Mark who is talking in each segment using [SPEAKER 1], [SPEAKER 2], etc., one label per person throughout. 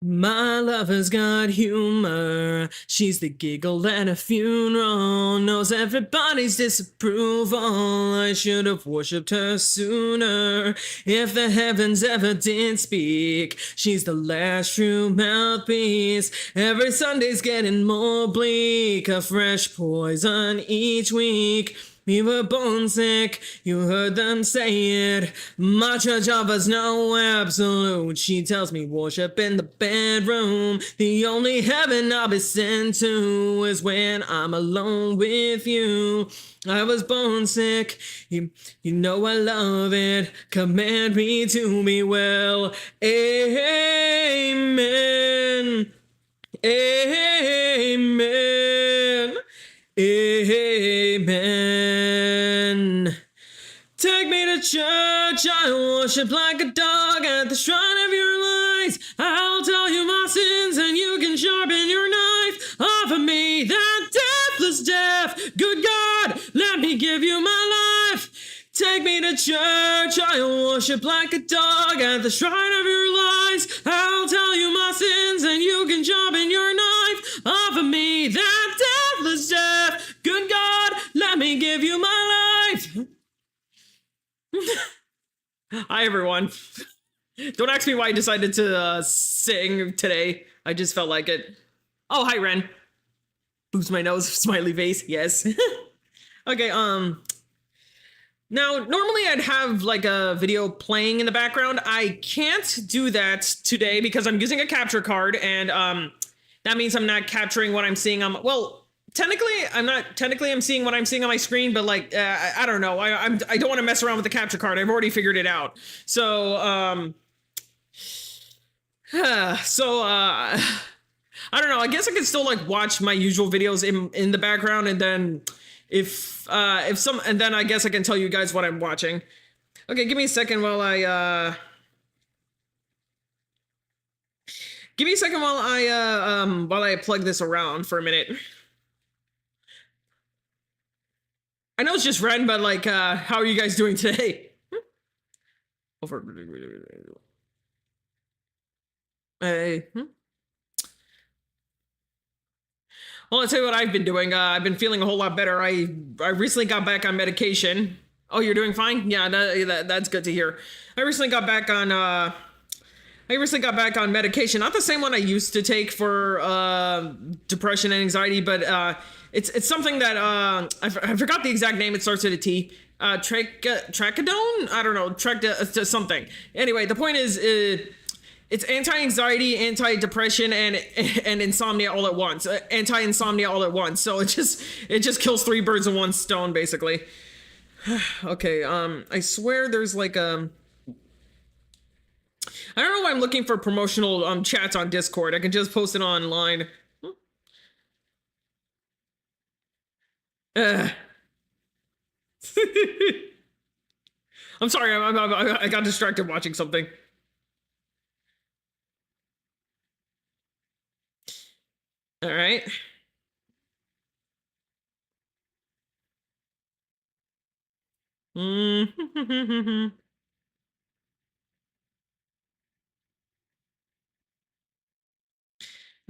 [SPEAKER 1] My lover's got humor. She's the giggle at a funeral. Knows everybody's disapproval. I should have worshipped her sooner. If the heavens ever did speak, she's the last true mouthpiece. Every Sunday's getting more bleak. A fresh poison each week. We were born sick, you heard them say it. My church offers no absolute. She tells me worship in the bedroom. The only heaven I'll be sent to is when I'm alone with you. I was born sick, you know I love it. Command me to be well. Amen. Amen. Amen. Take me to church, I worship like a dog at the shrine of your lies. I'll tell you my sins and you can sharpen your knife. Offer me that deathless death. Good God, let me give you my life. Take me to church, I worship like a dog at the shrine of your lies. I'll tell you my sins and you can sharpen your knife. Offer me that deathless death. Good God, let me give you my life. Hi, everyone. Don't ask me why I decided to sing today. I just felt like it. Oh, hi, Ren. Boost my nose, smiley face. Yes. Okay, now, normally I'd have like a video playing in the background. I can't do that today because I'm using a capture card, and that means I'm not capturing what I'm seeing on. Well, technically, I'm not. Technically, I'm seeing what I'm seeing on my screen, but like, I don't know. I don't want to mess around with the capture card. I've already figured it out. So, I don't know. I guess I can still like watch my usual videos in the background, and then if some, and then I guess I can tell you guys what I'm watching. Okay, give me a second while I while I plug this around for a minute. I know it's just Ren, but like, how are you guys doing today? Over. Hey. Well, I'll tell you what I've been doing. I've been feeling a whole lot better. I recently got back on medication. Oh, you're doing fine? Yeah, that's good to hear. I recently got back on medication. Not the same one I used to take for depression and anxiety, but it's something that I forgot the exact name. It starts with a T. Trecadone? I don't know. Something. Anyway, the point is, it's anti-anxiety, anti-depression, and insomnia all at once. Anti-insomnia all at once. So it just kills three birds with one stone, basically. Okay. I swear there's like I don't know why I'm looking for promotional chats on Discord. I can just post it online. I'm sorry. I got distracted watching something. All right.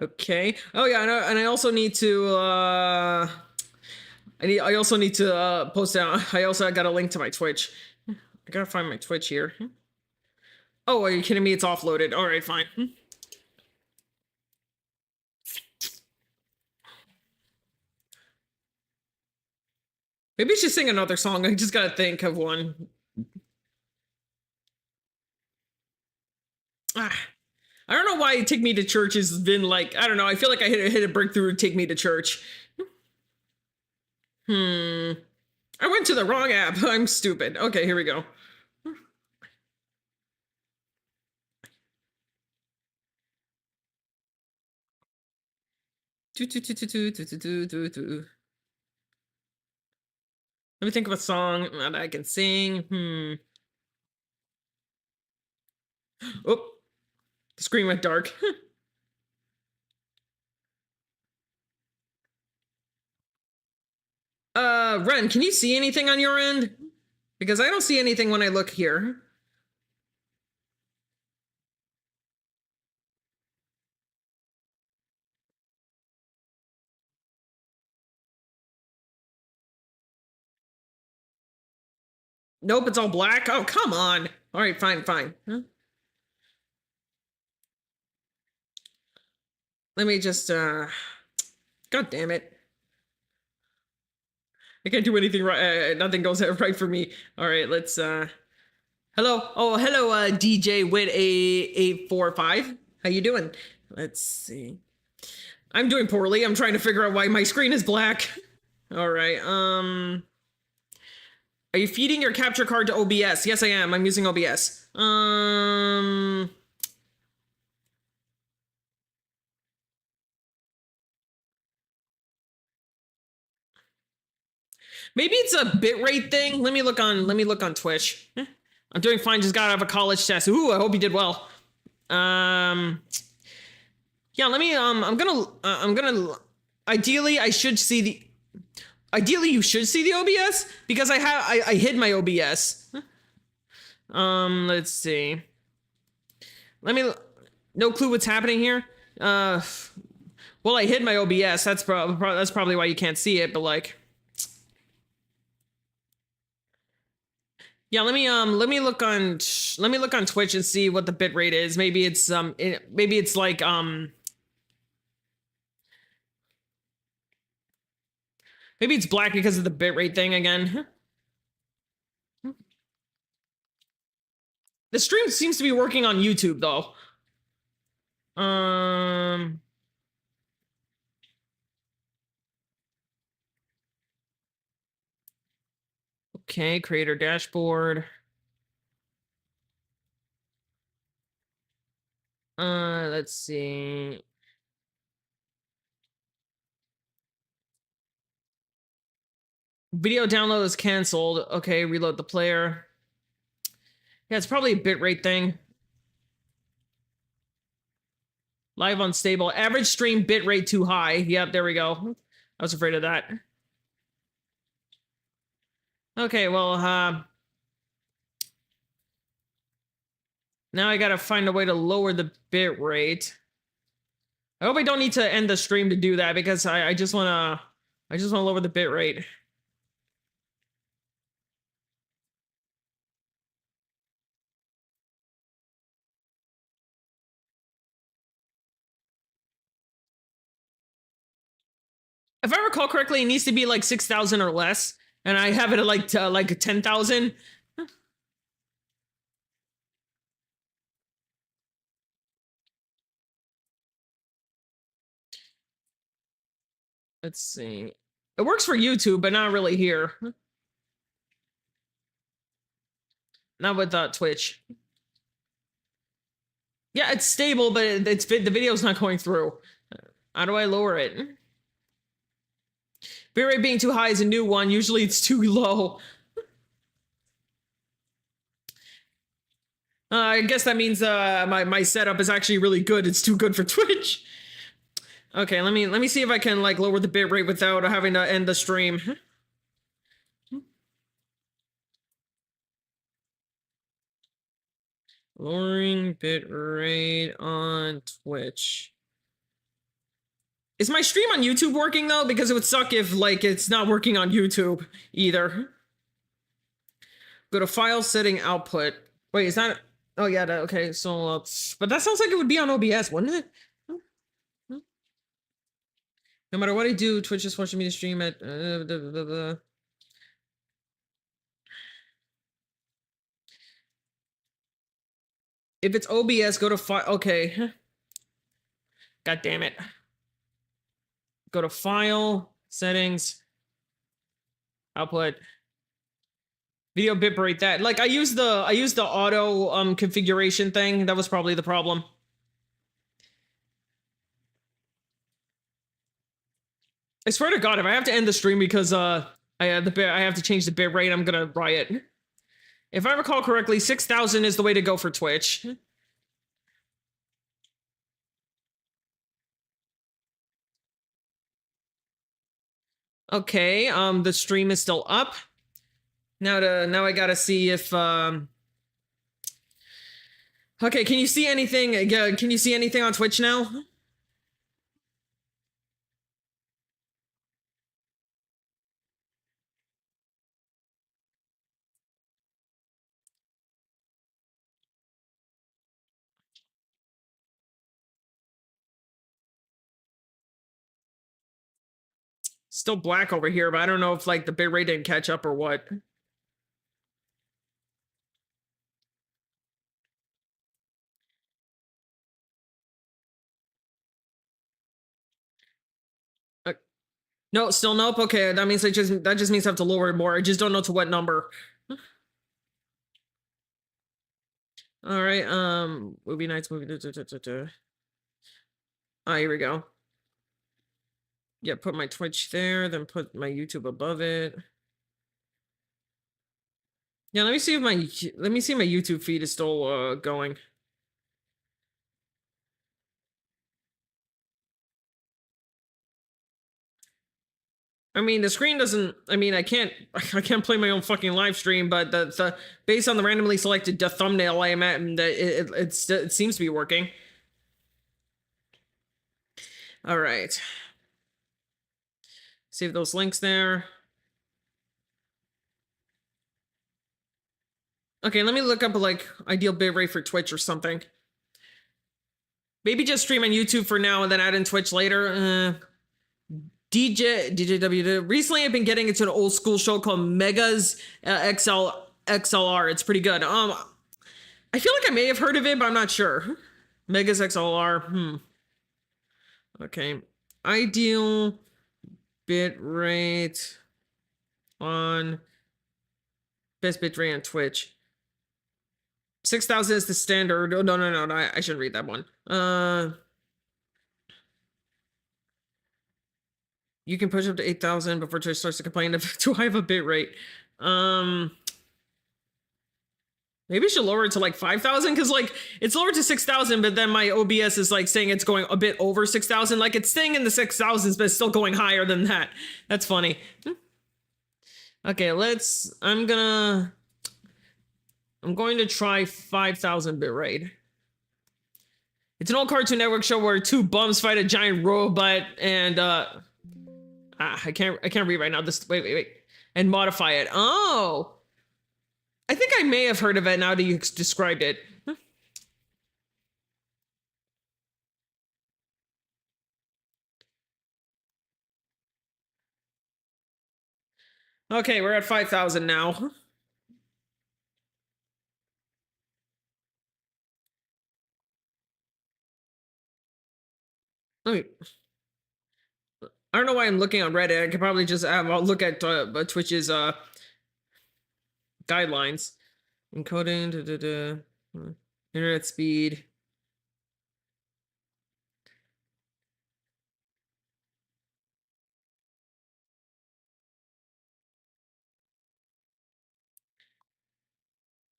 [SPEAKER 1] Okay. Oh yeah, and I also need to I also need to post out. I also got a link to my Twitch. I gotta find my Twitch here. Oh, are you kidding me? It's offloaded. All right, fine. Maybe I should sing another song. I just gotta think of one. I don't know why Take Me to Church has been like, I don't know. I feel like I hit a breakthrough Take Me to Church. I went to the wrong app. I'm stupid. Okay, here we go. Let me think of a song that I can sing. Oh, the screen went dark. Ren, can you see anything on your end? Because I don't see anything when I look here. Nope, it's all black. Oh, come on. All right, fine, fine. Huh? Let me just, God damn it. I can't do anything right. Nothing goes right for me. All right, let's, hello. Oh, hello, DJ Wit 845. How you doing? Let's see. I'm doing poorly. I'm trying to figure out why my screen is black. All right, are you feeding your capture card to OBS? Yes, I am. I'm using OBS. Maybe it's a bitrate thing. Let me look on Twitch. I'm doing fine. Just got out of a college test. Ooh, I hope you did well. Yeah, let me I'm gonna ideally I should see the ideally you should see the OBS because I hid my OBS. Let's see. Let me no clue what's happening here. Well, I hid my OBS. That's probably why you can't see it, but like yeah, let me look on Twitch and see what the bitrate is. Maybe it's maybe it's like maybe it's black because of the bitrate thing again. The stream seems to be working on YouTube though. Okay, creator dashboard. Let's see. Video download is canceled. Okay, reload the player. Yeah, it's probably a bitrate thing. Live unstable. Average stream bitrate too high. Yep, there we go. I was afraid of that. Okay, well, now I gotta find a way to lower the bitrate. I hope I don't need to end the stream to do that because I just wanna lower the bitrate. If I recall correctly, it needs to be like 6,000 or less, and I have it at like 10,000. Let's see. It works for YouTube, but not really here. Not with Twitch. Yeah, it's stable, but it's the video's not going through. How do I lower it? Bitrate being too high is a new one. Usually it's too low. I guess that means my setup is actually really good. It's too good for Twitch. Okay, let me see if I can like lower the bitrate without having to end the stream. Lowering bitrate on Twitch. Is my stream on YouTube working though? Because it would suck if like it's not working on YouTube either. Go to file setting output. Wait, is that? Oh yeah, okay. So, but that sounds like it would be on OBS, wouldn't it? No matter what I do, Twitch is forcing me to stream at. If it's OBS, go to file. Okay. God damn it. Go to file settings, output, video bitrate. That like I used the auto configuration thing. That was probably the problem. I swear to God, if I have to end the stream because I have to change the bitrate, I'm gonna riot. If I recall correctly, 6,000 is the way to go for Twitch. Okay, the stream is still up. Now I gotta see if okay, can you see anything? Can you see anything on Twitch now? Still black over here, but I don't know if like the bitrate didn't catch up or what. Uh, no, still nope. Okay, that means that just means I have to lower it more. I just don't know to what number. All right. Movie nights, movie. Ah, here we go. Yeah, put my Twitch there, then put my YouTube above it. Yeah, let me see if my YouTube feed is still going. I mean, the screen doesn't. I mean, I can't play my own fucking live stream, but the based on the randomly selected thumbnail I am at, and it seems to be working. All right. Save those links there. Okay, let me look up like ideal bitrate for Twitch or something. Maybe just stream on YouTube for now and then add in Twitch later. DJW. Recently, I've been getting into an old school show called Megas XLR. It's pretty good. I feel like I may have heard of it, but I'm not sure. Megas XLR. Okay. Ideal bit rate on best bit rate on Twitch. 6,000 is the standard. Oh, no. I shouldn't read that one. You can push up to 8,000 before Twitch starts to complain of too high of a bit rate. Maybe I should lower it to like 5,000 because like it's lowered to 6,000, but then my OBS is like saying it's going a bit over 6,000. Like it's staying in the 6,000s, but it's still going higher than that. That's funny. Okay, I'm going to try 5,000 bit rate. It's an old Cartoon Network show where two bums fight a giant robot and I can't read right now. Wait. And modify it. Oh. I think I may have heard of it now that you described it. Okay, we're at 5,000 now. I don't know why I'm looking on Reddit. I could probably just I'll look at Twitch's guidelines. Encoding, internet speed.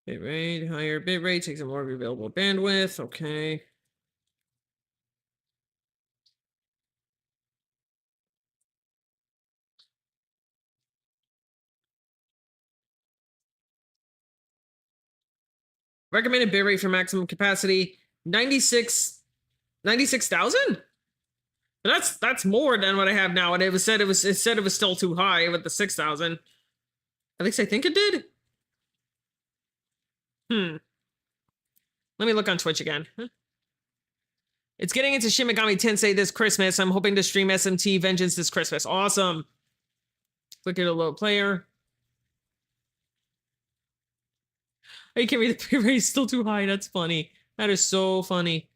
[SPEAKER 1] Bitrate, higher bitrate takes up more of your available bandwidth. Okay. Recommended bitrate for maximum capacity 96,000. That's more than what I have now, and it said it was still too high with the 6,000. At least I think it did. Let me look on Twitch again. It's getting into Shin Megami Tensei this Christmas. I'm hoping to stream SMT Vengeance this Christmas. Awesome. Click at a low player. Oh, you can't read the pay rate. It's still too high. That's funny. That is so funny.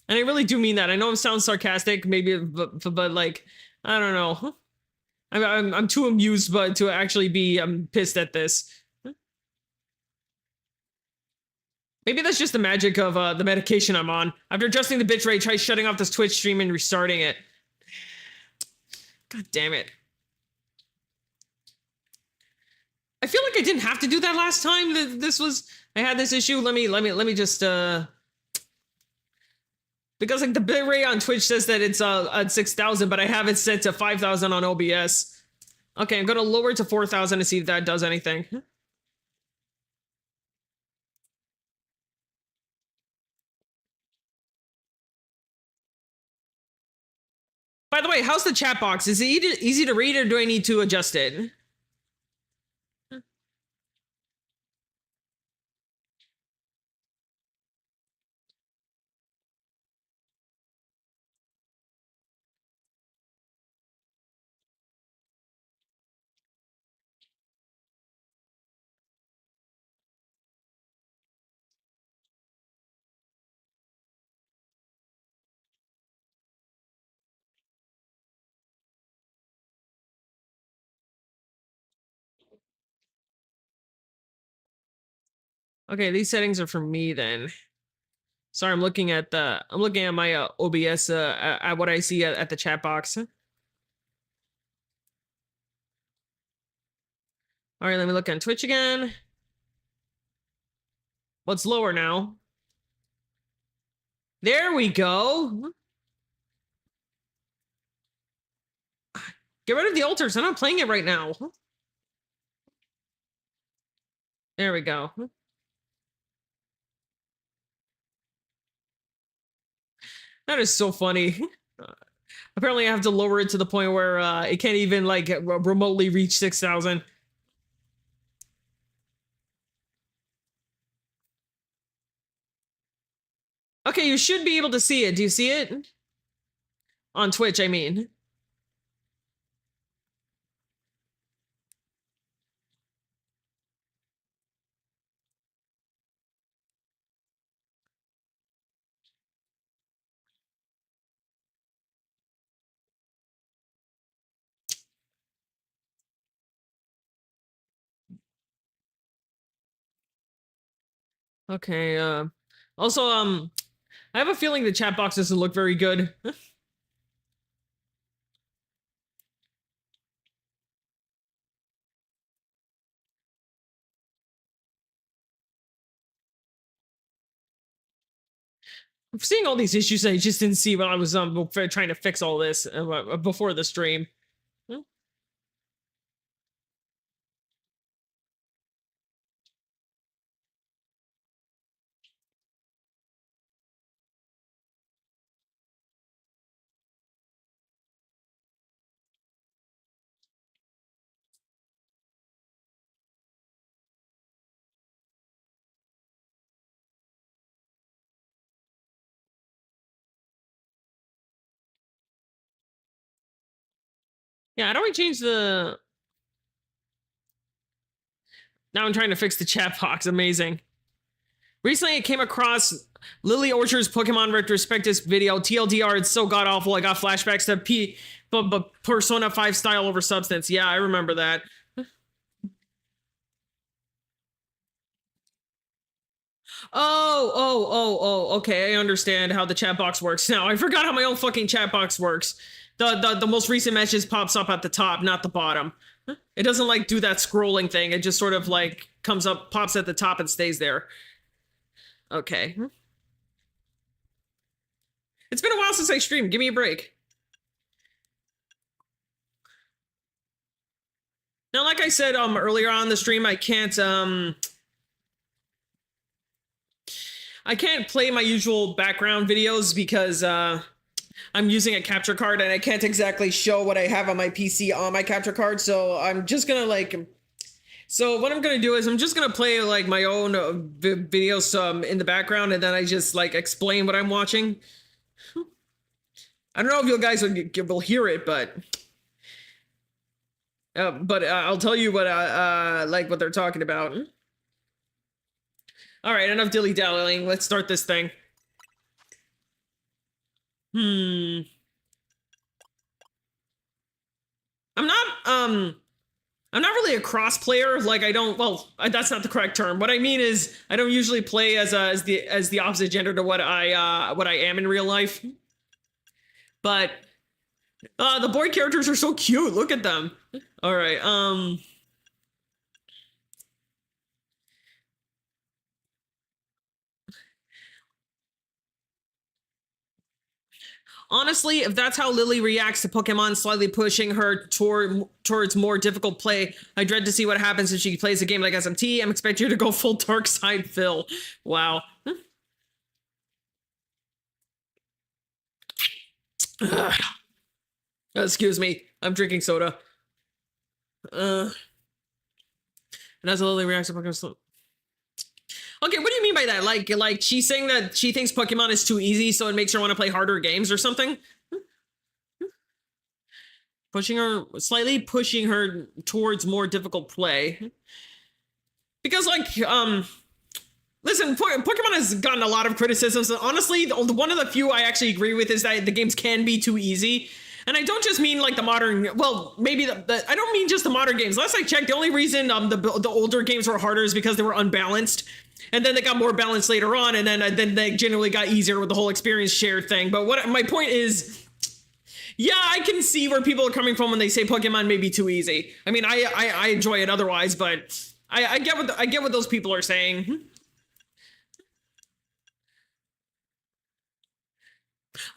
[SPEAKER 1] And I really do mean that. I know it sounds sarcastic, maybe, but like, I don't know. I'm too amused, but to actually be pissed at this. Maybe that's just the magic of the medication I'm on. After adjusting the bitrate, try shutting off this Twitch stream and restarting it. God damn it. I feel like I didn't have to do that last time. I had this issue. Let me just because like the bitrate on Twitch says that it's at 6,000, but I have it set to 5,000 on OBS. Okay, I'm gonna lower it to 4,000 to see if that does anything. By the way, how's the chat box? Is it easy to read, or do I need to adjust it? Okay, these settings are for me then. Sorry, I'm looking at my OBS at what I see at the chat box. All right, let me look on Twitch again. What's lower now? There we go. Get rid of the altars. I'm not playing it right now. There we go. That is so funny. Apparently, I have to lower it to the point where it can't even like remotely reach 6,000. Okay, you should be able to see it. Do you see it? On Twitch, I mean. Okay, also, I have a feeling the chat box doesn't look very good. I'm seeing all these issues I just didn't see when I was trying to fix all this before the stream. Yeah, how do I change the... Now I'm trying to fix the chat box. Amazing. Recently, I came across Lily Orchard's Pokemon retrospectives video. TLDR, it's so god awful. I got flashbacks to Persona 5 style over substance. Yeah, I remember that. Okay, I understand how the chat box works now. I forgot how my own fucking chat box works. The most recent message pops up at the top, not the bottom. It doesn't like do that scrolling thing. It just sort of like comes up, pops at the top and stays there. Okay. It's been a while since I streamed. Give me a break. Now, like I said earlier on the stream, I can't play my usual background videos because I'm using a capture card and I can't exactly show what I have on my PC on my capture card. So I'm just gonna so what I'm gonna do is I'm just gonna play like my own videos in the background, and then I just like explain what I'm watching. I don't know if you guys will hear it, but I'll tell you what like what they're talking about. All right, enough dilly-dallying. Let's start this thing. I'm not really a cross player. Like I don't. Well, that's not the correct term. What I mean is I don't usually play as the opposite gender to what I am in real life. But the boy characters are so cute. Look at them. All right. Honestly, if that's how Lily reacts to Pokemon slightly pushing her towards more difficult play, I dread to see what happens if she plays a game like SMT. I'm expecting her to go full dark side Phil. Wow. Excuse me. I'm drinking soda. And as Lily reacts to Pokemon... Okay, what do you mean by that? Like she's saying that she thinks Pokemon is too easy, so it makes her want to play harder games or something? Slightly pushing her towards more difficult play. Because like, listen, Pokemon has gotten a lot of criticisms. Honestly, one of the few I actually agree with is that the games can be too easy. And I don't just mean like the modern, well, maybe I don't mean just the modern games. Last I checked, the only reason the older games were harder is because they were unbalanced. And then they got more balanced later on, and then they generally got easier with the whole experience share thing. But what my point is, yeah, I can see where people are coming from when they say Pokemon may be too easy. I mean, I enjoy it otherwise, but I get what those people are saying.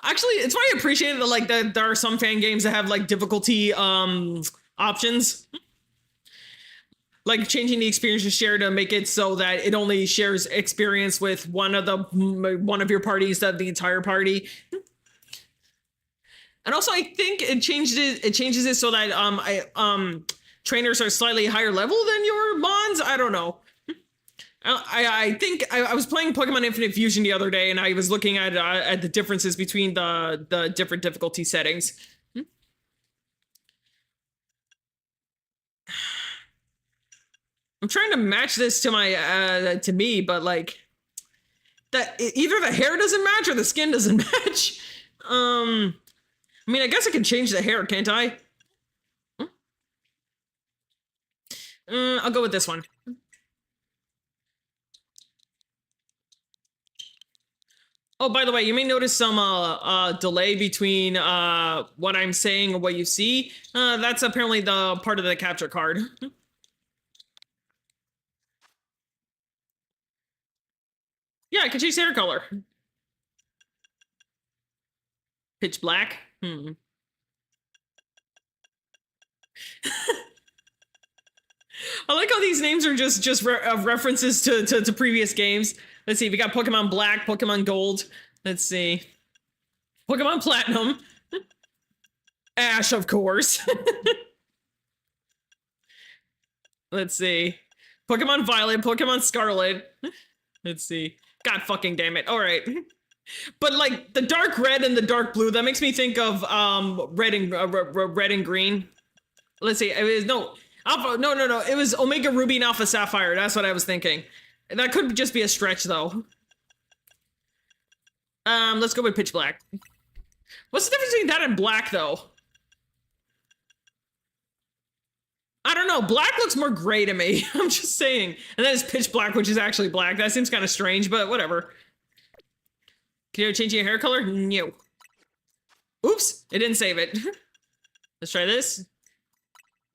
[SPEAKER 1] Actually, it's why I appreciate that like that there are some fan games that have like difficulty options. Like changing the experience to share to make it so that it only shares experience with one of your parties, that the entire party. And also, I think it changes it so that trainers are slightly higher level than your mons. I don't know. I think I was playing Pokemon Infinite Fusion the other day, and I was looking at the differences between the different difficulty settings. I'm trying to match this to my to me, but like that either the hair doesn't match or the skin doesn't match. I mean, I guess I can change the hair, can't I? I'll go with this one. Oh, by the way, you may notice some delay between what I'm saying and what you see. That's apparently the part of the capture card. Yeah, I can change the hair color. Pitch black. I like how these names are just references to previous games. Let's see, we got Pokemon Black, Pokemon Gold. Let's see. Pokemon Platinum. Ash, of course. Let's see. Pokemon Violet, Pokemon Scarlet. Let's see. God fucking damn it. All right. But like the dark red and the dark blue, that makes me think of red and green. Let's see. It was no Alpha. No. It was Omega Ruby and Alpha Sapphire. That's what I was thinking. That could just be a stretch though. Let's go with Pitch Black. What's the difference between that and black though? I don't know. Black looks more gray to me. I'm just saying. And then it's Pitch Black, which is actually black. That seems kind of strange, but whatever. Can you change your hair color? No. Oops, it didn't save it. Let's try this.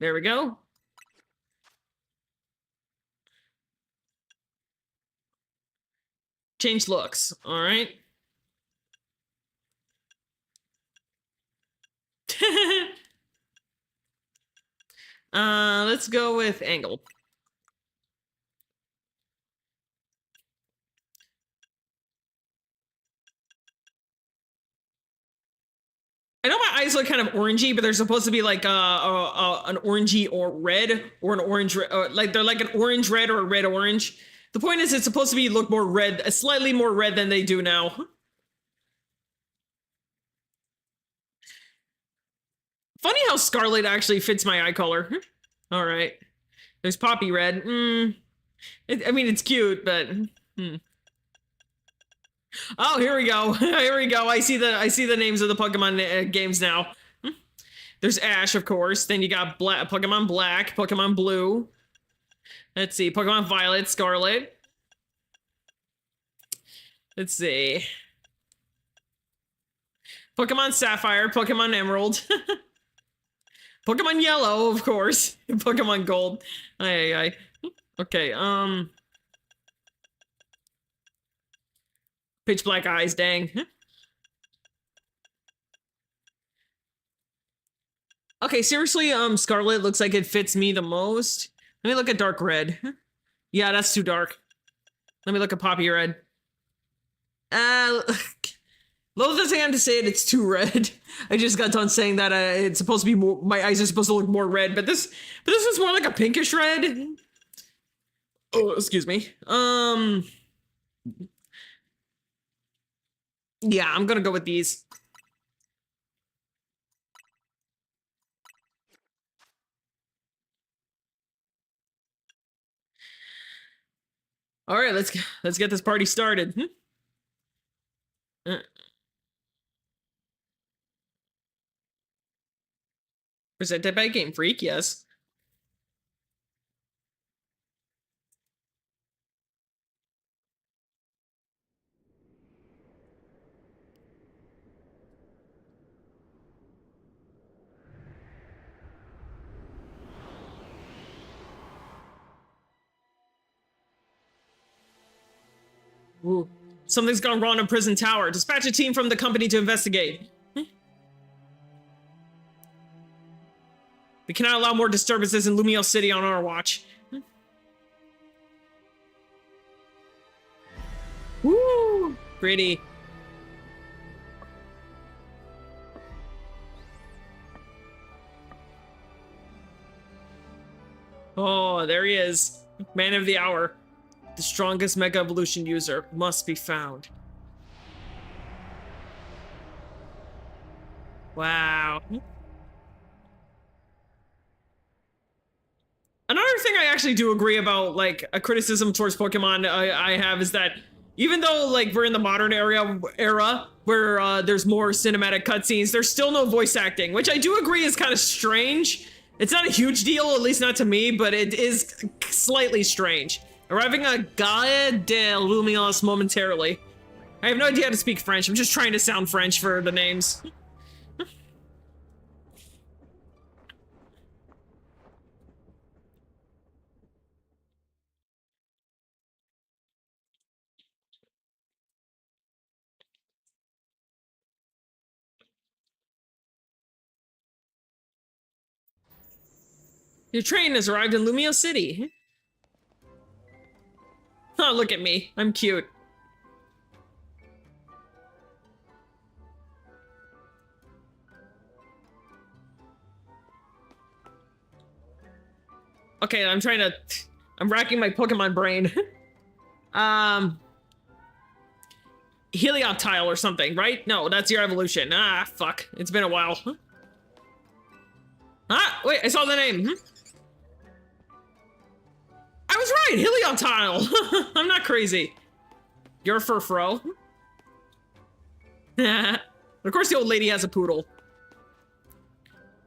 [SPEAKER 1] There we go. Change looks. All right. Let's go with angle. I know my eyes look kind of orangey, but they're supposed to be like an orangey or red or an orange, like they're like an orange red or a red orange. The point is, it's supposed to be look more red, slightly more red than they do now. Funny how Scarlet actually fits my eye color. All right, there's Poppy Red. I mean, it's cute, but. Oh, here we go. Here we go. I see the names of the Pokemon games now. There's Ash, of course. Then you got Pokemon Black, Pokemon Blue. Let's see, Pokemon Violet, Scarlet. Let's see. Pokemon Sapphire, Pokemon Emerald. Pokemon Yellow, of course. Pokemon Gold. Aye. Okay, Pitch Black eyes, dang. Okay, seriously, Scarlet looks like it fits me the most. Let me look at Dark Red. Yeah, that's too dark. Let me look at Poppy Red. Loath as I am to say it, it's too red. I just got done saying that it's supposed to be more, my eyes are supposed to look more red, but this is more like a pinkish red. Oh, excuse me. Yeah, I'm gonna go with these. All right, let's get this party started. Presented by Game Freak, yes. Ooh. Something's gone wrong in Prison Tower. Dispatch a team from the company to investigate. We cannot allow more disturbances in Lumio City on our watch. Woo! Pretty. Oh, there he is. Man of the hour. The strongest Mega Evolution user must be found. Wow. Another thing I actually do agree about, like, a criticism towards Pokemon I have is that even though, like, we're in the modern era where there's more cinematic cutscenes, there's still no voice acting, which I do agree is kind of strange. It's not a huge deal, at least not to me, but it is slightly strange. Arriving at Gaia de Lumios momentarily. I have no idea how to speak French. I'm just trying to sound French for the names. Your train has arrived in Lumio City. Oh, look at me. I'm cute. Okay, I'm racking my Pokemon brain. Helioptile or something, right? No, that's your evolution. Ah, fuck. It's been a while. Ah, wait, I saw the name. I was right, Helioptile. I'm not crazy. You're a Furfro. Of course the old lady has a poodle.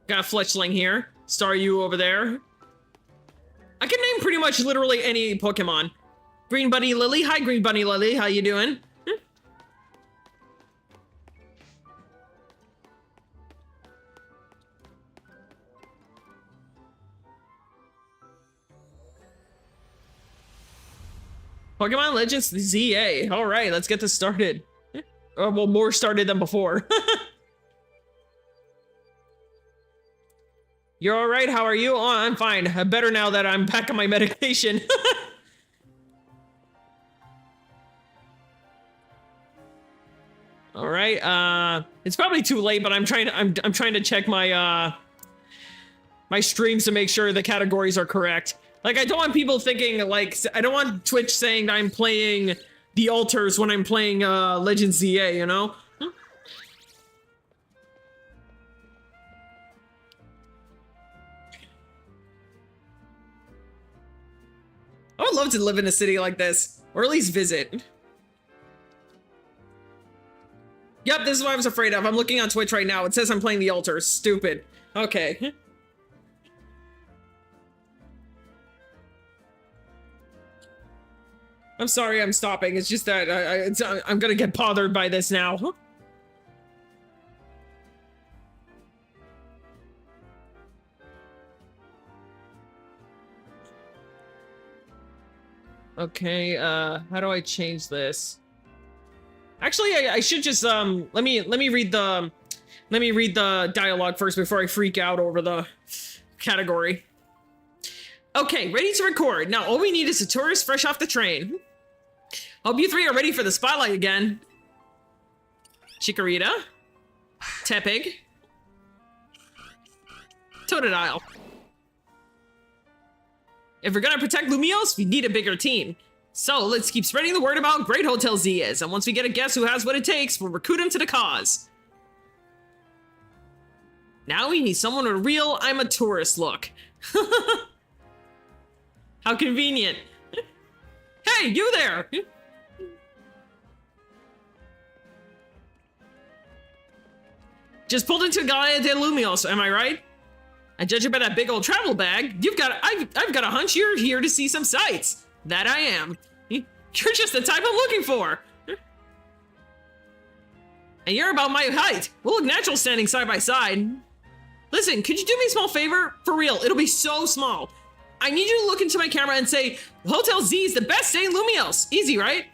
[SPEAKER 1] Got a Fletchling here. Staryu over there. I can name pretty much literally any Pokemon. Green Bunny Lily. Hi, Green Bunny Lily. How you doing? Pokemon Legends ZA. All right, let's get this started. Well, more started than before. You're all right? How are you? Oh, I'm fine. I'm better now that I'm back on my medication. All right. It's probably too late, but I'm trying to check my my streams to make sure the categories are correct. Like, I don't want people thinking, like, I don't want Twitch saying that I'm playing the alters when I'm playing Legends ZA, you know? I would love to live in a city like this, or at least visit. Yep, this is what I was afraid of. I'm looking on Twitch right now. It says I'm playing the alters. Stupid. Okay. I'm sorry I'm stopping. It's just that I'm gonna get bothered by this now. Okay, how do I change this? Actually, I should just let me read the dialogue first before I freak out over the category. Okay, ready to record. Now all we need is a tourist fresh off the train. Hope you three are ready for the spotlight again. Chikorita, Tepig, Totodile. If we're gonna protect Lumios, we need a bigger team. So let's keep spreading the word about Great Hotel Z is, and once we get a guess who has what it takes, we'll recruit him to the cause. Now we need someone with a real I'm a tourist look. How convenient. Hey, you there! Just pulled into Gaia de Lumios, am I right? And judging by that big old travel bag, I've got a hunch you're here to see some sights. That I am. You're just the type I'm looking for. And you're about my height. We'll look natural standing side by side. Listen, could you do me a small favor? For real, it'll be so small. I need you to look into my camera and say, Hotel Z is the best stay in Lumios. Easy, right?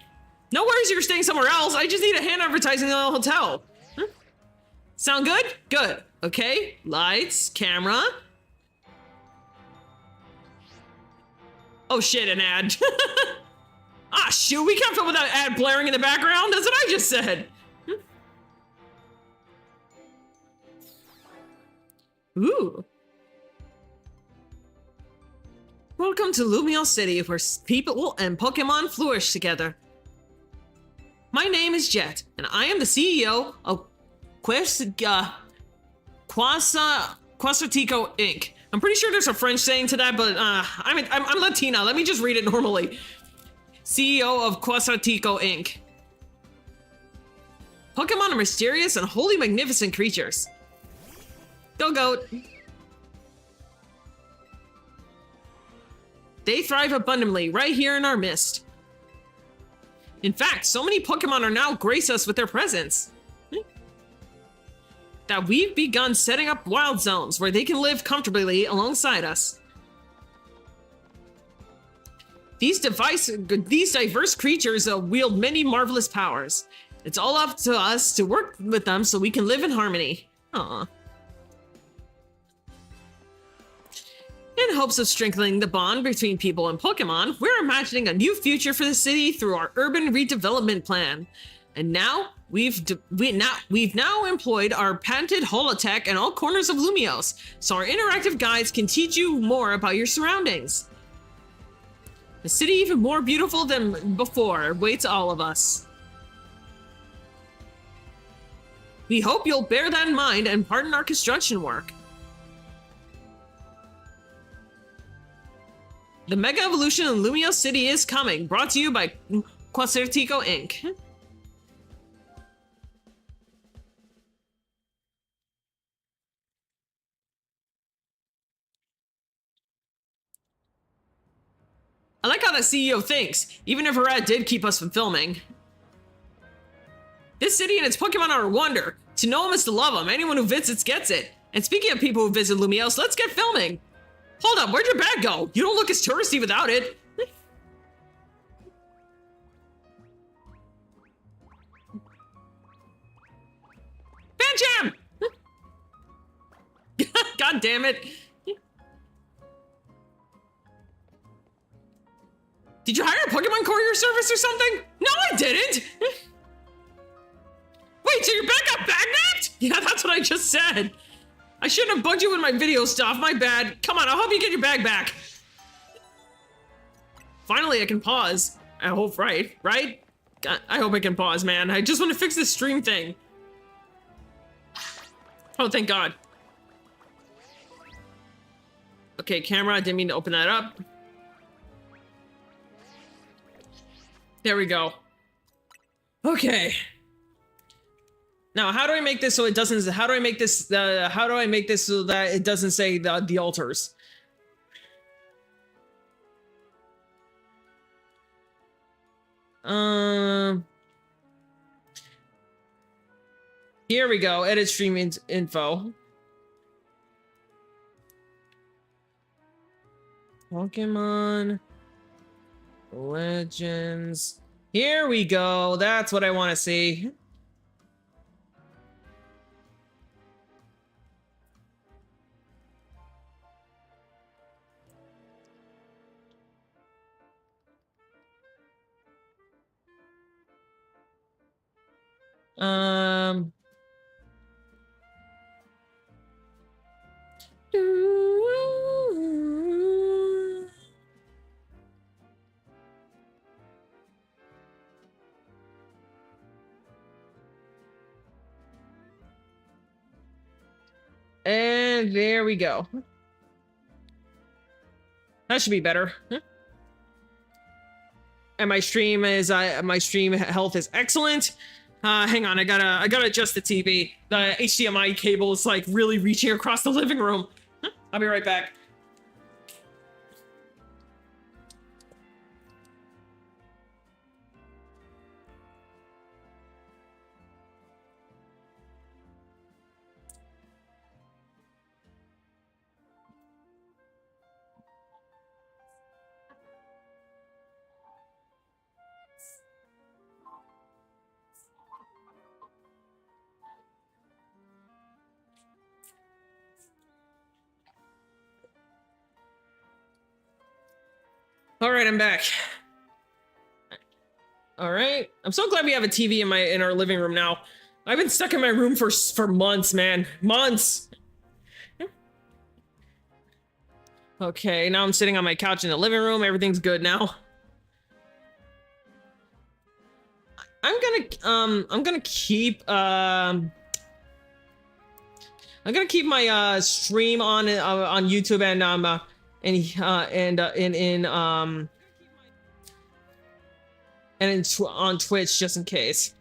[SPEAKER 1] No worries, you're staying somewhere else. I just need a hand advertising in the hotel. Huh? Sound good? Good. Okay. Lights, camera. Oh shit, an ad. Ah, shoot, we can't film without ad blaring in the background. That's what I just said. Ooh. Welcome to Lumio City, where people and Pokemon flourish together. My name is Jet, and I am the CEO of Quasartico Inc. I'm pretty sure there's a French saying to that, but I'm Latina. Let me just read it normally. CEO of Quasartico Inc. Pokemon are mysterious and wholly magnificent creatures. Go Goat. They thrive abundantly right here in our midst. In fact, so many Pokemon are now grace us with their presence that we've begun setting up wild zones where they can live comfortably alongside us. These diverse creatures wield many marvelous powers. It's all up to us to work with them so we can live in harmony. Aww. In hopes of strengthening the bond between people and Pokemon, we're imagining a new future for the city through our urban redevelopment plan. And now, we've now employed our patented holotech in all corners of Lumios, so our interactive guides can teach you more about your surroundings. A city even more beautiful than before waits all of us. We hope you'll bear that in mind and pardon our construction work. The Mega Evolution in Lumio City is coming, brought to you by Quasartico Inc. I like how the CEO thinks, even if her ad did keep us from filming. This city and its Pokemon are a wonder. To know them is to love them. Anyone who visits gets it. And speaking of people who visit Lumios, let's get filming. Hold up, where'd your bag go? You don't look as touristy without it. Banjam! God damn it. Did you hire a Pokemon courier service or something? No, I didn't. Wait, so your bag got bagnapped? Yeah, that's what I just said. I shouldn't have bugged you with my video stuff, my bad. Come on, I'll help you get your bag back. Finally, I can pause. I hope, right? God, I hope I can pause, man. I just want to fix this stream thing. Oh, thank God. Okay, camera, I didn't mean to open that up. There we go. Okay. Now, how do I make this so it doesn't? How do I make this? How do I make this so that it doesn't say the altars? Here we go. Edit stream info. Pokemon Legends. Here we go. That's what I want to see. And there we go. That should be better. And my stream health is excellent. Hang on, I gotta adjust the TV. The HDMI cable is like really reaching across the living room. I'll be right back. All right, I'm back. All right, I'm so glad we have a TV in our living room now. I've been stuck in my room for months, man, months. Okay, now I'm sitting on my couch in the living room. Everything's good now. I'm gonna keep my stream on YouTube on Twitch just in case.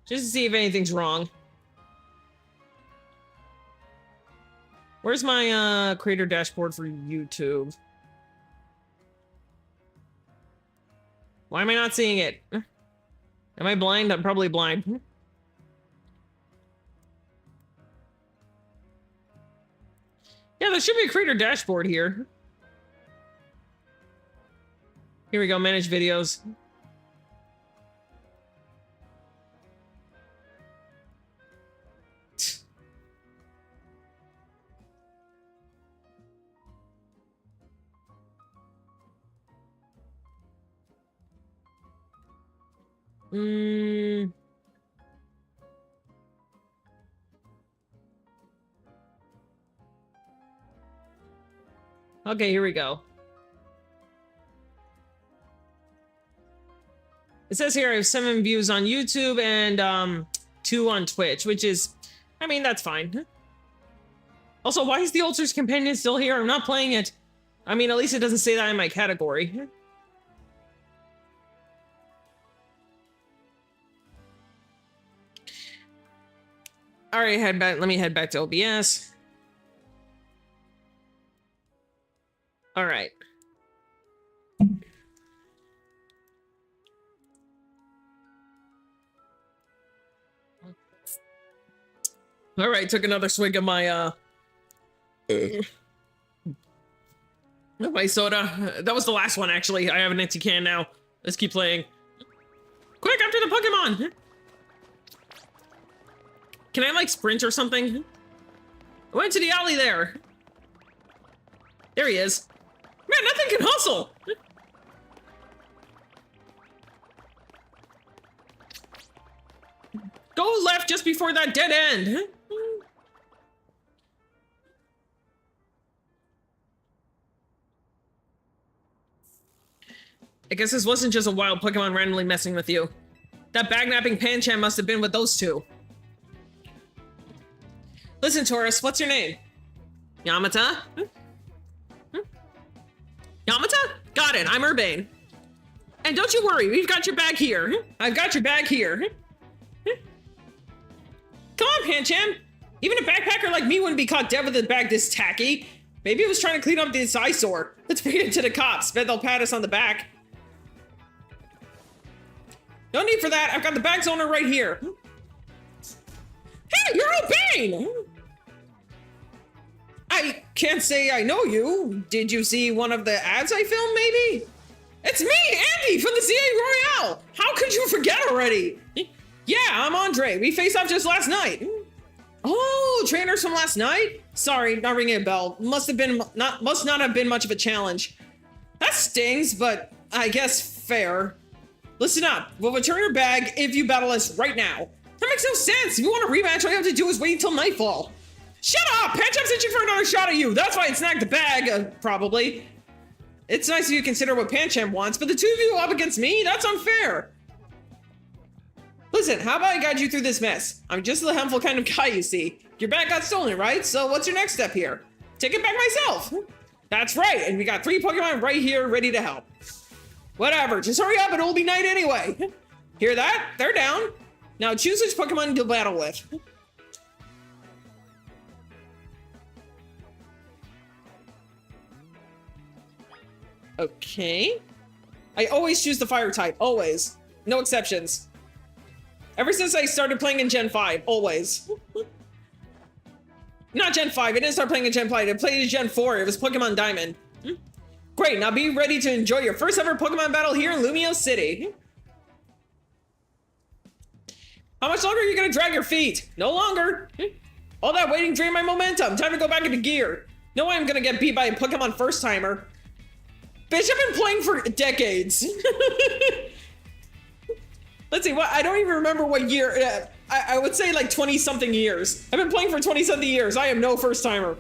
[SPEAKER 1] Just to see if anything's wrong. Where's my creator dashboard for YouTube? Why am I not seeing it? Am I blind? I'm probably blind. Yeah, there should be a creator dashboard here. Here we go, manage videos. Okay, here we go. It says here I have 7 views on YouTube and 2 on Twitch, which is, I mean, that's fine. Also, why is the Ulcer's Companion still here? I'm not playing it. I mean, at least it doesn't say that in my category. All right, let me head back to OBS. All right. All right, took another swig of my soda. That was the last one, actually. I have an empty can now. Let's keep playing. Quick, after the Pokemon! Can I, like, sprint or something? I went to the alley there. There he is. Man, that thing can hustle! Go left just before that dead end. I guess this wasn't just a wild Pokemon randomly messing with you. That bag-napping Pancham must have been with those two. Listen, Taurus, what's your name? Yamata? Yamata? Got it, I'm Urbane. And don't you worry, we've got your bag here. I've got your bag here. Come on, Pancham. Even a backpacker like me wouldn't be caught dead with a bag this tacky. Maybe it was trying to clean up this eyesore. Let's bring it to the cops. Bet they'll pat us on the back. No need for that. I've got the bag's owner right here. Hey, you're Urbane! I can't say I know you. Did you see one of the ads I filmed, maybe? It's me, Andy, from the CA Royale. How could you forget already? Yeah, I'm Andre. We faced off just last night. Oh, trainers from last night? Sorry, not ringing a bell. Must not have been much of a challenge. That stings, but I guess fair. Listen up. We'll return your bag if you battle us right now. That makes no sense. If you want a rematch, all you have to do is wait until nightfall. Shut up! Pancham sent you for another shot at you. That's why it snagged the bag, probably. It's nice of you to consider what Pancham wants, but the two of you up against me? That's unfair. Listen, how about I guide you through this mess? I'm just the helpful kind of guy, you see. Your bag got stolen, right? So what's your next step here? Take it back myself. That's right, and we got 3 Pokemon right here ready to help. Whatever, just hurry up and it'll be night anyway. Hear that? They're down. Now choose which Pokemon you'll battle with. Okay. I always choose the fire type, always. No exceptions. Ever since I started playing in Gen 5, always. Not Gen 5, I didn't start playing in Gen 5, I played in Gen 4, it was Pokemon Diamond. Great, now be ready to enjoy your first ever Pokemon battle here in Lumio City. How much longer are you gonna drag your feet? No longer. All that waiting drained my momentum, time to go back into gear. No way I'm gonna get beat by a Pokemon first timer. Bitch, I've been playing for decades. Let's see, what? I don't even remember what year. I would say like 20 something years. I've been playing for 20 something years. I am no first timer.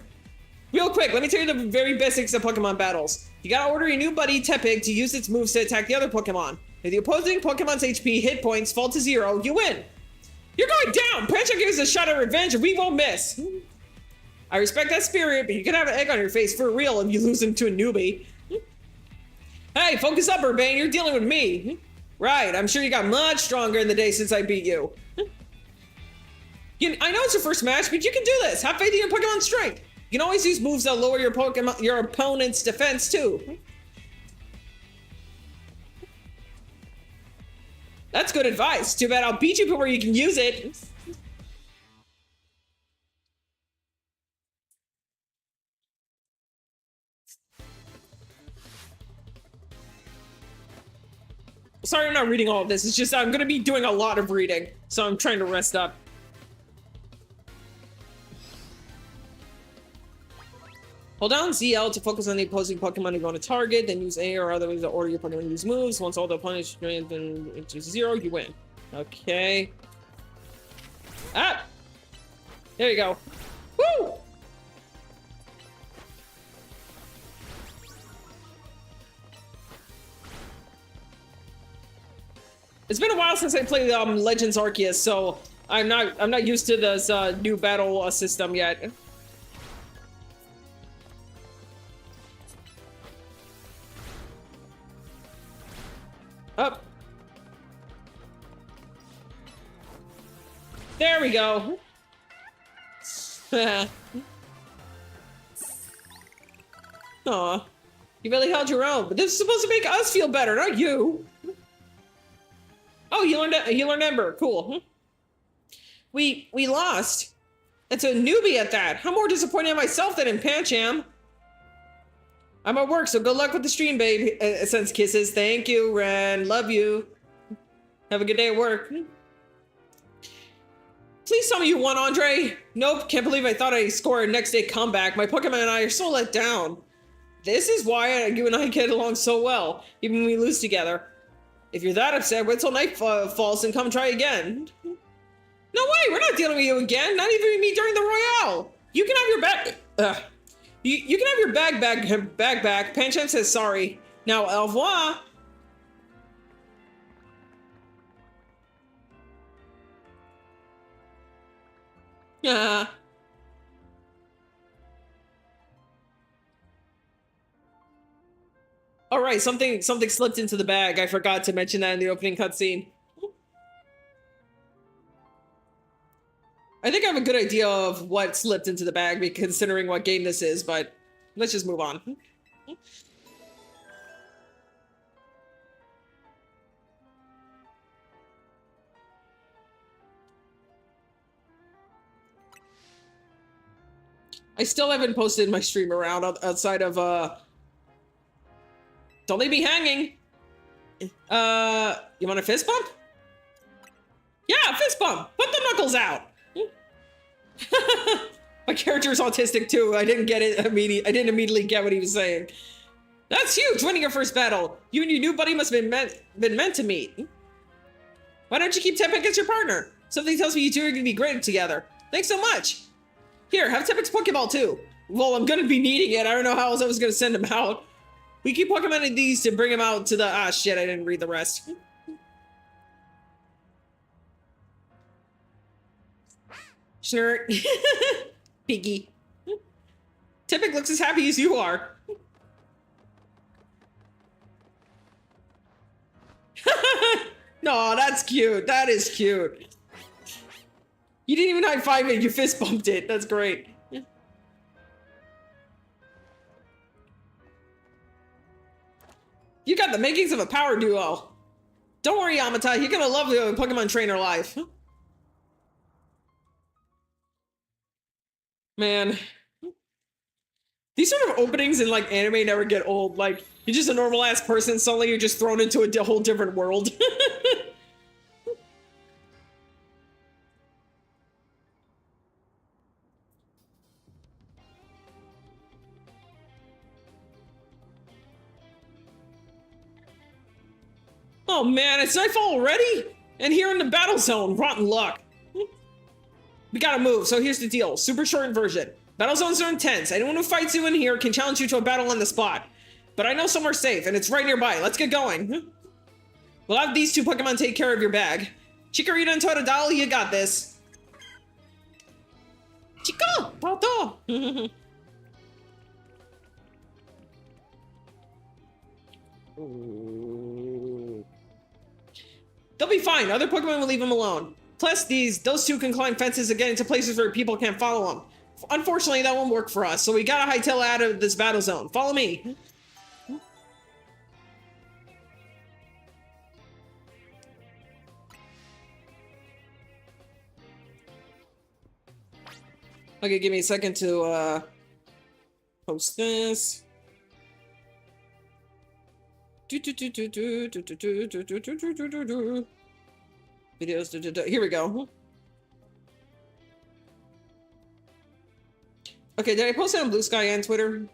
[SPEAKER 1] Real quick, let me tell you the very basics of Pokemon battles. You gotta order your new buddy Tepig to use its moves to attack the other Pokemon. If the opposing Pokemon's HP hit points fall to 0, you win. You're going down! Pancha gives us a shot at revenge and we won't miss. I respect that spirit, but you can have an egg on your face for real if you lose him to a newbie. Hey, focus up, Urbane, you're dealing with me. Right, I'm sure you got much stronger in the day since I beat you. I know it's your first match, but you can do this. Have faith in your Pokemon's strength. You can always use moves that lower your opponent's defense too. That's good advice. Too bad I'll beat you before you can use it. Sorry I'm not reading all of this. It's just I'm gonna be doing a lot of reading, so I'm trying to rest up. Hold down ZL to focus on the opposing Pokemon you want to target, then use A or other ways to order your Pokemon to use moves. Once all the opponents strength into 0, you win. Okay. Ah! There you go. Woo! It's been a while since I played Legends Arceus, so I'm not used to this new battle system yet. Up. There we go. Aw. You really held your own, but this is supposed to make us feel better, not you. Oh, you learned Ember. Cool. We lost. It's a newbie at that. I'm more disappointed in myself than in Pancham. I'm at work, so good luck with the stream, babe. Sends kisses. Thank you, Ren. Love you. Have a good day at work. Please tell me you won, Andre. Nope, can't believe I thought I'd score a next day comeback. My Pokemon and I are so let down. This is why you and I get along so well, even when we lose together. If you're that upset, wait till night falls and come try again. No way, we're not dealing with you again. Not even with me during the Royale. You can have your bag. You can have your bag back. Pancham says sorry. Now, au revoir. Yeah. All right, something slipped into the bag. I forgot to mention that in the opening cutscene. I think I have a good idea of what slipped into the bag, considering what game this is, but let's just move on. I still haven't posted my stream around outside of, Don't leave me hanging! You want a fist bump? Yeah, fist bump! Put the knuckles out! My character's autistic too. I didn't get it immediately. I didn't immediately get what he was saying. That's huge! Winning your first battle! You and your new buddy must have been meant to meet. Why don't you keep Tepig as your partner? Something tells me you two are gonna be great together. Thanks so much! Here, have Tepig's Pokeball too. Well, I'm gonna be needing it. I don't know how else I was gonna send him out. We keep Pokemoning these to bring him out to the... Ah, shit, I didn't read the rest. Snort. Piggy. Tepig looks as happy as you are. No, that's cute. That is cute. You didn't even high-five it, you fist bumped it. That's great. You got the makings of a power duo. Don't worry, Amata, you're gonna love the Pokemon trainer life. Man. These sort of openings in like anime never get old. Like, you're just a normal ass person, suddenly you're just thrown into a whole different world. Oh man, it's nightfall already? And here in the battle zone, rotten luck. We gotta move, so here's the deal. Super short version. Battle zones are intense. Anyone who fights you in here can challenge you to a battle on the spot. But I know somewhere safe, and it's right nearby. Let's get going. We'll have these two Pokemon take care of your bag. Chikorita and Totodile, you got this. Chico! Toto! They'll be fine. Other Pokemon will leave them alone. Plus, those two can climb fences and get into places where people can't follow them. Unfortunately, that won't work for us, so we gotta hightail out of this battle zone. Follow me. Okay, give me a second to post this. Videos. Here we go. Okay, did I post it on Blue Sky and Twitter?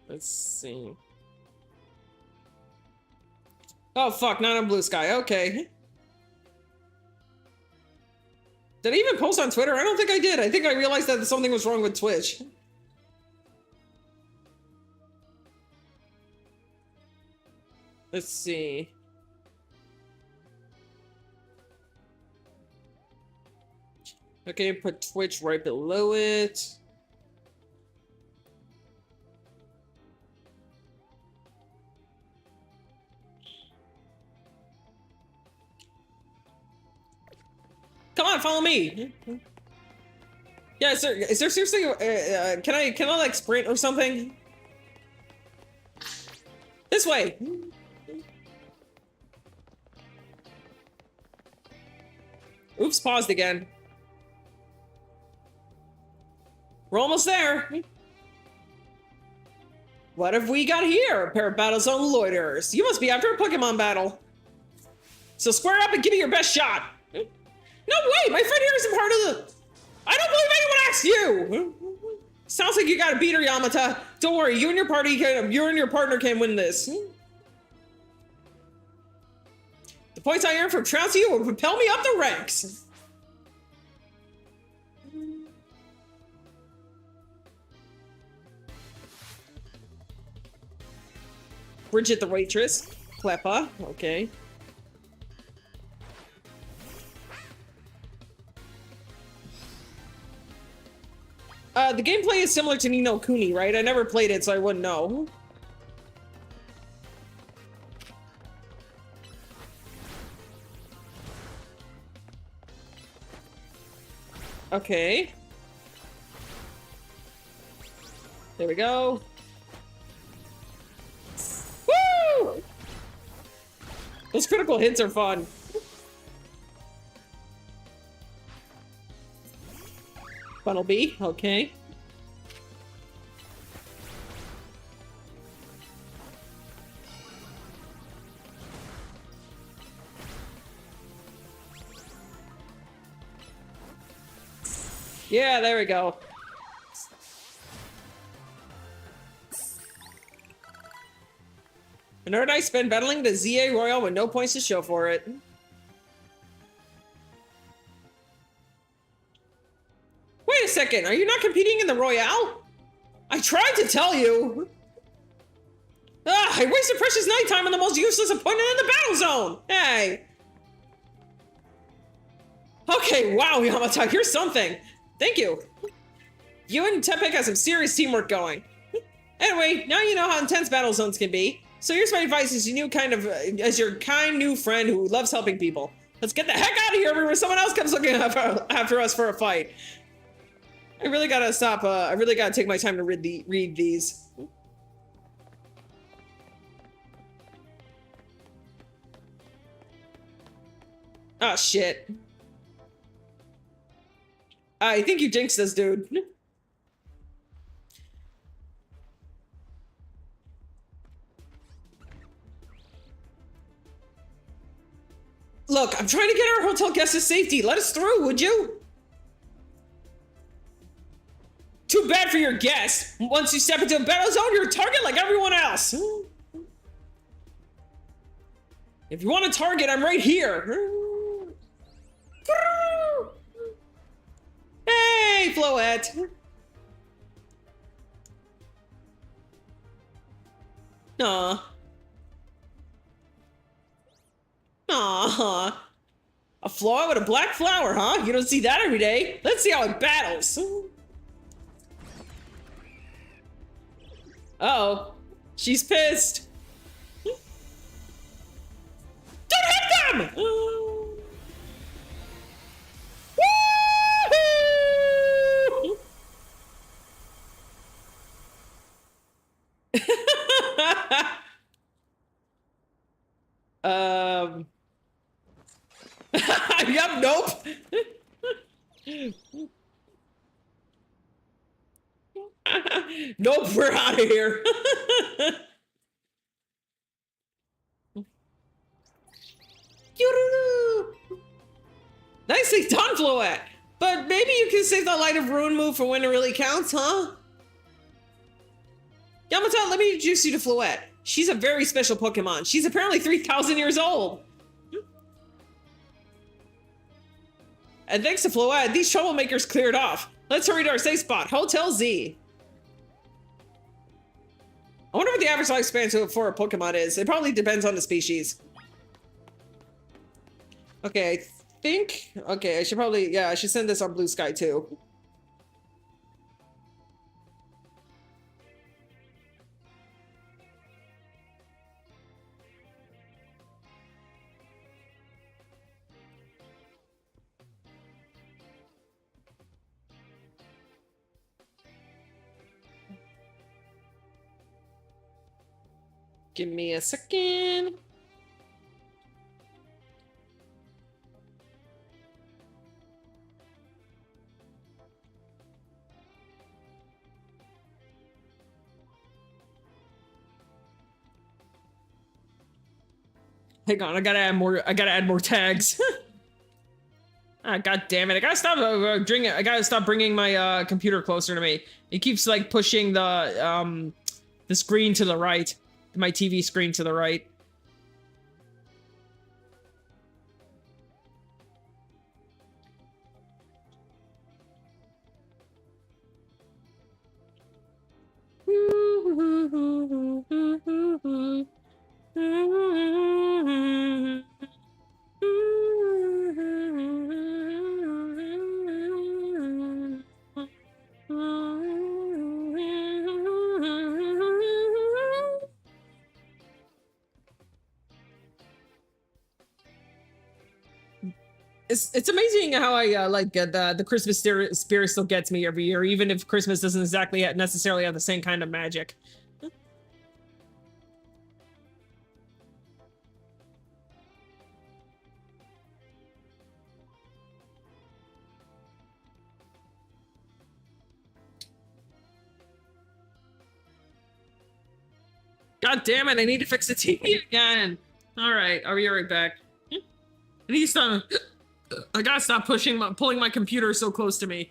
[SPEAKER 1] Let's see. Oh fuck, not on Blue Sky. Okay. Did I even post on Twitter? I don't think I did. I think I realized that something was wrong with Twitch. Let's see. Okay, put Twitch right below it. Come on, follow me. Yeah, is there seriously? Can I like sprint or something? This way. Oops, paused again. We're almost there. What have we got here? A pair of battle zone loiterers. You must be after a Pokemon battle. So square up and give me your best shot. No way, my friend here isn't part of the... I don't believe anyone asked you. Sounds like you got a beater, Yamata. Don't worry, you and your partner can win this. The points I earn from trouncing you will propel me up the ranks. Bridget the waitress. Cleppa. Okay. The gameplay is similar to Ni no Kuni, right? I never played it, so I wouldn't know. Okay. There we go. Woo! Those critical hits are fun. Funnel B, okay. Yeah, there we go. Another night spent battling the ZA Royal with no points to show for it. Wait a second, are you not competing in the Royale? I tried to tell you. I wasted precious nighttime on the most useless opponent in the battle zone. Hey. Okay, wow, Yamata, you're something. Thank you. You and Tepek have some serious teamwork going. Anyway, now you know how intense battle zones can be. So here's my advice as your kind new friend who loves helping people. Let's get the heck out of here before someone else comes looking after us for a fight. I really gotta stop. I really gotta take my time to read these. Oh shit. I think you jinxed us, dude. Look, I'm trying to get our hotel guests to safety. Let us through, would you? Too bad for your guests. Once you step into a battle zone, you're a target like everyone else. If you want a target, I'm right here. Hey, Floette. Aw. Aw. A flaw with a black flower, huh? You don't see that every day. Let's see how it battles. Uh-oh. She's pissed. Don't hit them! Yup, nope. Nope, we're out of here. Nicely done, Floette. But maybe you can save that Light of Ruin move for when it really counts, huh? Yamato, let me introduce you to Floette. She's a very special Pokemon. She's apparently 3,000 years old. And thanks to Floette, these troublemakers cleared off. Let's hurry to our safe spot, Hotel Z. I wonder what the average lifespan for a Pokemon is. It probably depends on the species. Okay, I think... Okay, I should probably... Yeah, I should send this on Blue Sky too. Give me a second. Hang on, I gotta add more tags. Ah, god damn it! I gotta stop drinking. I gotta stop bringing my computer closer to me. It keeps like pushing the screen to the right, my TV screen to the right. It's amazing how I like the Christmas spirit still gets me every year, even if Christmas doesn't exactly necessarily have the same kind of magic. God damn it, I need to fix the TV again. All right, I'll be right back. I need to stop. I gotta stop pulling my computer so close to me.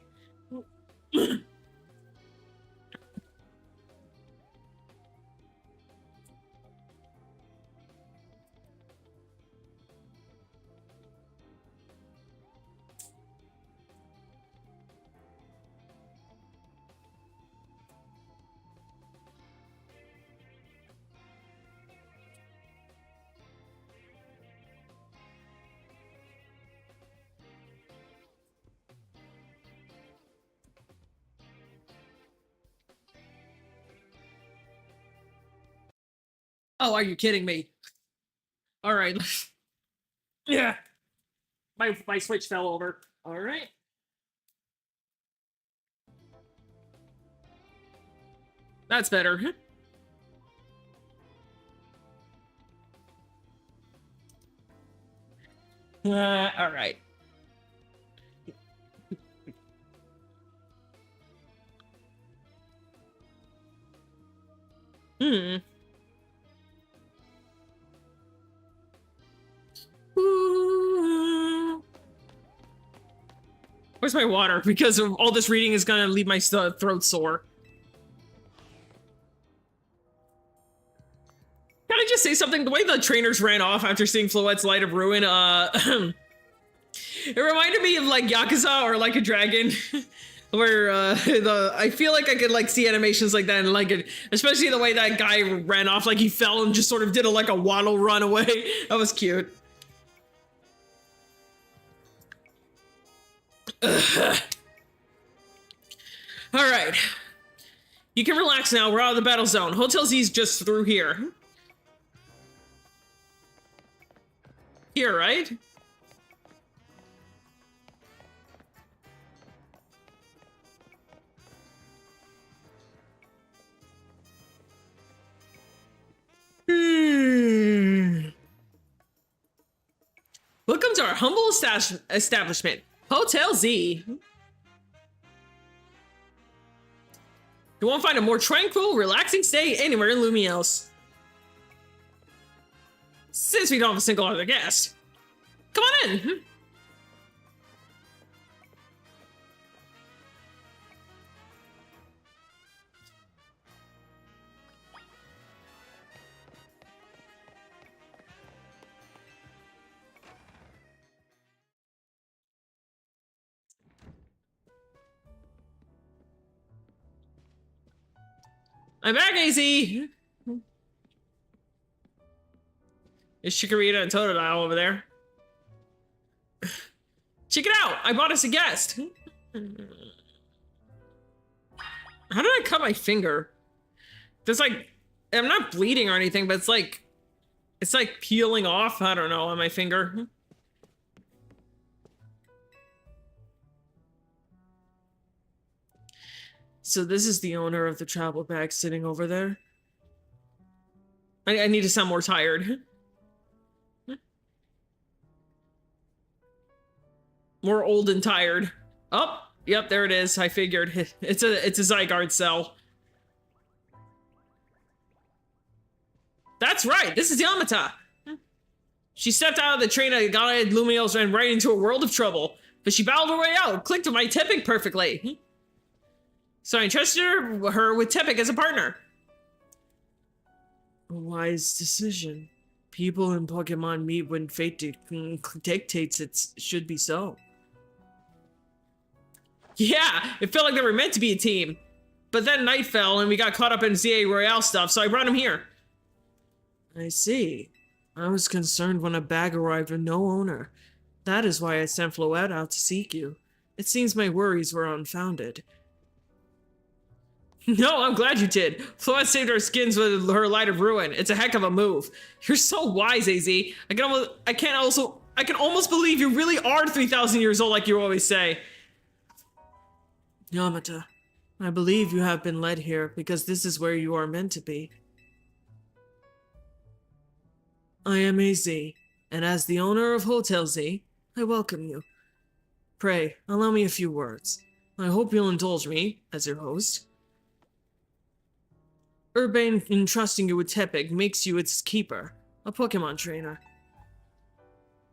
[SPEAKER 1] Oh, are you kidding me? All right. Yeah. My switch fell over. All right. That's better. All right. Hmm. Where's my water? Because of all this reading is gonna leave my throat sore. Can I just say something? The way the trainers ran off after seeing Floette's Light of Ruin, it reminded me of like Yakuza or Like a Dragon, where I feel like I could like see animations like that and like it, especially the way that guy ran off, like he fell and just sort of did like a waddle run away. That was cute. All right, you can relax now. We're out of the battle zone. Hotel Z's just through here. Here, right? Welcome to our humble establishment, Hotel Z. You won't find a more tranquil, relaxing stay anywhere in Lumiose. Since we don't have a single other guest. Come on in. I'm back, AZ! Is Chikorita and Totodile over there? Check it out! I bought us a guest! How did I cut my finger? There's like... I'm not bleeding or anything, but it's like peeling off, I don't know, on my finger. So this is the owner of the travel bag sitting over there. I need to sound more tired. More old and tired. Oh, yep, there it is. I figured. It's a Zygarde cell. That's right, this is Yamata. She stepped out of the train at God Lumiose and right into a world of trouble. But she battled her way out, clicked with my Tepig perfectly. So I entrusted her with Tepig as a partner. A wise decision. People in Pokemon meet when fate dictates it should be so. Yeah, it felt like they were meant to be a team. But then night fell and we got caught up in ZA Royale stuff, so I brought him here. I see. I was concerned when a bag arrived with no owner. That is why I sent Floette out to seek you. It seems my worries were unfounded. No, I'm glad you did. Floette saved our skins with her Light of Ruin. It's a heck of a move. You're so wise, AZ. I can almost believe you really are 3,000 years old like you always say. Yamata, I believe you have been led here because this is where you are meant to be. I am AZ, and as the owner of Hotel Z, I welcome you. Pray, allow me a few words. I hope you'll indulge me, as your host. Urbane entrusting you with Tepig makes you its keeper, a Pokemon trainer.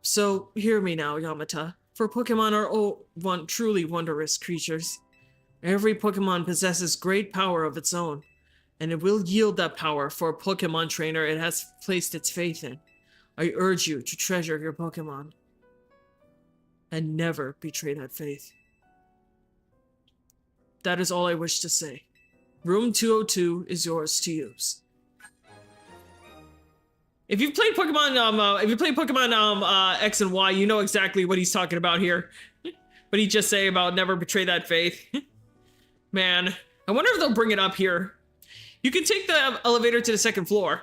[SPEAKER 1] So, hear me now, Yamata, for Pokemon are truly wondrous creatures. Every Pokemon possesses great power of its own, and it will yield that power for a Pokemon trainer it has placed its faith in. I urge you to treasure your Pokemon, and never betray that faith. That is all I wish to say. Room 202 is yours to use. If you've played Pokemon, X and Y, you know exactly what he's talking about here. What he just say about never betray that faith. Man, I wonder if they'll bring it up here. You can take the elevator to the second floor.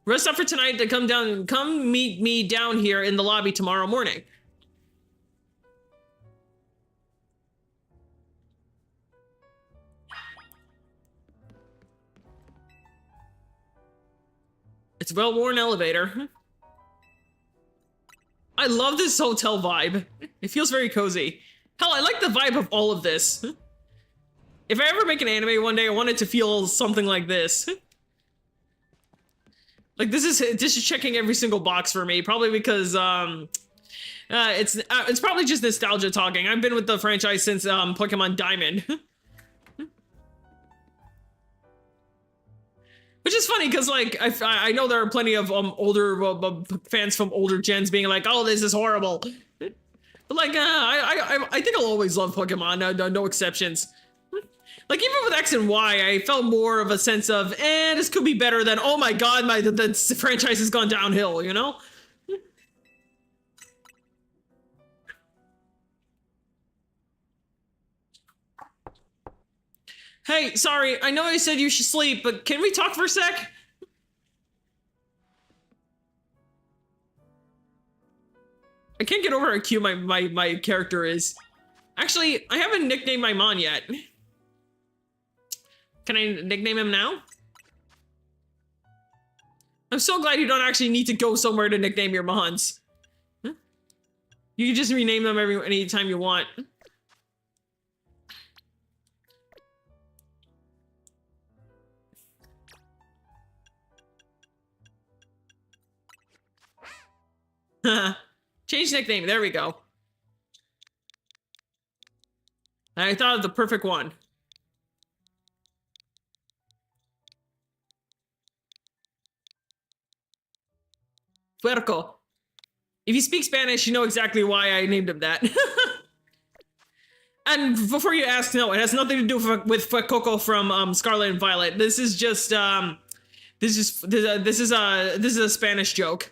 [SPEAKER 1] Rest up for tonight to come meet me down here in the lobby tomorrow morning. It's a well-worn elevator. I love this hotel vibe. It feels very cozy. Hell, I like the vibe of all of this. If I ever make an anime one day, I want it to feel something like this. Like this is checking every single box for me, probably because it's probably just nostalgia talking. I've been with the franchise since Pokemon Diamond. Which is funny because like I know there are plenty of older fans from older gens being like, oh, this is horrible. But like I think I'll always love Pokemon. No exceptions. Like even with X and Y, I felt more of a sense of, this could be better than, oh my god, the franchise has gone downhill, you know? Hey, sorry, I know I said you should sleep, but can we talk for a sec? I can't get over how cute my character is. Actually, I haven't nicknamed my Mon yet. Can I nickname him now? I'm so glad you don't actually need to go somewhere to nickname your Mons. Huh? You can just rename them anytime you want. Change nickname, there we go. I thought of the perfect one. Puerco. If you speak Spanish, you know exactly why I named him that. And before you ask, no, it has nothing to do with Coco from Scarlet and Violet. This is just this is a Spanish joke.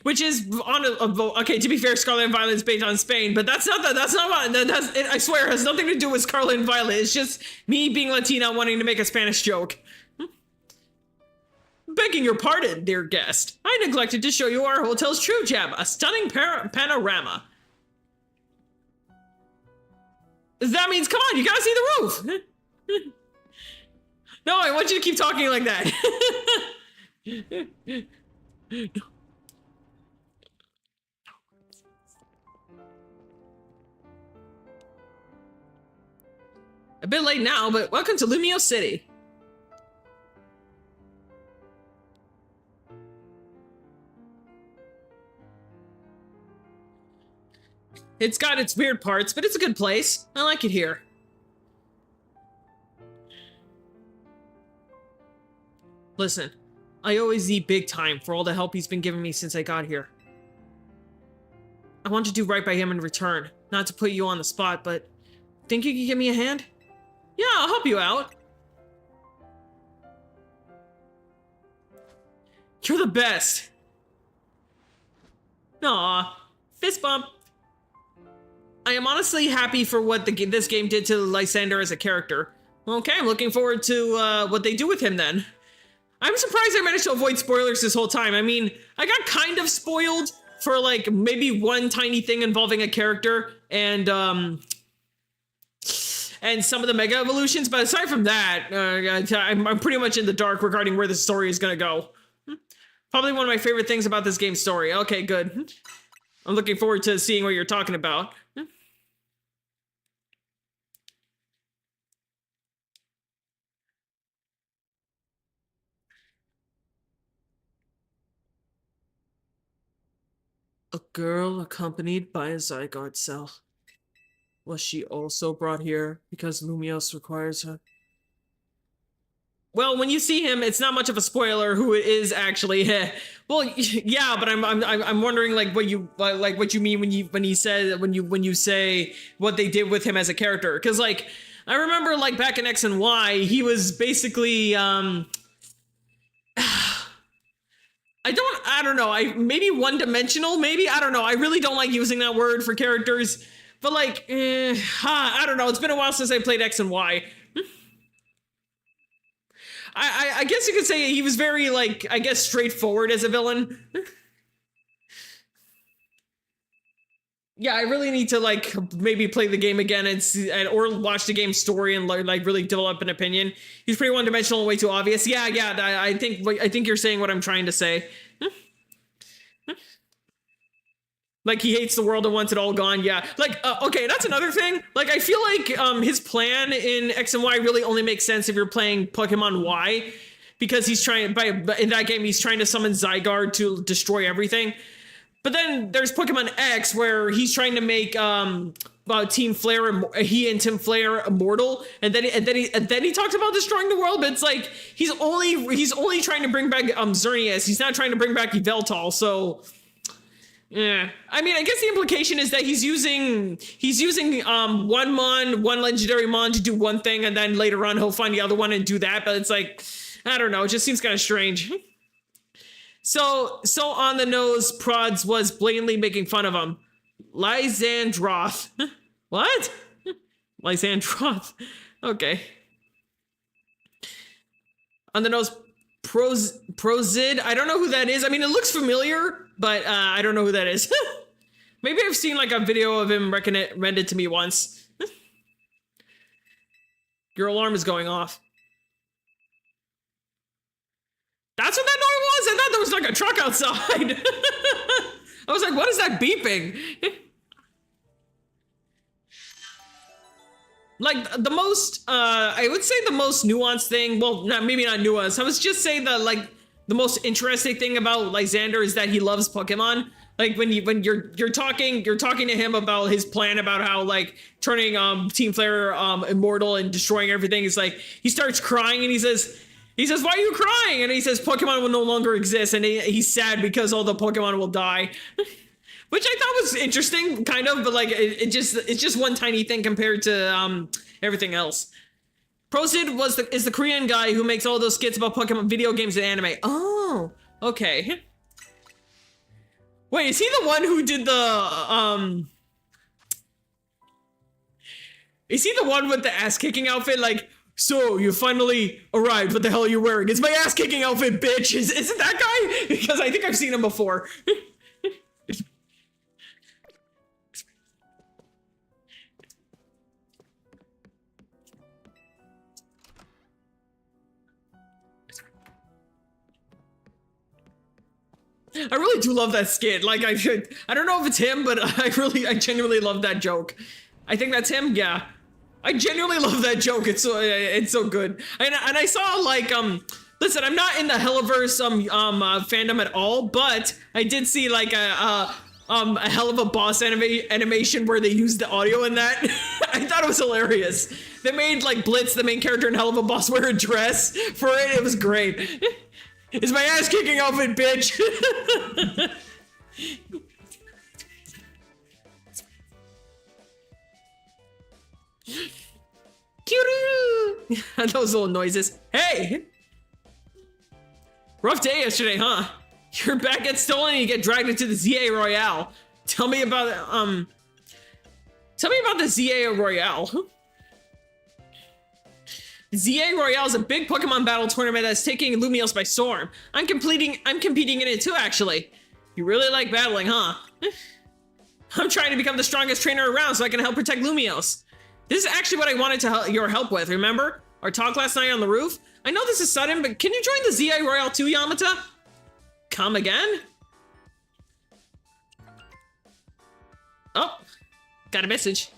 [SPEAKER 1] Which is okay. To be fair, Scarlet and Violet is based on Spain, but that's not what. I swear, it has nothing to do with Scarlet and Violet. It's just me being Latina wanting to make a Spanish joke. Begging your pardon, dear guest. I neglected to show you our hotel's true gem, a stunning panorama. That means, come on, you gotta see the roof. No, I want you to keep talking like that. A bit late now, but welcome to Lumio City. It's got its weird parts, but it's a good place. I like it here. Listen, I always need big time for all the help he's been giving me since I got here. I want to do right by him in return. Not to put you on the spot, but think you can give me a hand? Yeah, I'll help you out. You're the best. Aw, fist bump. I am honestly happy for what this game did to Lysander as a character. Okay, I'm looking forward to what they do with him then. I'm surprised I managed to avoid spoilers this whole time. I mean, I got kind of spoiled for like maybe one tiny thing involving a character and some of the Mega Evolutions, but aside from that, I'm pretty much in the dark regarding where the story is gonna go. Probably one of my favorite things about this game's story. Okay, good. I'm looking forward to seeing what you're talking about. A girl accompanied by a Zygarde cell. Was she also brought here because Lumios requires her? Well, when you see him, it's not much of a spoiler who it is actually. Well, yeah, but I'm wondering like what you mean when you say what they did with him as a character, because like I remember like back in X and Y, he was basically I don't know. Maybe one-dimensional. Maybe I don't know. I really don't like using that word for characters, but like I don't know. It's been a while since I played X and Y. I guess you could say he was very, like, I guess straightforward as a villain. Yeah, I really need to, like, maybe play the game again or watch the game story and, like, really develop an opinion. He's pretty one-dimensional and way too obvious. Yeah, I think you're saying what I'm trying to say. Like, he hates the world and wants it all gone, yeah. Like, okay, that's another thing. Like, I feel like his plan in X and Y really only makes sense if you're playing Pokemon Y, because he's trying, in that game, he's trying to summon Zygarde to destroy everything. But then there's Pokemon X, where he's trying to make Team Flare, he and Tim Flare immortal, and then he talks about destroying the world. But it's like he's only trying to bring back Xerneas. He's not trying to bring back Yveltal. So yeah, I mean, I guess the implication is that he's using one mon, one legendary mon to do one thing, and then later on he'll find the other one and do that. But it's like, I don't know, it just seems kind of strange. So on the nose, Prods was blatantly making fun of him. Lysandroth. What? Lysandroth. Okay. On the nose, Prozid. I don't know who that is. I mean, it looks familiar, but I don't know who that is. Maybe I've seen like a video of him recommended to me once. Your alarm is going off. That's what that noise was? I thought there was like a truck outside. I was like, what is that beeping? Like the most, I would say the most nuanced thing, well, maybe not nuanced. I was just saying that like the most interesting thing about Lysander is that he loves Pokemon. Like when you're talking to him about his plan about how like turning Team Flare immortal and destroying everything. It's like he starts crying and he says, why are you crying? And he says, Pokemon will no longer exist. And he's sad because all the Pokemon will die. Which I thought was interesting, kind of, but like it's just one tiny thing compared to everything else. Prozid is the Korean guy who makes all those skits about Pokemon video games and anime. Oh, okay. Wait, is he the one who did the Is he the one with the ass kicking outfit? Like, so you finally arrived. What the hell are you wearing? It's my ass kicking outfit, bitch. Is it that guy? Because I think I've seen him before. I really do love that skit. Like I don't know if it's him, but I genuinely love that joke. I think that's him. Yeah, I genuinely love that joke. It's so good. And I saw like listen, I'm not in the Helliverse fandom at all, but I did see like a hell of a boss animation where they used the audio in that. I thought it was hilarious. They made like Blitz, the main character in Hell of a Boss, wear a dress for it. It was great. It's my ass kicking outfit, bitch. Those little noises. Hey! Rough day yesterday, huh? Your bag gets stolen and you get dragged into the ZA Royale. Tell me about the ZA Royale. ZA Royale is a big Pokemon battle tournament that's taking Lumiose by storm. I'm competing in it too, actually. You really like battling, huh? I'm trying to become the strongest trainer around so I can help protect Lumiose. This is actually what I wanted your help with, remember? Our talk last night on the roof? I know this is sudden, but can you join the ZA Royale too, Yamata? Come again? Oh, got a message.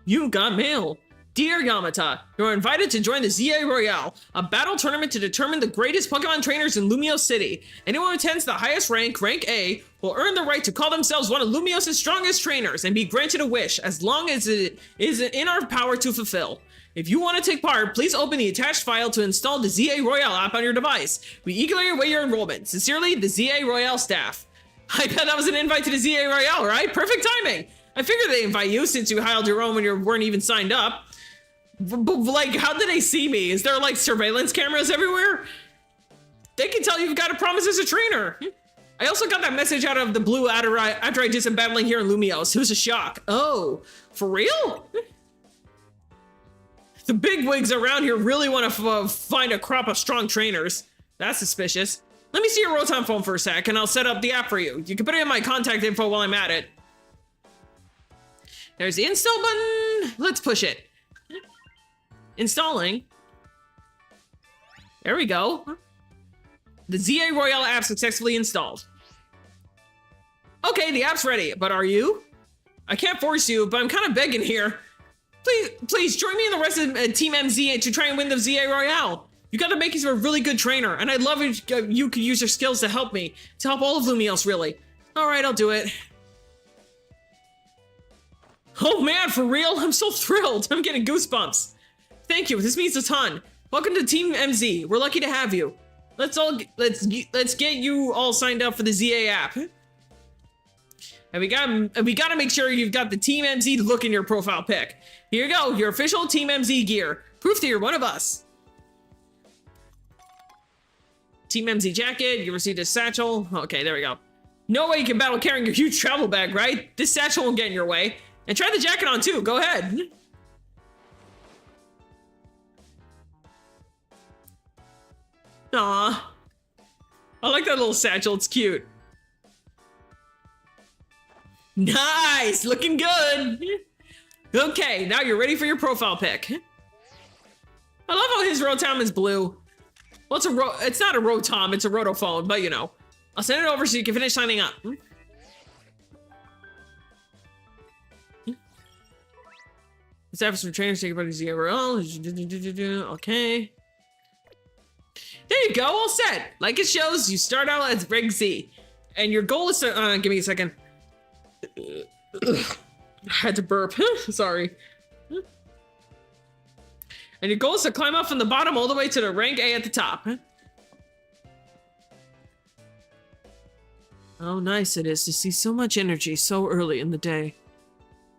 [SPEAKER 1] You got mail. Dear Yamata, you're invited to join the ZA Royale, a battle tournament to determine the greatest Pokemon trainers in Lumiose City. Anyone who attends the highest rank A, will earn the right to call themselves one of Lumiose's strongest trainers and be granted a wish as long as it is in our power to fulfill. If you want to take part, please open the attached file to install the ZA Royale app on your device. We eagerly await your enrollment. Sincerely, the ZA Royale staff. I bet that was an invite to the ZA Royale, right? Perfect timing. I figured they'd invite you since you hired your own when you weren't even signed up. But like, how did they see me? Is there like surveillance cameras everywhere? They can tell you've got a promise as a trainer. I also got that message out of the blue after I did some battling here in Lumiose. It was a shock. Oh, for real? The big wigs around here really want to find a crop of strong trainers. That's suspicious. Let me see your Rotom phone for a sec and I'll set up the app for you. You can put it in my contact info while I'm at it. There's the install button. Let's push it. Installing. There we go. The ZA Royale app successfully installed. Okay, the app's ready, but are you? I can't force you, but I'm kind of begging here. Please join me and the rest of Team MZ to try and win the ZA Royale. You gotta make you a really good trainer, and I'd love if you could use your skills to help me. To help all of Lumiose, really. Alright, I'll do it. Oh man, for real? I'm so thrilled. I'm getting goosebumps. Thank you. This means a ton. Welcome to Team MZ. We're lucky to have you. Let's get you all signed up for the ZA app. And we gotta make sure you've got the Team MZ look in your profile pic. Here you go, your official Team MZ gear. Proof that you're one of us. Team MZ jacket, you received a satchel. Okay, there we go. No way you can battle carrying your huge travel bag, right? This satchel won't get in your way. And try the jacket on too, go ahead. Aw. I like that little satchel, it's cute. Nice, looking good. Okay, now you're ready for your profile pic. I love how his Rotom is blue. Well, it's not a Rotom, it's a Rotophone, but you know. I'll send it over so you can finish signing up. Let's have some trainers take about his URL. Okay. There you go, all set. Like it shows, you start out as Reg Z. And your goal is to, give me a second. I had to burp, sorry. And your goal is to climb up from the bottom all the way to the rank A at the top. How nice it is to see so much energy so early in the day.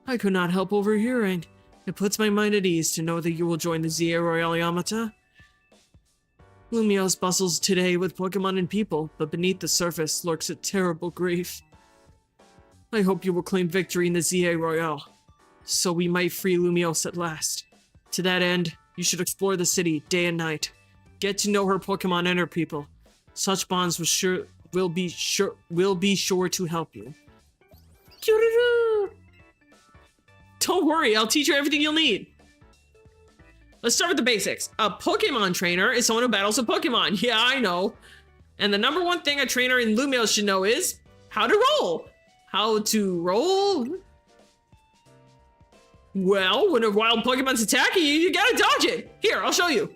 [SPEAKER 1] I could not help overhearing. It puts my mind at ease to know that you will join the ZA Royale Yamata. Lumiose bustles today with Pokemon and people, but beneath the surface lurks a terrible grief. I hope you will claim victory in the ZA Royale, so we might free Lumiose at last. To that end, you should explore the city day and night. Get to know her Pokemon and her people. Such bonds will be sure to help you. Don't worry, I'll teach you everything you'll need. Let's start with the basics. A Pokemon trainer is someone who battles a Pokemon. Yeah, I know. And the number one thing a trainer in Lumiose should know is how to roll. How to roll? Well, when a wild Pokemon's attacking you, you gotta dodge it. Here, I'll show you.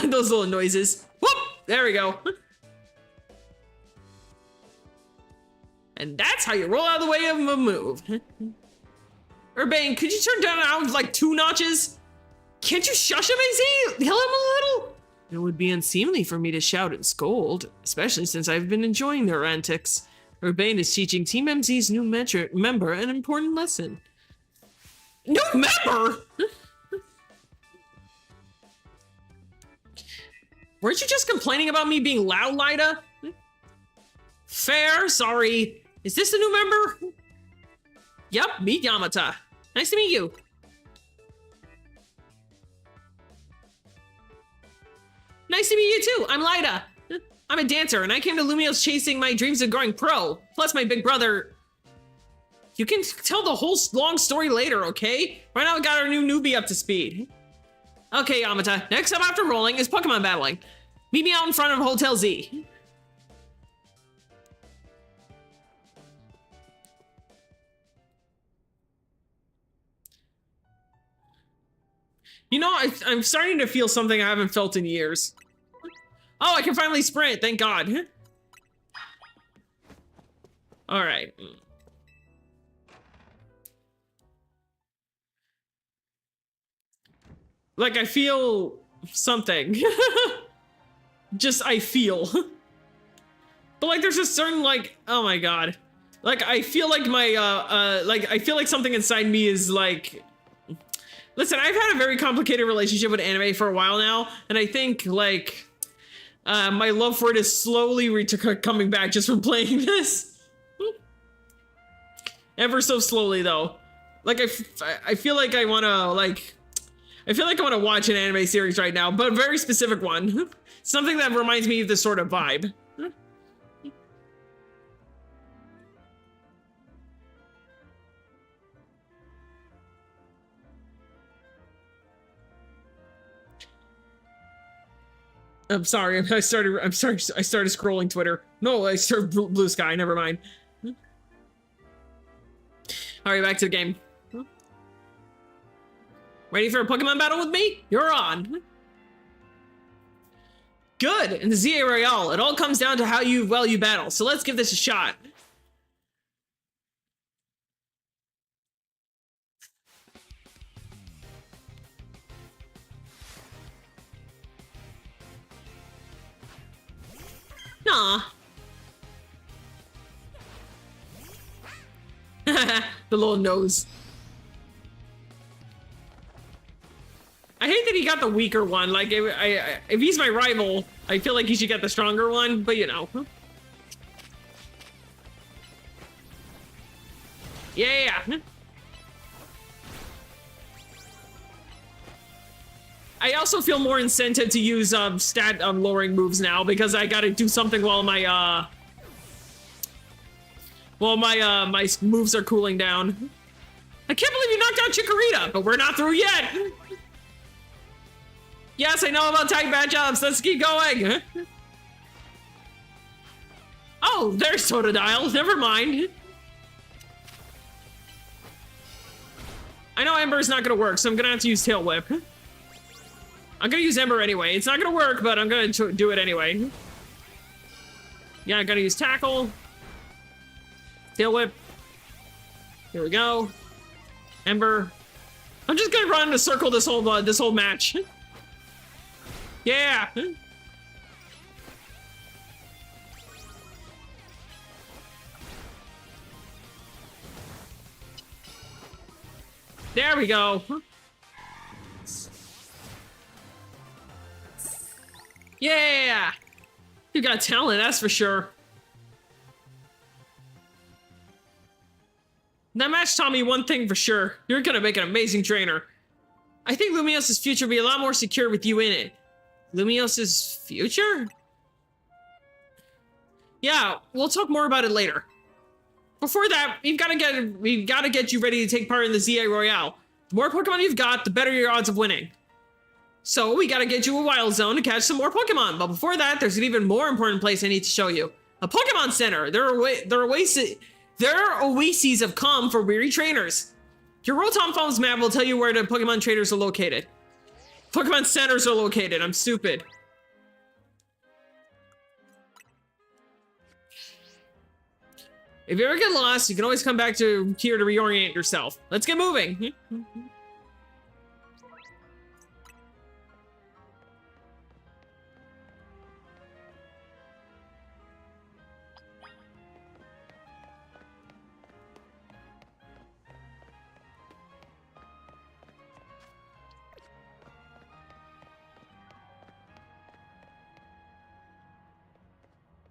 [SPEAKER 1] Those little noises. Whoop! There we go. And that's how you roll out of the way of a move. Urbane, could you turn down out like 2 notches? Can't you shush him, AZ? Yell him a little? It would be unseemly for me to shout and scold, especially since I've been enjoying their antics. Urbane is teaching Team MZ's new member an important lesson. New member? Weren't you just complaining about me being loud, Lida? Fair, sorry. Is this the new member? Yup, meet Yamata. Nice to meet you. Nice to meet you too, I'm Lida. I'm a dancer and I came to Lumiose chasing my dreams of going pro. Plus my big brother. You can tell the whole long story later, okay? Right now we got our new newbie up to speed. Okay, Yamata, next up after rolling is Pokemon battling. Meet me out in front of Hotel Z. You know, I'm starting to feel something I haven't felt in years. Oh, I can finally sprint, thank God. All right. Like, I feel something. Just, I feel. But, like, there's a certain, like, oh my God. Like, I feel like my, I feel like something inside me is, like... Listen, I've had a very complicated relationship with anime for a while now, and I think, like, my love for it is slowly coming back just from playing this. Ever so slowly, though. Like, I feel like I want to, like... I feel like I want to watch an anime series right now, but a very specific one. Something that reminds me of this sort of vibe. I'm sorry, I started scrolling Twitter. No, I started Blue Sky, never mind. Alright, back to the game. Ready for a Pokemon battle with me? You're on. good in the ZA Royale. It all comes down to how well you battle. So let's give this a shot. Nah. The little nose. I hate that he got the weaker one. Like, if he's my rival, I feel like he should get the stronger one, but you know. Yeah. I also feel more incentive to use stat lowering moves now because I gotta do something while my my moves are cooling down. I can't believe you knocked out Chikorita, but we're not through yet. Yes, I know about tag matchups. Let's keep going. Oh, there's Totodile. Never mind. I know Ember's not gonna work, so I'm gonna have to use Tail Whip. I'm gonna use Ember anyway. It's not gonna work, but I'm gonna do it anyway. Yeah, I gotta use Tackle. Tail Whip. Here we go. Ember. I'm just gonna run in a circle this whole match. Yeah. There we go. Yeah. You got talent, that's for sure. That match taught me one thing for sure. You're gonna make an amazing trainer. I think Lumios's future will be a lot more secure with you in it. Lumios's future? Yeah, we'll talk more about it later. Before that, we've got to get you ready to take part in the ZA Royale. The more Pokemon you've got, the better your odds of winning. So we gotta get you a Wild Zone to catch some more Pokemon. But before that, there's an even more important place I need to show you. A Pokemon Center. They're oases of calm for weary trainers. Your Rotom Phone's map will tell you where the Pokemon traders are located. Pokemon Centers are located. I'm stupid. If you ever get lost, you can always come back to here to reorient yourself. Let's get moving.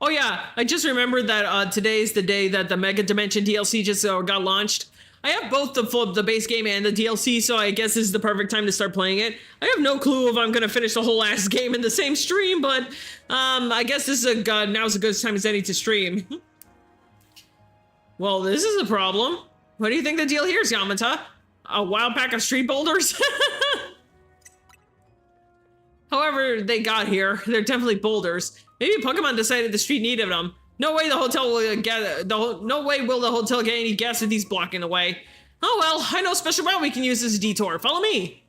[SPEAKER 1] Oh yeah, I just remembered that today's the day that the Mega Dimension DLC just got launched. I have both the base game and the DLC, so I guess this is the perfect time to start playing it. I have no clue if I'm gonna finish the whole ass game in the same stream, but I guess this is now's a good time as any to stream. Well, this is a problem. What do you think the deal here is, Yamata? A wild pack of street boulders? However they got here, they're definitely boulders. Maybe Pokemon decided the street needed them. No way the hotel will get no way will the hotel get any guests if he's blocking the way. Oh well, I know a special route we can use as a detour. Follow me.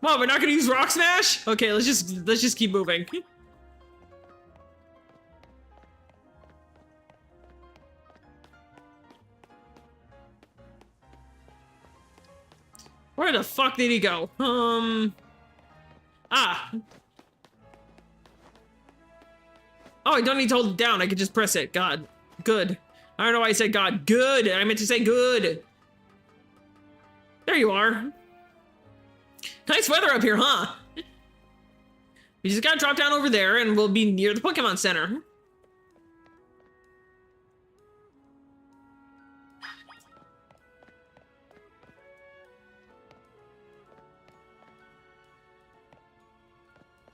[SPEAKER 1] Well, we're not gonna use Rock Smash? Okay, let's just keep moving. Where the fuck did he go? Oh, I don't need to hold it down. I can just press it. God. Good. I don't know why I said God. Good. I meant to say good. There you are. Nice weather up here, huh? We just gotta drop down over there and we'll be near the Pokemon Center.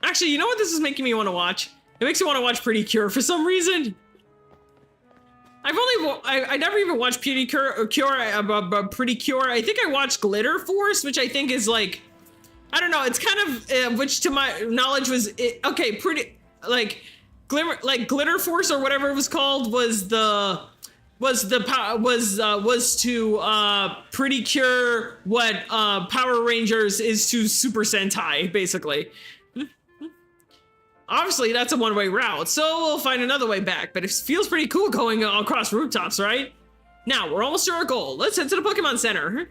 [SPEAKER 1] Actually, you know what this is making me want to watch? It makes me want to watch Pretty Cure for some reason. I never even watched Pretty Cure. Pretty Cure. I think I watched Glitter Force, which I think is like, I don't know. It's kind of which to my knowledge was okay. Pretty like Glitter Force or whatever it was called was to Pretty Cure what Power Rangers is to Super Sentai basically. Obviously, that's a one-way route, so we'll find another way back, but it feels pretty cool going across rooftops, right? Now, we're almost to our goal. Let's head to the Pokemon Center.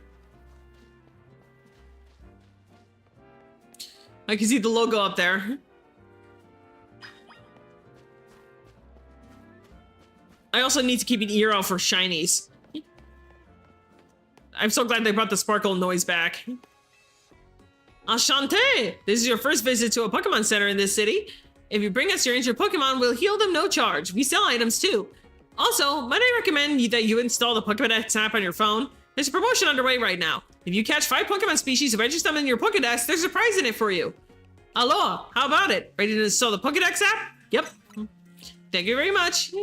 [SPEAKER 1] I can see the logo up there. I also need to keep an ear out for shinies. I'm so glad they brought the sparkle noise back. Enchanté! This is your first visit to a Pokemon Center in this city. If you bring us your injured Pokemon, we'll heal them no charge. We sell items too. Also, might I recommend that you install the Pokédex app on your phone? There's a promotion underway right now. If you catch 5 Pokemon species and register them in your Pokédex, there's a prize in it for you. Aloha, how about it? Ready to install the Pokédex app? Yep. Thank you very much.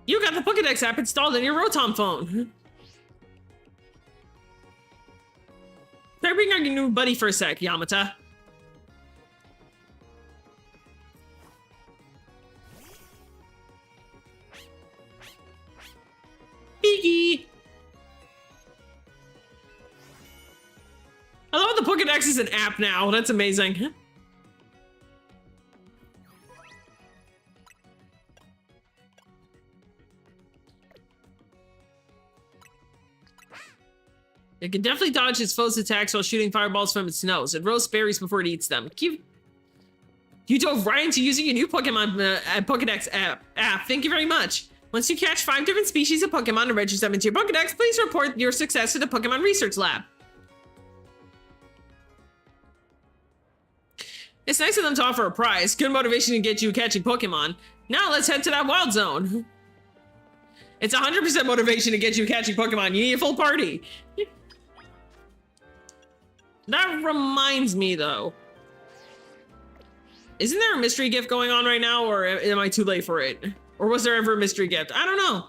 [SPEAKER 1] You got the Pokédex app installed in your Rotom phone. Try being our new buddy for a sec, Yamata. Piggy! I love the Pokédex is an app now. That's amazing. It can definitely dodge its foes' attacks while shooting fireballs from its nose. It roasts berries before it eats them. You dove right into using your new Pokemon Pokédex app. Thank you very much. Once you catch 5 different species of Pokemon and register them into your Pokédex, please report your success to the Pokemon Research Lab. It's nice of them to offer a prize. Good motivation to get you catching Pokemon. Now let's head to that wild zone. It's 100% motivation to get you catching Pokemon. You need a full party. That reminds me, though. Isn't there a mystery gift going on right now, or am I too late for it? Or was there ever a mystery gift? I don't know.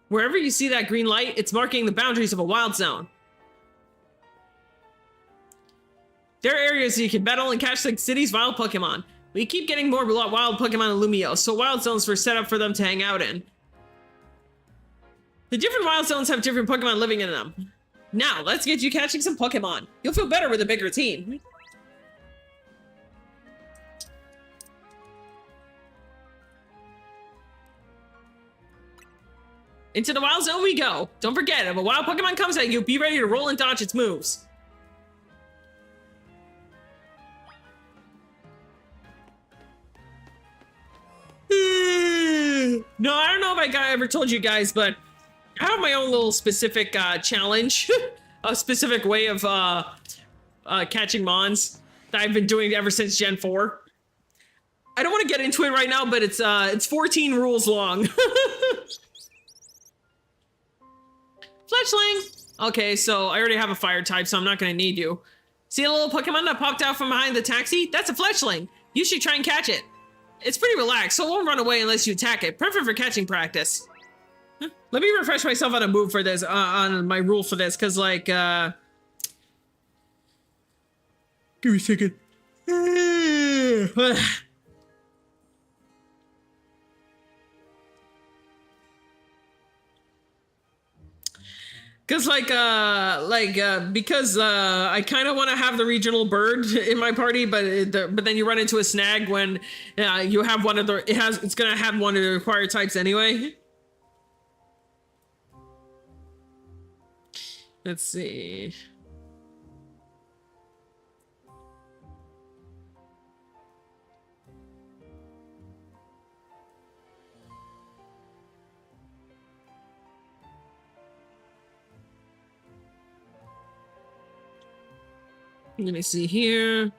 [SPEAKER 1] Wherever you see that green light, it's marking the boundaries of a wild zone. There are areas you can battle and catch the city's wild Pokemon. We keep getting more wild Pokemon in Lumio, so wild zones were set up for them to hang out in. The different wild zones have different Pokemon living in them. Now, let's get you catching some Pokemon. You'll feel better with a bigger team. Into the wild zone we go. Don't forget, if a wild Pokemon comes at you, be ready to roll and dodge its moves. No, I don't know if I ever told you guys, but I have my own little specific challenge. A specific way of catching Mons that I've been doing ever since Gen 4. I don't want to get into it right now, but it's 14 rules long. Fletchling! Okay, so I already have a fire type, so I'm not gonna need you. See a little Pokemon that popped out from behind the taxi? That's a Fletchling. You should try and catch it. It's pretty relaxed, so it won't run away unless you attack it. Perfect for catching practice. Huh? Let me refresh myself on a move for this, on my rule for this, because, like, give me a second. Because, because I kind of want to have the regional bird in my party, but then you run into a snag when you have one of the, it's going to have one of the required types anyway. Let's see. Let me see here.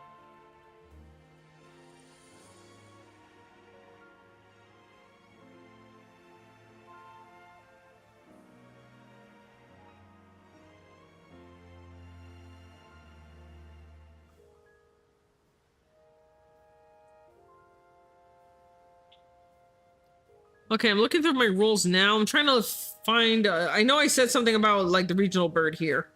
[SPEAKER 1] Okay, I'm looking through my rules now. I'm trying to find... I know I said something about, like, the regional bird here.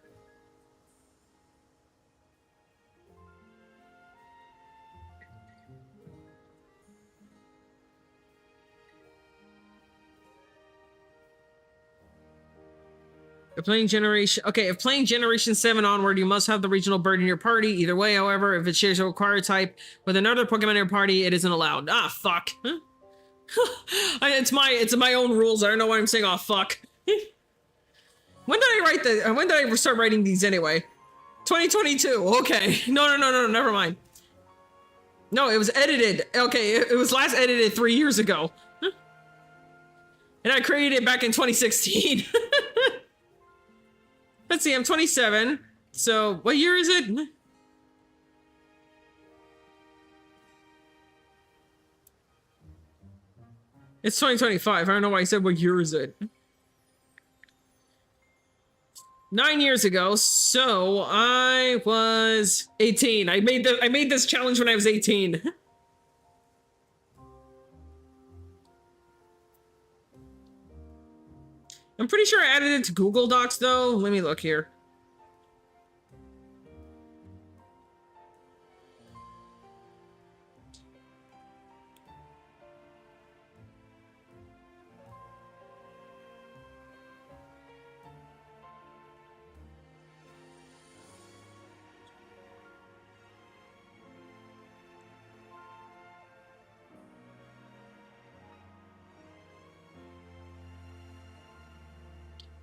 [SPEAKER 1] If playing Generation... Okay, if playing Generation 7 onward, you must have the regional bird in your party. Either way, however, if it shares a required type with another Pokemon in your party, it isn't allowed. Ah, fuck. Huh? it's my own rules. I don't know why I'm saying, oh, fuck. When did I write the... When did I start writing these anyway? 2022. Okay. No, never mind. No, it was edited. Okay, it was last edited 3 years ago. And I created it back in 2016. Let's see, I'm 27. So, what year is it? It's 2025. I don't know why I said what year is it. 9 years ago, so I was 18. I made this challenge when I was 18. I'm pretty sure I added it to Google Docs, though. Let me look here.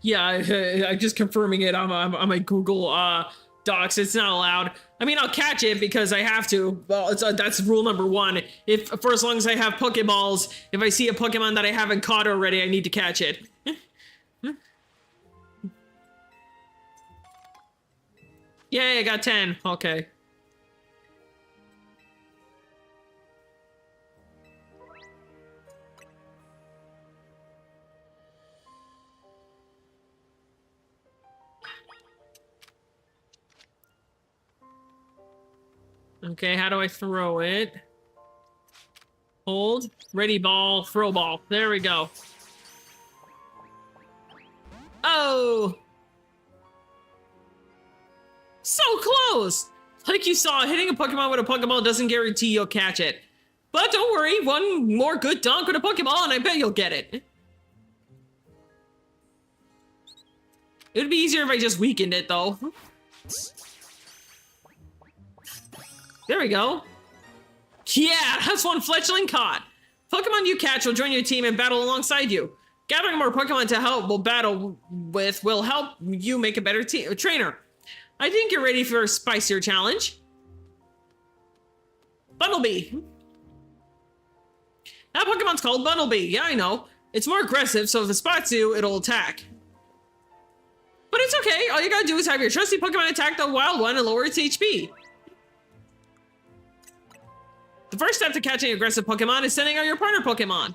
[SPEAKER 1] Yeah, I'm just confirming it on my Google Docs. It's not allowed. I mean, I'll catch it because I have to. Well, that's rule number 1. If for as long as I have Pokeballs, if I see a Pokemon that I haven't caught already, I need to catch it. Yay, I got 10. Okay. Okay, how do I throw it? Hold, ready ball, throw ball. There we go. Oh! So close! Like you saw, hitting a Pokemon with a Pokeball doesn't guarantee you'll catch it. But don't worry, one more good dunk with a Pokeball and I bet you'll get it. It would be easier if I just weakened it, though. There we go. Yeah, that's one fletchling caught. Pokemon you catch will join your team and battle alongside you. Gathering more Pokemon to help battle with will help you make a better trainer. I think you're ready for a spicier challenge. Bunnelby. That Pokemon's called Bunnelby. Yeah, I know. It's more aggressive, so if it spots you, it'll attack. But it's okay. All you gotta do is have your trusty Pokemon attack the wild one and lower its HP. The first step to catching aggressive Pokemon is sending out your partner Pokemon.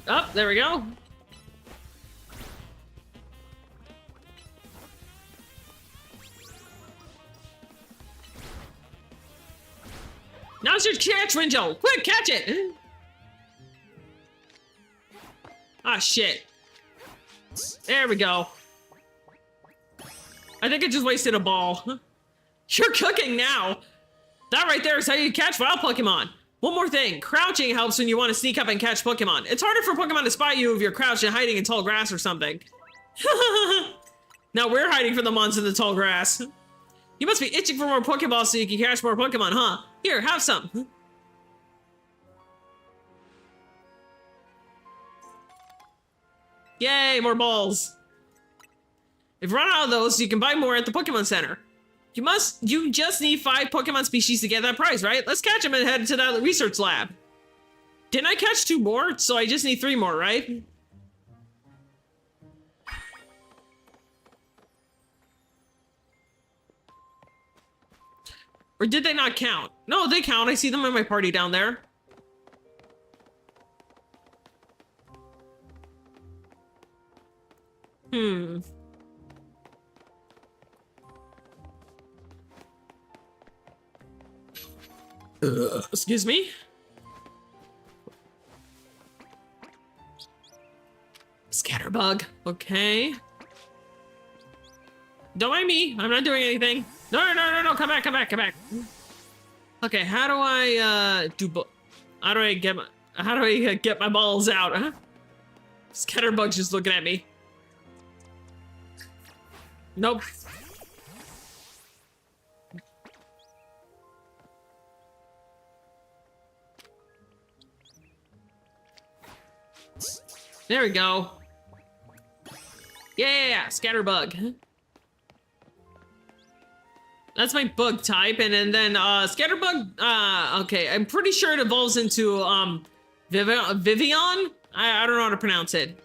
[SPEAKER 1] Oh, there we go. Now's your catch window! Quick, catch it! Ah, shit. There we go. I think I just wasted a ball. You're cooking now! That right there is how you catch wild Pokemon. One more thing, crouching helps when you want to sneak up and catch Pokemon. It's harder for Pokemon to spot you if you're crouched and hiding in tall grass or something. Now we're hiding from the monsters in the tall grass. You must be itching for more Pokeballs so you can catch more Pokemon, huh? Here, have some. Yay, more balls. If you run out of those, you can buy more at the Pokemon Center. You just need 5 Pokemon species to get that prize, right? Let's catch them and head to that research lab. Didn't I catch 2 more? So I just need 3 more, right? Or did they not count? No, they count. I see them in my party down there. Hmm. Excuse me? Scatterbug. Okay. Don't mind me. I'm not doing anything. No. Come back. Okay, how do I how do I get my balls out, huh? Scatterbug's just looking at me. Nope. There we go. Yeah, Scatterbug. That's my bug type, and then Scatterbug. Okay, I'm pretty sure it evolves into Vivian. I don't know how to pronounce it.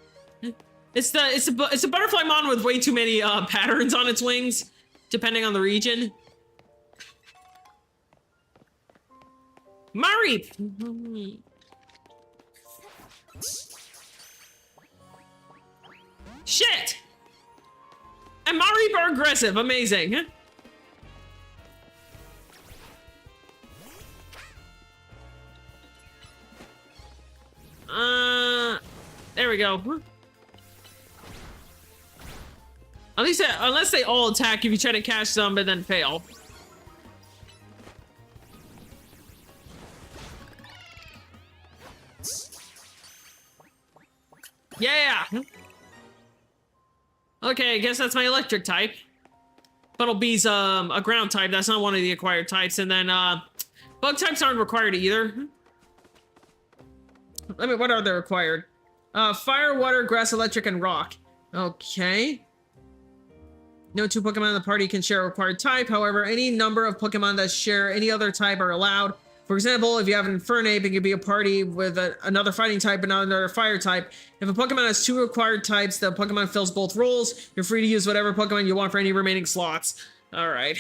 [SPEAKER 1] It's a butterfly mon with way too many patterns on its wings, depending on the region. Mareep. Shit! And Mareep are aggressive. Amazing. There we go. At least, unless they all attack if you try to catch some, but then fail. Yeah. Okay, I guess that's my electric type. Buttlebee's a ground type. That's not one of the acquired types. And then bug types aren't required either. I mean, what are they required? Fire, water, grass, electric, and rock. Okay. No two Pokemon in the party can share a required type. However, any number of Pokemon that share any other type are allowed. For example, if you have an Infernape, it could be a party with another fighting type and another fire type. If a Pokemon has two required types, the Pokemon fills both roles. You're free to use whatever Pokemon you want for any remaining slots. All right.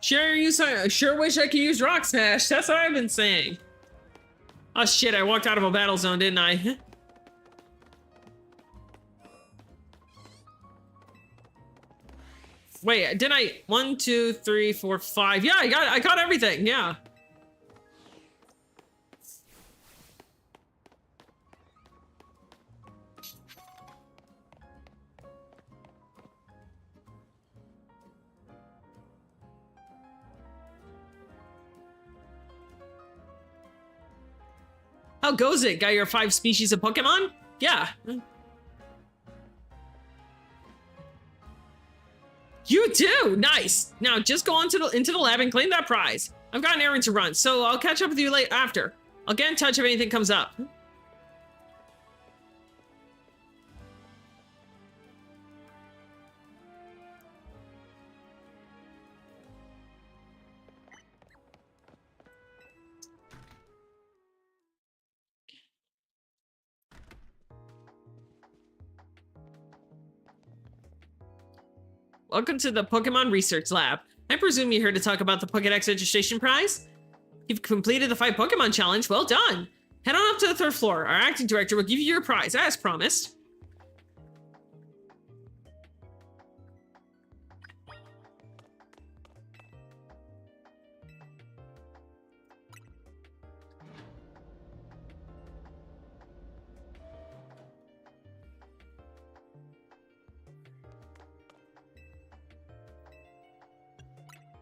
[SPEAKER 1] Sure wish I could use Rock Smash. That's what I've been saying. Oh shit, I walked out of a battle zone, didn't I? Wait, didn't I? 1, 2, 3, 4, 5. Yeah, I got everything, yeah. How goes it? Got your 5 species of Pokemon? Yeah. You too! Nice! Now just go into the lab and claim that prize. I've got an errand to run, so I'll catch up with you after. I'll get in touch if anything comes up. Welcome to the Pokemon Research Lab. I presume you're here to talk about the Pokédex registration prize? You've completed the 5 Pokemon challenge. Well done. Head on up to the 3rd floor. Our acting director will give you your prize, as promised.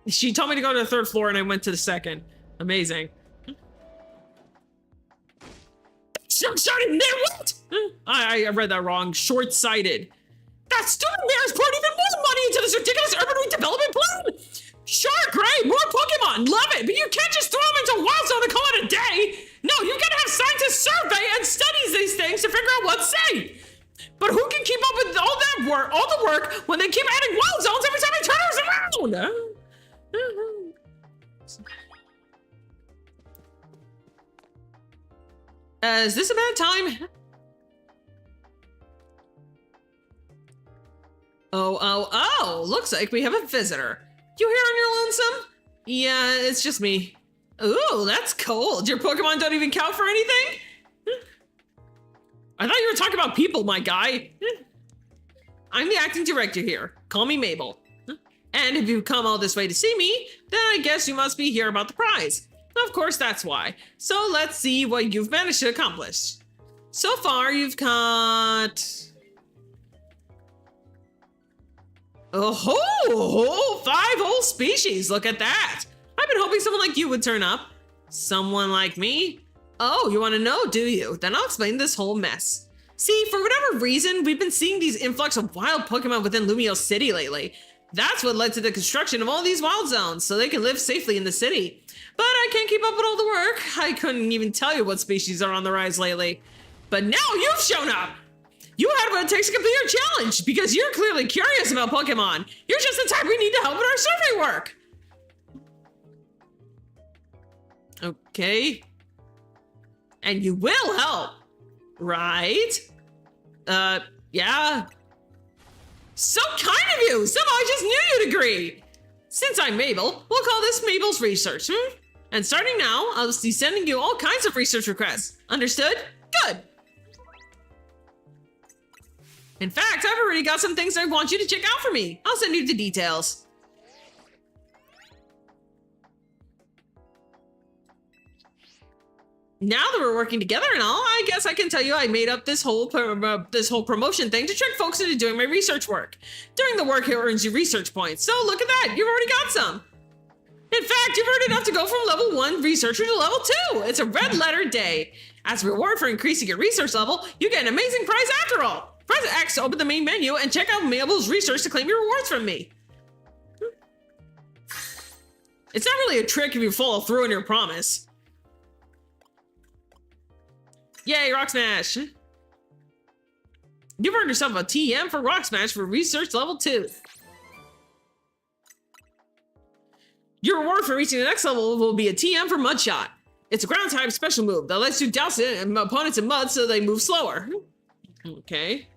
[SPEAKER 1] She told me to go to the 3rd floor and I went to the 2nd. Amazing. Short-sighted man, what? I read that wrong. Short-sighted. That stupid mayor's poured even more money into this ridiculous urban redevelopment plan! Sure, great, more Pokemon, love it, but you can't just throw them into Wild Zone and call it a day! No, you've got to have scientists survey and study these things to figure out what's safe! But who can keep up with all the work when they keep adding wild zones every time I turn around? Is this a bad time? Oh, looks like we have a visitor. You here on your lonesome? Yeah, it's just me. Ooh, that's cold. Your Pokemon don't even count for anything? I thought you were talking about people, my guy. I'm the acting director here. Call me Mabel. And if you've come all this way to see me, then I guess you must be here about the prize. Of course, that's why. So let's see what you've managed to accomplish. So far, you've caught... Oh, 5 whole species. Look at that. I've been hoping someone like you would turn up. Someone like me? Oh, you want to know, do you? Then I'll explain this whole mess. See, for whatever reason, we've been seeing these influx of wild Pokemon within Lumio City lately. That's what led to the construction of all these wild zones, so they can live safely in the city. But I can't keep up with all the work. I couldn't even tell you what species are on the rise lately. But now you've shown up! You had what it takes to complete your challenge, because you're clearly curious about Pokemon. You're just the type we need to help with our survey work. Okay. And you will help, right? Yeah. So kind of you! Somehow I just knew you'd agree! Since I'm Mabel, we'll call this Mabel's Research, And starting now, I'll be sending you all kinds of research requests. Understood? Good! In fact, I've already got some things I want you to check out for me. I'll send you the details. Now that we're working together and all, I guess I can tell you I made up this whole promotion thing to trick folks into doing my research work. Doing the work here earns you research points, so look at that, you've already got some. In fact, you've earned enough to go from level 1 researcher to level 2. It's a red letter day. As a reward for increasing your research level, you get an amazing prize after all. Press X to open the main menu and check out Mabel's research to claim your rewards from me. It's not really a trick if you follow through on your promise. Yay, Rock Smash! You've earned yourself a TM for Rock Smash for Research Level 2. Your reward for reaching the next level will be a TM for Mud Shot. It's a ground type special move that lets you douse opponents in mud so they move slower. Okay.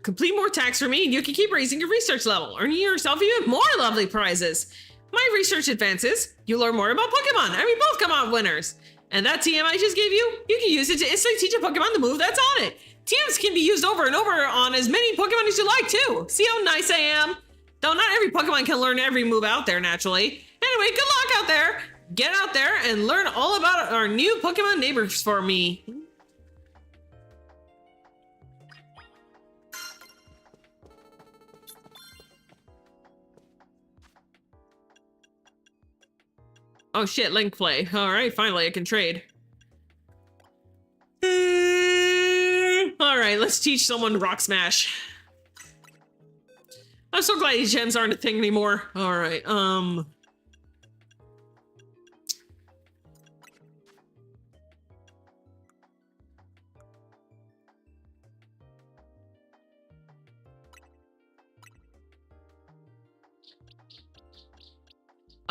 [SPEAKER 1] Complete more attacks for me and you can keep raising your research level, earning yourself even more lovely prizes. My research advances, you learn more about Pokemon, and we both come out winners. And that TM I just gave you can use it to instantly teach a Pokemon the move that's on it. TMs can be used over and over on as many Pokemon as you like too. See how nice I am? Though not every Pokemon can learn every move out there naturally. Anyway, good luck out there. Get out there and learn all about our new Pokemon neighbors for me. Oh shit, link play. Alright, finally I can trade. Alright, let's teach someone Rock Smash. I'm so glad these gems aren't a thing anymore. Alright,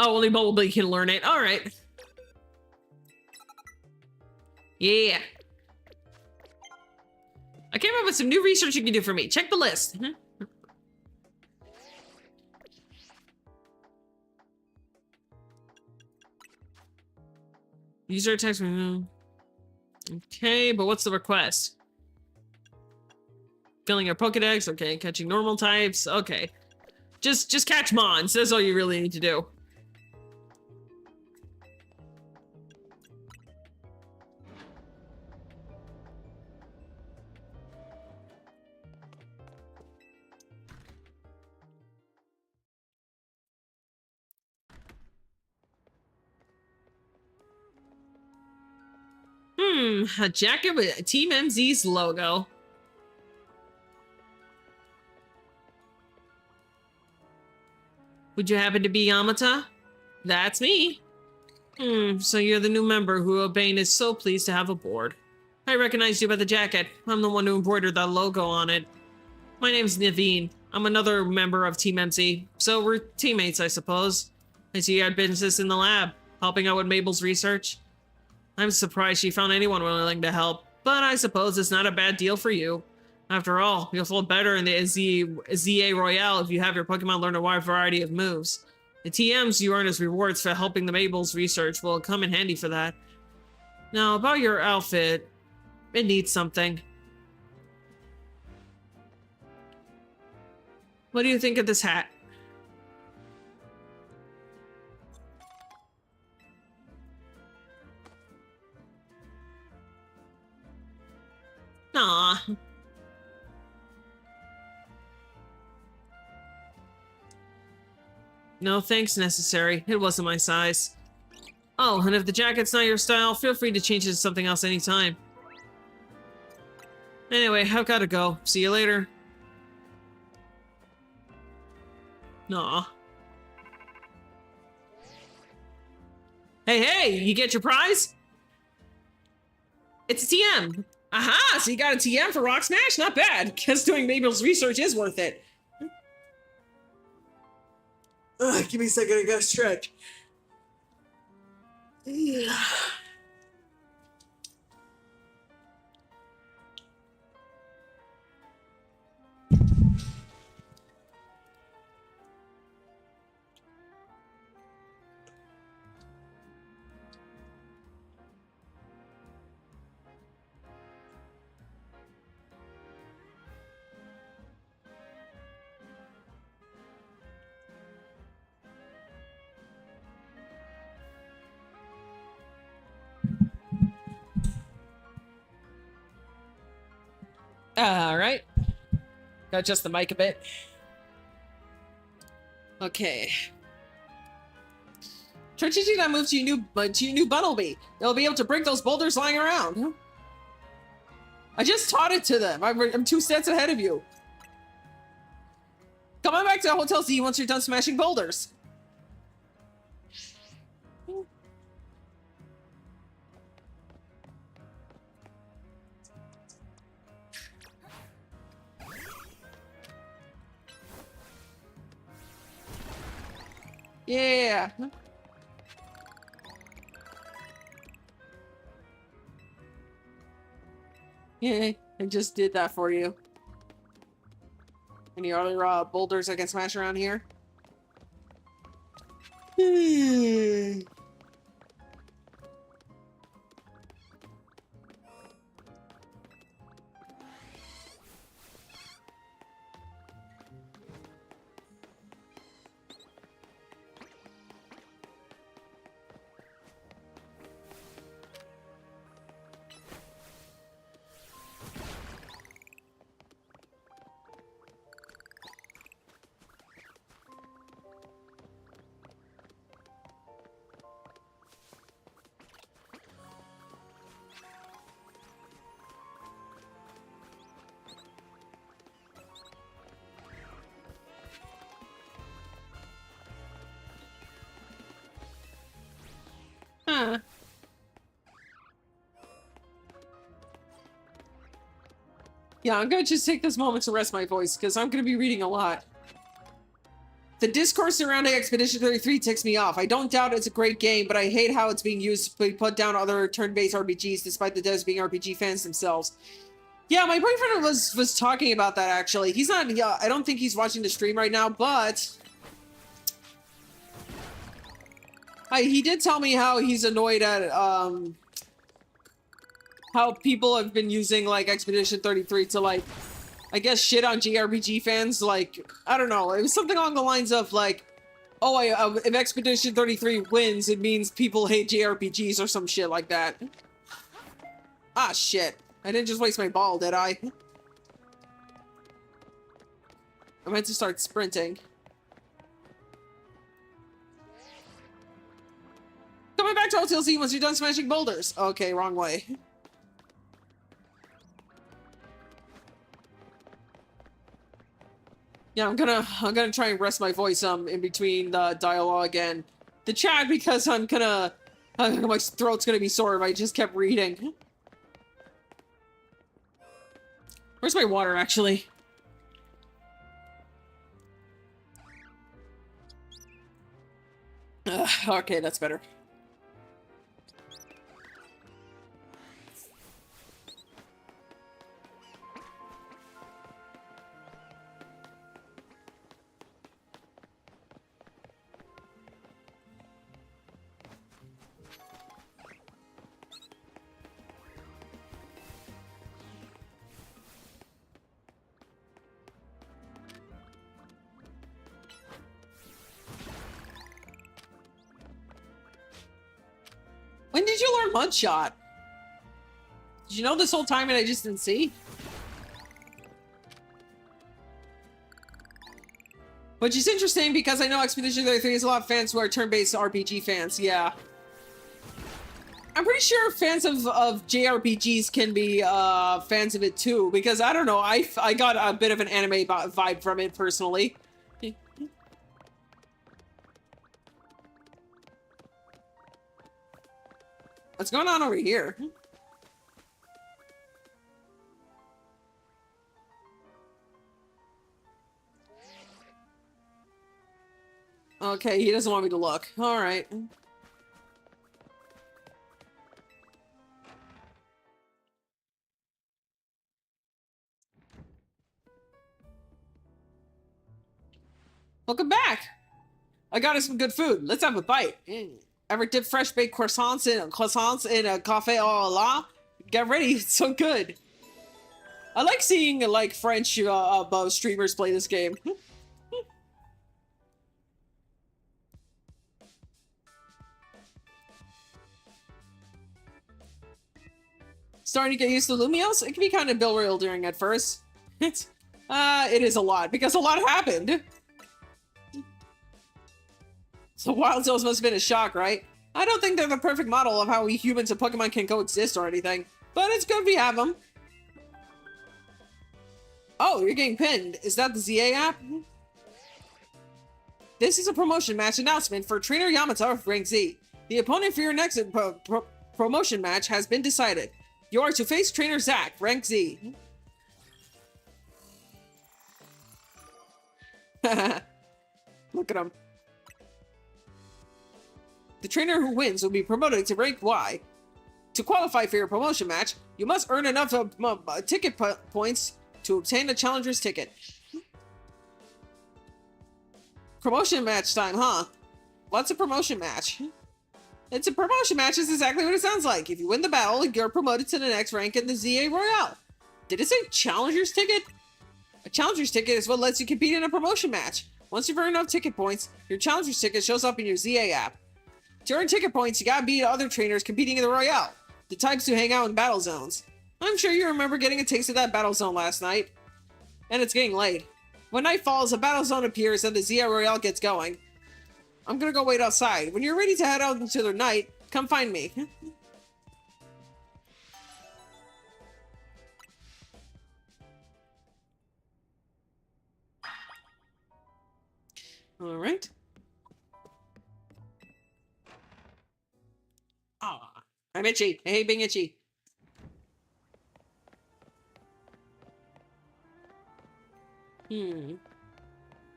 [SPEAKER 1] Oh, only Bumblebee can learn it. All right. Yeah. I came up with some new research you can do for me. Check the list. User text. Okay, but what's the request? Filling your Pokedex. Okay, catching normal types. Okay. Just catch Mons. That's all you really need to do. A jacket with Team MZ's logo. Would you happen to be Yamata? That's me. So you're the new member who Urbane is so pleased to have aboard. I recognized you by the jacket. I'm the one who embroidered that logo on it. My name's Naveen. I'm another member of Team MC, so we're teammates, I suppose. I see you had business in the lab, helping out with Mabel's research. I'm surprised she found anyone willing to help, but I suppose it's not a bad deal for you. After all, you'll feel better in the ZA Royale if you have your Pokemon learn a wide variety of moves. The TMs you earn as rewards for helping the Mabel's research will come in handy for that. Now, about your outfit, it needs something. What do you think of this hat? Aw. No thanks necessary. It wasn't my size. Oh, and if the jacket's not your style, feel free to change it to something else anytime. Anyway, I've gotta go. See you later. Aw. Hey, you get your prize? It's a TM. Aha, so you got a TM for Rock Smash? Not bad. Guess doing Mabel's research is worth it. Give me a second, I gotta stretch. Yeah. Alright. Got just the mic a bit. Okay. Try teaching that move to your new Buttlebee. They'll be able to break those boulders lying around. I just taught it to them. I'm 2 steps ahead of you. Come on back to Hotel Z once you're done smashing boulders. Yeah. Yeah, I just did that for you. Any other boulders I can smash around here? Huh. Yeah, I'm gonna just take this moment to rest my voice, because I'm gonna be reading a lot. The discourse surrounding Expedition 33 ticks me off. I don't doubt it's a great game, but I hate how it's being used to put down other turn-based RPGs, despite the devs being RPG fans themselves. Yeah, my boyfriend was talking about that, actually. He's not, yeah, I don't think he's watching the stream right now, but he did tell me how he's annoyed at, how people have been using, like, Expedition 33 to, like, I guess shit on JRPG fans. Like, I don't know, it was something along the lines of, like, oh, if Expedition 33 wins, it means people hate JRPGs or some shit like that. Ah, shit. I didn't just waste my ball, did I? I meant to start sprinting. Coming back to Hotel Z once you're done smashing boulders. Okay, wrong way. Yeah, I'm gonna try and rest my voice in between the dialogue and the chat, because my throat's gonna be sore if I just kept reading. Where's my water, actually? Okay, that's better. When did you learn Mudshot? Did you know this whole time and I just didn't see? Which is interesting because I know Expedition 33 has a lot of fans who are turn-based RPG fans, yeah. I'm pretty sure fans of JRPGs can be fans of it too, because I don't know, I got a bit of an anime vibe from it personally. What's going on over here? Okay, he doesn't want me to look. Alright. Welcome back! I got us some good food. Let's have a bite. Ever dip fresh baked croissants in a cafe au la? Get ready, it's so good. I like seeing like French streamers play this game. Starting to get used to Lumios? It can be kind of bewildering at first. It is a lot, because a lot happened. So Wild Cells must have been a shock, right? I don't think they're the perfect model of how we humans and Pokemon can coexist or anything, but it's good we have them. Oh, you're getting pinned. Is that the ZA app? This is a promotion match announcement for Trainer Yamato of Rank Z. The opponent for your next promotion match has been decided. You are to face Trainer Zack, Rank Z. Look at him. The trainer who wins will be promoted to Rank Y. To qualify for your promotion match, you must earn enough ticket points to obtain a challenger's ticket. Promotion match time, huh? What's a promotion match? It's a promotion match is exactly what it sounds like. If you win the battle, you're promoted to the next rank in the ZA Royale. Did it say challenger's ticket? A challenger's ticket is what lets you compete in a promotion match. Once you've earned enough ticket points, your challenger's ticket shows up in your ZA app. To earn ticket points, you gotta beat other trainers competing in the Royale, the types who hang out in battle zones. I'm sure you remember getting a taste of that battle zone last night. And it's getting late. When night falls, a battle zone appears and the ZA Royale gets going. I'm gonna go wait outside. When you're ready to head out into the night, come find me. Alright. Ah, I'm itchy. Hey, being itchy. Am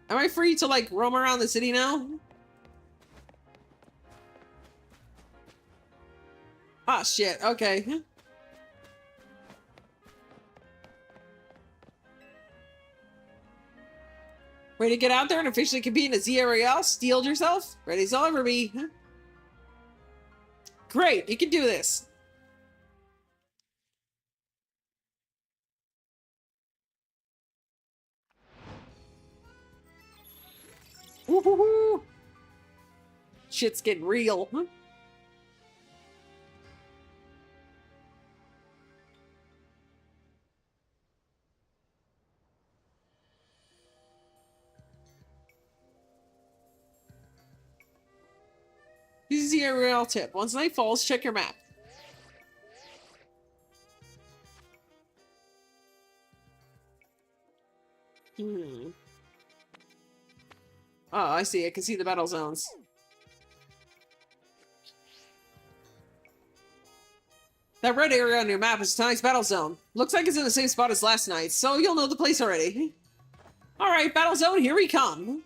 [SPEAKER 1] I free to, like, roam around the city now? Ah, shit. Okay. Ready to get out there and officially compete in a ZA Royale? Steeled yourself? Ready as I'll ever be. Great, you can do this. Woohoo! Shit's getting real. This is the real tip. Once night falls, check your map. Oh, I see. I can see the battle zones.
[SPEAKER 2] That red area on your map is tonight's battle zone. Looks like it's in the same spot as last night, so you'll know the place already. Alright, battle zone, here we come.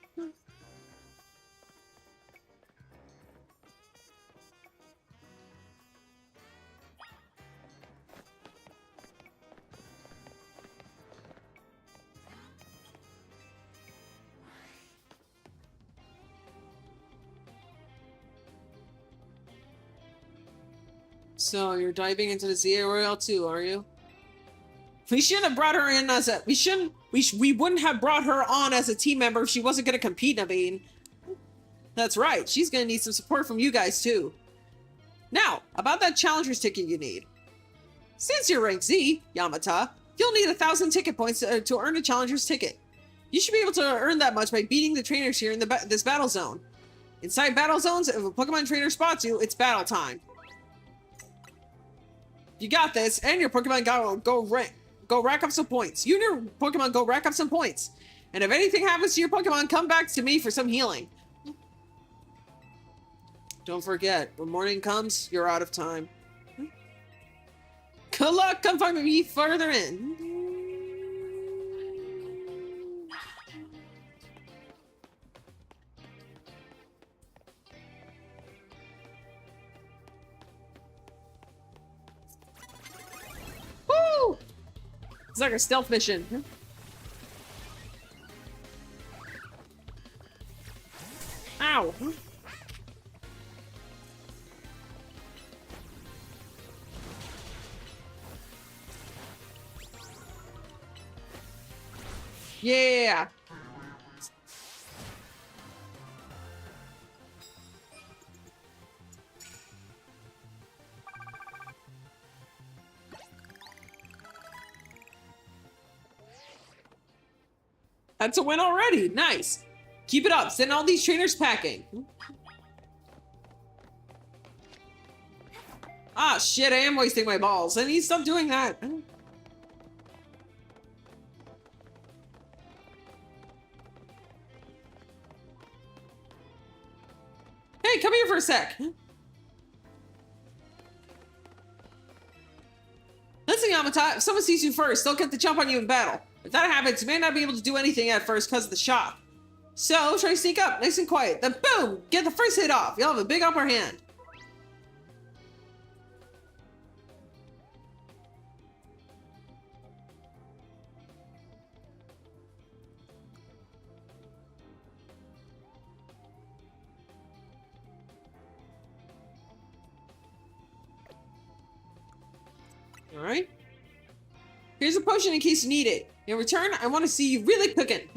[SPEAKER 2] So you're diving into the Z area too, are you? We shouldn't have brought her in as a. We wouldn't have brought her on as a team member if she wasn't gonna compete, Naveen. That's right. She's gonna need some support from you guys too. Now, about that challenger's ticket you need. Since you're rank Z, Yamata, you'll need 1,000 ticket points to earn a challenger's ticket. You should be able to earn that much by beating the trainers here in this battle zone. Inside battle zones, if a Pokemon trainer spots you, it's battle time. You got this, and your Pokemon go rack up some points. You and your Pokemon go rack up some points. And if anything happens to your Pokemon, come back to me for some healing. Don't forget, when morning comes, you're out of time. Good luck, come find me further in. Woo! It's like a stealth mission. Ow! Yeah! That's a win already. Nice. Keep it up. Send all these trainers packing. Ah, shit. I am wasting my balls. I need to stop doing that. Hey, come here for a sec. Listen, Yamata, if someone sees you first, they'll get the jump on you in battle. If that happens, you may not be able to do anything at first because of the shock. So, try to sneak up, nice and quiet. Then boom! Get the first hit off. You'll have a big upper hand. Alright. Here's a potion in case you need it. In return, I want to see you really cooking.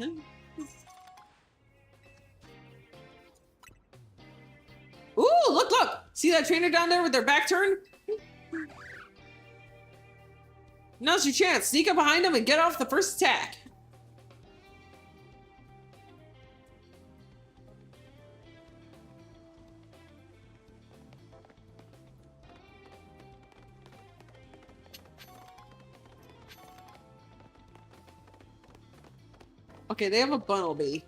[SPEAKER 2] Ooh, look, look! See that trainer down there with their back turned? Now's your chance. Sneak up behind him and get off the first attack. Okay, they have a Bunnelby.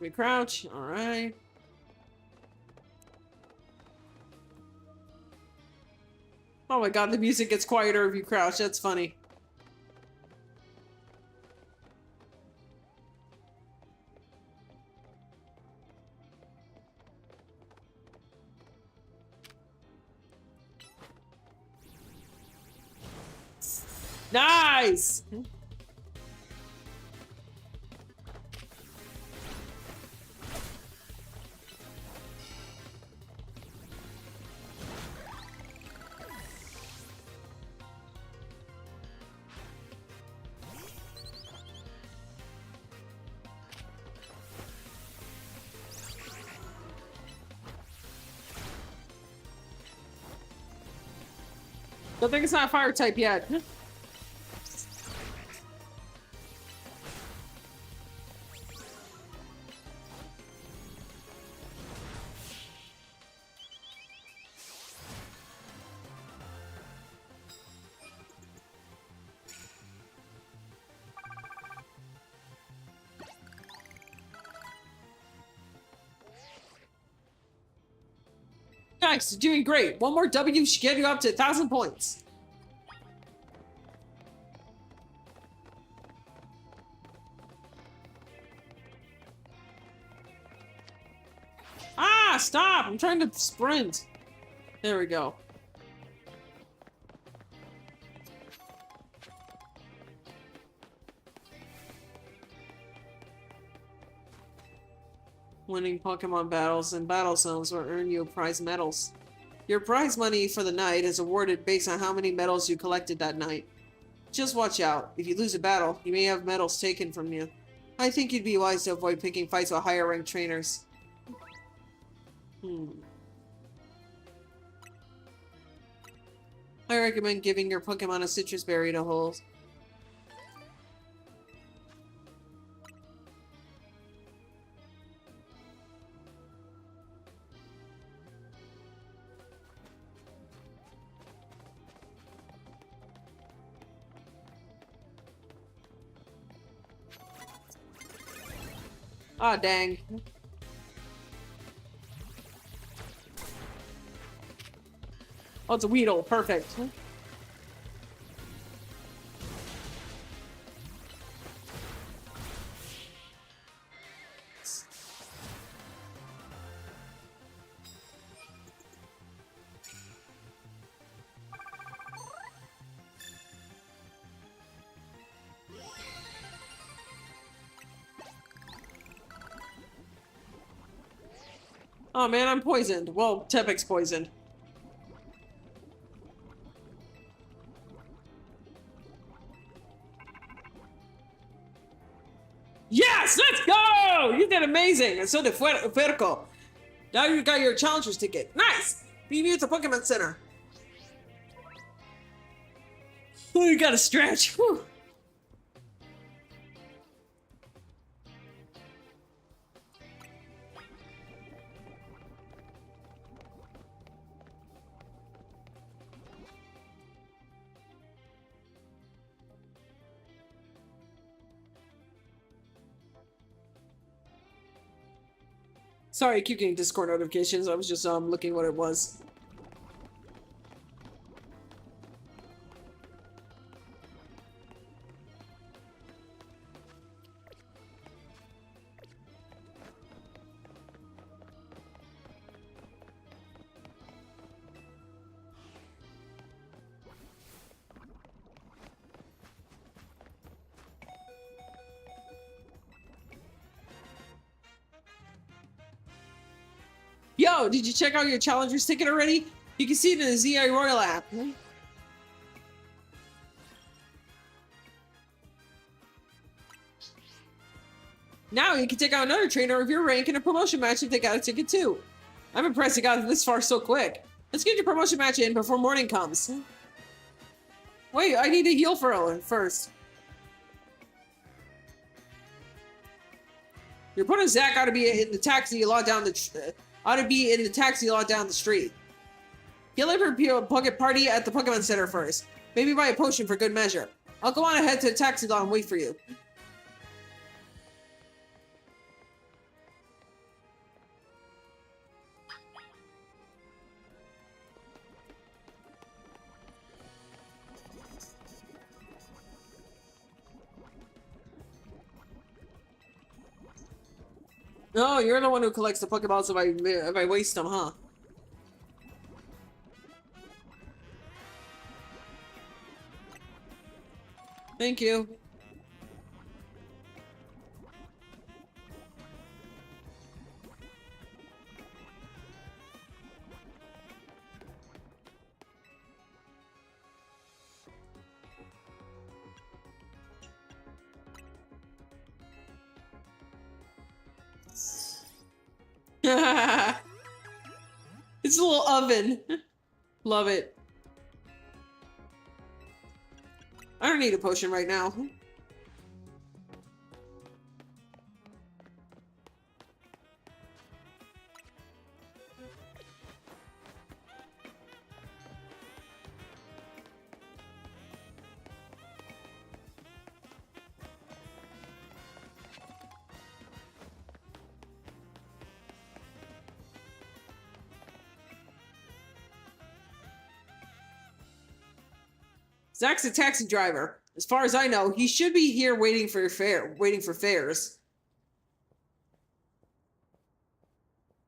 [SPEAKER 2] We crouch, alright. Oh my god, the music gets quieter if you crouch, that's funny. Nice! Don't think it's not fire type yet. Thanks, you're doing great. One more W should get you up to 1,000 points. Ah, stop! I'm trying to sprint. There we go. Winning Pokemon battles and battle zones will earn you prize medals. Your prize money for the night is awarded based on how many medals you collected that night. Just watch out. If you lose a battle, you may have medals taken from you. I think you'd be wise to avoid picking fights with higher ranked trainers. I recommend giving your Pokemon a citrus berry to hold. Ah, dang. Oh, it's a Weedle. Perfect. Oh man, I'm poisoned. Well, Tepec's poisoned. Yes, let's go! You did amazing, and so did Ferco. Now you got your challenger's ticket. Nice! Meet me at the Pokemon Center. Oh, you gotta stretch. Whew. Sorry, I keep getting Discord notifications. I was just looking what it was. Yo, did you check out your challenger's ticket already? You can see it in the ZI Royal app. Now you can take out another trainer of your rank in a promotion match if they got a ticket too. I'm impressed you got this far so quick. Let's get your promotion match in before morning comes. Wait, I need to heal for Owen first. Your opponent Zach ought to be in the taxi lot down the street. Get up for Pocket Party at the Pokemon Center first. Maybe buy a potion for good measure. I'll go on ahead to the taxi lot and wait for you. No, you're the one who collects the Pokeballs if I waste them, huh? Thank you. It's a little oven. Love it. I don't need a potion right now. Zach's a taxi driver. As far as I know, he should be here waiting for fares.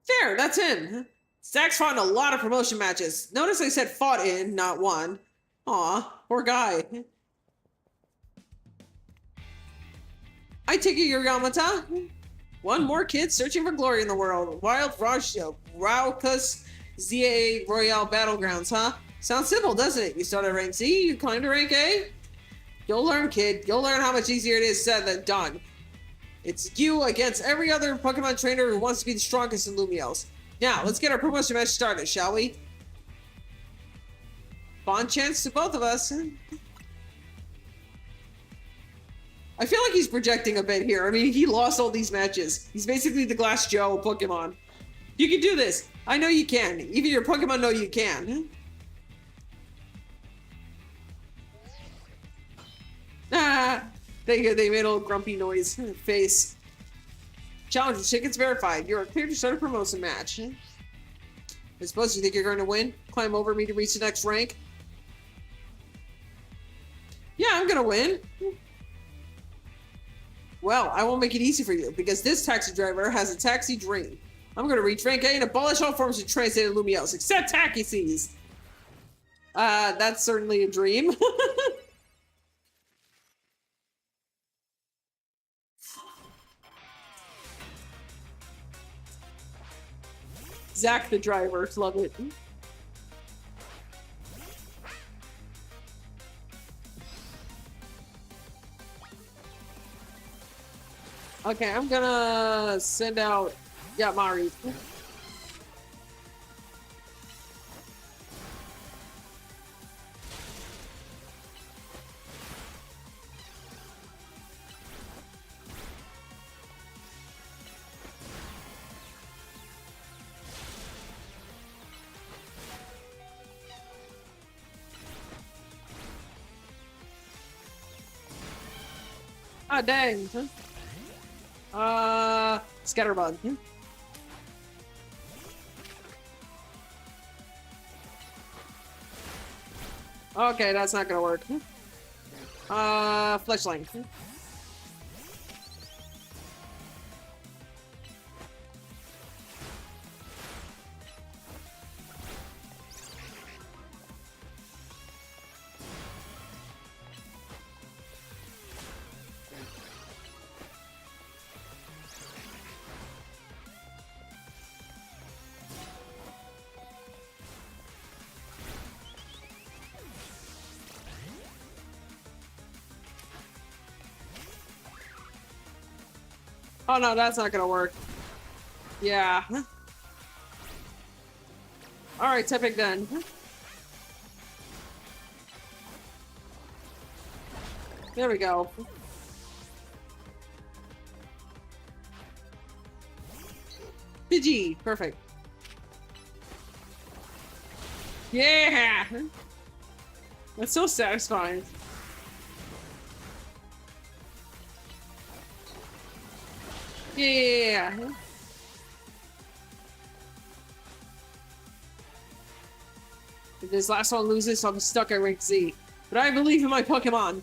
[SPEAKER 2] There, that's him. Zach's fought in a lot of promotion matches. Notice I said fought in, not won. Aw, poor guy. I take it you're Yamata? One more kid searching for glory in the world. Wild Raucus ZA Royale Battlegrounds, huh? Sounds simple, doesn't it? You start at rank Z, you climb to rank A. You'll learn, kid. You'll learn how much easier it is said than done. It's you against every other Pokemon trainer who wants to be the strongest in Lumiose. Now, let's get our promotion match started, shall we? Fun chance to both of us. I feel like he's projecting a bit here. I mean, he lost all these matches. He's basically the Glass Joe of Pokemon. You can do this. I know you can. Even your Pokemon know you can. Ah, they made a little grumpy noise. Face. Challenge tickets verified. You are cleared to start a promotion match. I suppose you think you're going to win? Climb over me to reach the next rank? Yeah, I'm going to win. Well, I won't make it easy for you, because this taxi driver has a taxi dream. I'm going to reach rank A and abolish all forms of translated Lumiose, except taxis. That's certainly a dream. Zach the driver, love it. Okay, I'm gonna send out Mari. Ah, dang. Scatterbug. Okay, that's not gonna work. Fleshling. Oh no, that's not gonna work. Yeah. Alright, Tepic then. There we go. Pidgey, perfect. Yeah! That's so satisfying. Yeah. If this last one loses, I'll be stuck at rank Z. But I believe in my Pokemon.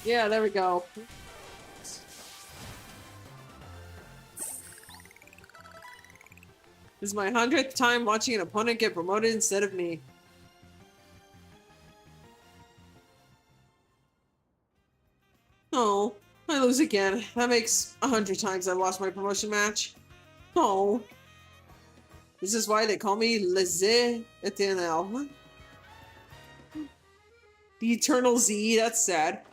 [SPEAKER 2] Yeah, there we go. This is my 100th time watching an opponent get promoted instead of me. Oh, I lose again. That makes 100 times I've lost my promotion match. Oh. This is why they call me Les Eternel. The Eternal Z, that's sad.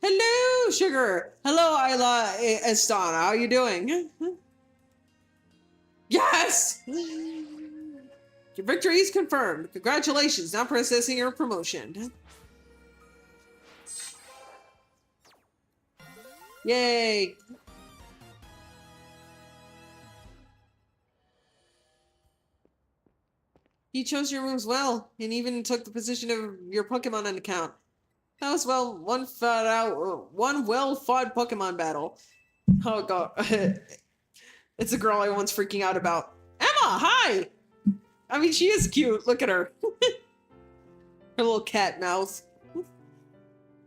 [SPEAKER 2] Hello, Sugar! Hello, Isla Estana. How are you doing? Yes! Your victory is confirmed. Congratulations. Now processing your promotion. Yay! You chose your moves well, and even took the position of your Pokemon into account. That was one well-fought Pokemon battle. Oh god. It's a girl I once freaking out about. Emma, hi! I mean, she is cute. Look at her. Her little cat mouth.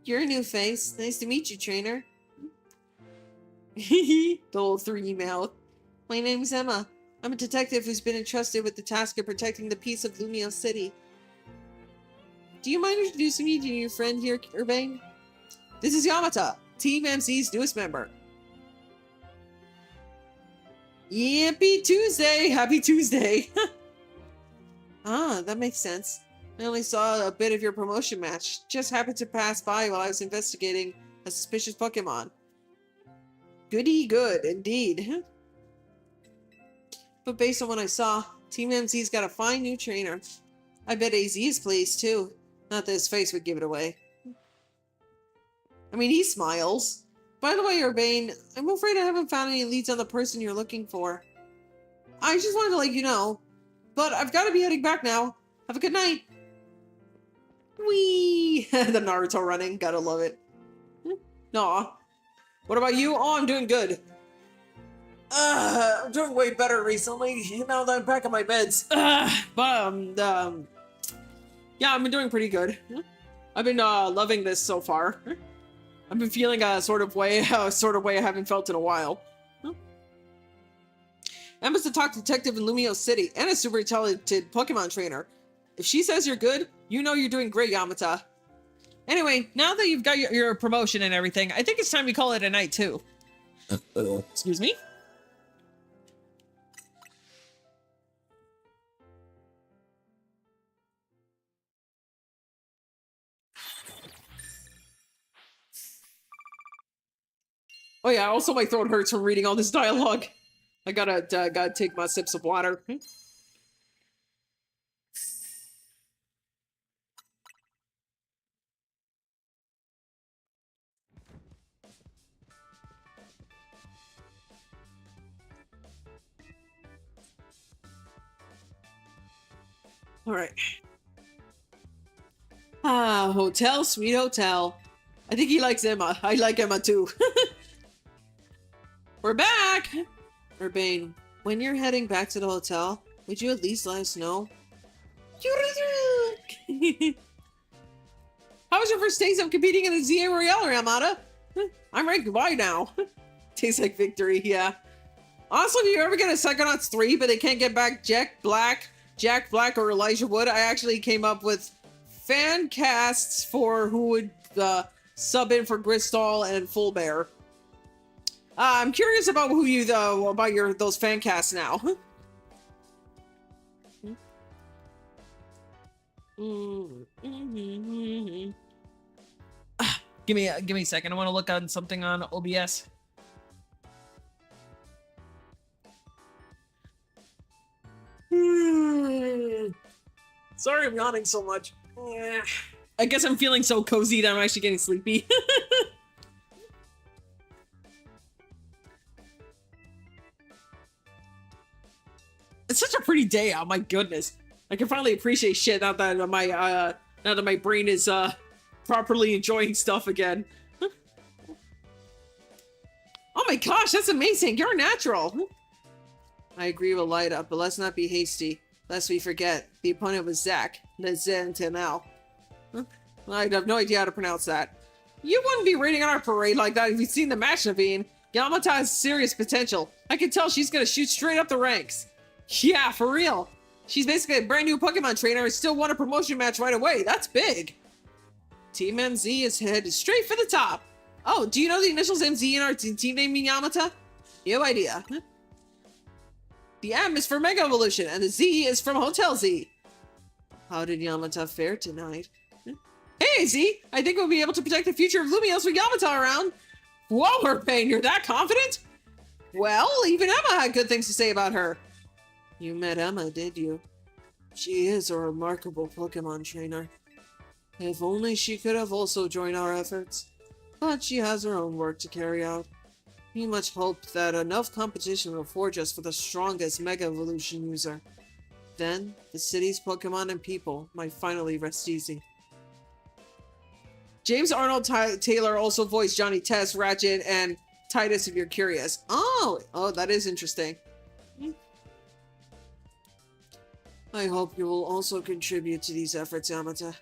[SPEAKER 2] You're a new face. Nice to meet you, trainer. The little 3D mouth. My name's Emma. I'm a detective who's been entrusted with the task of protecting the peace of Lumio City. Do you mind introducing me to your friend here, Urbane? This is Yamata, Team MC's newest member. Yippee Tuesday! Happy Tuesday! Ah, that makes sense. I only saw a bit of your promotion match. Just happened to pass by while I was investigating a suspicious Pokemon. Goody good, indeed. But based on what I saw, Team MC's got a fine new trainer. I bet AZ is pleased too. Not that his face would give it away. I mean, he smiles. By the way, Urbane, I'm afraid I haven't found any leads on the person you're looking for. I just wanted to let you know. But I've got to be heading back now. Have a good night. Whee! The Naruto running. Gotta love it. Aw. What about you? Oh, I'm doing good. I'm doing way better recently, now that I'm back on my meds. Yeah, I've been doing pretty good. I've been loving this so far. I've been feeling a sort of way I haven't felt in a while. Emma's a top detective in Lumio City and a super talented Pokemon trainer. If she says you're good, you know you're doing great, Yamata. Anyway, now that you've got your promotion and everything, I think it's time we call it a night too. Excuse me? Oh yeah, also my throat hurts from reading all this dialogue. I gotta take my sips of water. Alright. Ah, hotel, sweet hotel. I think he likes Emma. I like Emma too. We're back! Urbane, when you're heading back to the hotel, would you at least let us know? How was your first taste of competing in the ZA Royale, Ramada? I'm ranked Y now. Tastes like victory, yeah. Honestly, if you ever get a Psychonauts 3, but they can't get back Jack Black, or Elijah Wood, I actually came up with fan casts for who would sub in for Gristal and Full Bear. I'm curious about who you though about those fan casts now. Give me a second. I want to look on something on OBS. Sorry, I'm yawning so much. I guess I'm feeling so cozy that I'm actually getting sleepy. It's such a pretty day out. My goodness, I can finally appreciate shit now that my brain is properly enjoying stuff again. Oh my gosh, that's amazing! You're a natural. I agree with Light Up, but let's not be hasty, lest we forget the opponent was Zach. That's until now. I have no idea how to pronounce that. You wouldn't be raining on our parade like that if you'd seen the match, Naveen. Yamata has serious potential. I can tell she's gonna shoot straight up the ranks. Yeah, for real. She's basically a brand new Pokemon trainer and still won a promotion match right away. That's big. Team MZ is headed straight for the top. Oh, do you know the initials MZ in our team name mean, Yamata? No idea. The M is for Mega Evolution and the Z is from Hotel Z. How did Yamata fare tonight? Hey, Z! I think we'll be able to protect the future of Lumios with Yamata around. Whoa, Urbane, you're that confident? Well, even Emma had good things to say about her. You met Emma, did you? She is a remarkable Pokemon trainer. If only she could have also joined our efforts. but she has her own work to carry out. We much hope that enough competition will forge us for the strongest Mega Evolution user. Then, the city's Pokemon and people might finally rest easy. James Arnold Taylor also voiced Johnny Test, Ratchet, and Titus if you're curious. Oh, that is interesting. I hope you will also contribute to these efforts, Yamata.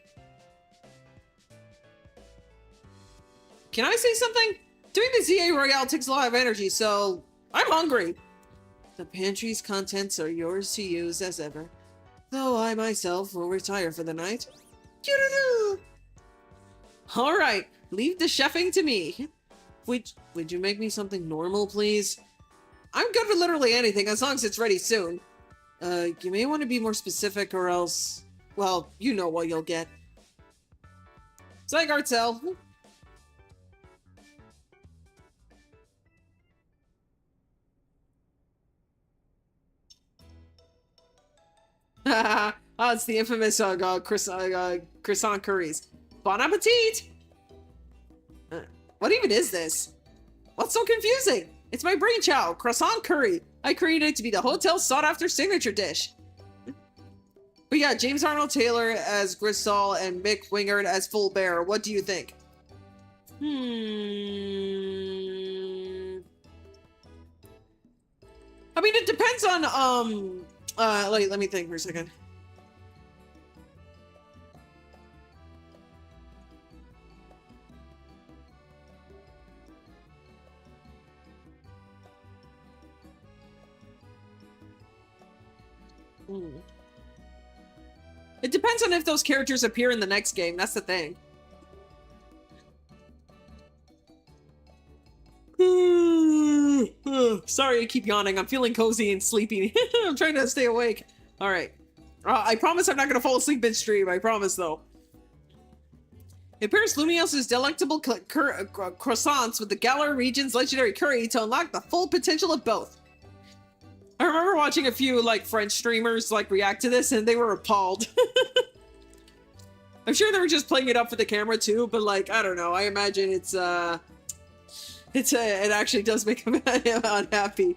[SPEAKER 2] Can I say something? Doing the ZA Royale takes a lot of energy, so I'm hungry. The pantry's contents are yours to use as ever, though I myself will retire for the night. Alright, leave the chefing to me. Would you make me something normal, please? I'm good with literally anything, as long as it's ready soon. You may want to be more specific or else... Well, you know what you'll get. Zygarde. Oh, it's the infamous croissant curries. Bon appetit! What even is this? What's so confusing? It's my brainchild, croissant curry. I created it to be the hotel's sought-after signature dish. But yeah, James Arnold Taylor as Gristle and Mick Wingard as Full Bear. What do you think? I mean, it depends on, let me think for a second. It depends on if those characters appear in the next game. That's the thing. Sorry, I keep yawning. I'm feeling cozy and sleepy. I'm trying to stay awake. All right. I promise I'm not going to fall asleep midstream. I promise, though. It pairs Lumios's delectable croissants with the Galar region's legendary curry to unlock the full potential of both. I remember watching a few, French streamers, react to this, and they were appalled. I'm sure they were just playing it up for the camera, too, but, I don't know. I imagine it actually does make him unhappy.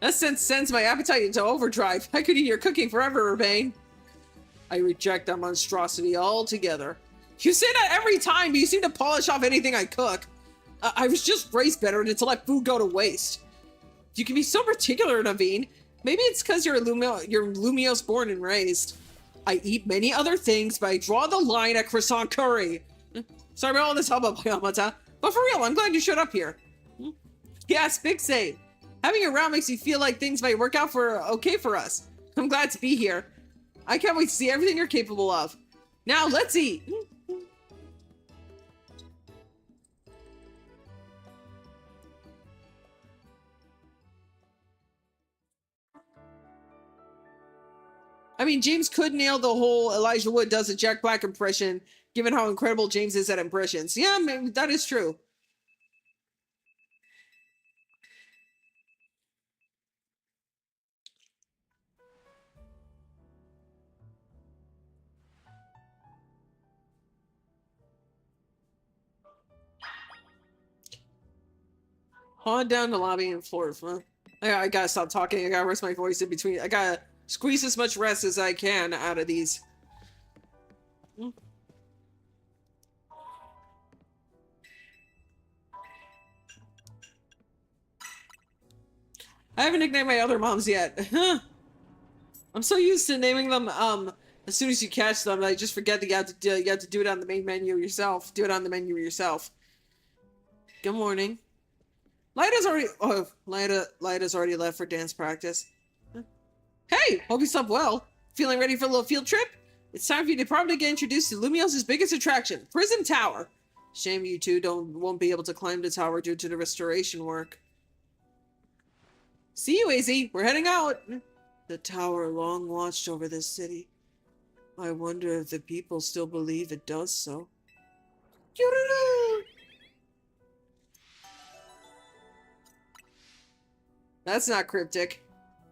[SPEAKER 2] That sends my appetite into overdrive. I could eat your cooking forever, Urbane. I reject that monstrosity altogether. You say that every time, but you seem to polish off anything I cook. I was just raised better than to let food go to waste. You can be so particular, Naveen. Maybe it's because you're Lumios born and raised. I eat many other things, but I draw the line at croissant curry. Sorry about all this hubbub, Yamata. But for real, I'm glad you showed up here. Yes, big same. Having you around makes me feel like things might work out okay for us. I'm glad to be here. I can't wait to see everything you're capable of. Now, let's eat. I mean, James could nail the whole Elijah Wood does a Jack Black impression, given how incredible James is at impressions. Yeah, maybe that is true. On down the lobby and floor. Huh? I gotta stop talking. I gotta rest my voice in between. I gotta squeeze as much rest as I can out of these. I haven't nicknamed my other moms yet. I'm so used to naming them as soon as you catch them, I just forget that you have to do it on the main menu yourself. Do it on the menu yourself. Good morning. Lida's already left for dance practice. Hey, hope you slept well. Feeling ready for a little field trip? It's time for you to probably get introduced to Lumios's biggest attraction, Prism Tower. Shame you two won't be able to climb the tower due to the restoration work. See you, AZ. We're heading out. The tower long watched over this city. I wonder if the people still believe it does so. That's not cryptic.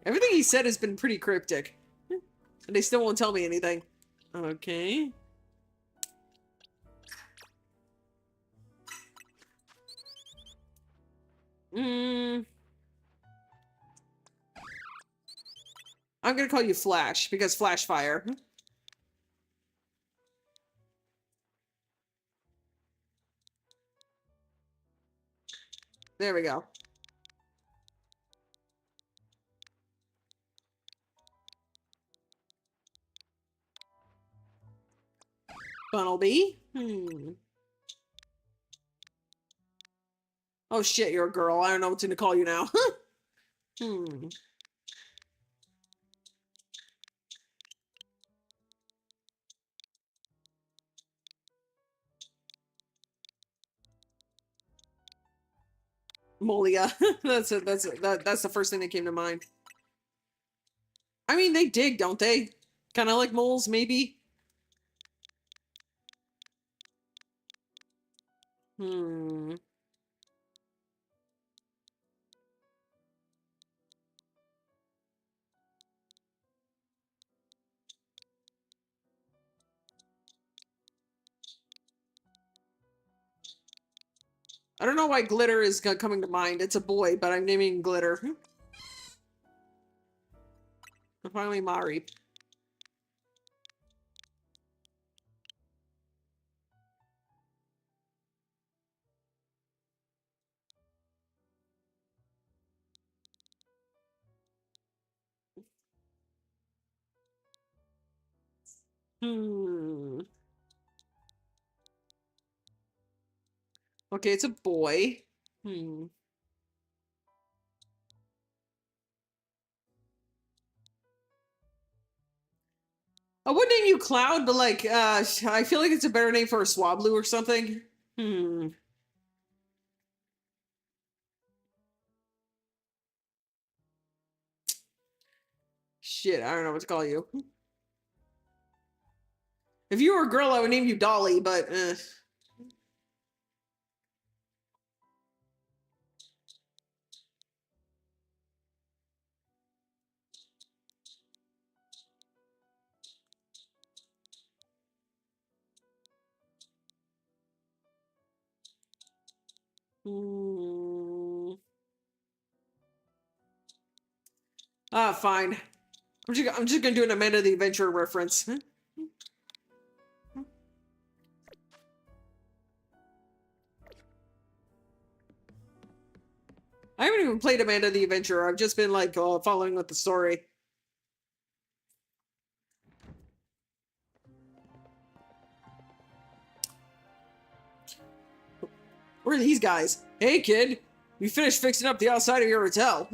[SPEAKER 2] Everything he said has been pretty cryptic. And they still won't tell me anything. Okay. I'm gonna call you Flash, because Flash Fire. There we go. Funnelby? Oh shit, you're a girl. I don't know what to call you now. Molia. That's the first thing that came to mind. I mean, they dig, don't they? Kind of like moles, maybe? I don't know why Glitter is coming to mind. It's a boy, but I'm naming Glitter. And finally, Mari. Okay, it's a boy. I would name you Cloud, but like, I feel like it's a better name for a Swablu or something. Shit, I don't know what to call you. If you were a girl, I would name you Dolly, but fine. I'm just gonna do an Amanda the Adventurer reference. I haven't even played Amanda the Adventurer. I've just been like following with the story. Where are these guys? Hey, kid. We finished fixing up the outside of your hotel.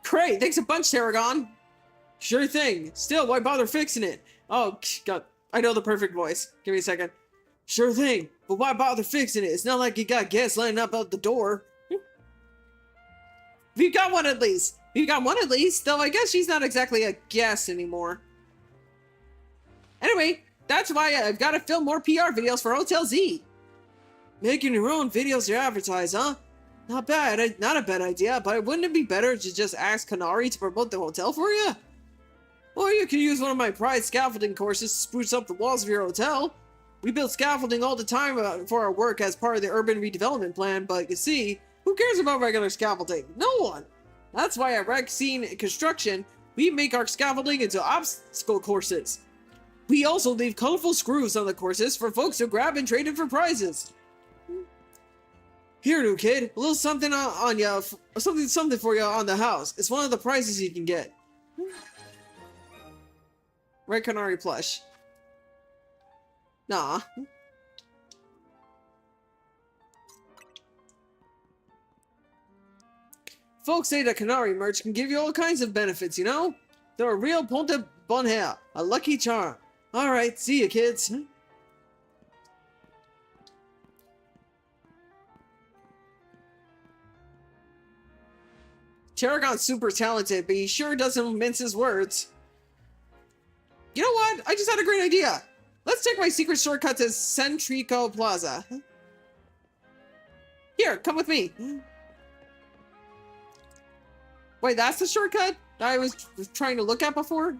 [SPEAKER 2] Great. Thanks a bunch, Tarragon. Sure thing. Still, why bother fixing it? Oh, God. I know the perfect voice. Give me a second. Sure thing. But why bother fixing it? It's not like you got guests lining up out the door. We've got one at least. We've got one at least, though I guess she's not exactly a guest anymore. Anyway, that's why I've got to film more PR videos for Hotel Z. Making your own videos to advertise, huh? Not bad, not a bad idea, but wouldn't it be better to just ask Kanari to promote the hotel for you? Or you could use one of my pride scaffolding courses to spruce up the walls of your hotel. We build scaffolding all the time for our work as part of the urban redevelopment plan, but you see, who cares about regular scaffolding? No one! That's why at Rec Scene Construction, we make our scaffolding into obstacle courses. We also leave colorful screws on the courses for folks to grab and trade in for prizes. Here, new kid, a little something on you, something for you on the house. It's one of the prizes you can get. Red Canary plush. Nah. Folks say that Canary merch can give you all kinds of benefits, you know? They're a real Ponte Bonheur, a lucky charm. Alright, see ya, kids. Tarragon's super talented, but he sure doesn't mince his words. You know what? I just had a great idea. Let's take my secret shortcut to Centrico Plaza. Here, come with me. Wait, that's the shortcut that I was trying to look at before?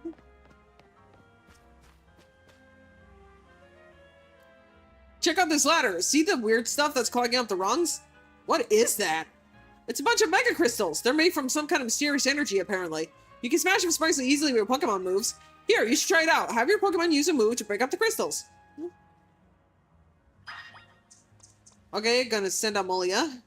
[SPEAKER 2] Check out this ladder. See the weird stuff that's clogging up the rungs? What is that? It's a bunch of mega crystals. They're made from some kind of mysterious energy, apparently. You can smash them surprisingly easily with Pokemon moves. Here, you should try it out. Have your Pokemon use a move to break up the crystals. Okay, gonna send out Molia.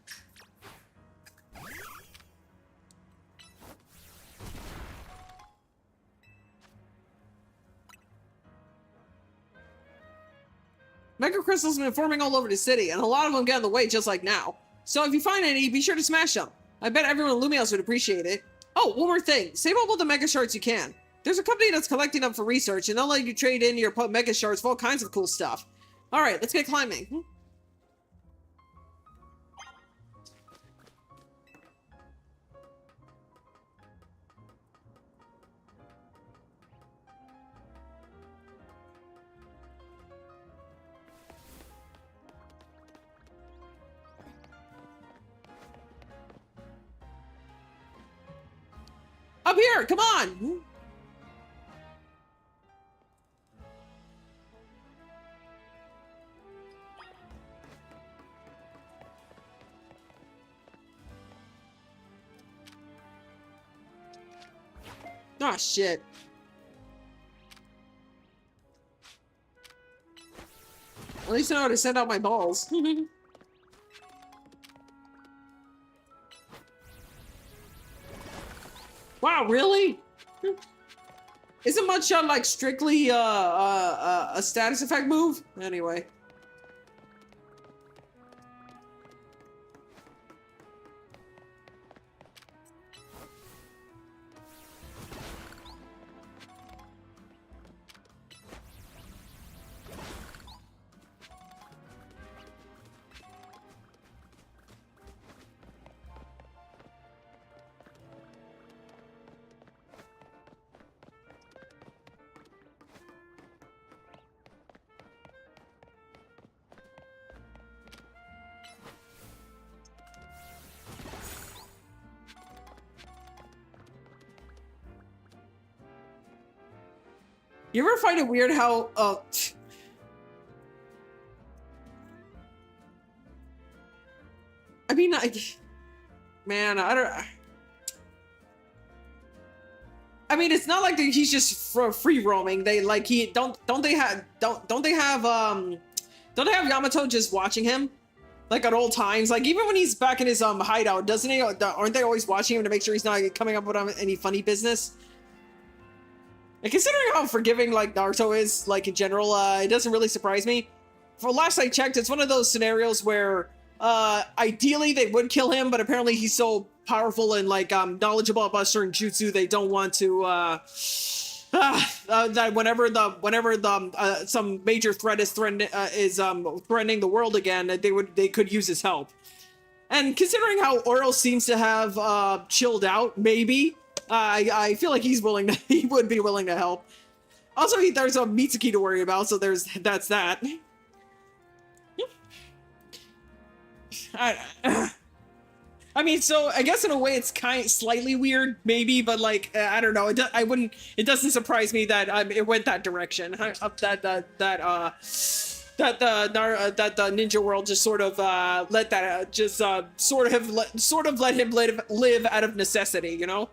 [SPEAKER 2] Mega crystals have been forming all over the city, and a lot of them get in the way just like now. So if you find any, be sure to smash them. I bet everyone in Lumios would appreciate it. Oh, one more thing. Save up all the Mega Shards you can. There's a company that's collecting them for research, and they'll let you trade in your Mega Shards for all kinds of cool stuff. Alright, let's get climbing. Up here, come on! Ah, shit. At least I know how to send out my balls. Wow, really? Isn't Mudshot like strictly a status effect move? Anyway. You ever find it weird how, I mean, man, I don't, I mean, it's not like he's just free roaming. They like, don't they have Yamato just watching him? Like at all times, like even when he's back in his hideout, doesn't he? Aren't they always watching him to make sure he's not coming up with any funny business? And considering how forgiving like Naruto is, like in general, it doesn't really surprise me. For last I checked, it's one of those scenarios where ideally they would kill him, but apparently he's so powerful and like knowledgeable about certain jutsu, they don't want to that whenever some major threat is threatening the world again, they could use his help. And considering how Oro seems to have chilled out, maybe. I feel like he would be willing to help. Also, there's a Mitsuki to worry about, so that's that. I mean, so I guess in a way it's slightly weird, maybe, but like I don't know. It doesn't surprise me that it went that direction. That the ninja world just sort of let that sort of let him live out of necessity, you know.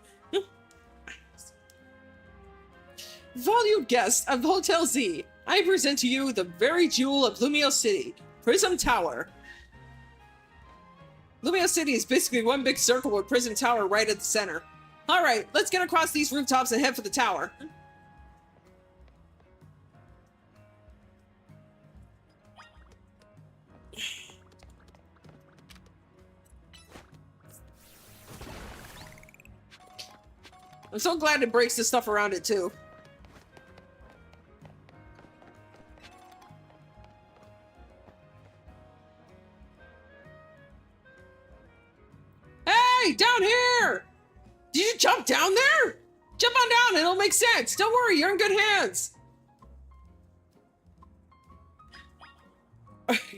[SPEAKER 2] Valued guest of Hotel Z, I present to you the very jewel of Lumio City, Prism Tower. Lumio City is basically one big circle with Prism Tower right at the center. Alright, let's get across these rooftops and head for the tower. I'm so glad it breaks the stuff around it too. Hey, down here! Did you jump down there? Jump on down, it'll make sense. Don't worry, you're in good hands.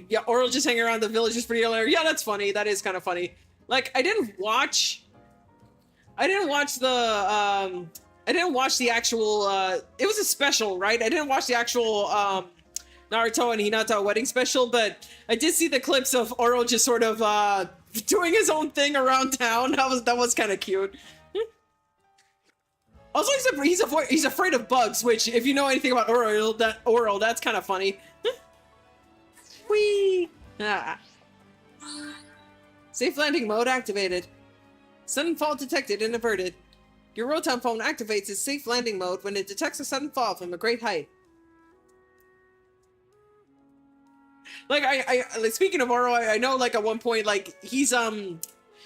[SPEAKER 2] Yeah, Oro just hanging around the village is pretty hilarious. Yeah, that's funny. That is kind of funny. Like, I didn't watch the actual, it was a special, right? I didn't watch the actual, Naruto and Hinata wedding special, but I did see the clips of Oro just sort of, doing his own thing around town. That was kind of cute. Also, he's afraid of bugs, which, if you know anything about Oral, that's kind of funny. Whee! Ah. Safe landing mode activated. Sudden fall detected and averted. Your Rotom phone activates its safe landing mode when it detects a sudden fall from a great height. Like, like, speaking of Oro, I know, like, at one point, like, he's riding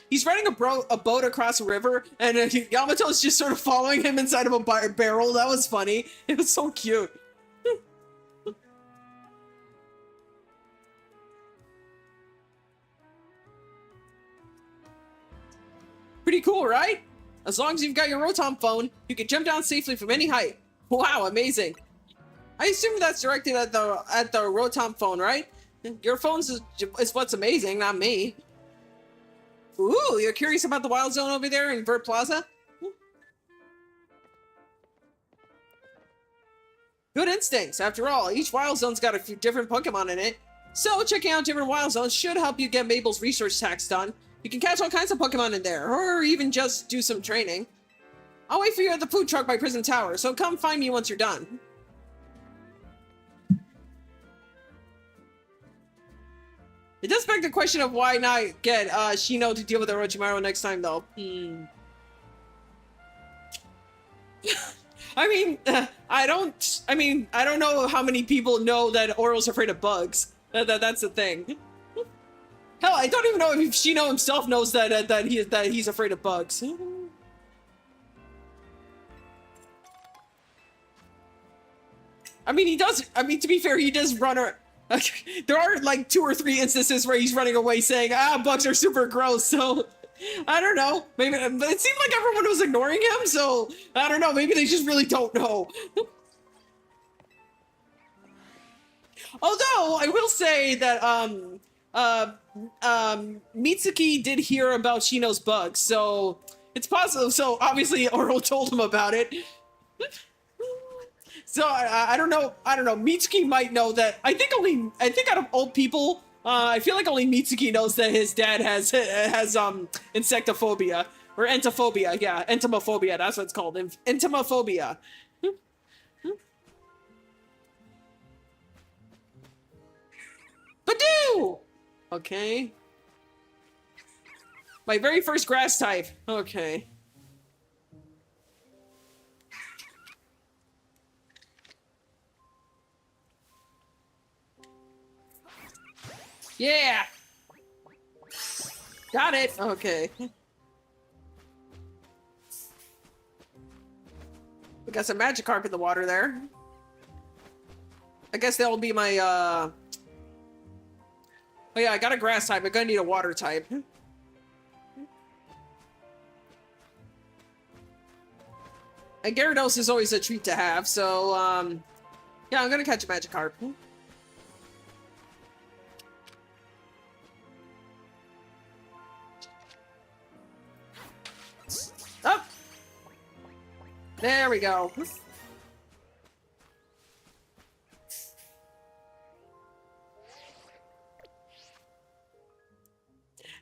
[SPEAKER 2] a boat across a river, and Yamato's just sort of following him inside of a barrel. That was funny. It was so cute. Pretty cool, right? As long as you've got your Rotom phone, you can jump down safely from any height. Wow, amazing. I assume that's directed at the Rotom phone, right? Your phone's is what's amazing, not me. Ooh, you're curious about the wild zone over there in Vert Plaza? Good instincts. After all, each wild zone's got a few different Pokemon in it. So checking out different wild zones should help you get Mabel's research tax done. You can catch all kinds of Pokemon in there, or even just do some training. I'll wait for you at the food truck by Prison Tower, so come find me once you're done. It does beg the question of why not get Shino to deal with Orochimaru next time, though. I don't know how many people know that Oral's afraid of bugs. That's the thing. Hell, I don't even know if Shino himself knows that he's afraid of bugs. I mean, he does. I mean, to be fair, he does run. There are like 2 or 3 instances where he's running away saying, bugs are super gross, so I don't know. Maybe it seemed like everyone was ignoring him, so I don't know. Maybe they just really don't know. Although, I will say that, Mitsuki did hear about Shino's bugs, so it's possible. So obviously Oro told him about it. So I don't know. Mitsuki might know that. I think out of old people, I feel like only Mitsuki knows that his dad has insectophobia or entophobia. Yeah, entomophobia. That's what it's called. Entomophobia. Badoo! Okay. My very first grass type. Okay. Yeah! Got it! Okay. We got some Magikarp in the water there. I guess that will be my, Oh yeah, I got a grass type. I'm gonna need a water type. And Gyarados is always a treat to have, so, yeah, I'm gonna catch a Magikarp. Oh! There we go.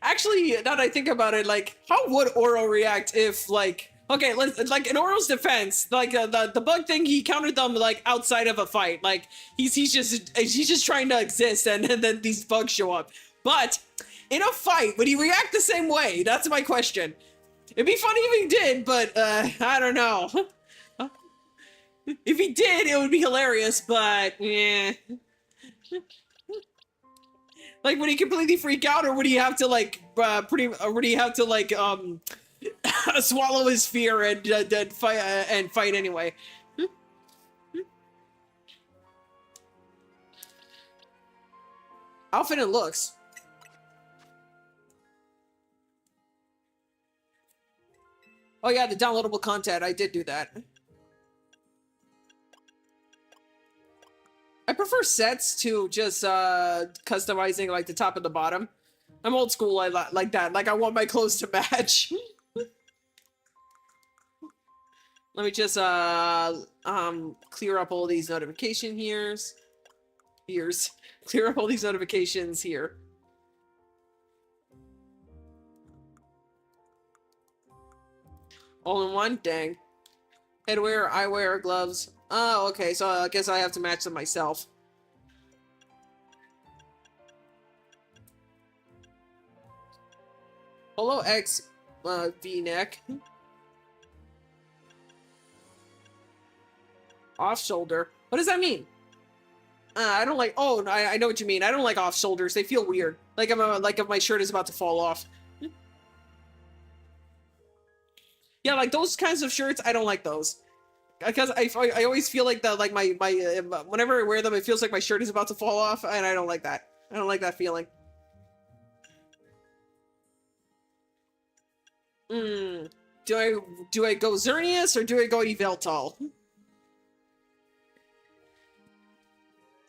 [SPEAKER 2] Actually, now that I think about it, like, how would Oro react if, like, okay, like, in Oro's defense, like, the bug thing, he countered them, like, outside of a fight. Like, he's just trying to exist, and then these bugs show up. But, in a fight, would he react the same way? That's my question. It'd be funny if he did, but, I don't know. If he did, it would be hilarious, but, yeah. Like, would he completely freak out, or would he have to, like, swallow his fear and fight anyway? Outfit and looks. Oh yeah, the downloadable content. I did do that. I prefer sets to just customizing like the top and the bottom. I'm old school. I like that. Like I want my clothes to match. Let me just clear up all these notification clear up all these notifications here. All in one? Dang. Headwear, eyewear, gloves. Oh, okay, so I guess I have to match them myself. Polo X V-neck. Off shoulder. What does that mean? I don't like. Oh, I know what you mean. I don't like off shoulders. They feel weird. Like like if my shirt is about to fall off. Yeah, like those kinds of shirts. I don't like those because I always feel like the like my whenever I wear them, it feels like my shirt is about to fall off, and I don't like that. I don't like that feeling. Hmm. Do I go Xerneas or do I go Yveltal?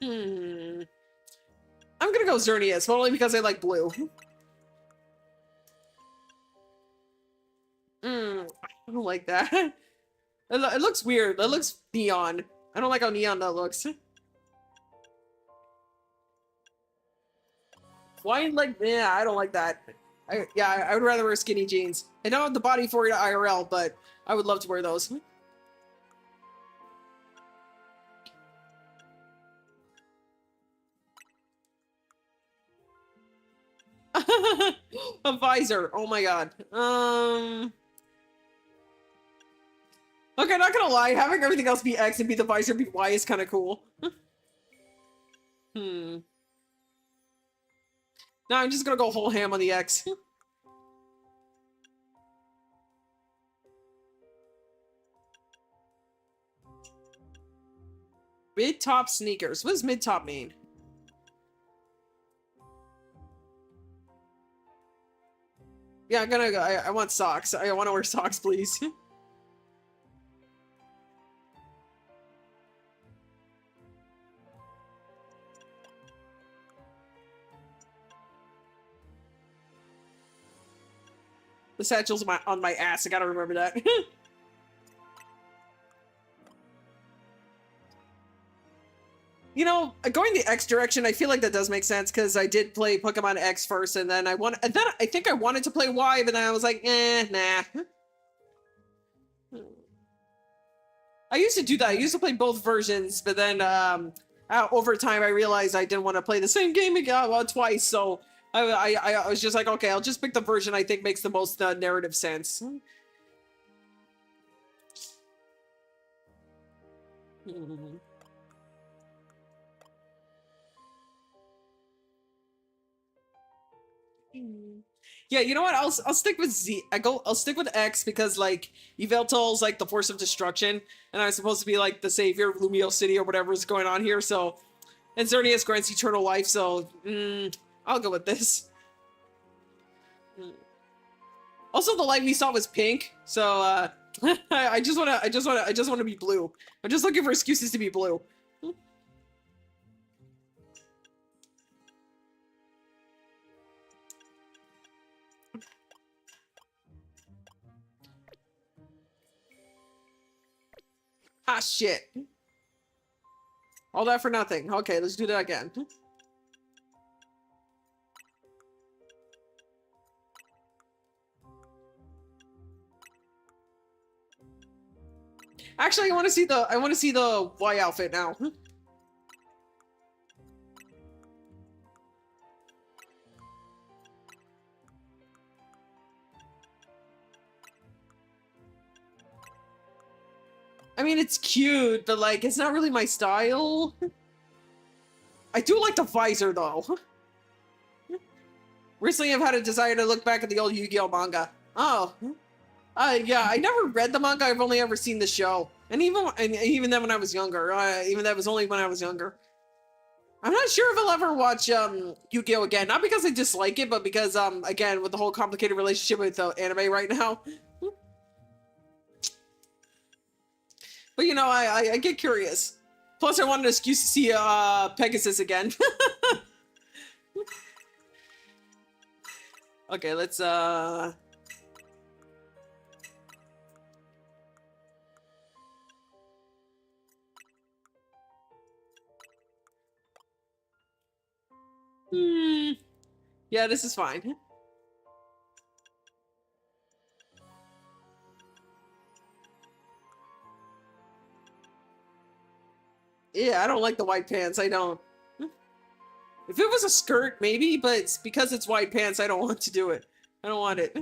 [SPEAKER 2] Hmm. I'm gonna go Xerneas, but only because I like blue. I don't like that. It looks weird. It looks neon. I don't like how neon that looks. Why, like, yeah, I don't like that. I would rather wear skinny jeans. I don't have the body for it IRL, but I would love to wear those. A visor. Oh my god. Okay, not gonna lie, having everything else be X and be the visor be Y is kind of cool. Hmm. No, I'm just gonna go whole ham on the X. Mid-top sneakers. What does mid-top mean? Yeah, I'm gonna go. I want socks. I want to wear socks, please. The satchel's on my ass. I gotta remember that. You know, going the X direction, I feel like that does make sense because I did play Pokemon X first, and then I think I wanted to play Y, but then I was like, nah. I used to do that. I used to play both versions, but then over time I realized I didn't want to play the same game again twice, so I was just like, okay, I'll just pick the version I think makes the most narrative sense. Yeah, you know what? I'll stick with Z. I'll stick with X because like Yveltal's like the force of destruction, and I'm supposed to be like the savior of Lumio City or whatever is going on here. So, and Xerneas grants eternal life. So, I'll go with this. Also, the light we saw was pink, so I just wanna be blue. I'm just looking for excuses to be blue. Ah, shit. All that for nothing. Okay, let's do that again. Actually, I want to see the Y outfit now. I mean, it's cute, but like, it's not really my style. I do like the visor, though. Recently, I've had a desire to look back at the old Yu-Gi-Oh manga. Oh, yeah, I never read the manga. I've only ever seen the show, and even then when I was younger. Even that was only when I was younger. I'm not sure if I'll ever watch Yu-Gi-Oh again. Not because I dislike it, but because again with the whole complicated relationship with anime right now. But you know, I get curious. Plus, I wanted an excuse to see Pegasus again. Okay, let's yeah, this is fine. Yeah, I don't like the white pants. I don't. If it was a skirt, maybe, but it's because it's white pants, I don't want to do it. I don't want it.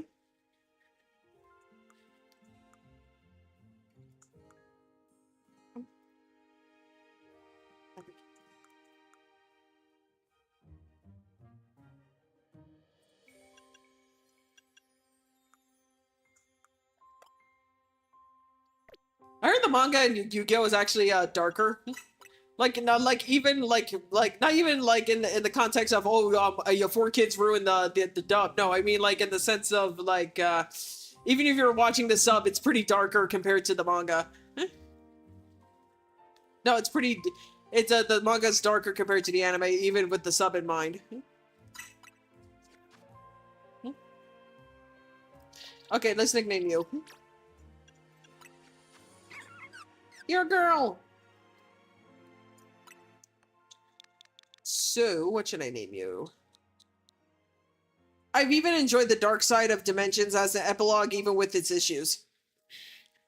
[SPEAKER 2] I heard the manga in Yu-Gi-Oh is actually darker. Like not like even like not even like in the context of your 4 kids ruined the dub. No, I mean like in the sense of like even if you're watching the sub, it's pretty darker compared to the manga. No, it's pretty. It's the manga's darker compared to the anime, even with the sub in mind. Okay, let's nickname you. You're a girl. So, what should I name you? I've even enjoyed the dark side of Dimensions as an epilogue, even with its issues.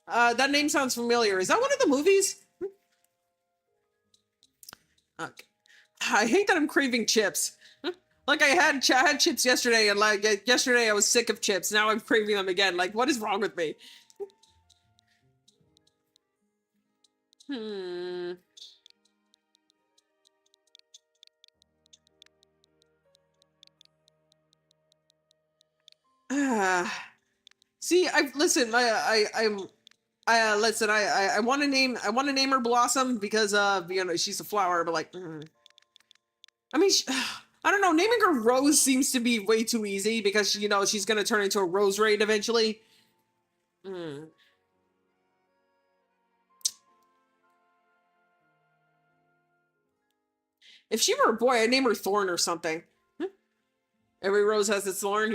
[SPEAKER 2] That name sounds familiar. Is that one of the movies? Okay. I hate that I'm craving chips. Like I had chips yesterday, and like yesterday I was sick of chips. Now I'm craving them again. Like, what is wrong with me? See, listen. Listen. I want to name her Blossom because she's a flower. But like, I mean, I don't know. Naming her Rose seems to be way too easy because she's gonna turn into a Rose Raid eventually. If she were a boy, I'd name her Thorn or something. Every rose has its thorn,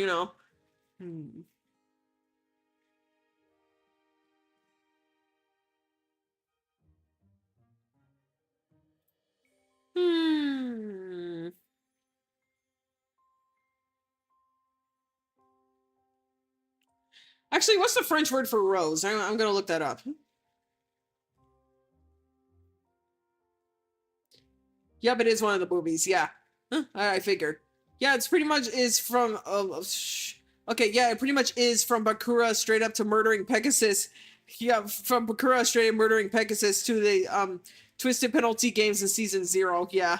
[SPEAKER 2] Actually, what's the French word for rose? I'm gonna look that up. Yeah, but it is one of the movies. Yeah, I figured. Yeah, it's pretty much is from. Okay, yeah, it pretty much is from Bakura straight up to murdering Pegasus. Yeah, from Bakura straight up murdering Pegasus to the Twisted Penalty games in season 0. Yeah.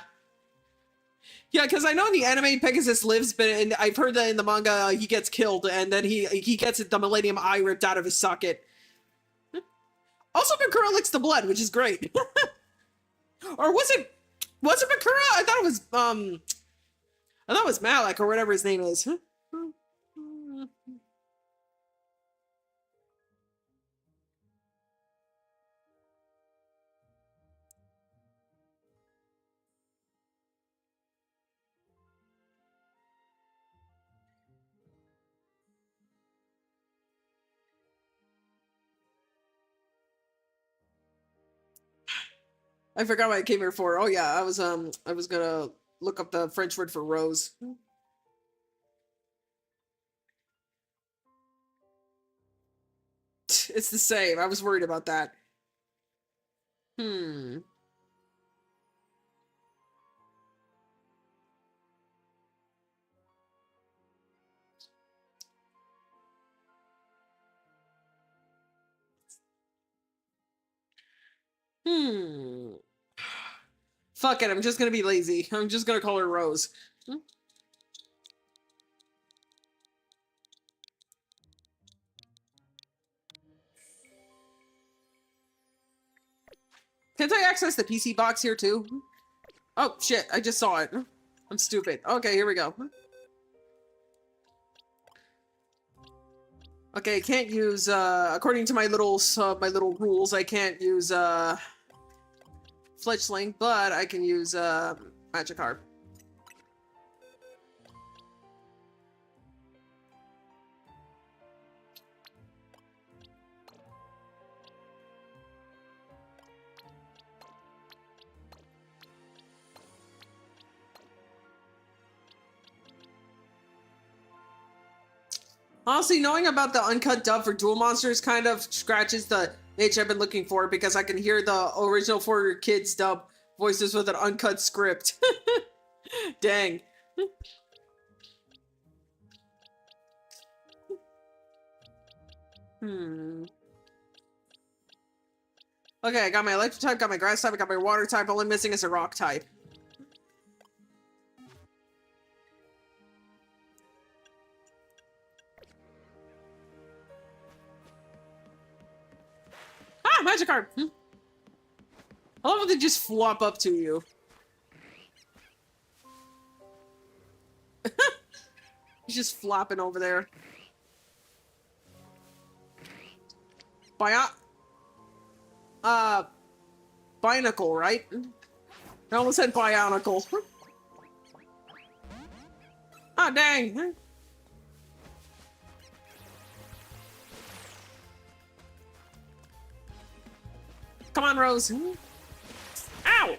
[SPEAKER 2] Yeah, because I know in the anime Pegasus lives, but I've heard that in the manga he gets killed and then he gets the Millennium Eye ripped out of his socket. Also, Bakura licks the blood, which is great. Or was it Bakura? I thought it was Malik or whatever his name is. I forgot what I came here for. Oh yeah, I was gonna look up the French word for rose. It's the same. I was worried about that. Fuck it, I'm just gonna be lazy. I'm just gonna call her Rose. Can't I access the PC box here too? Oh shit, I just saw it. I'm stupid. Okay, here we go. Okay, I can't use according to my little rules, I can't use Fletchling, but I can use Magikarp. Honestly, knowing about the uncut dub for Duel Monsters kind of scratches the itch I've been looking for because I can hear the original 4 Kids dub Voices with an uncut script. Dang. Okay, I got my electric type, got my grass type, I got my water type. All I'm missing is a rock type. Ah, magic card! I love how they just flop up to you. He's just flopping over there. Binacle, right? I almost said bionicle. Ah, dang. Come on, Rose. Ow!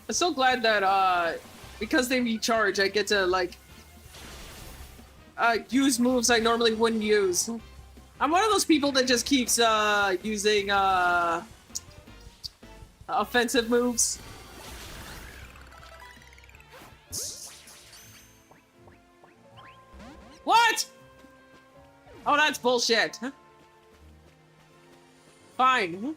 [SPEAKER 2] I'm so glad that, because they recharge, I get to, like, use moves I normally wouldn't use. I'm one of those people that just keeps, using, offensive moves. What? Oh, that's bullshit. Fine.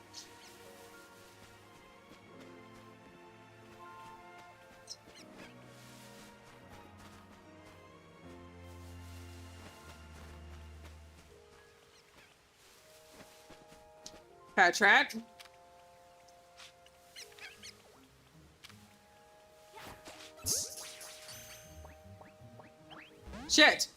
[SPEAKER 2] Patrat. Shit.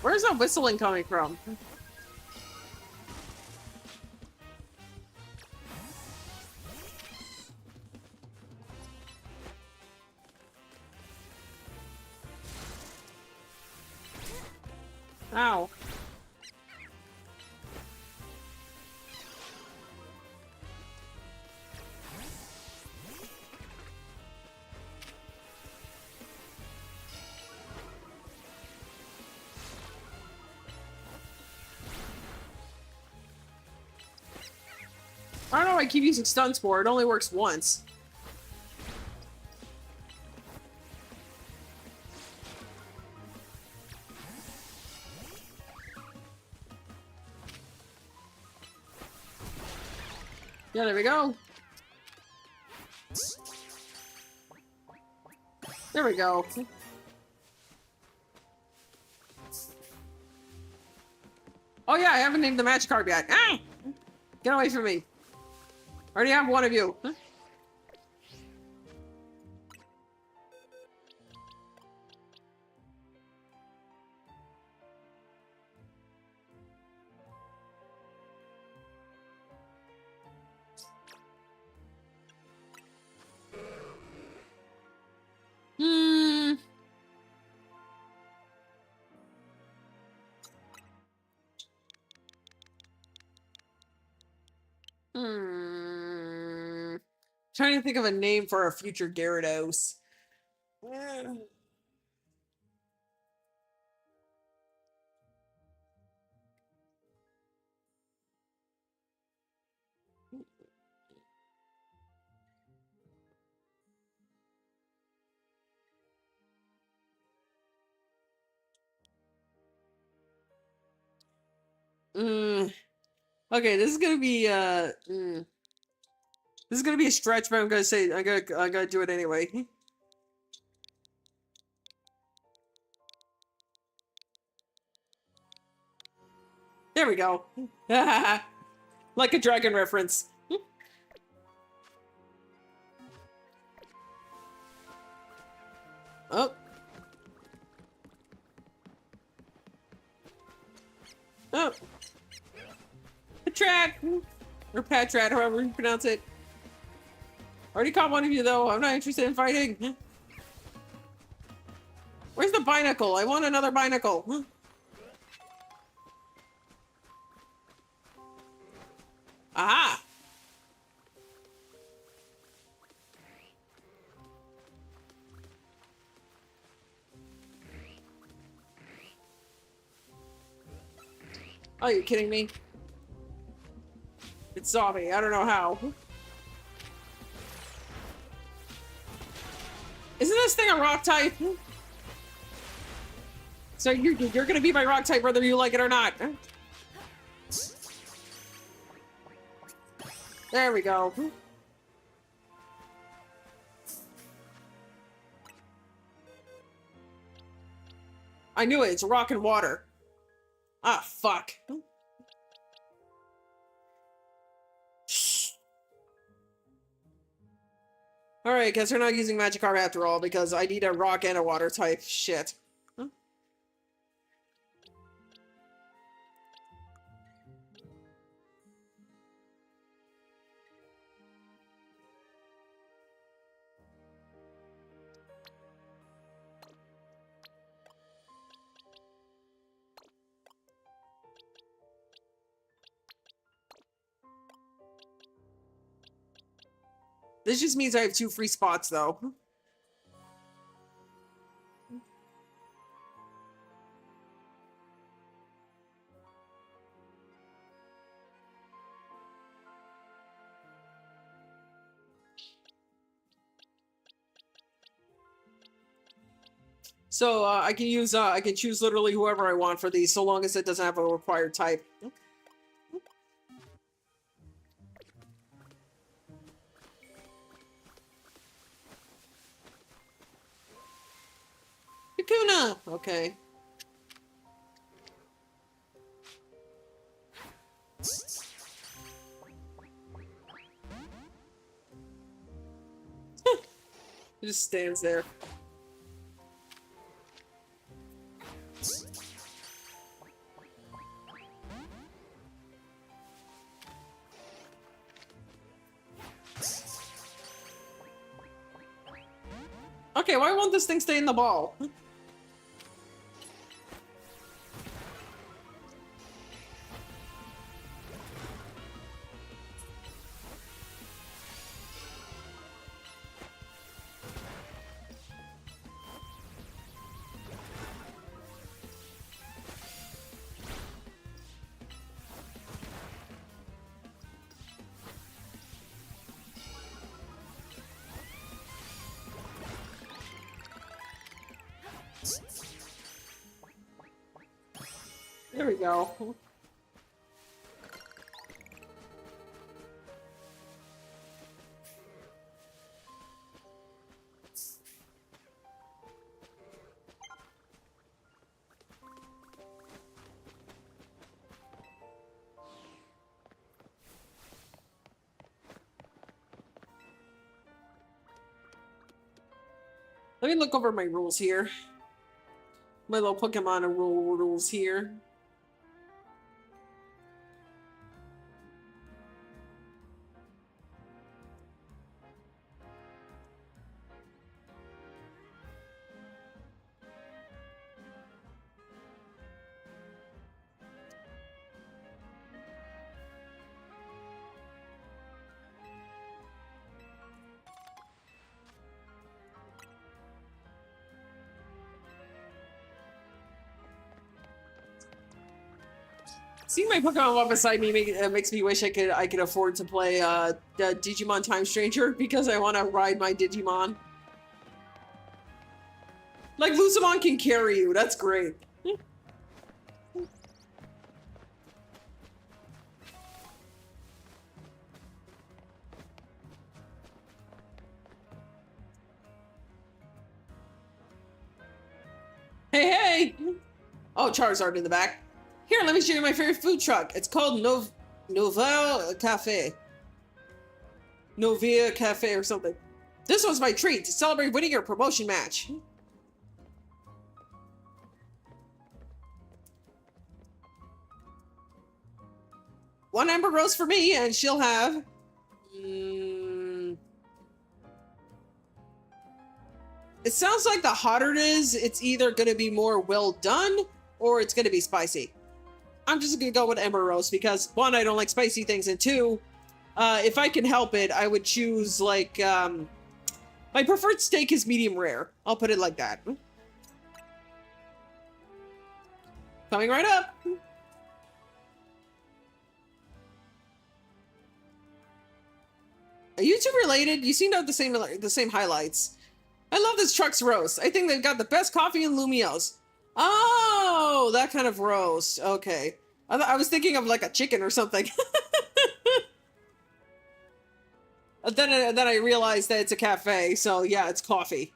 [SPEAKER 2] Where's that whistling coming from? Ow. I don't know why I keep using stun spore. It only works once. Yeah, there we go. There we go. Oh yeah, I haven't named the match card yet. Ah! Get away from me. I already have one of you. Huh? Trying to think of a name for a future Gyarados. Okay, this is gonna be this is gonna be a stretch, but I'm gonna say I gotta do it anyway. There we go. Like a dragon reference. Oh. Oh. Patrat! Or Patrat, however you pronounce it. Already caught one of you, though. I'm not interested in fighting. Where's the binacle? I want another binacle. Oh, you kidding me? It saw me. I don't know how. Isn't this thing a rock type? So you're gonna be my rock type whether you like it or not. There we go. I knew it. It's rock and water. Ah, fuck. Alright, guess we're not using Magikarp after all, because I need a rock and a water type. Shit. Huh? This just means I have 2 free spots, though. So, I can choose literally whoever I want for these, so long as it doesn't have a required type. Kakuna! Okay. It just stands there. Okay, why won't this thing stay in the ball? There we go. Let me look over my rules here. My little Pokemon rules here. Seeing my Pokemon walk beside me makes me wish I could afford to play Digimon Time Stranger, because I want to ride my Digimon. Like, Lucemon can carry you. That's great. Hey, hey! Oh, Charizard in the back. Here, let me show you my favorite food truck. It's called Novel Cafe. Novia Cafe or something. This was my treat to celebrate winning your promotion match. One Ember Rose for me, and she'll have... It sounds like the hotter it is, it's either going to be more well done, or it's going to be spicy. I'm just going to go with Ember Rose, because 1, I don't like spicy things, and 2, if I can help it, I would choose, like, my preferred steak is medium rare. I'll put it like that. Coming right up. Are you two related? You seem to have the same highlights. I love this truck's roast. I think they've got the best coffee in Lumios. Oh, that kind of roast. Okay. I was thinking of like a chicken or something. Then I realized that it's a cafe, so yeah, it's coffee.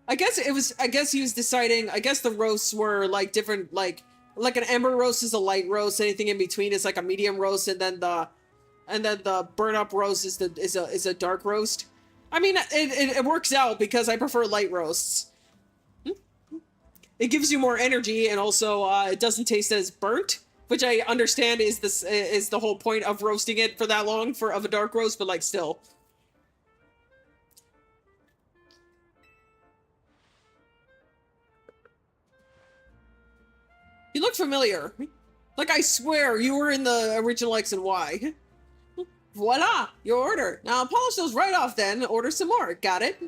[SPEAKER 2] I guess he was deciding, I guess the roasts were like different, like an ember roast is a light roast, anything in between is like a medium roast, and then the burn up roast is a dark roast. I mean, it works out because I prefer light roasts. It gives you more energy, and also it doesn't taste as burnt, which I understand is the whole point of roasting it for that long of a dark roast, but like still. You look familiar. Like I swear you were in the original X and Y. Voila! Your order. Now polish those right off then. Order some more. Got it?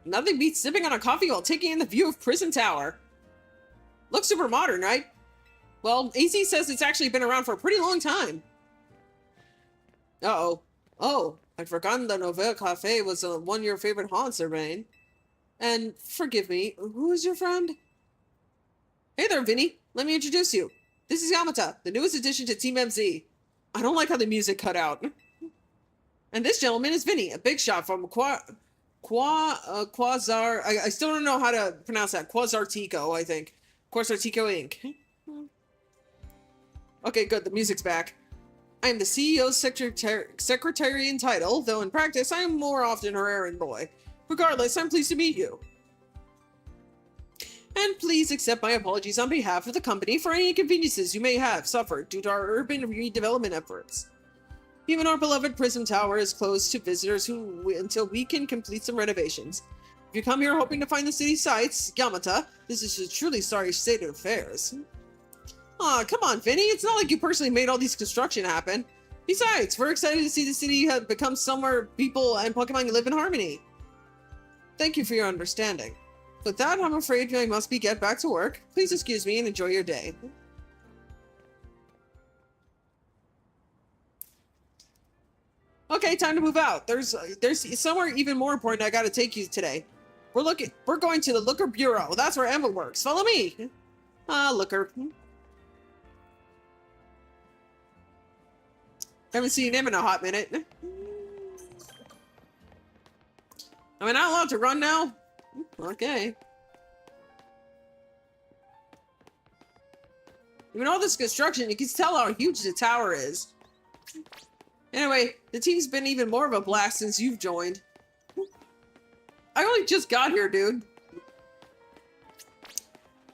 [SPEAKER 2] Nothing beats sipping on a coffee while taking in the view of Prison Tower. Looks super modern, right? Well, AZ says it's actually been around for a pretty long time. Uh-oh. Oh, I'd forgotten the Nouvelle Cafe was one of your favorite haunts, Urbain. And forgive me, who is your friend? Hey there, Vinny. Let me introduce you. This is Yamata, the newest addition to Team MZ. I don't like how the music cut out. And this gentleman is Vinny, a big shot from Quasar. I still don't know how to pronounce that. Quasartico, I think. Quasartico Inc. Okay, good. The music's back. I am the CEO's secretary in title, though in practice I am more often her errand boy. Regardless, I'm pleased to meet you. And please accept my apologies on behalf of the company for any inconveniences you may have suffered due to our urban redevelopment efforts. Even our beloved Prism Tower is closed to visitors until we can complete some renovations. If you come here hoping to find the city sights, Yamata, this is a truly sorry state of affairs. Aw, come on, Vinny. It's not like you personally made all these construction happen. Besides, we're excited to see the city have become somewhere people and Pokemon live in harmony. Thank you for your understanding. With that, I'm afraid I must get back to work. Please excuse me and enjoy your day. Okay, time to move out. There's somewhere even more important I gotta take you today. We're going to the Looker Bureau. That's where Emma works. Follow me. Looker. Haven't seen him in a hot minute. Am I not allowed to run now? Okay. Even all this construction, you can tell how huge the tower is. Anyway, the team's been even more of a blast since you've joined. I only just got here, dude.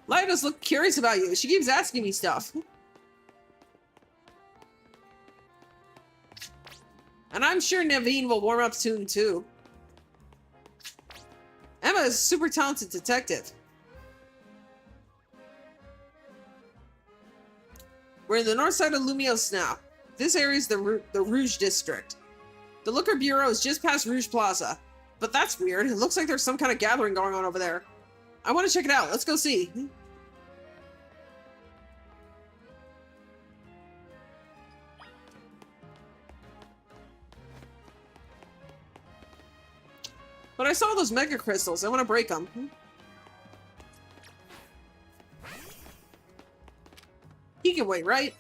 [SPEAKER 2] Lida's look curious about you. She keeps asking me stuff. And I'm sure Naveen will warm up soon, too. Emma is a super talented detective. We're in the north side of Lumios now. This area is the Rouge District. The Looker Bureau is just past Rouge Plaza. But that's weird. It looks like there's some kind of gathering going on over there. I want to check it out. Let's go see. But I saw those mega crystals. I want to break them. He can wait, right?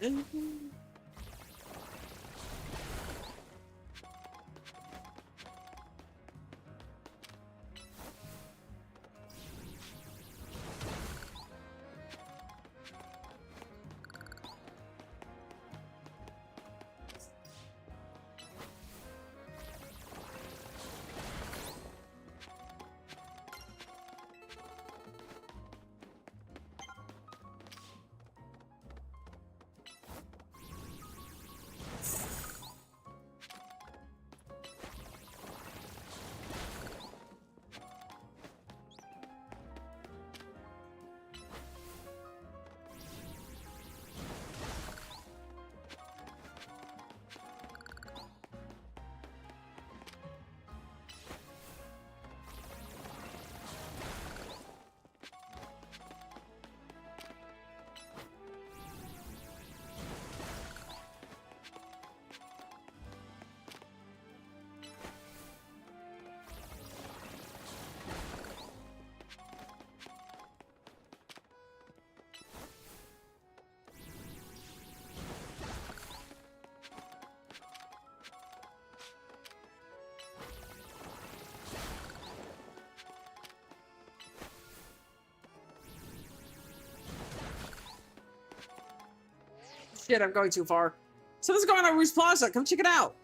[SPEAKER 2] shit, I'm going too far. Something's going on at Roos Plaza. Come check it out.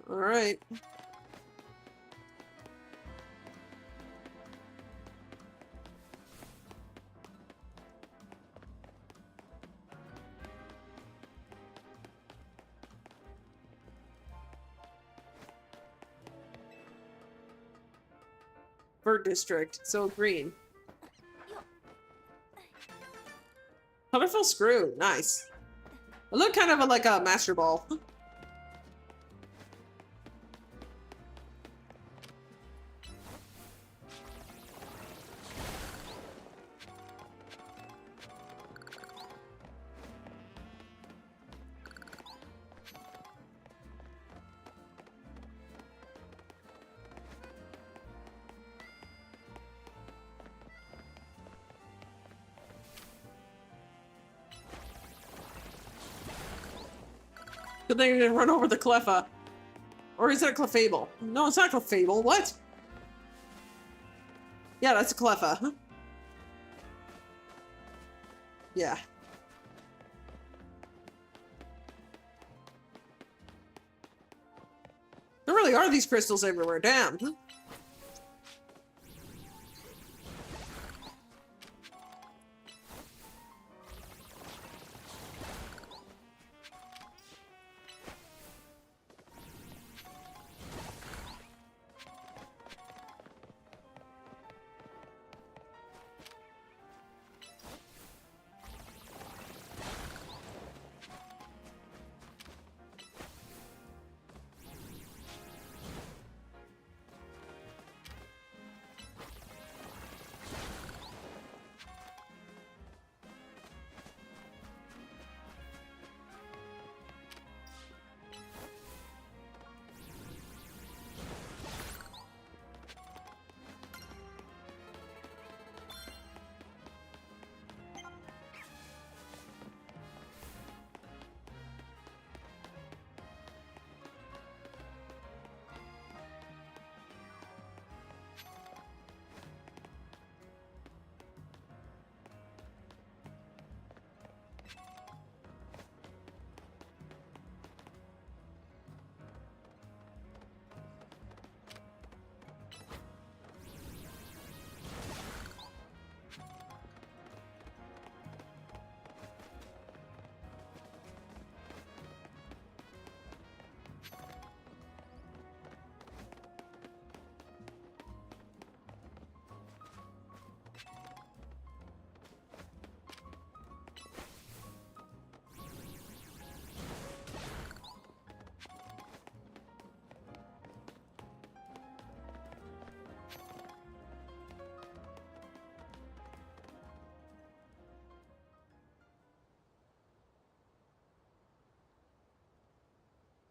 [SPEAKER 2] All right. Bird District. So green. Colorful screw. Nice. It looked kind of like a master ball. Good thing I didn't run over the Cleffa. Or is it a Clefable? No, it's not a Clefable. What? Yeah, that's a Cleffa. Yeah. There really are these crystals everywhere. Damn.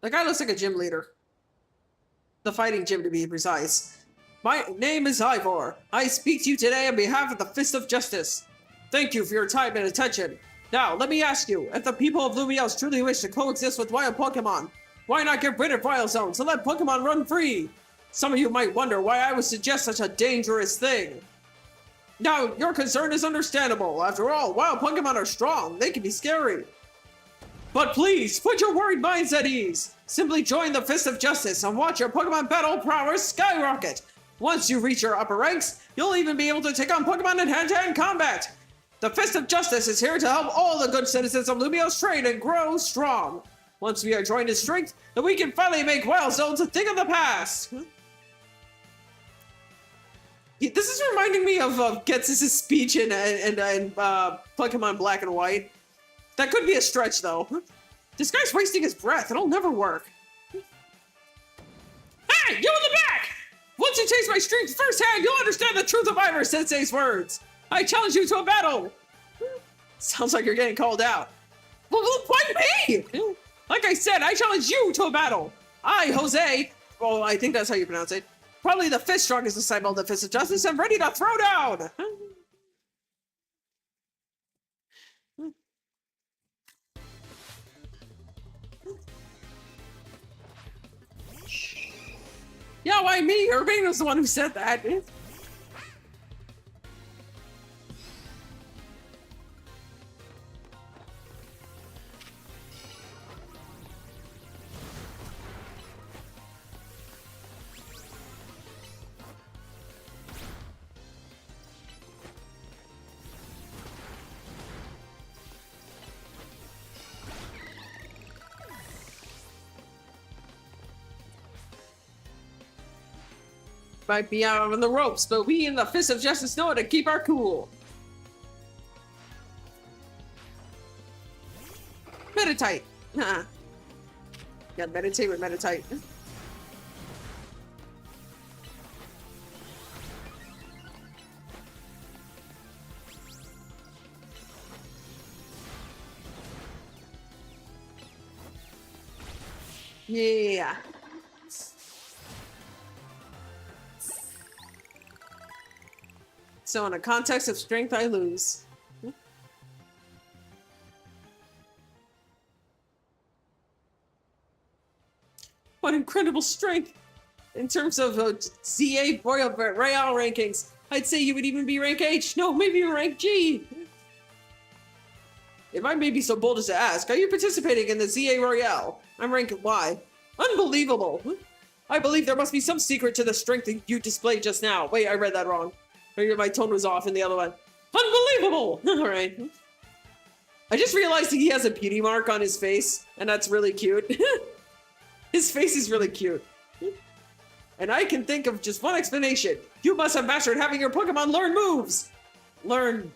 [SPEAKER 2] That guy looks like a gym leader. The fighting gym, to be precise. My name is Ivor. I speak to you today on behalf of the Fist of Justice. Thank you for your time and attention. Now, let me ask you, if the people of Lumiose truly wish to coexist with wild Pokemon, why not get rid of Wild Zones and let Pokemon run free? Some of you might wonder why I would suggest such a dangerous thing. Now, your concern is understandable. After all, wild Pokemon are strong. They can be scary. But please, put your worried minds at ease. Simply join the Fist of Justice and watch your Pokemon battle prowess skyrocket. Once you reach your upper ranks, you'll even be able to take on Pokemon in hand-to-hand combat. The Fist of Justice is here to help all the good citizens of Lumiose train and grow strong. Once we are joined in strength, then we can finally make Wild Zones a thing of the past. This is reminding me of Gets's speech in Pokemon Black and White. That could be a stretch, though. This guy's wasting his breath. It'll never work. Hey, you in the back! Once you taste my strength firsthand, you'll understand the truth of Ivor Sensei's words. I challenge you to a battle. Sounds like you're getting called out. Well, why me? Like I said, I challenge you to a battle. I, Jose, well, I think that's how you pronounce it, probably the fifth strongest disciple of the Fist of Justice, am ready to throw down. Yeah, why me? Irving was the one who said that. might be out on the ropes, but we in the Fist of Justice know how to keep our cool. Meditate. Nah. Yeah, meditate with meditate. Yeah. So in a context of strength, I lose. What incredible strength! In terms of ZA Royal rankings, I'd say you would even be rank H. No, maybe rank G. If I may be so bold as to ask, are you participating in the ZA Royale? I'm rank Y. Unbelievable! I believe there must be some secret to the strength that you displayed just now. Wait, I read that wrong. Maybe my tone was off in the other one. Unbelievable! Alright. I just realized he has a beauty mark on his face, and that's really cute. His face is really cute. And I can think of just one explanation. You must have mastered having your Pokemon learn moves! Learn...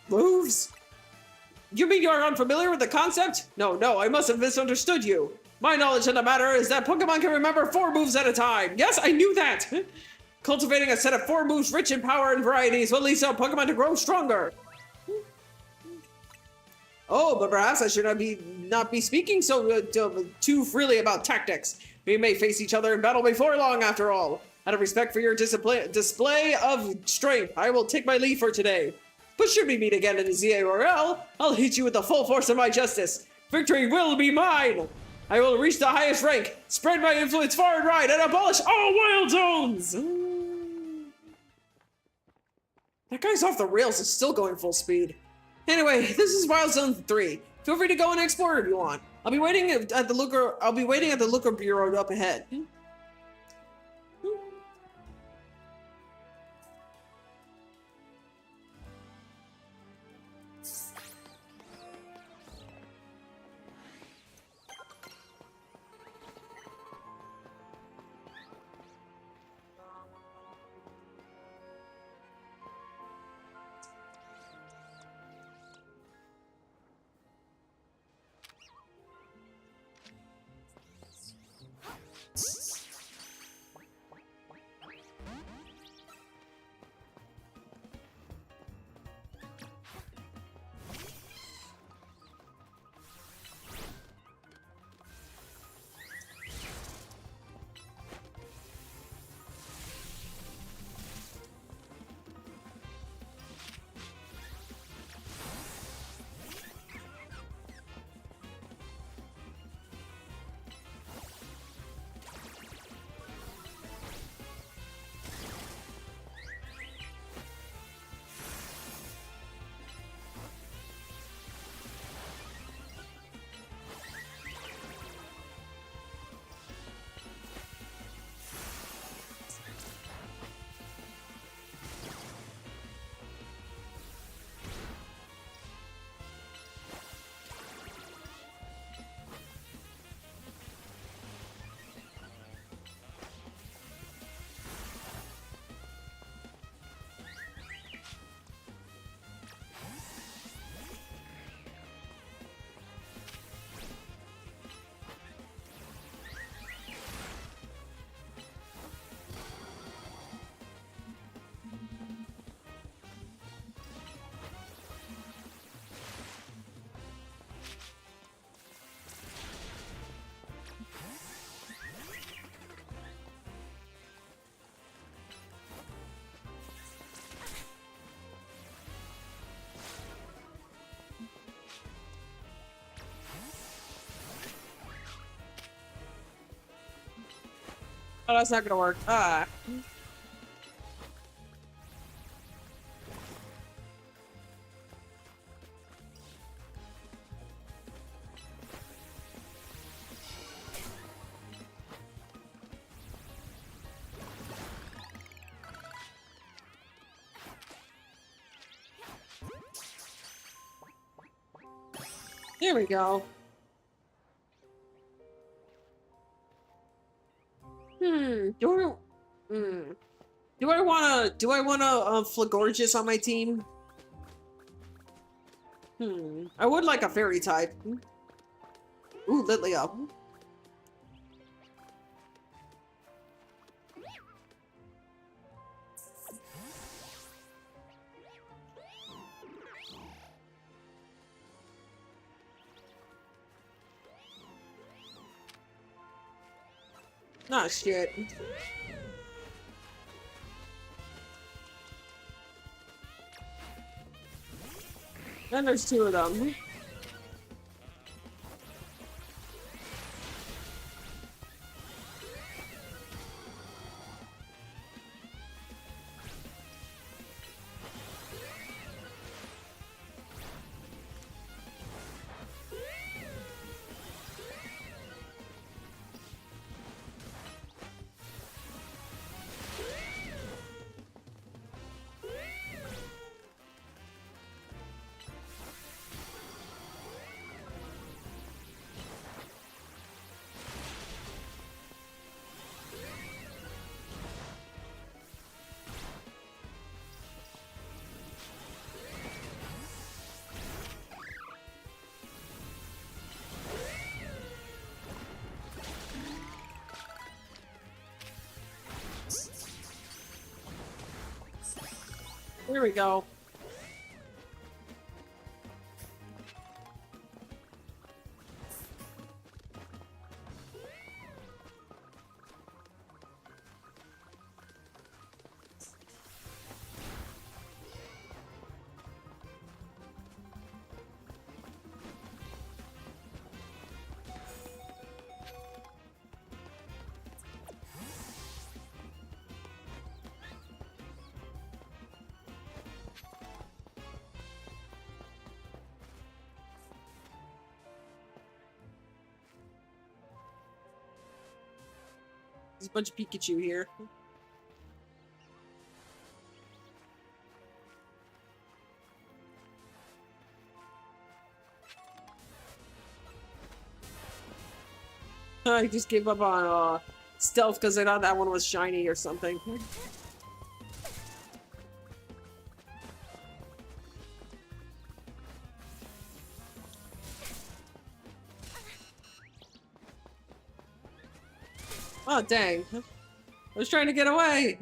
[SPEAKER 2] moves? You mean you are unfamiliar with the concept? No, I must have misunderstood you. My knowledge on the matter is that Pokemon can remember 4 moves at a time. Yes, I knew that! Cultivating a set of 4 moves rich in power and varieties will lead some Pokemon to grow stronger. Oh, but perhaps I should not be speaking so too freely about tactics. We may face each other in battle before long, after all. Out of respect for your display of strength, I will take my leave for today. But should we meet again in the ZA Royale, I'll hit you with the full force of my justice. Victory will be mine! I will reach the highest rank, spread my influence far and wide, and abolish all wild zones! That guy's off the rails and still going full speed. Anyway, this is Wild Zone 3. Feel free to go and explore if you want. I'll be waiting at the Looker Bureau up ahead. Oh, that's not gonna work. Ah. There we go. Don't... Do I wanna Flagorges on my team? I would like a fairy type. Ooh, Litleo. Ah, shit. And there's two of them. Here we go. There's a bunch of Pikachu here. I just gave up on stealth because I thought that one was shiny or something. Oh, dang. I was trying to get away.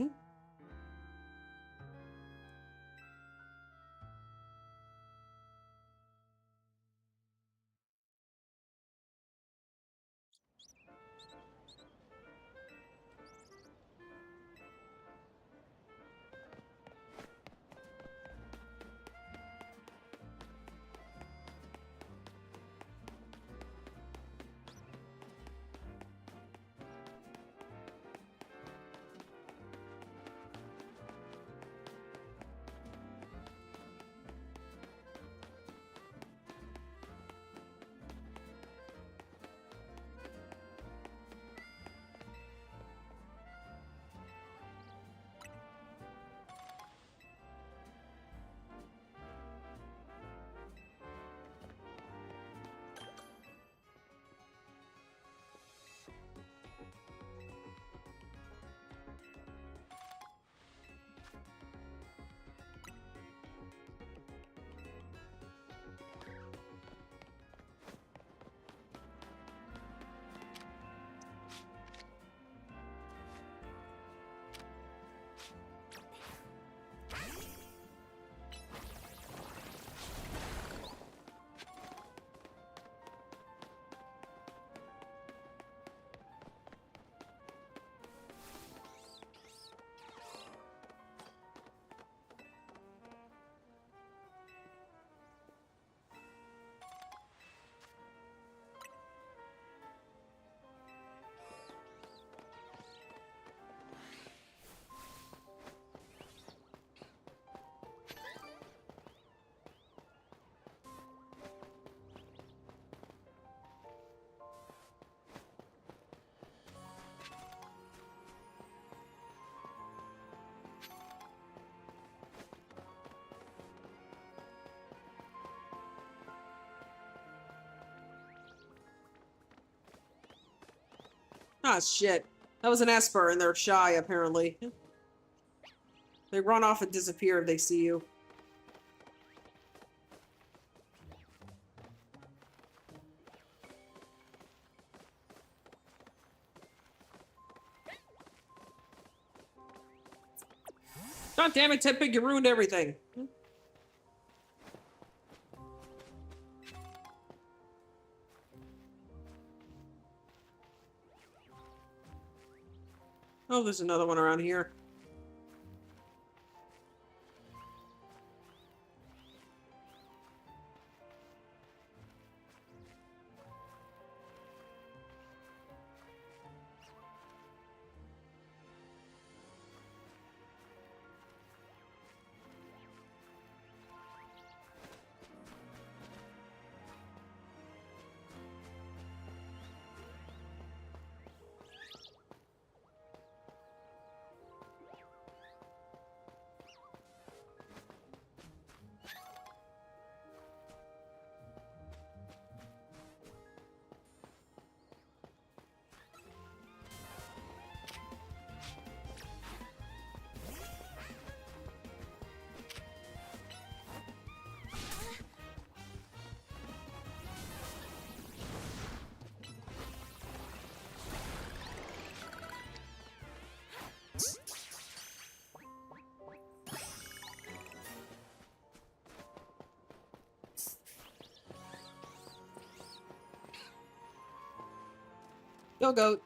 [SPEAKER 2] Ah, shit. That was an Esper and they're shy, apparently. They run off and disappear if they see you. God damn it, Tedpig, you ruined everything. Oh, there's another one around here. Go, goat.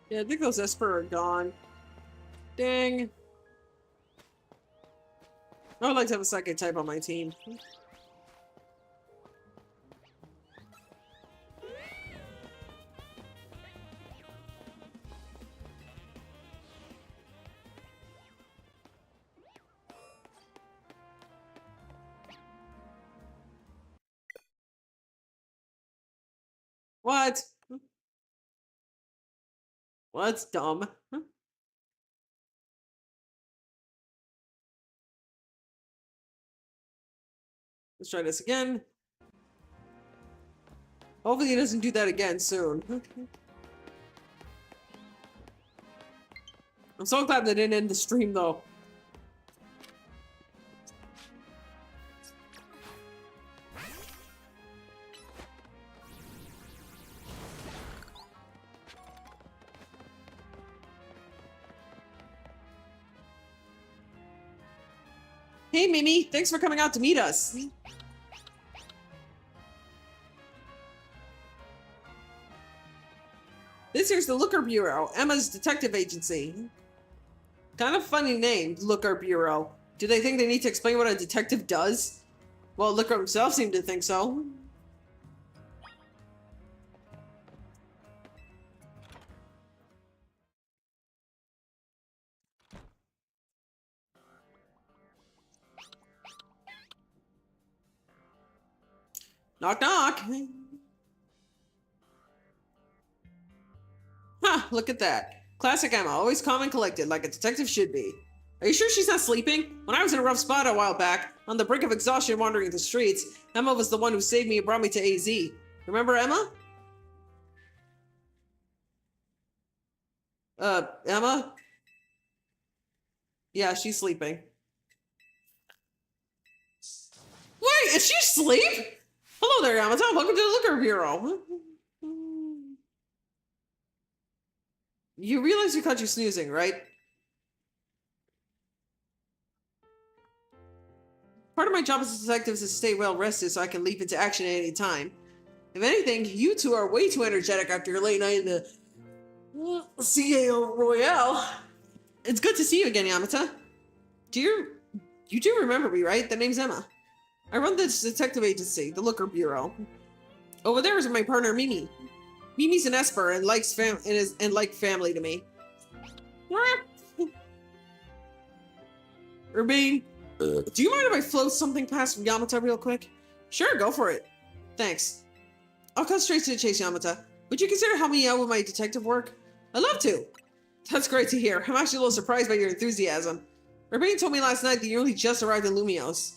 [SPEAKER 2] Yeah, I think those Esper are gone. Dang. I would like to have a psychic type on my team. What? What's dumb? Let's try this again. Hopefully he doesn't do that again soon. I'm so glad they didn't end the stream though. Hey Mimi, thanks for coming out to meet us. This here's the Looker Bureau, Emma's detective agency. Kind of funny name, Looker Bureau. Do they think they need to explain what a detective does? Well, Looker himself seemed to think so. Knock knock. Huh, look at that. Classic Emma, always calm and collected, like a detective should be. Are you sure she's not sleeping? When I was in a rough spot a while back, on the brink of exhaustion wandering the streets, Emma was the one who saved me and brought me to AZ. Remember Emma? Emma? Yeah, she's sleeping. Wait, is she asleep? Hello there, Yamato. Welcome to the Looker Bureau. You realize we caught you snoozing, right? Part of my job as a detective is to stay well rested so I can leap into action at any time. If anything, you two are way too energetic after your late night in the CAO Royale. It's good to see you again, Yamata. You do remember me, right? The name's Emma. I run this detective agency, the Looker Bureau. Over there is my partner Mimi. Mimi's an Esper and likes like family to me. Urbane, do you mind if I float something past Yamata real quick? Sure, go for it. Thanks. I'll cut straight to the chase, Yamata. Would you consider helping me out with my detective work? I'd love to. That's great to hear. I'm actually a little surprised by your enthusiasm. Urbane told me last night that you only just arrived in Lumios.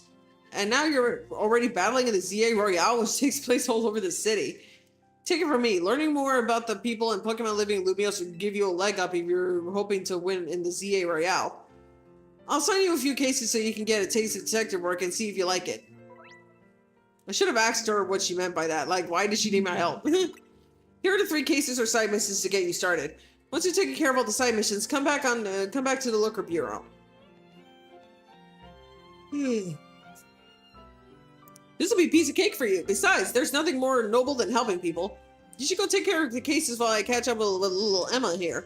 [SPEAKER 2] And now you're already battling in the ZA Royale, which takes place all over the city. Take it from me, learning more about the people and Pokemon living in Lumios would give you a leg up if you're hoping to win in the ZA Royale. I'll sign you a few cases so you can get a taste of detective work and see if you like it. I should have asked her what she meant by that. Like, why did she need my help? Here are the 3 cases or side missions to get you started. Once you've taken care of all the side missions, come back to the Looker Bureau. This will be a piece of cake for you. Besides, there's nothing more noble than helping people. You should go take care of the cases while I catch up with little Emma here.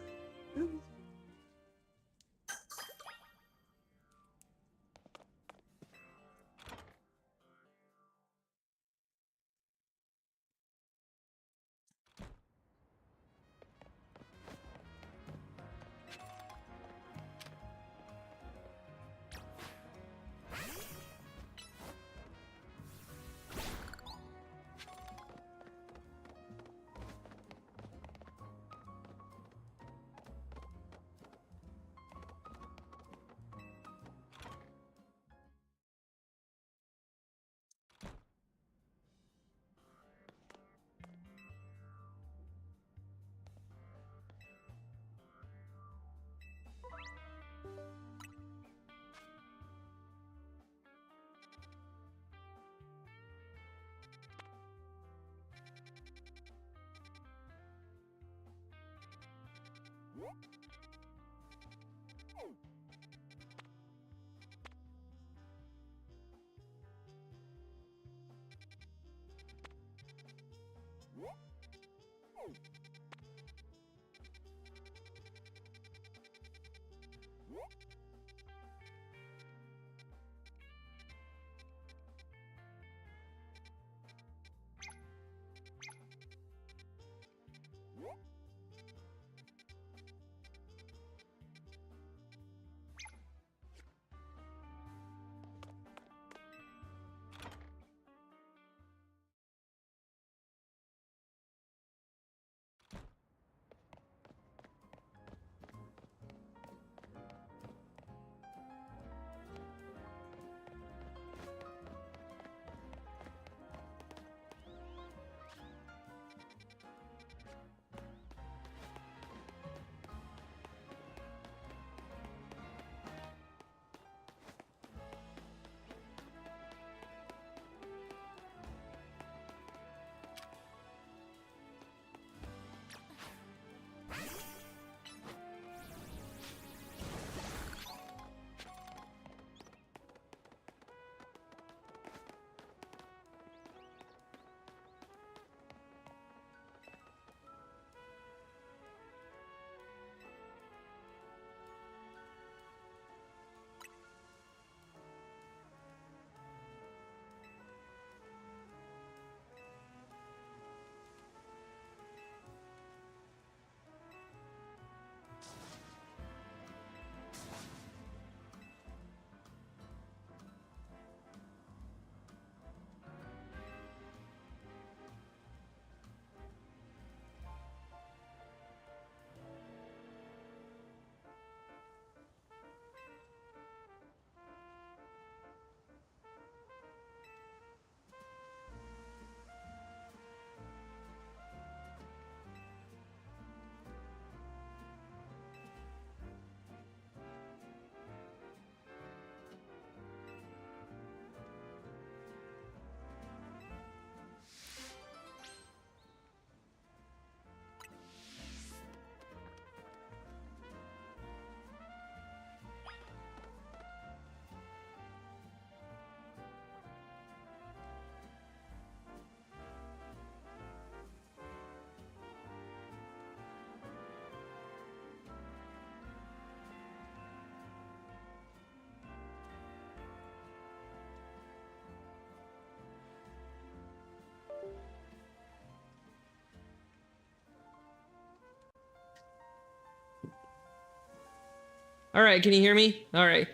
[SPEAKER 1] All right, can you hear me? All right.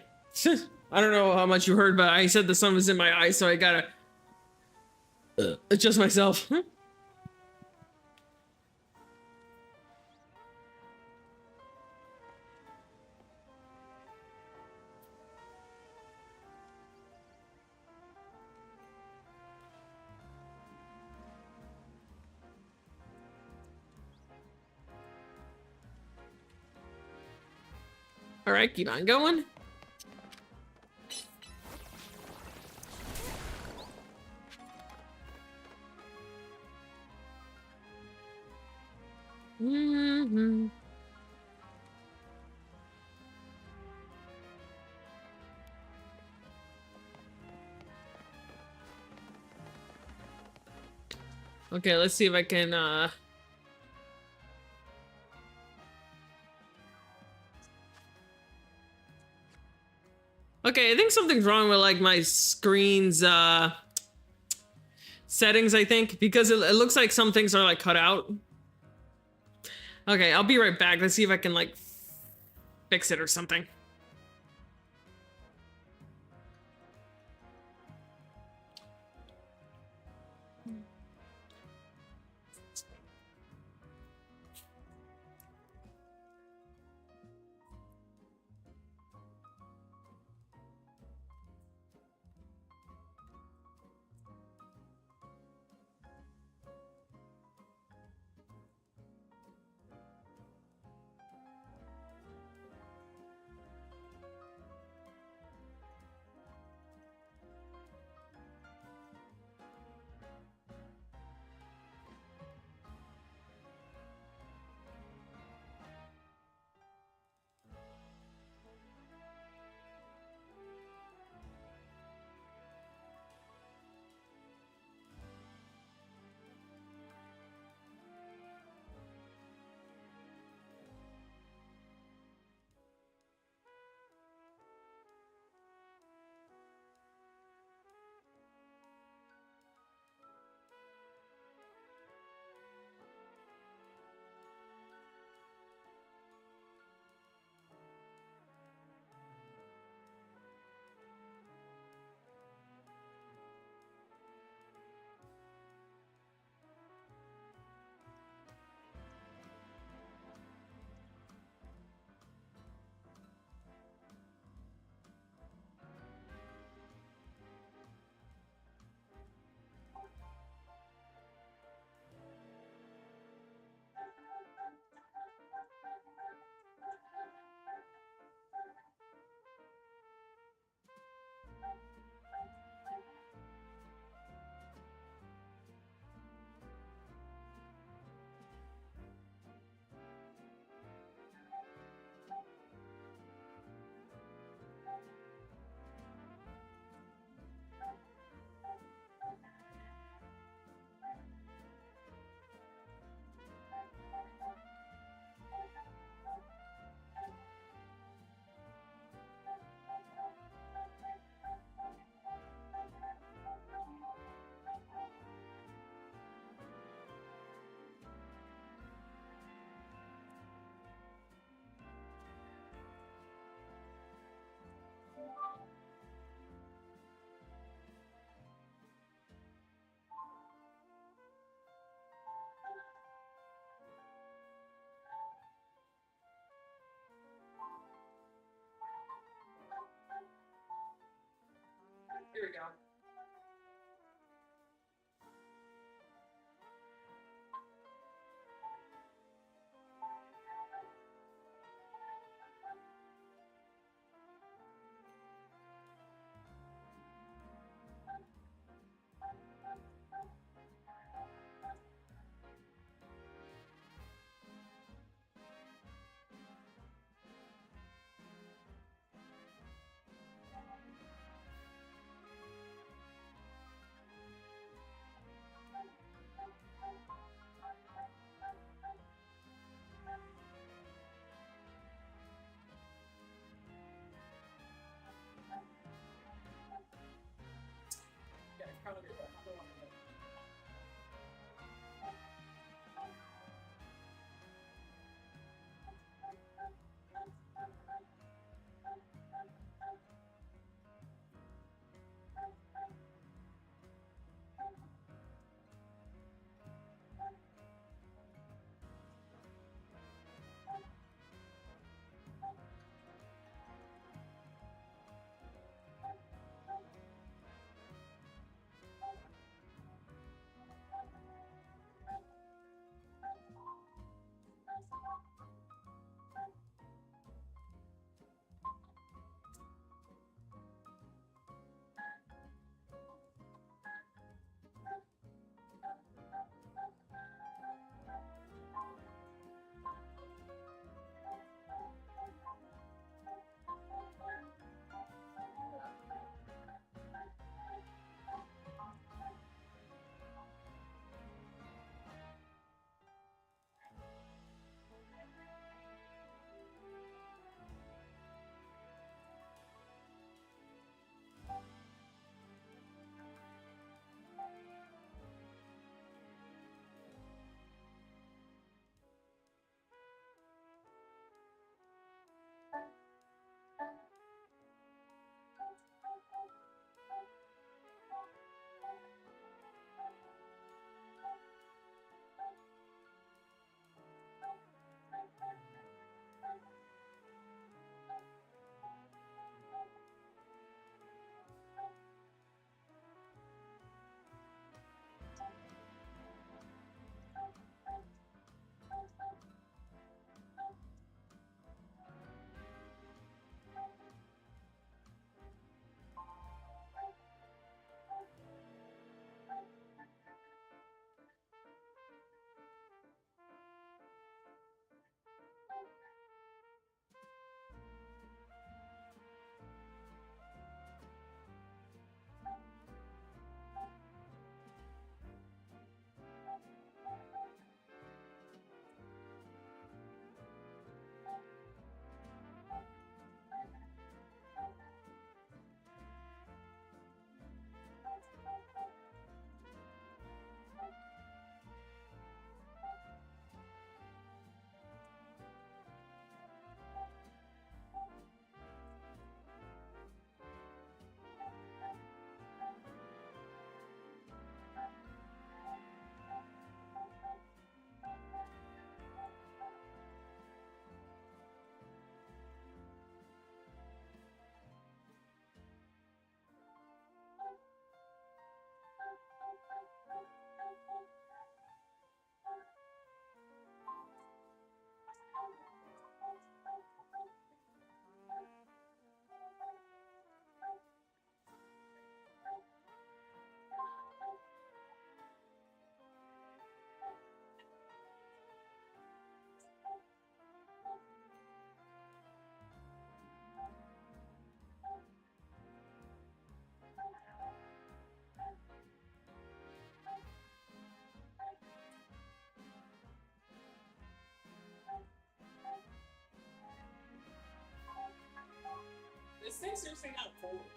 [SPEAKER 1] I don't know how much you heard, but I said the sun was in my eyes, so I gotta adjust myself. All right, keep on going. Mm-hmm. Okay, let's see if I can, Okay, I think something's wrong with, like, my screen's, settings, I think, because it looks like some things are, like, cut out. Okay, I'll be right back. Let's see if I can, like, fix it or something.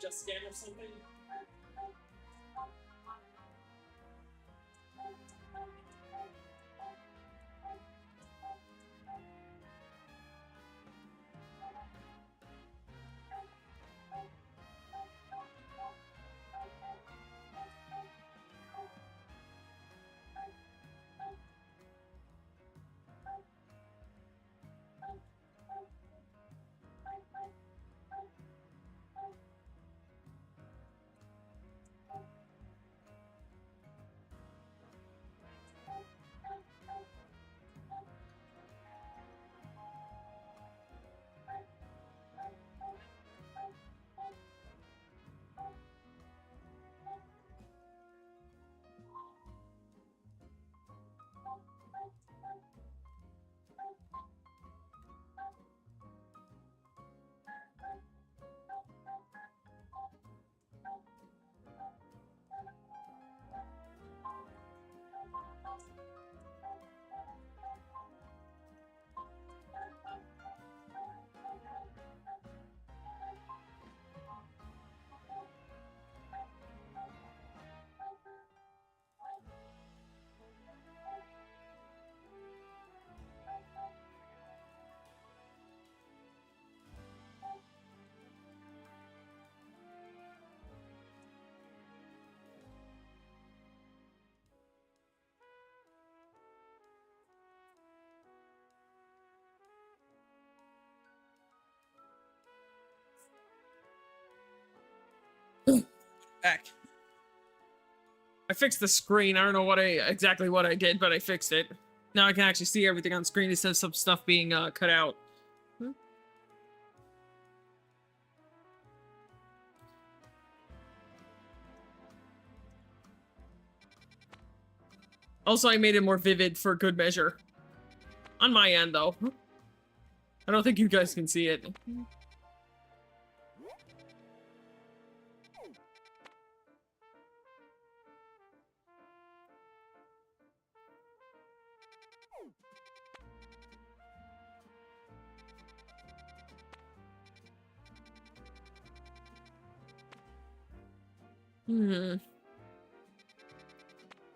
[SPEAKER 1] Just scan or something? Back. I fixed the screen. I don't know exactly what I did, but I fixed it. Now I can actually see everything on screen instead of some stuff being cut out. Also, I made it more vivid for good measure. On my end, though. I don't think you guys can see it.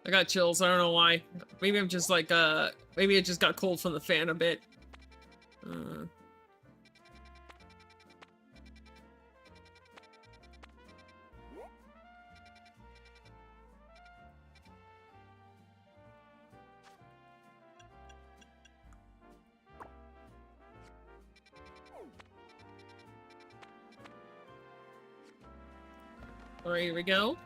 [SPEAKER 1] I got chills. I don't know why. Maybe I'm just like, maybe it just got cold from the fan a bit. Alright, here we go.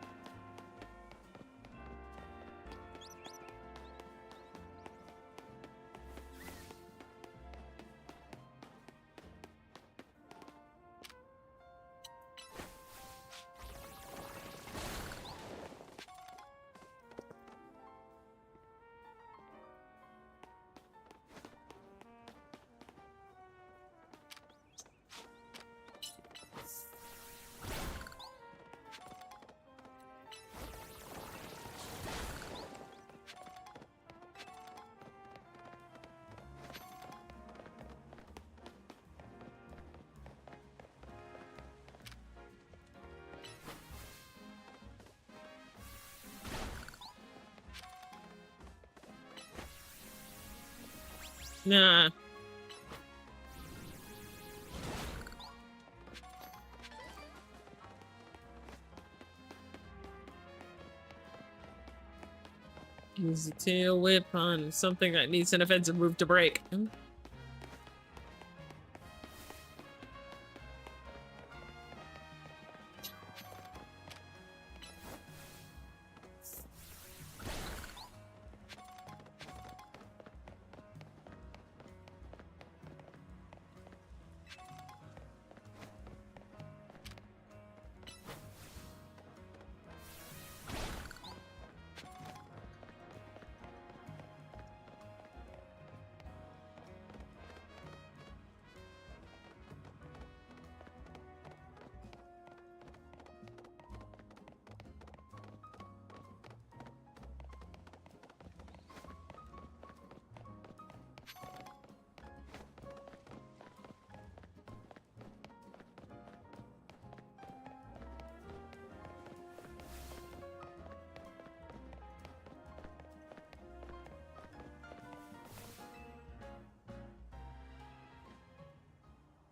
[SPEAKER 1] Nah. Use the tail whip on something that needs an offensive move to break.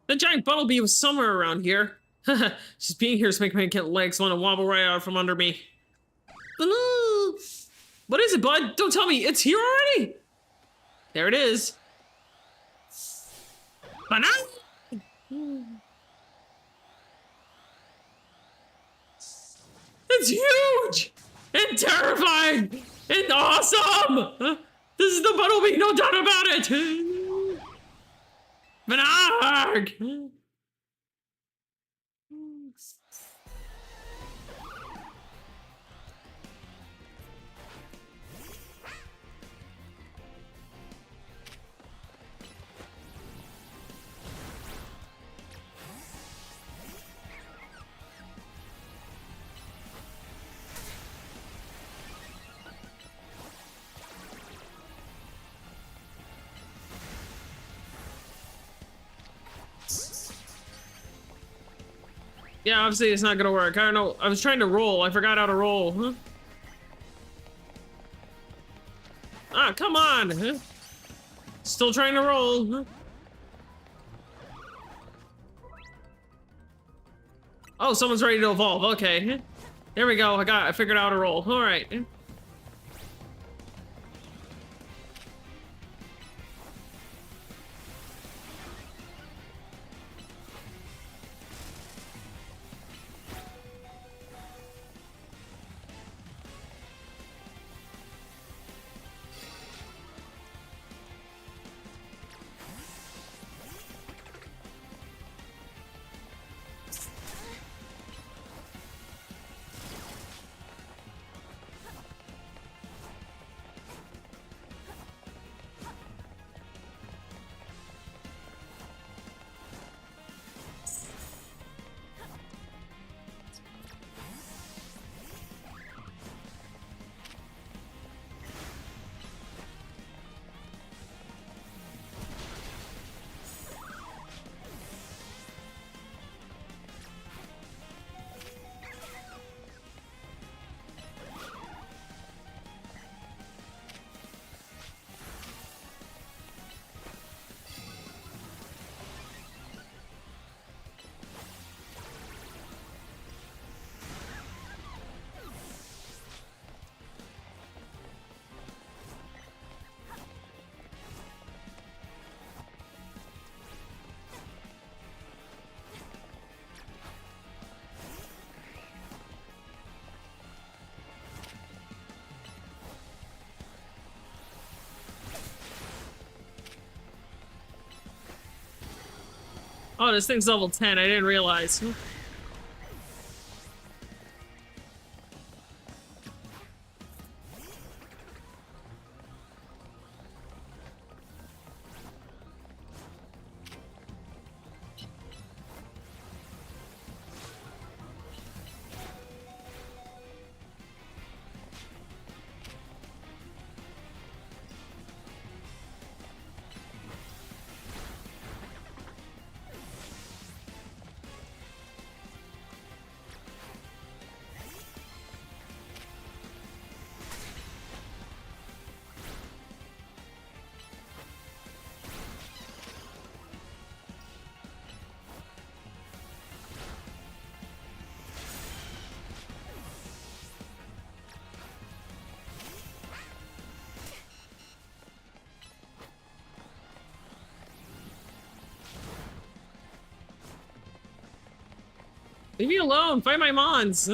[SPEAKER 1] The giant bumblebee was somewhere around here. Just being here is making my legs want to wobble right out from under me. What is it, bud? Don't tell me. It's here already? There it is. Banana! It's huge! And terrifying! And awesome! This is the bumblebee, no doubt about it! Banarg! Yeah, obviously it's not gonna work. I don't know. I was trying to roll. I forgot how to roll. Huh? Ah, come on! Huh? Still trying to roll. Huh? Oh, someone's ready to evolve. Okay. There we go. I figured out how to roll. All right. Oh, this thing's level 10. I didn't realize. Leave me alone. Fight my mons.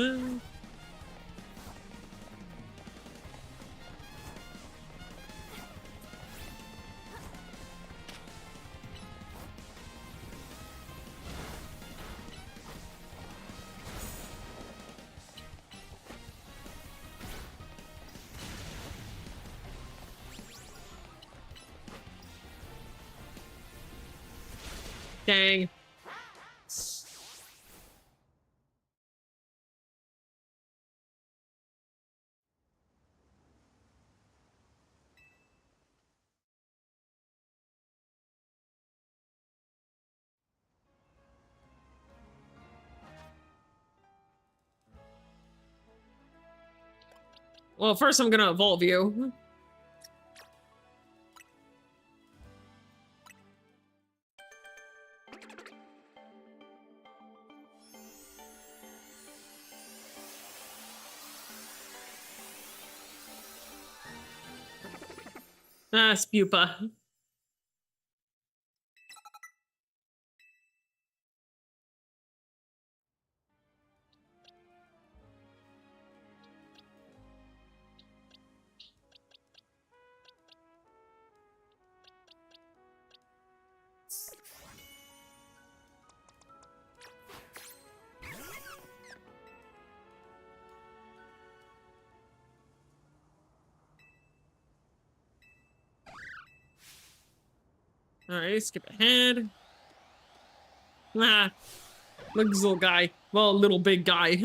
[SPEAKER 1] Dang. Well, first I'm gonna evolve you. Ah, Spupa. Alright, skip ahead. Ah, look at this little guy. Well, little big guy.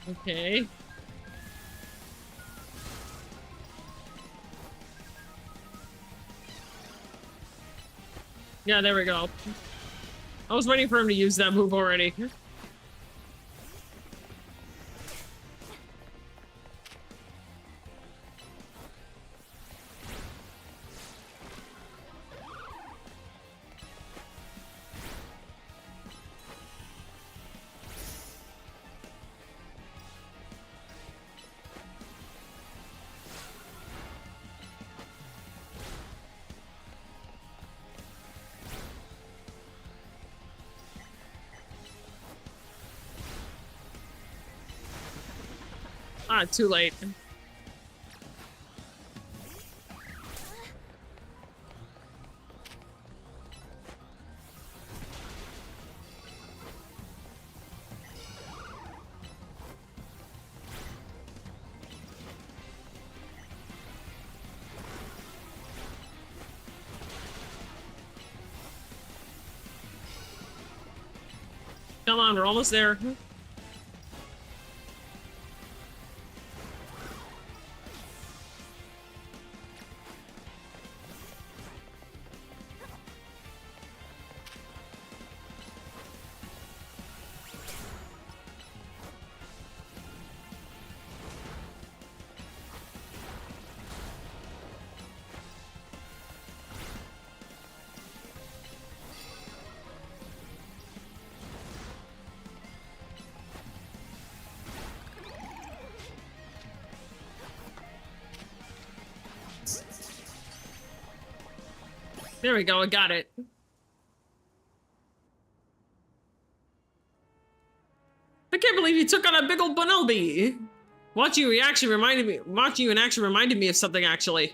[SPEAKER 1] Okay. Yeah, there we go. I was waiting for him to use that move already. Ah, too late. Come on, we're almost there. There we go, I got it. I can't believe you took on a big old Bunnelby. Watching you in action reminded me of something actually.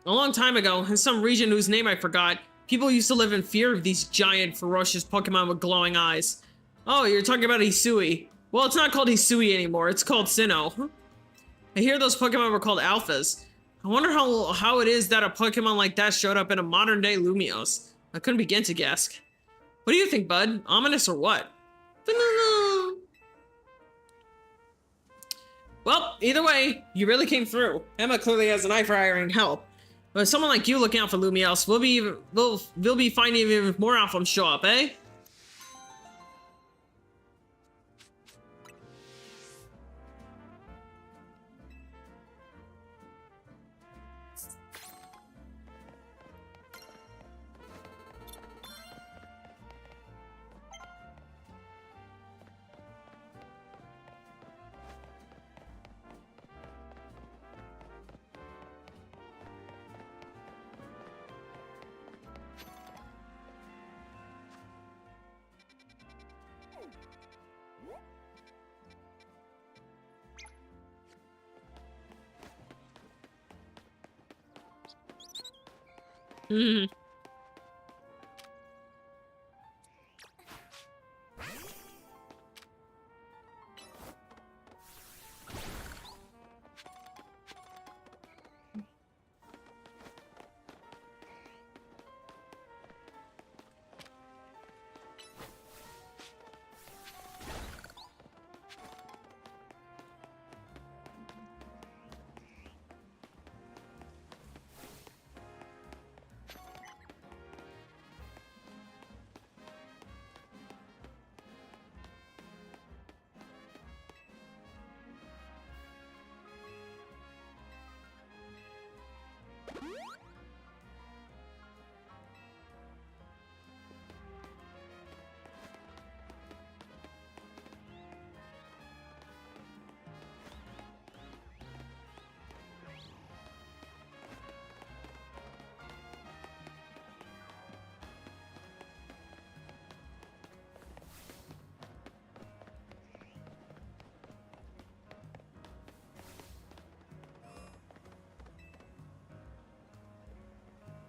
[SPEAKER 1] A long time ago, in some region whose name I forgot, people used to live in fear of these giant, ferocious Pokemon with glowing eyes. Oh, you're talking about Hisui. Well, it's not called Hisui anymore, it's called Sinnoh. I hear those Pokemon were called Alphas. I wonder how it is that a Pokemon like that showed up in a modern day Lumios. I couldn't begin to guess. What do you think, bud? Ominous or what? Well, either way, you really came through. Emma clearly has an eye for hiring help. But someone like you looking out for Lumios, we'll be finding even more albums show up, eh? Hmm.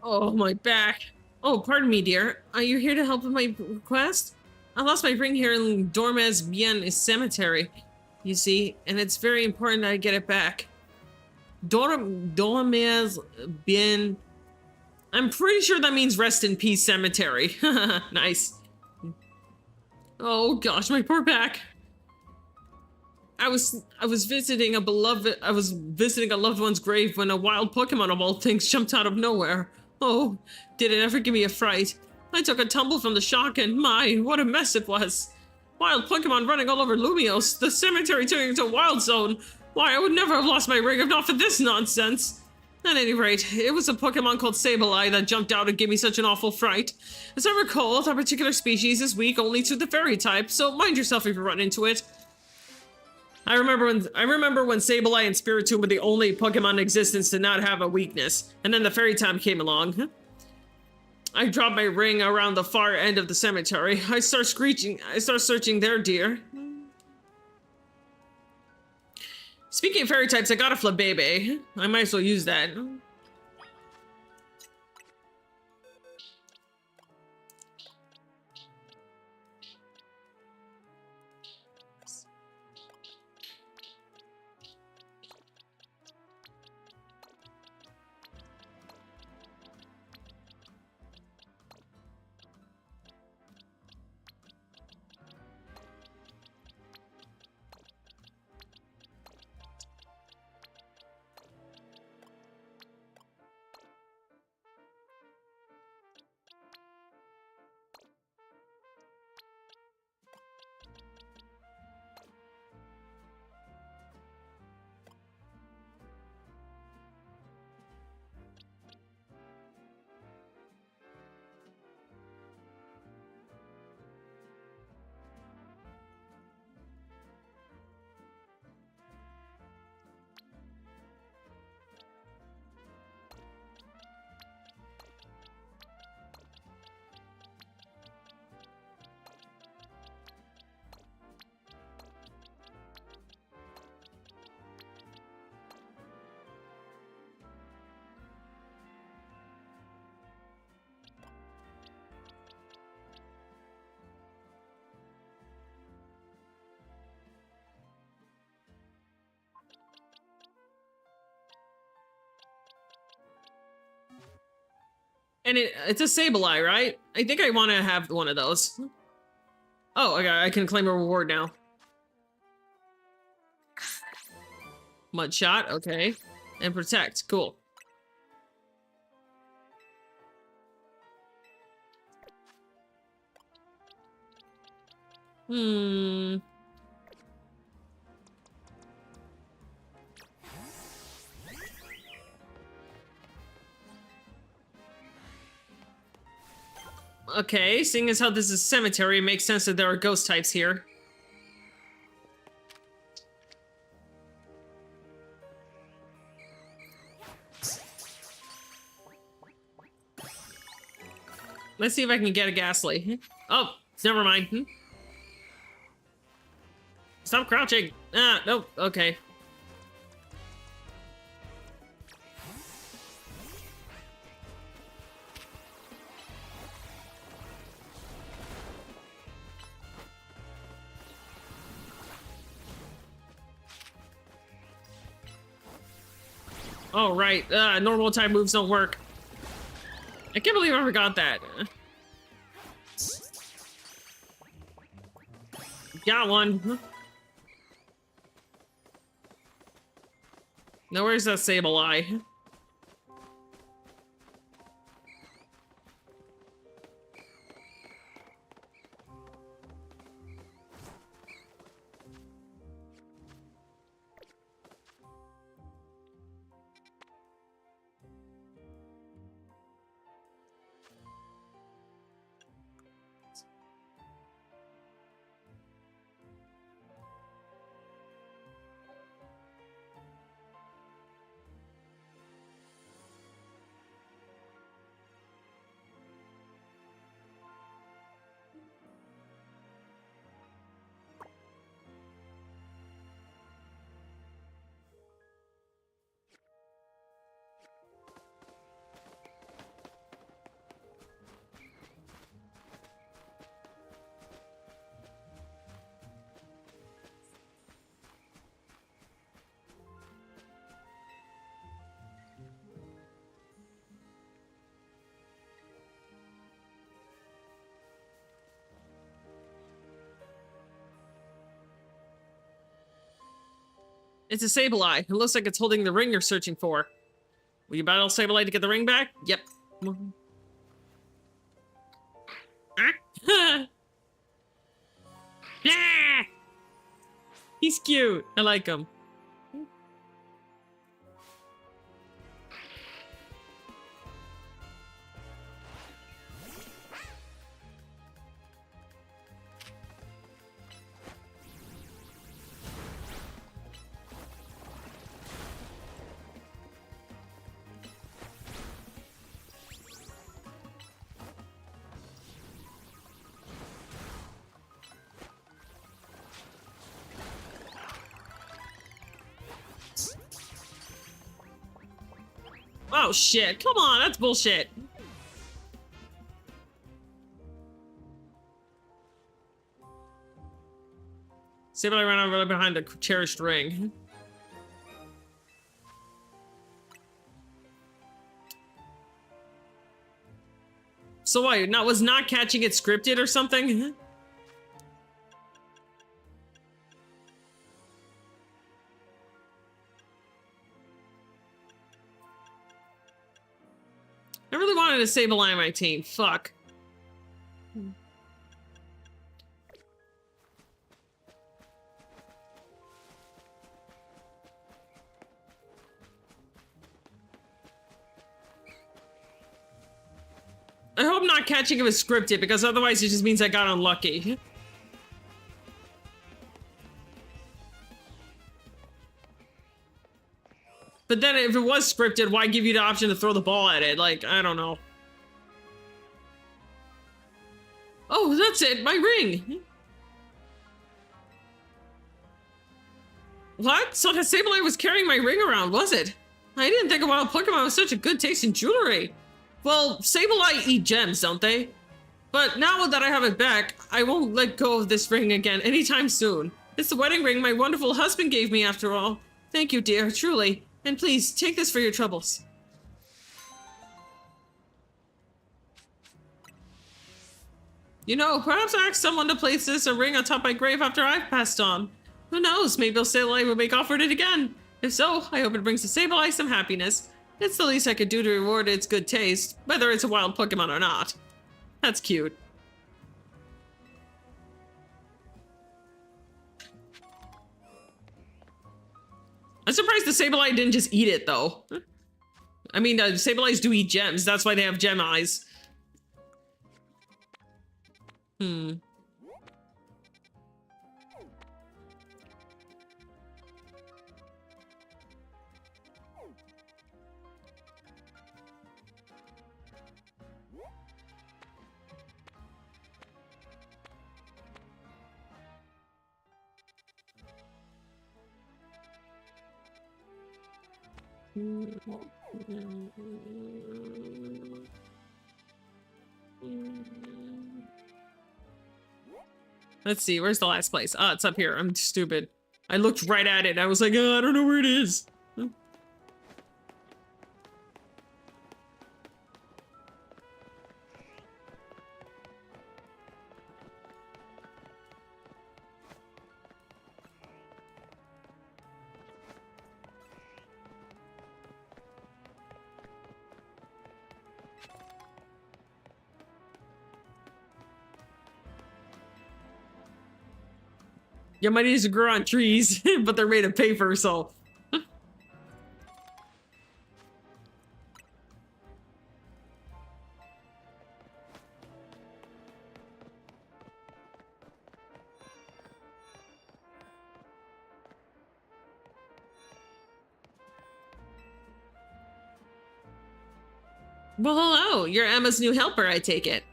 [SPEAKER 1] Oh, my back. Oh, pardon me, dear. Are you here to help with my request? I lost my ring here in Dormez Bien Cemetery, you see, and it's very important that I get it back. Dormez Bien... I'm pretty sure that means rest in peace cemetery. Nice. Oh gosh, my poor back. I was visiting a loved one's grave when a wild Pokemon of all things jumped out of nowhere. Oh, did it ever give me a fright? I took a tumble from the shock and my, what a mess it was. Wild Pokemon running all over Lumios, the cemetery turning into a wild zone. Why, I would never have lost my ring if not for this nonsense. At any rate, it was a Pokemon called Sableye that jumped out and gave me such an awful fright. As I recall, that particular species is weak only to the fairy type, so mind yourself if you run into it. I remember when Sableye and Spiritomb were the only Pokemon in existence to not have a weakness, and then the fairy type came along. I dropped my ring around the far end of the cemetery. I start searching there, dear. Speaking of fairy types, I got a Flabébé. I might as well use that. And it's a Sableye, right? I think I want to have one of those. Oh, I can claim a reward now. Mud shot, okay. And protect, cool. Hmm. Okay, seeing as how this is a cemetery, it makes sense that there are ghost types here. Let's see if I can get a Ghastly. Oh, never mind. Stop crouching. Ah, nope, okay. Oh, right. Normal type moves don't work. I can't believe I forgot that. Got one. Now where's that Sableye? It's a Sableye. It looks like it's holding the ring you're searching for. Will you battle Sableye to get the ring back? Yep. Ah! He's cute. I like him. Oh shit, come on, that's bullshit. Sableye ran over behind the cherished ring. So what, was not catching it scripted or something? I really wanted to Sableye on my team. Fuck. I hope not catching him is scripted, because otherwise it just means I got unlucky. But then if it was scripted, why give you the option to throw the ball at it? Like, I don't know. Oh, that's it, my ring! What? So the Sableye was carrying my ring around, was it? I didn't think a wild Pokemon was such a good taste in jewelry. Well, Sableye eat gems, don't they? But now that I have it back, I won't let go of this ring again anytime soon. It's the wedding ring my wonderful husband gave me after all. Thank you, dear, truly. And please, take this for your troubles.
[SPEAKER 2] You know, perhaps I ask someone to place this a ring atop my grave after I've passed on. Who knows, maybe Sableye will make off for it again. If so, I hope it brings the Sableye some happiness. It's the least I could do to reward its good taste, whether it's a wild Pokemon or not. That's cute. I'm surprised the Sableye didn't just eat it, though. I mean, Sableyes do eat gems. That's why they have gem eyes. Let's see, where's the last place? Oh, it's up here. I'm stupid. I looked right at it and I was like, oh, I don't know where it is. Yeah, my knees grow on trees, but they're made of paper, so. Well, hello. You're Emma's new helper, I take it.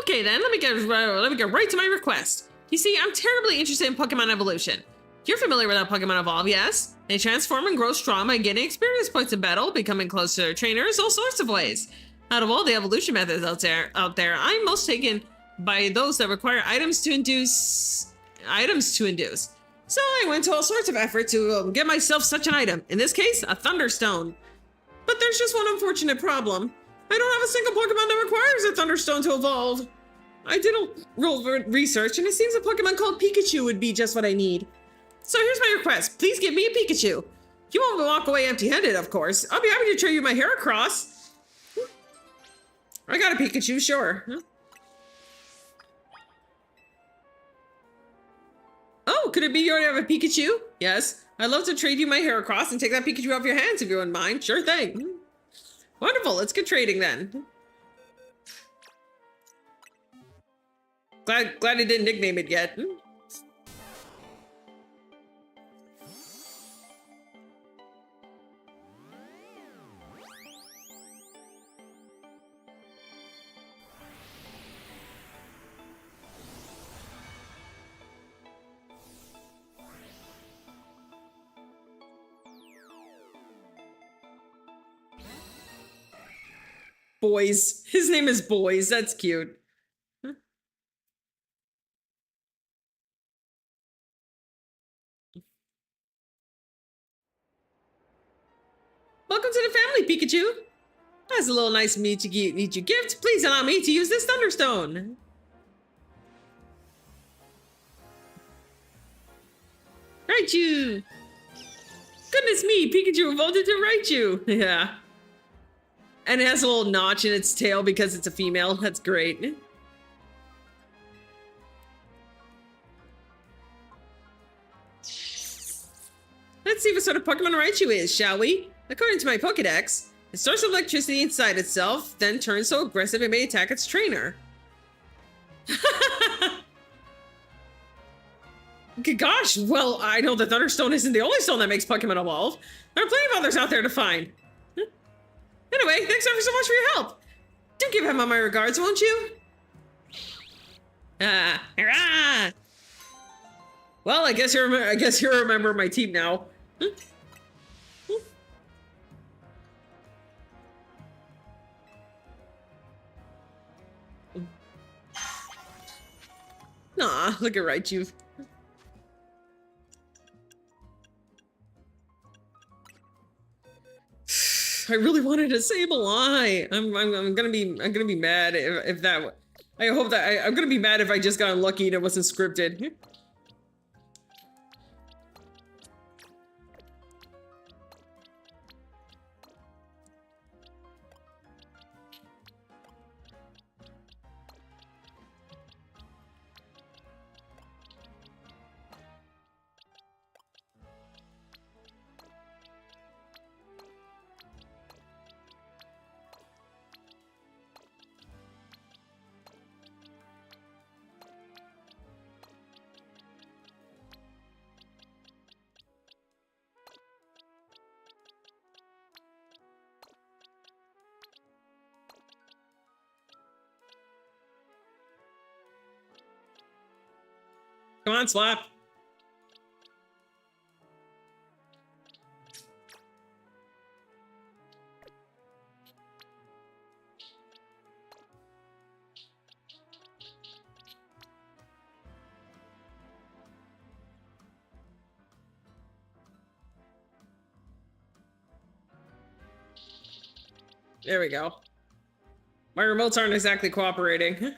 [SPEAKER 2] Okay, then let me get right to my request. You see, I'm terribly interested in Pokemon evolution. You're familiar with how Pokemon evolve, yes? They transform and grow strong by getting experience points in battle, becoming close to their trainers, all sorts of ways. Out of all the evolution methods out there, I'm most taken by those that require items to induce. So I went to all sorts of effort to get myself such an item. In this case, a Thunderstone. But there's just one unfortunate problem. I don't have a single Pokemon that requires a Thunderstone to evolve. I did a little research, and it seems a Pokemon called Pikachu would be just what I need. So here's my request. Please give me a Pikachu. You won't walk away empty-handed, of course. I'll be happy to trade you my Heracross. I got a Pikachu, sure. Oh, could it be you already have a Pikachu? Yes. I'd love to trade you my Heracross and take that Pikachu off your hands if you wouldn't mind. Sure thing. Wonderful, let's get trading then. Glad I didn't nickname it yet. Boys. His name is Boys. That's cute. Welcome to the family, Pikachu. That's a little nice of me to meet you gift. Please allow me to use this Thunderstone. Raichu. Goodness me, Pikachu evolved into Raichu. Yeah. And it has a little notch in its tail because it's a female. That's great. Let's see what sort of Pokemon Raichu is, shall we? According to my Pokedex, it stores electricity inside itself, then turns so aggressive it may attack its trainer. Gosh, well, I know the Thunderstone isn't the only stone that makes Pokemon evolve. There are plenty of others out there to find. Anyway, thanks ever so much for your help. Do give Emma my regards, won't you? Hurrah! Well, I guess you're a member of my team now. Nah, look at Raichu.
[SPEAKER 1] I really wanted a Sableye. I'm gonna be mad if that. I hope that I'm gonna be mad if I just got unlucky and it wasn't scripted. Come on, Slap. There we go. My remotes aren't exactly cooperating.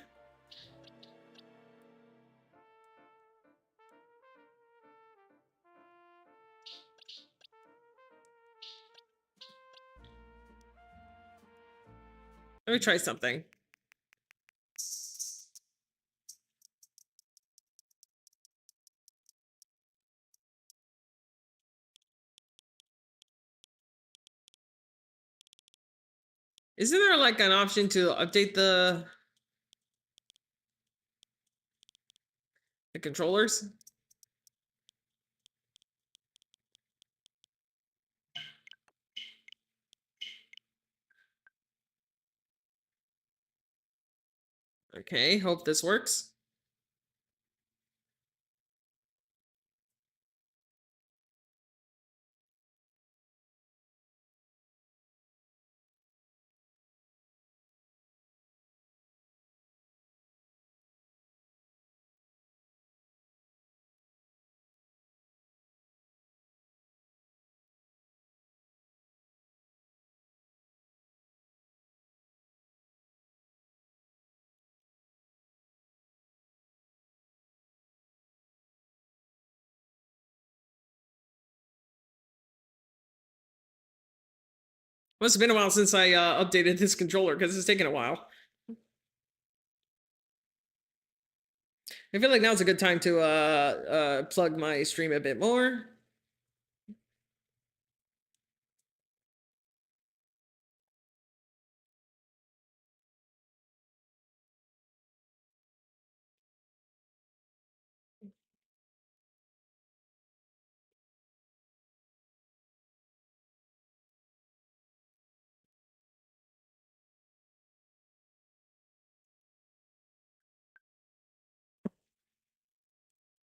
[SPEAKER 1] Let me try something. Isn't there like an option to update the controllers? Okay, hope this works. Must have been a while since I updated this controller because it's taken a while. I feel like now's a good time to plug my stream a bit more.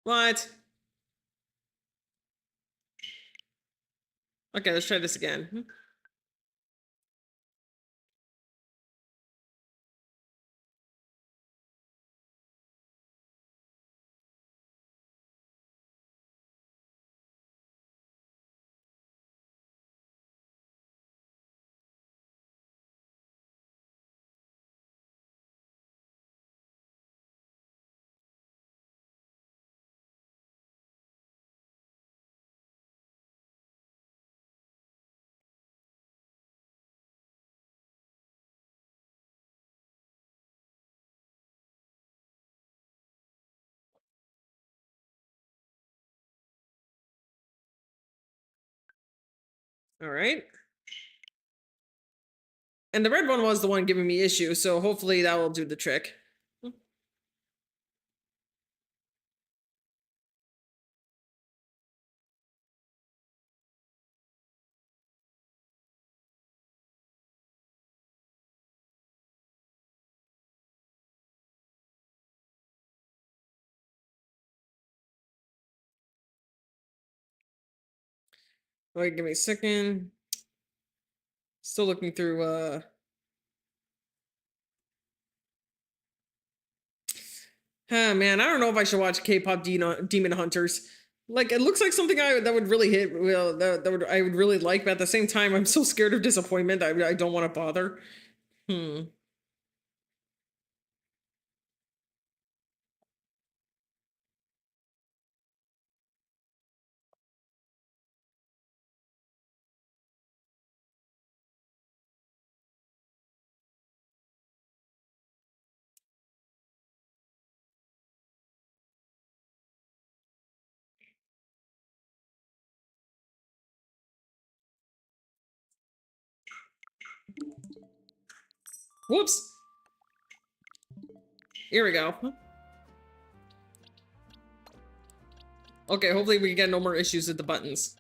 [SPEAKER 1] What? Okay, let's try this again. All right. And the red one was the one giving me issues, so hopefully that will do the trick. Wait, give me a second. Still looking through oh man, I don't know if I should watch K-pop Demon Hunters. Like, it looks like something that would really hit, I would really like, but at the same time, I'm so scared of disappointment. I don't want to bother. Hmm. Whoops. Here we go. Okay, hopefully we get no more issues with the buttons.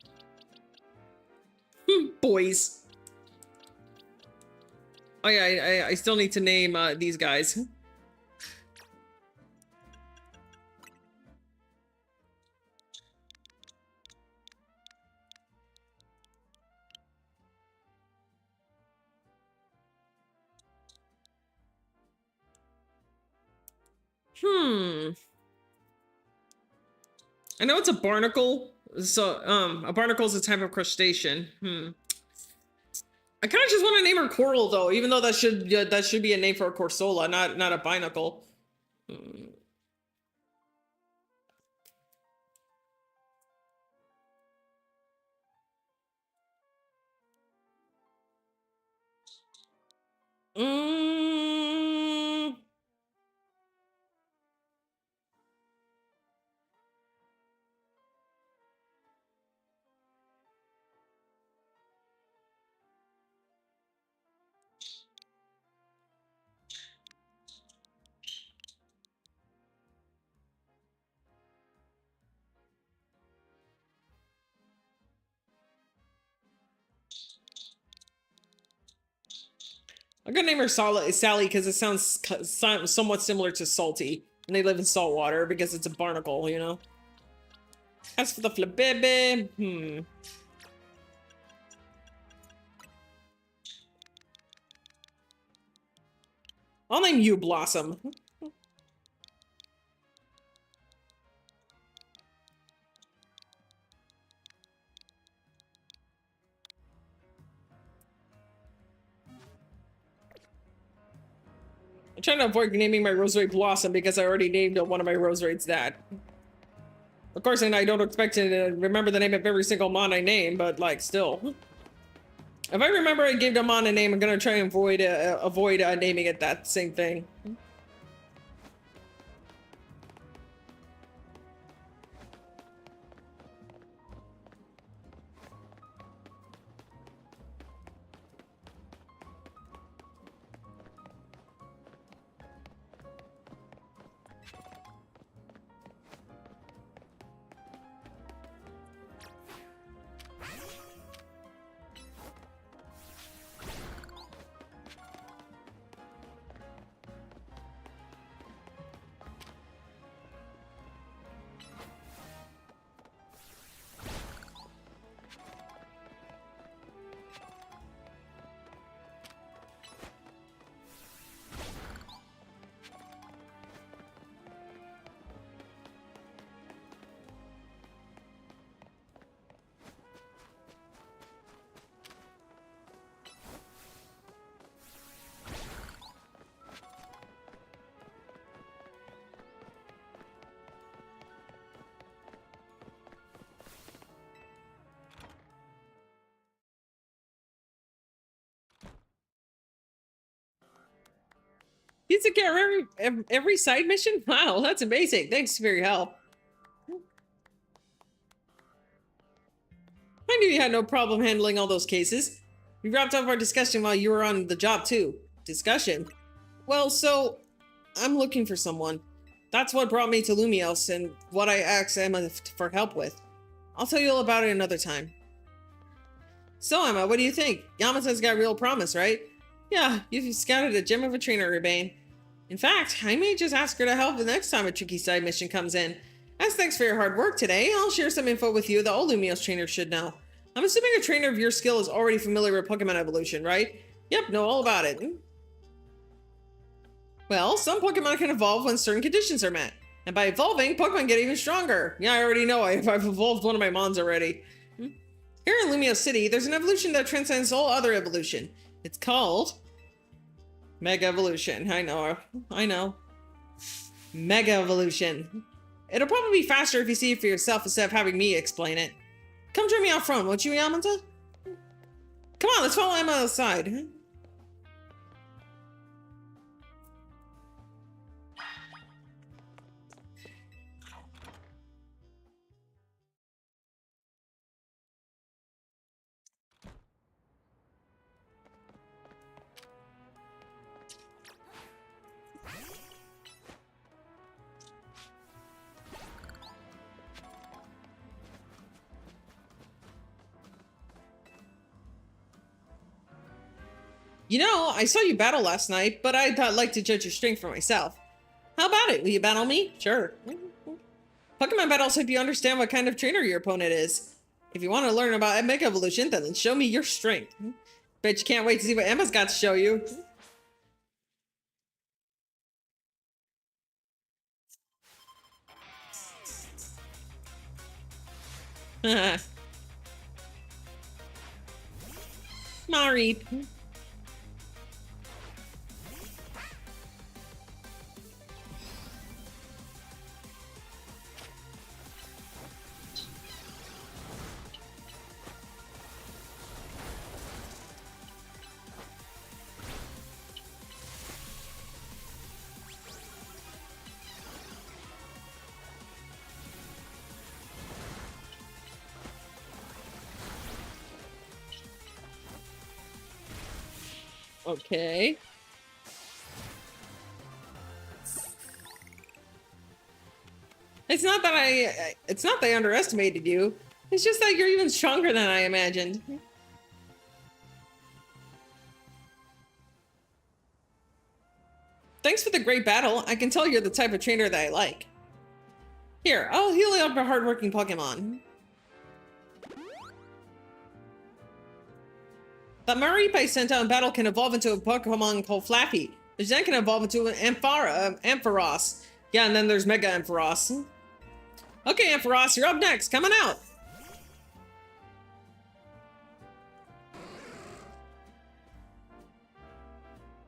[SPEAKER 1] Boys. Oh yeah, I still need to name these guys. Hmm. I know it's a barnacle. So, a barnacle is a type of crustacean. I kind of just want to name her Coral, though, even though that should be a name for a Corsola, not a binacle. Hmm. Mm, I'm gonna name her Sally because it sounds somewhat similar to Salty, and they live in salt water because it's a barnacle, you know. As for the Flabébé, I'll name you Blossom. I'm trying to avoid naming my Roserade Blossom because I already named one of my Roserades that. Of course, and I don't expect to remember the name of every single mon I name, but like, still. If I remember I gave the mon a name, I'm gonna try and avoid naming it that same thing. You took care of every side mission? Wow, that's amazing. Thanks for your help. I knew you had no problem handling all those cases. We wrapped up our discussion while you were on the job, too. Discussion? Well, so, I'm looking for someone. That's what brought me to Lumios and what I asked Emma for help with. I'll tell you all about it another time. So, Emma, what do you think? Yamata's got real promise, right? Yeah, you've scouted a gem of a trainer, Urbane. In fact, I may just ask her to help the next time a tricky side mission comes in. As thanks for your hard work today, I'll share some info with you that all Lumios trainers should know. I'm assuming a trainer of your skill is already familiar with Pokemon evolution, right? Yep, know all about it. Well, some Pokemon can evolve when certain conditions are met.
[SPEAKER 2] And by evolving, Pokemon get even stronger. Yeah, I already know. I've evolved one of my Mons already. Here in Lumia City, there's an evolution that transcends all other evolution. It's called Mega Evolution. I know. Mega Evolution. It'll probably be faster if you see it for yourself instead of having me explain it. Come join me out front, won't you, Yamanta? Come on, let's follow Emma outside. You know, I saw you battle last night, but I'd like to judge your strength for myself. How about it? Will you battle me? Sure. Pokemon battles help you understand what kind of trainer your opponent is. If you want to learn about Mega Evolution, then show me your strength. Bet you can't wait to see what Emma's got to show you. Mareep. Okay. It's not that I underestimated you. It's just that you're even stronger than I imagined. Thanks for the great battle. I can tell you're the type of trainer that I like. Here, I'll heal up a hardworking Pokemon. The Mareep I sent out in battle can evolve into a Pokemon called Flappy, which then can evolve into an Ampharos. Yeah, and then there's Mega Ampharos. Okay, Ampharos, you're up next. Coming out.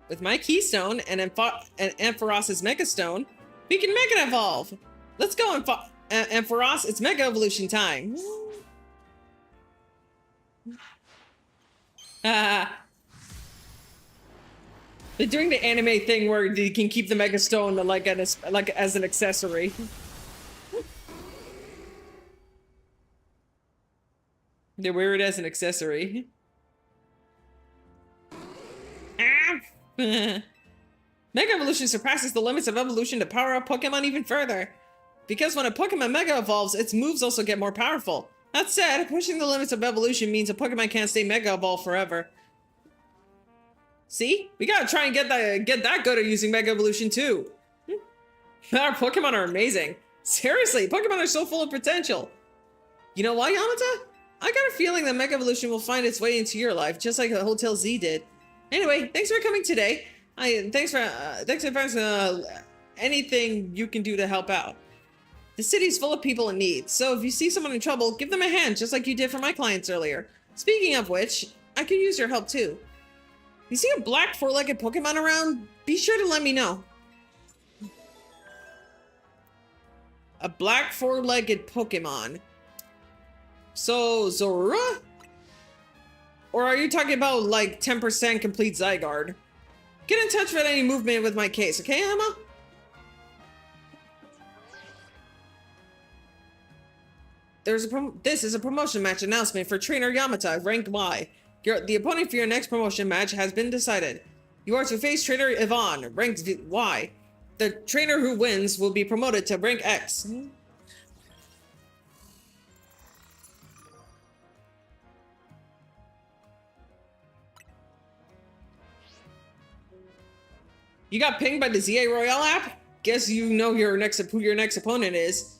[SPEAKER 2] With my Keystone and Ampharos's Mega Stone, we can Mega Evolve. Let's go, Ampharos. It's Mega Evolution time. They're doing the anime thing where you can keep the Mega Stone like as an accessory. They wear it as an accessory. Mega Evolution surpasses the limits of evolution to power up Pokemon even further. Because when a Pokemon Mega evolves, its moves also get more powerful. That said, pushing the limits of evolution means a Pokemon can't stay Mega Evolved forever. See? We gotta try and get that good at using Mega Evolution too. Our Pokemon are amazing. Seriously, Pokemon are so full of potential. You know why, Yamata? I got a feeling that Mega Evolution will find its way into your life, just like Hotel Z did. Anyway, thanks for coming today. Thanks for anything you can do to help out. The city's full of people in need, so if you see someone in trouble, give them a hand, just like you did for my clients earlier. Speaking of which, I could use your help too. You see a black four-legged Pokemon around? Be sure to let me know. A black four-legged Pokemon. So, Zorua? Or are you talking about, like, 10% complete Zygarde? Get in touch with any movement with my case, okay, Emma? This is a promotion match announcement for Trainer Yamata, rank Y. The opponent for your next promotion match has been decided. You are to face Trainer Yvonne, ranked Y. The trainer who wins will be promoted to rank X. You got pinged by the ZA Royale app? Guess you know who your next opponent is.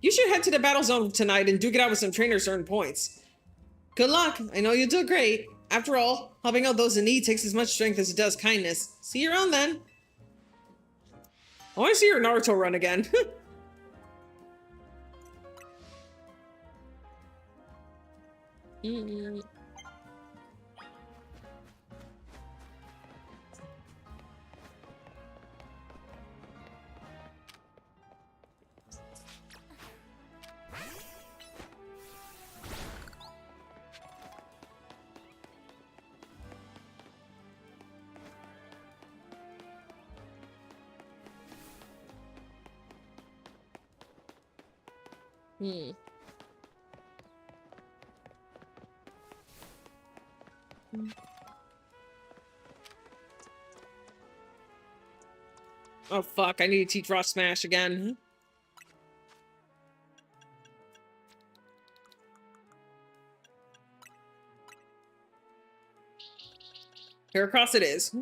[SPEAKER 2] You should head to the battle zone tonight and duke it out with some trainers to earn points. Good luck. I know you'll do great. After all, helping out those in need takes as much strength as it does kindness. See you around then. I want to see your Naruto run again. Mm. Hmm. Oh fuck, I need to teach Rock Smash again. Here across it is.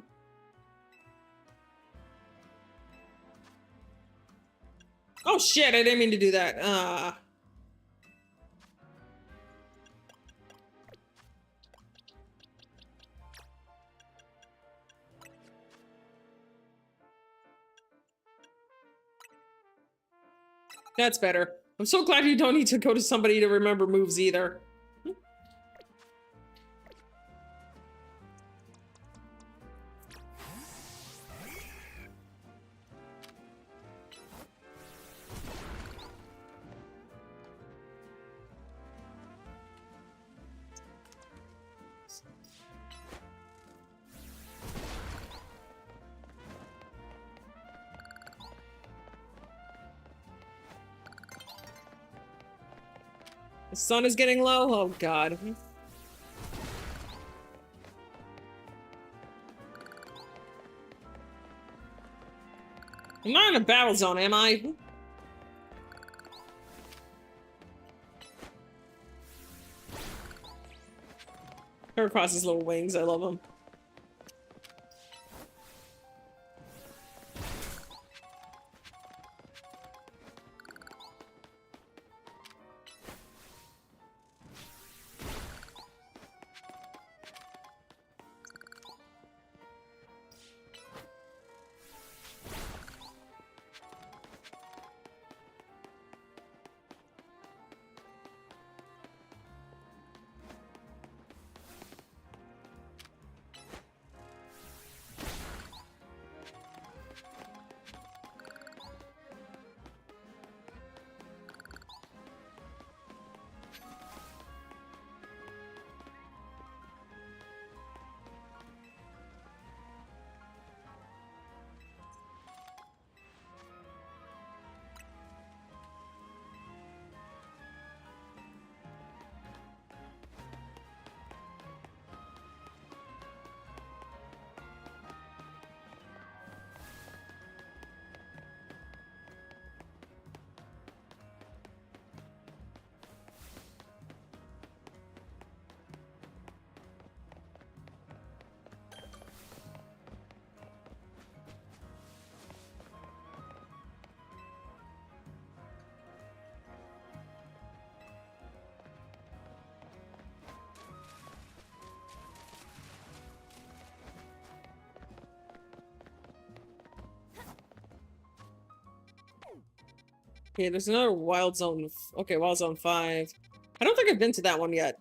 [SPEAKER 2] Oh shit, I didn't mean to do that. That's better. I'm so glad you don't need to go to somebody to remember moves either. The sun is getting low? Oh god. I'm not in a battle zone, am I? Here across his little wings, I love them. Okay, there's another Wild Zone. Okay, Wild Zone 5. I don't think I've been to that one yet.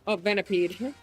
[SPEAKER 2] Oh, Venipede.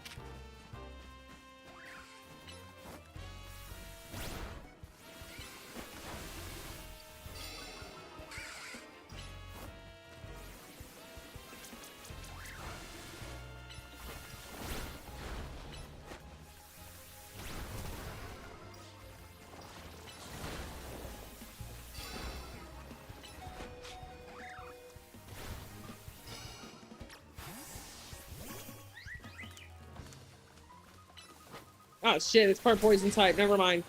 [SPEAKER 2] Oh shit, it's part poison type. Never mind.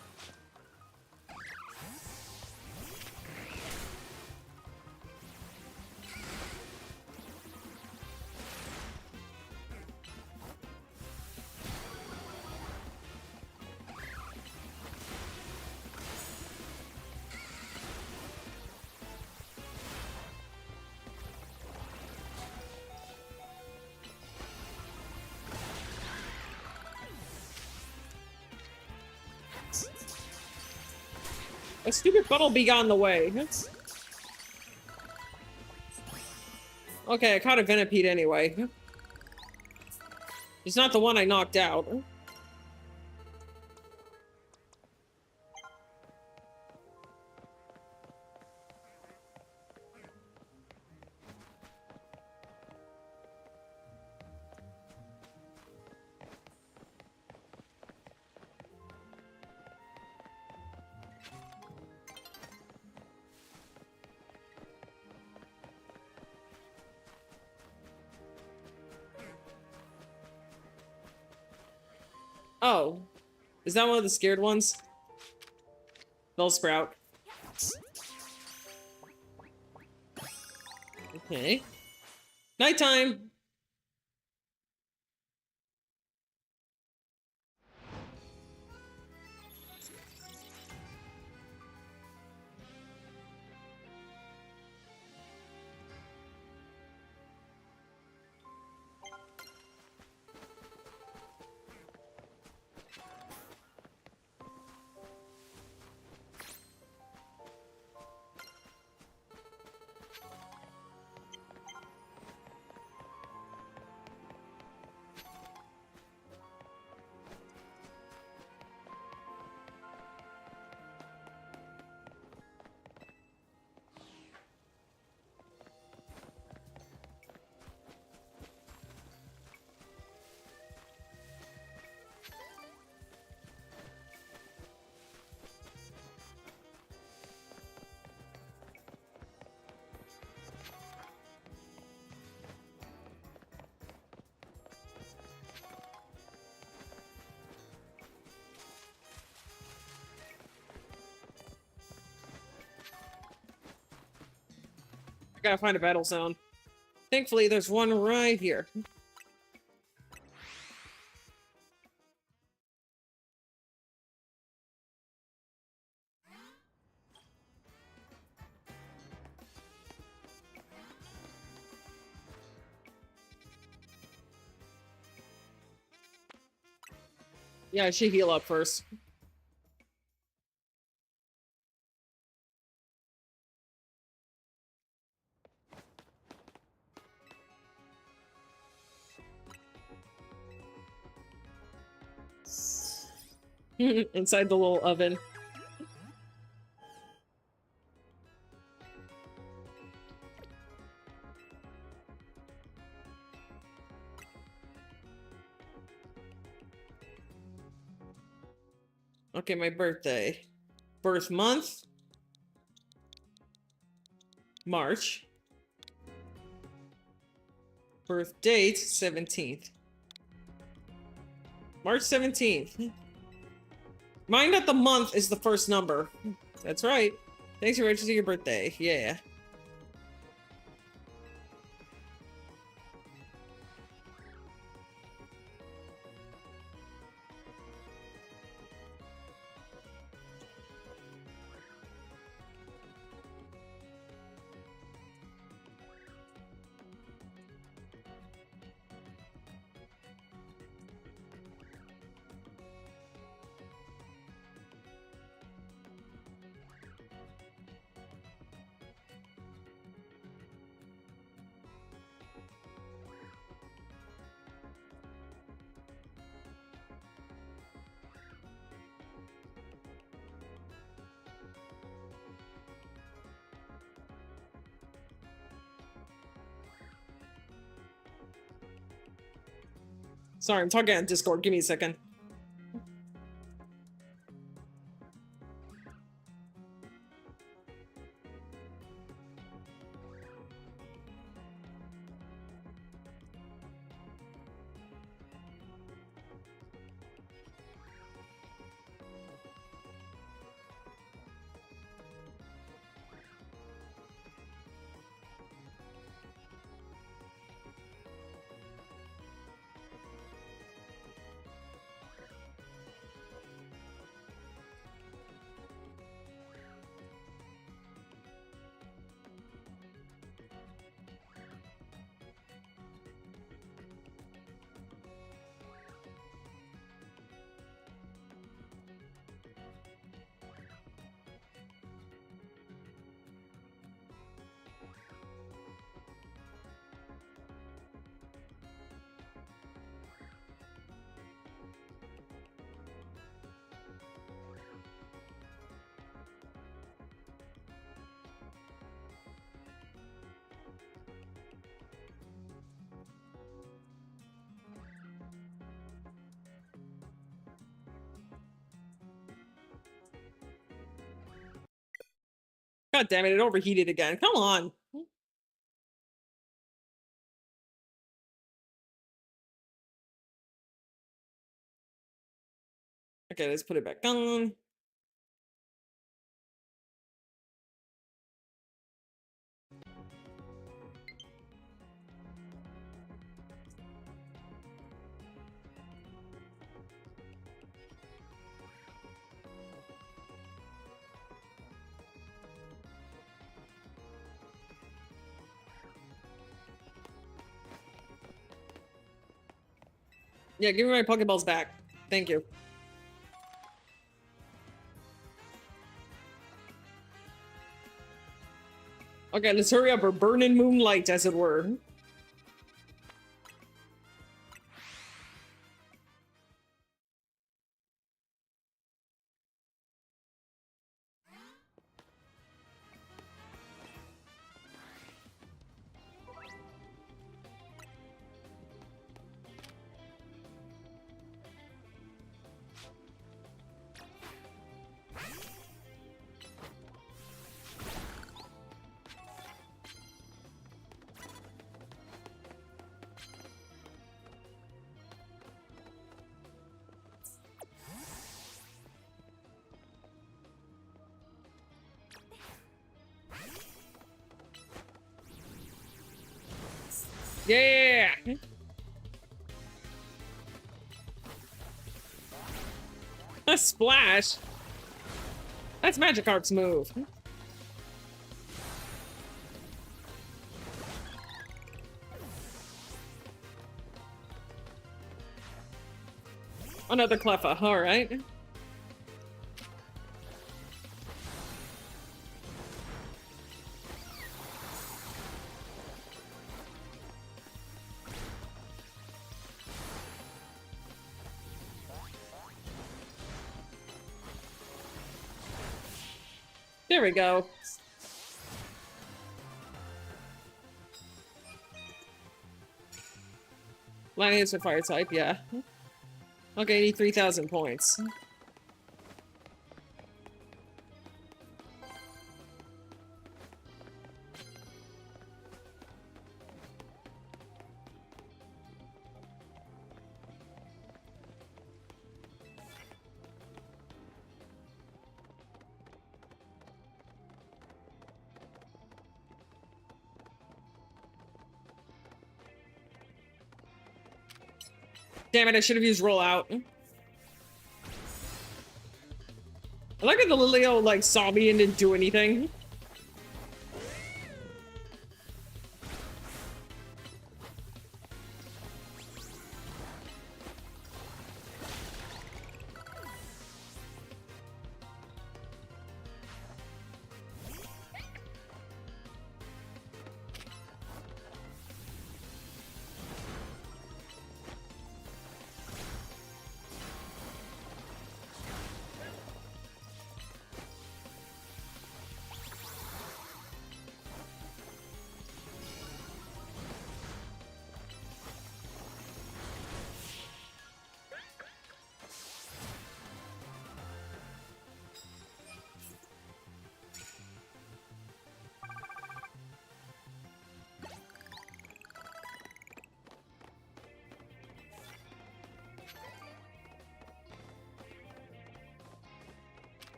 [SPEAKER 2] A stupid Buttlebee got in the way. That's... Okay, I caught a Venipede anyway. He's not the one I knocked out. Oh. Is that one of the scared ones? Bellsprout. Okay. Nighttime! I gotta find a battle zone. Thankfully, there's one right here. Yeah, I should heal up first. Inside the little oven. Okay, my birthday. Birth month? March. Birth date? 17th. March 17th. Mind that the month is the first number. That's right. Thanks for registering your birthday. Yeah. Sorry, I'm talking on Discord. Give me a second. God damn it, it overheated again. Come on. Okay, let's put it back on. Yeah, give me my Pokeballs back. Thank you. Okay, let's hurry up. We're burning moonlight, as it were. Yeah! A splash? That's Magikarp's move. Another Cleffa, alright. There we go. Lightning is a fire type, yeah. Okay, I need 3,000 points. Damn it, I should have used rollout. I like how the Lilio, like, saw me and didn't do anything.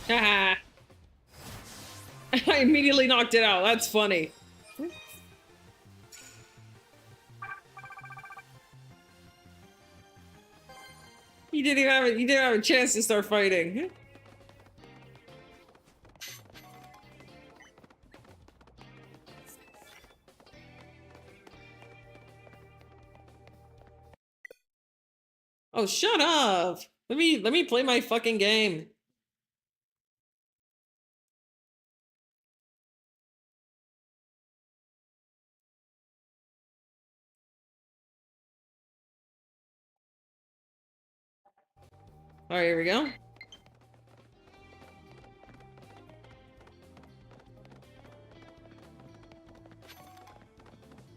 [SPEAKER 2] Haha. I immediately knocked it out. That's funny. You didn't have a chance to start fighting. Oh, shut up. Let me play my fucking game. All right, here we go.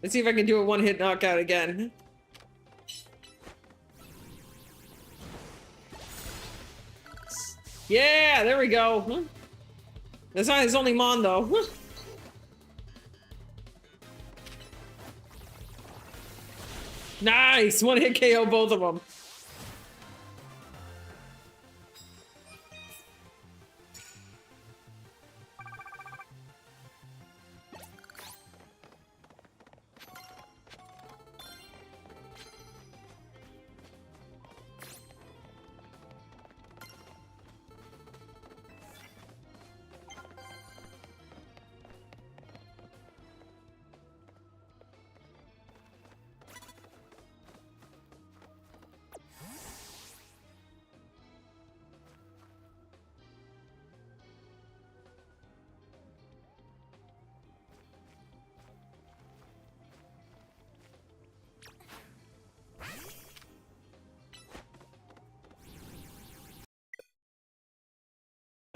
[SPEAKER 2] Let's see if I can do a one-hit knockout again. Yeah, there we go. That's not his only mon, though. Nice! One hit KO both of them.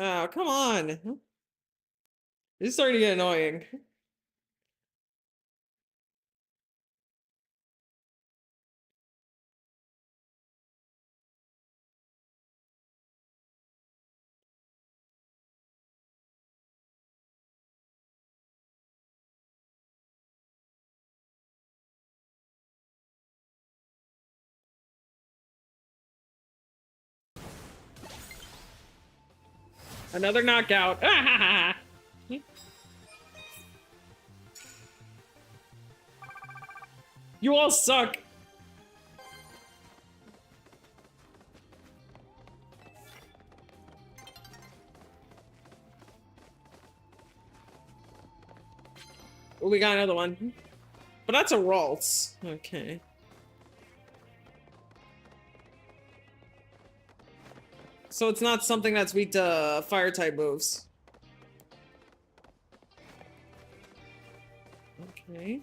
[SPEAKER 2] Oh, come on. This is starting to get annoying. Another knockout. You all suck. Oh, we got another one. But that's a Ralts. Okay. So it's not something that's weak to fire type moves. Okay.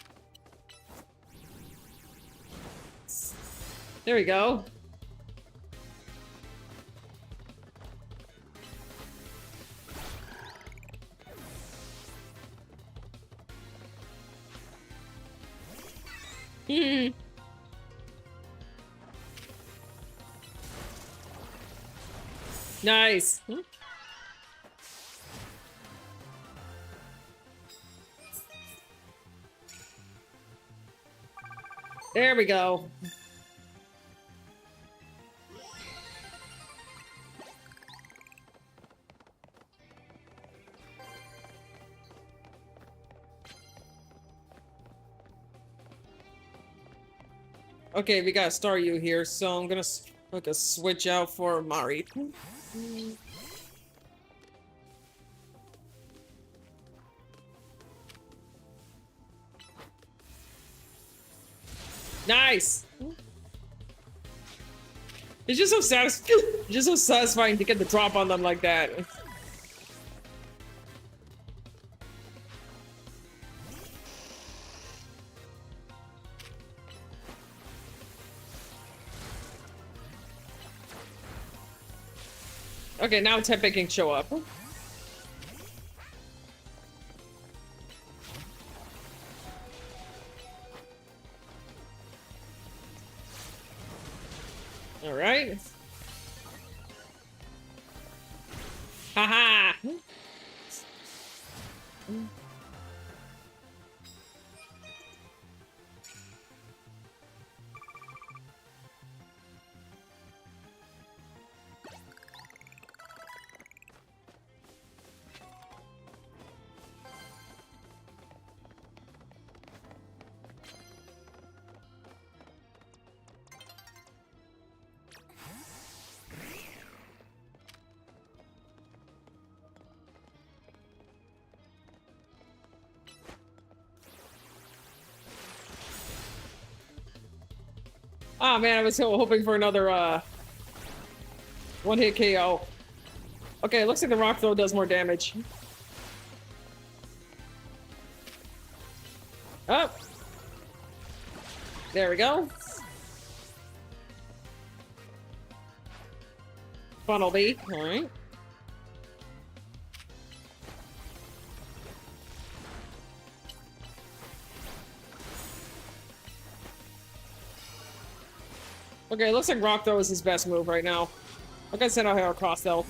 [SPEAKER 2] There we go. Hmm. Nice. There we go. Okay, we got Staryu here, so I'm gonna look a switch out for Mari. Nice. It's just so satisfying to get the drop on them like that. Okay, now Tepe can show up. All right. Haha. Oh man, I was hoping for another one-hit KO. Okay, looks like the rock throw does more damage. Oh. There we go. Funnel B, alright. Okay, looks like rock throw is his best move right now. Like I said, I'll have a cross though.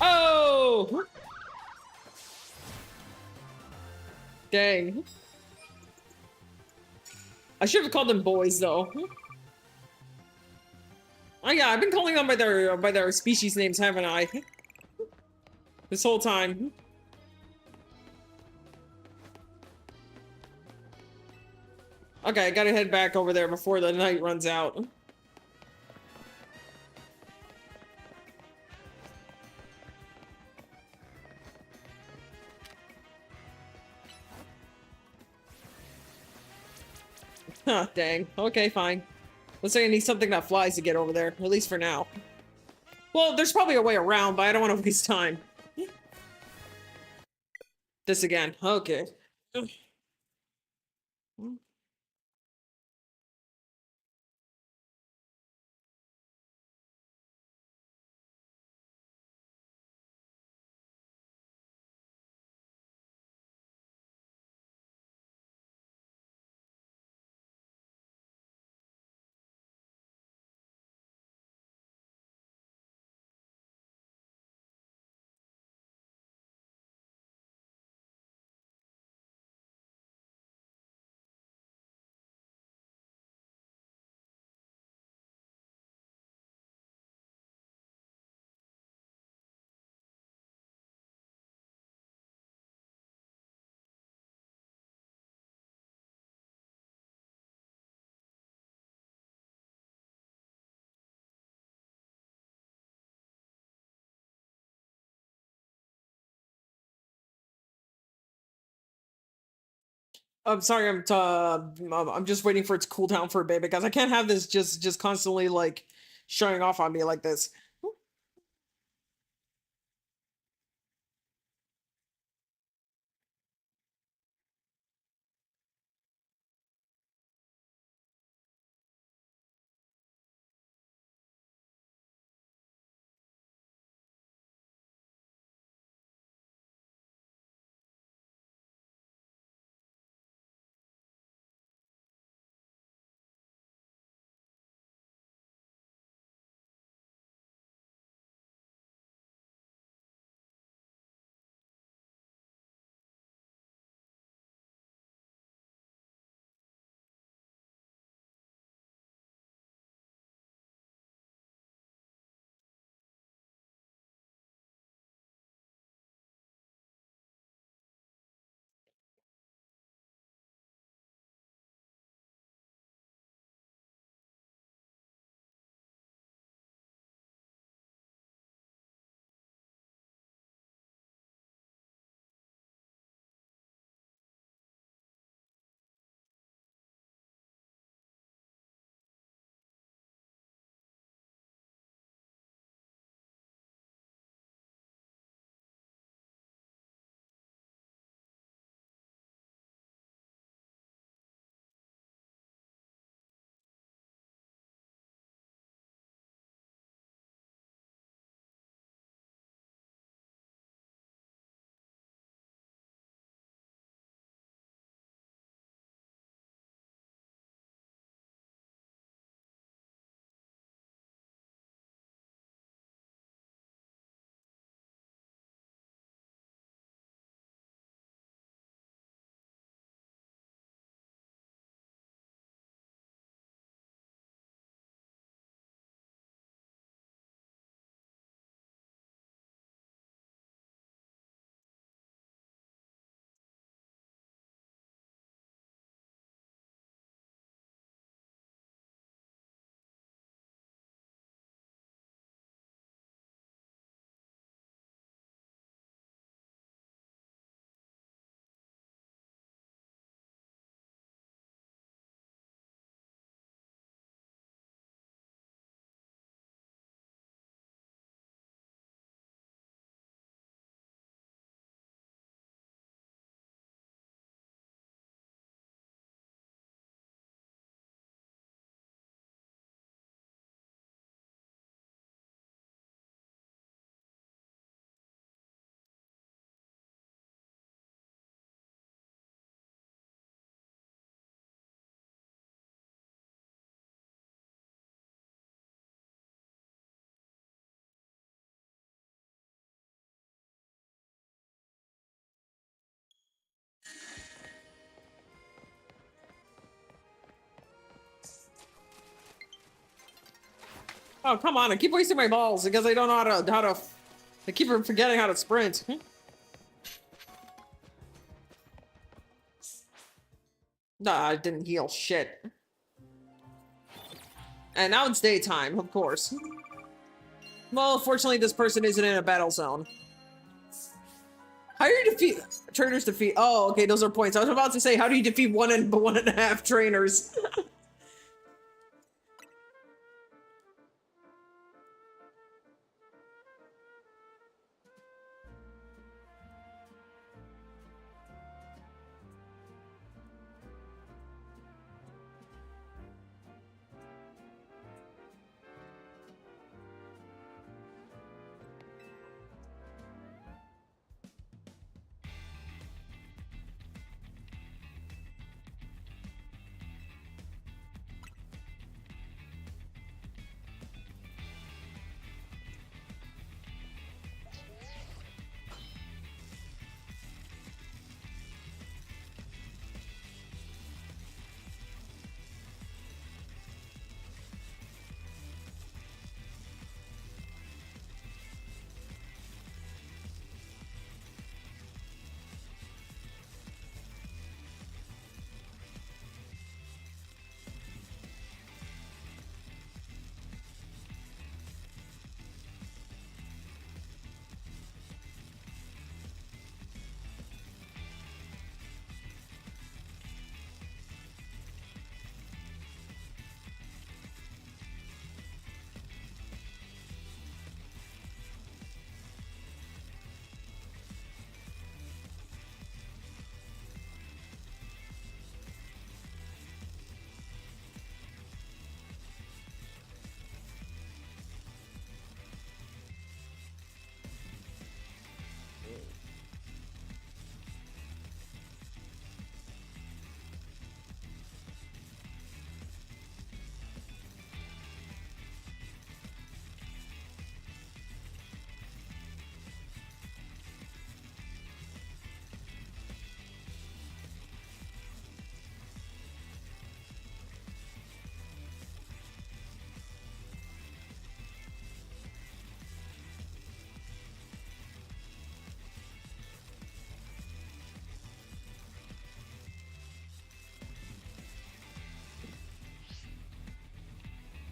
[SPEAKER 2] Oh! Dang. I should have called them boys, though. Oh yeah, I've been calling them by their species names, haven't I? This whole time. Okay, I gotta head back over there before the night runs out. Huh, dang. Okay, fine. Looks like I need something that flies to get over there, at least for now. Well, there's probably a way around, but I don't want to waste time. This again. Okay. I'm sorry, I'm just waiting for it to cool down for a bit because I can't have this just constantly like showing off on me like this. Oh, come on. I keep wasting my balls because I don't know how to I keep forgetting how to sprint. Nah, I didn't heal shit. And now it's daytime, of course. Well, fortunately, this person isn't in a battle zone. How do you defeat trainers? Defeat? Oh, okay, those are points. I was about to say, how do you defeat 1.5 trainers?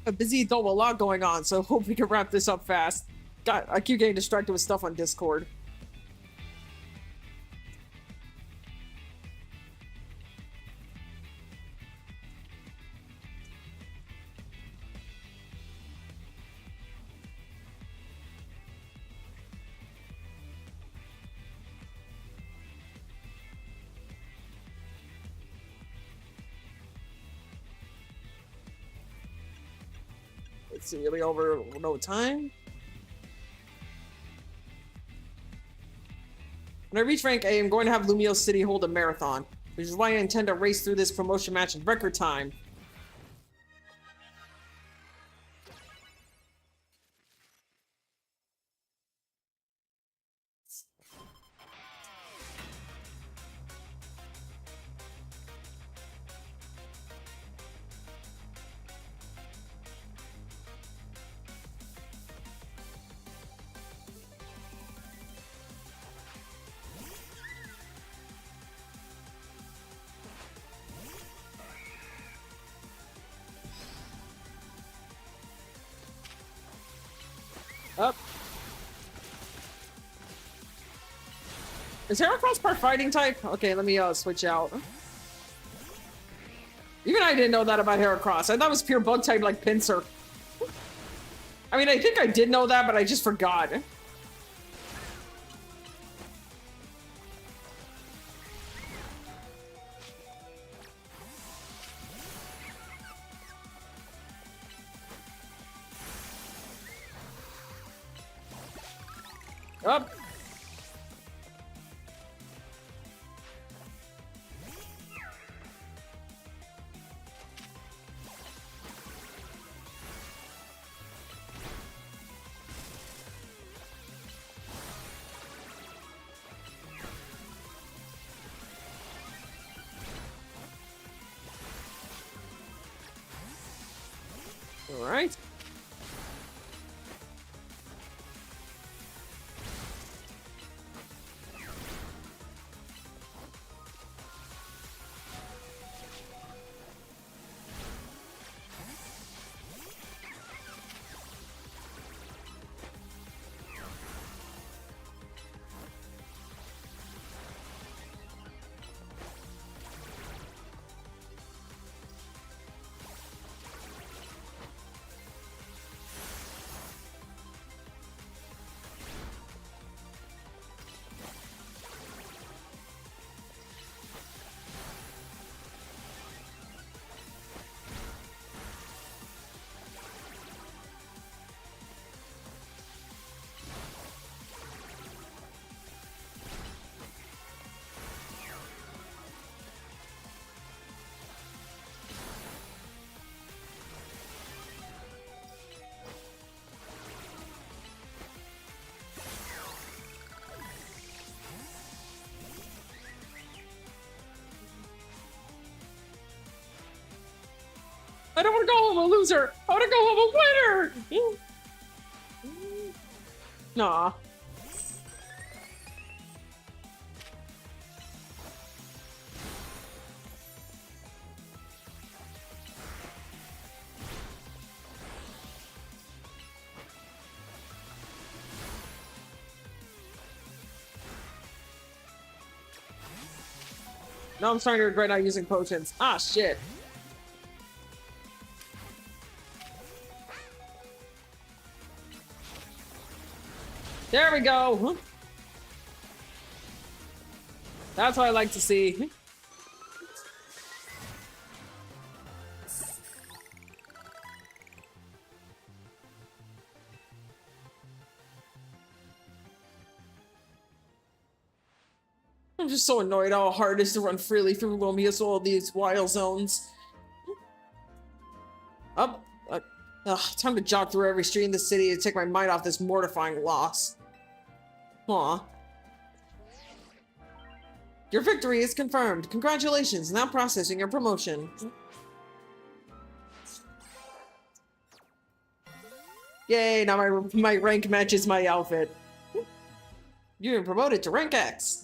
[SPEAKER 2] A busy adult with a lot going on, so hope we can wrap this up fast. God, I keep getting distracted with stuff on Discord. Let's see, are we over no time? When I reach rank A, I'm going to have Lumio City hold a marathon, which is why I intend to race through this promotion match in record time. Up. Is Heracross part fighting type? Okay, let me switch out. Even I didn't know that about Heracross. I thought it was pure bug type like Pinsir. I mean, I think I did know that, but I just forgot. Up. All right. don't want to go home a loser. I want to go home a winner. Nah. Now I'm starting to regret not using potions. Ah, shit. There we go. That's what I like to see. I'm just so annoyed how hard it is to run freely through Lumia's all these wild zones. Up. Time to jog through every street in the city to take my mind off this mortifying loss. Aw. Your victory is confirmed. Congratulations. Now processing your promotion. Yay, now my rank matches my outfit. You're promoted to rank X.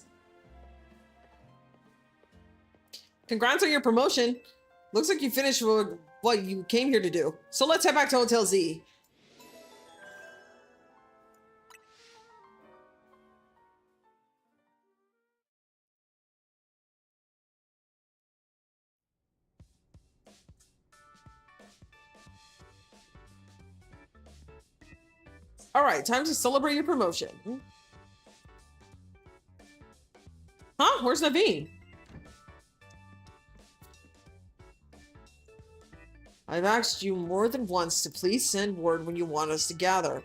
[SPEAKER 2] Congrats on your promotion. Looks like you finished what you came here to do. So let's head back to Hotel Z. Alright, time to celebrate your promotion. Huh? Where's Naveen? I've asked you more than once to please send word when you want us to gather.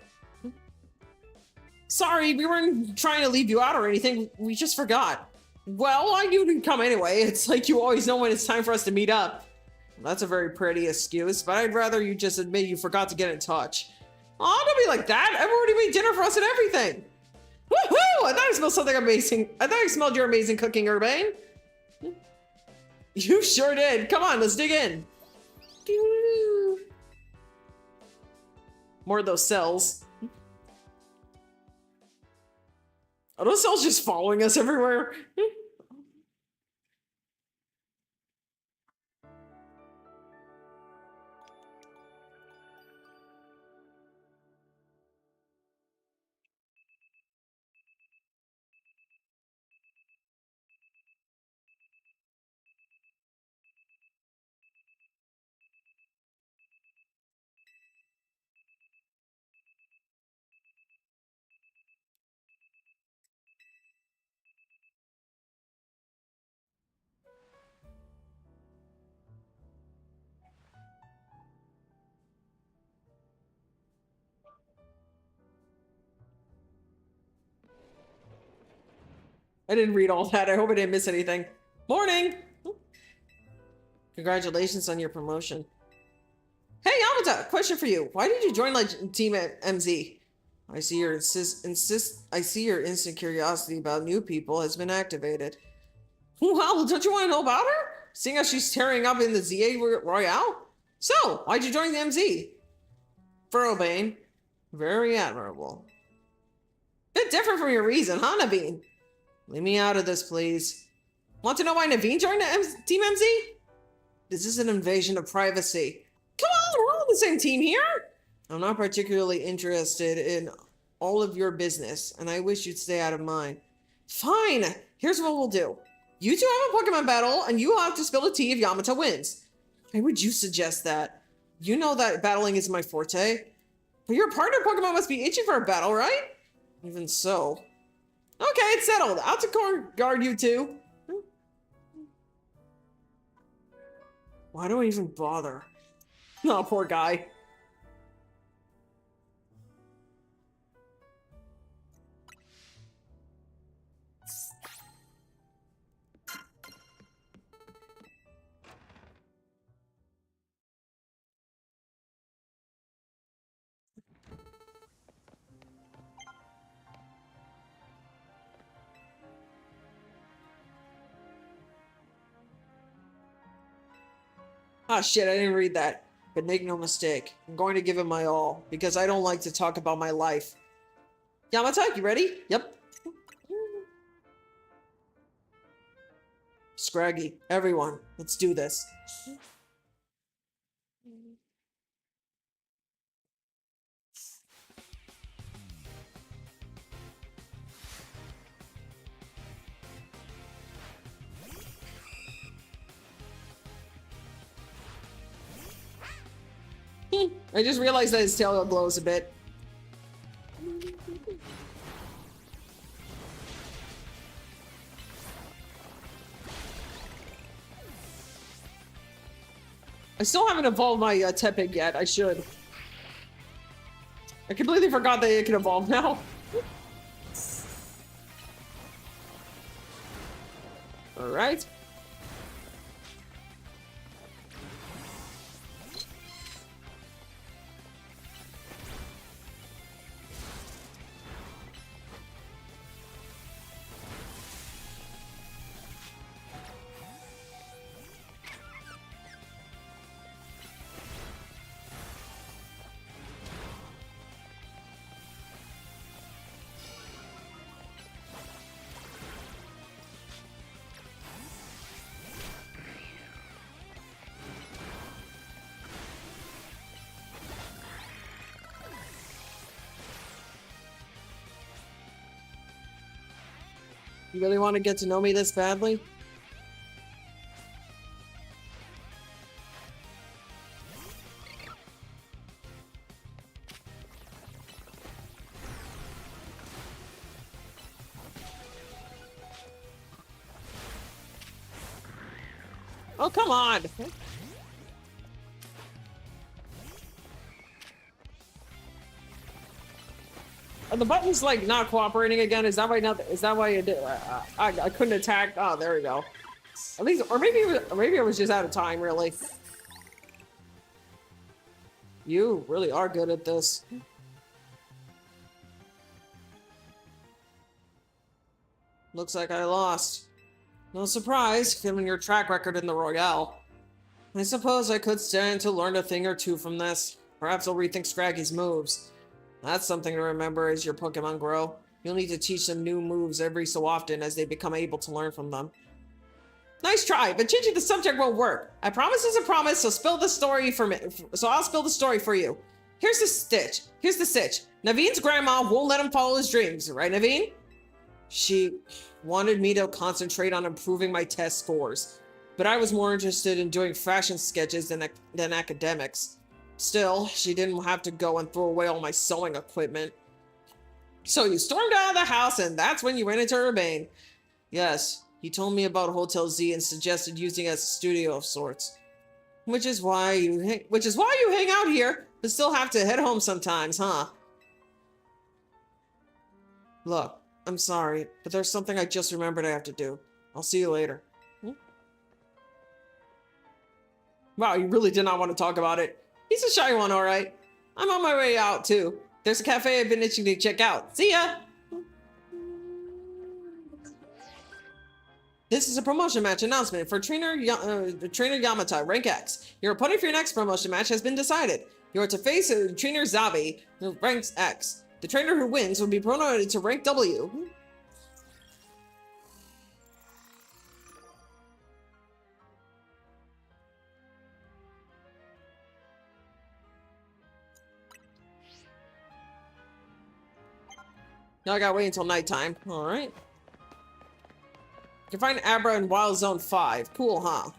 [SPEAKER 2] Sorry, we weren't trying to leave you out or anything. We just forgot. Well, I knew you'd come anyway. It's like you always know when it's time for us to meet up. Well, that's a very pretty excuse, but I'd rather you just admit you forgot to get in touch. Aw, don't be like that. I've already made dinner for us and everything. Woohoo! I thought I smelled something amazing. I thought I smelled your amazing cooking, Urbane. You sure did. Come on, let's dig in. More of those cells. Are those cells just following us everywhere? I didn't read all that. I hope I didn't miss anything. Morning! Congratulations on your promotion. Hey, Yamata! Question for you. Why did you join Team MZ? I see your instant curiosity about new people has been activated. Well, don't you want to know about her? Seeing as she's tearing up in the ZA Royale? So, why'd you join the MZ? For Urbane. Very admirable. Bit different from your reason, huh, Naveen? Leave me out of this, please. Want to know why Naveen joined Team MZ? This is an invasion of privacy. Come on, we're all on the same team here. I'm not particularly interested in all of your business, and I wish you'd stay out of mine. Fine, here's what we'll do. You two have a Pokemon battle, and you have to spill the tea if Yamata wins. Why would you suggest that? You know that battling is my forte. But your partner Pokemon must be itching for a battle, right? Even so. Okay, it's settled. Out to guard you two. Why do I even bother? Oh, poor guy. Ah, shit, I didn't read that. But make no mistake, I'm going to give it my all, because I don't like to talk about my life. Yamata, you ready? Yep. Scraggy, everyone, let's do this. I just realized that his tail glows a bit. I still haven't evolved my Tepig yet. I should. I completely forgot that it can evolve now. Alright. You really want to get to know me this badly? Oh, come on! Are the buttons like not cooperating again? Is that why not? Is that why it did? I couldn't attack. Oh, there we go. At least, or maybe I was just out of time. Really, you really are good at this. Looks like I lost. No surprise, given your track record in the Royale. I suppose I could stand to learn a thing or two from this. Perhaps I'll rethink Scraggy's moves. That's something to remember as your Pokemon grow. You'll need to teach them new moves every so often as they become able to learn from them. Nice try, but changing the subject won't work. A promise is a promise, so spill the story for me. So I'll spill the story for you. Here's the sitch. Naveen's grandma won't let him follow his dreams, right, Naveen? She wanted me to concentrate on improving my test scores, but I was more interested in doing fashion sketches than academics. Still, she didn't have to go and throw away all my sewing equipment. So you stormed out of the house, and that's when you ran into Urbane. Yes, he told me about Hotel Z and suggested using it as a studio of sorts. Which is why you hang out here, but still have to head home sometimes, huh? Look, I'm sorry, but there's something I just remembered I have to do. I'll see you later. Wow, you really did not want to talk about it. He's a shy one, alright. I'm on my way out, too. There's a cafe I've been itching to check out. See ya! This is a promotion match announcement for Trainer Yamata, rank X. Your opponent for your next promotion match has been decided. You are to face Trainer Zabi, rank X. The trainer who wins will be promoted to rank W. Now I gotta wait until nighttime. Alright. You can find Abra in Wild Zone 5. Cool, huh?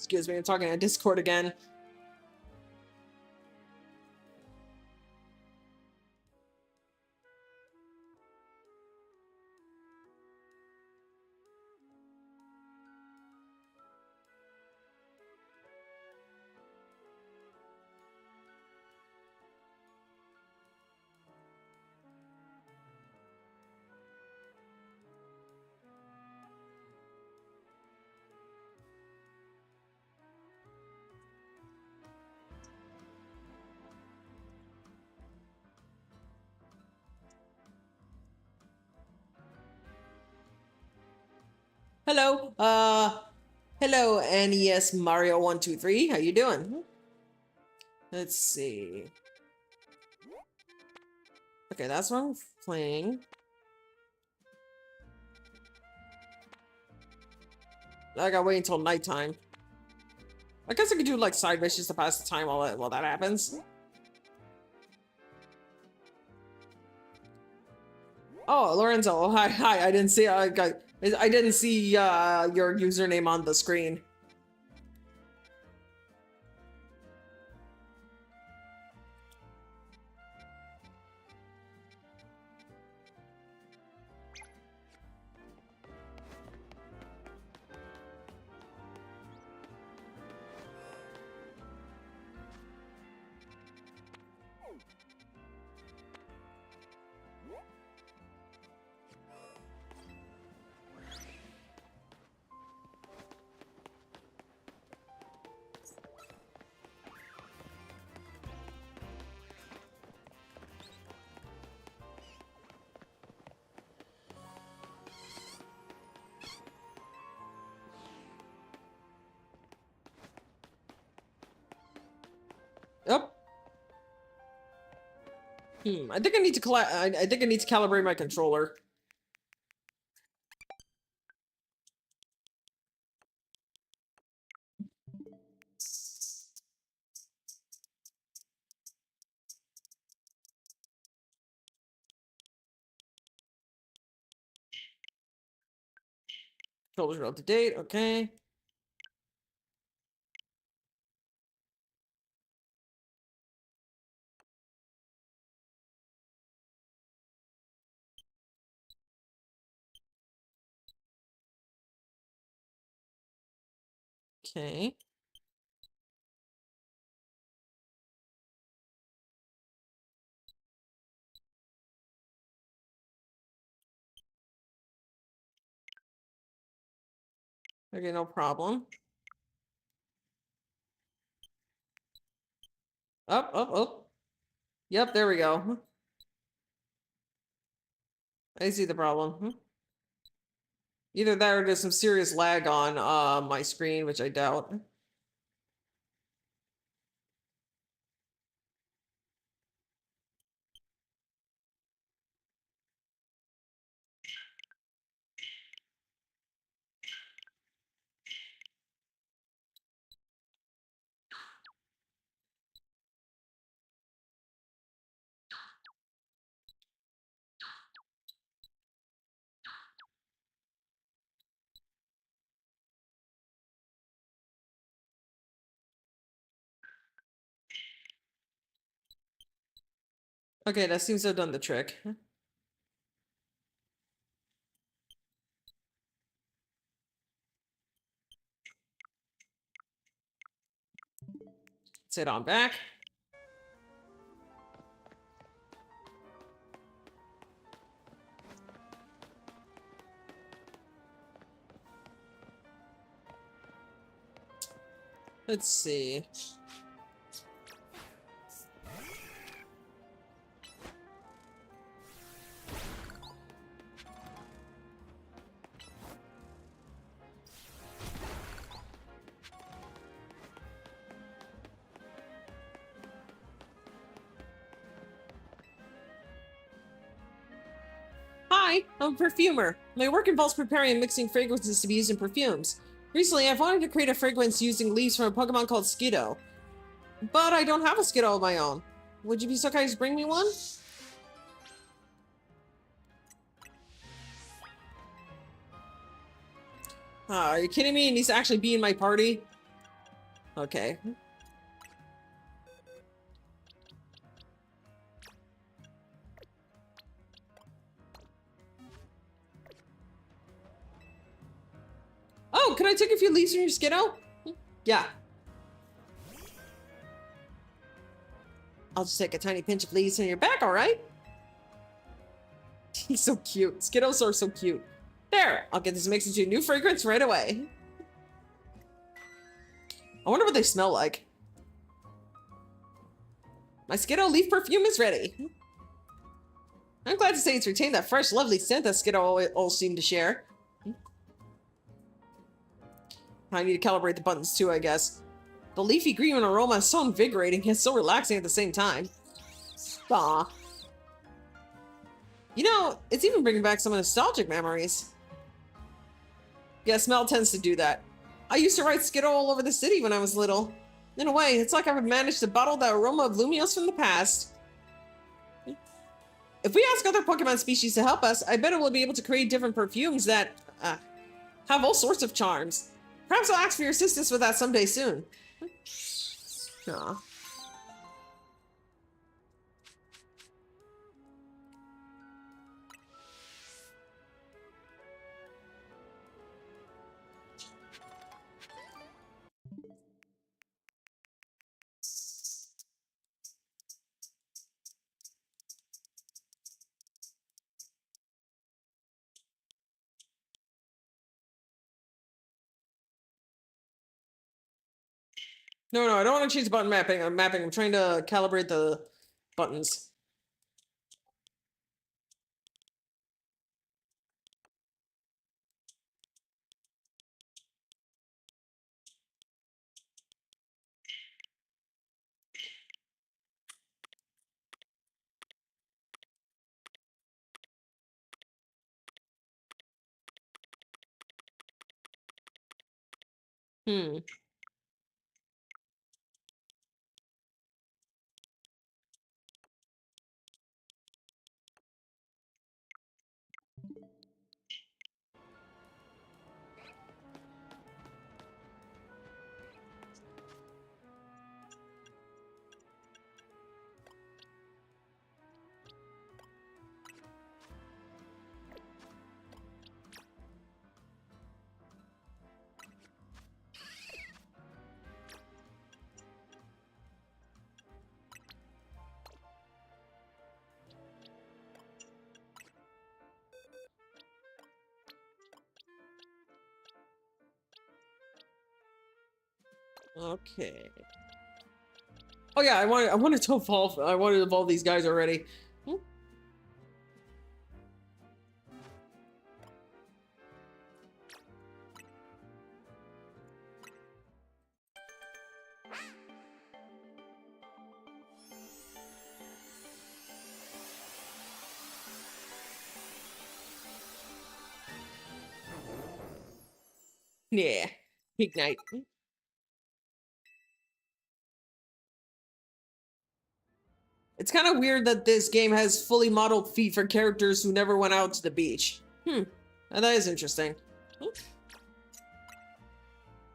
[SPEAKER 2] Excuse me, I'm talking on Discord again. Hello, hello, NES Mario 123. How you doing? Let's see. Okay, that's what I'm playing. I gotta wait until nighttime. I guess I could do like side missions to pass the time while that happens. Oh, Lorenzo, hi. I didn't see. I didn't see your username on the screen. Yep. I think I need to I think I need to calibrate my controller. Controllers are up to date. Okay. Okay. Okay, no problem. Up. Yep, there we go. I see the problem. Either that or there's some serious lag on my screen, which I doubt. Okay, that seems to have done the trick. Sit on back. Let's see. Hi, I'm a perfumer. My work involves preparing and mixing fragrances to be used in perfumes. Recently, I've wanted to create a fragrance using leaves from a Pokemon called Skiddo. But I don't have a Skiddo of my own. Would you be so kind as to bring me one? Are you kidding me? He needs to actually be in my party? Okay. Oh, can I take a few leaves from your Skiddo? Yeah. I'll just take a tiny pinch of leaves on your back, alright? He's so cute. Skiddos are so cute. There, I'll get this mixed into a new fragrance right away. I wonder what they smell like. My Skiddo leaf perfume is ready. I'm glad to say it's retained that fresh, lovely scent that Skiddo all seem to share. I need to calibrate the buttons too, I guess. The leafy green aroma is so invigorating, yet so relaxing at the same time. Aw. You know, it's even bringing back some nostalgic memories. Yeah, smell tends to do that. I used to ride Skiddo all over the city when I was little. In a way, it's like I've managed to bottle the aroma of Lumios from the past. If we ask other Pokemon species to help us, I bet we'll be able to create different perfumes that have all sorts of charms. Perhaps I'll ask for your assistance with that someday soon. Aw. No, I don't want to change the button mapping. I'm trying to calibrate the buttons. Hmm. Okay. Oh yeah, I wanted to evolve. I wanted to evolve these guys already. Hmm? Yeah. Ignite. It's kind of weird that this game has fully modeled feet for characters who never went out to the beach. That is interesting.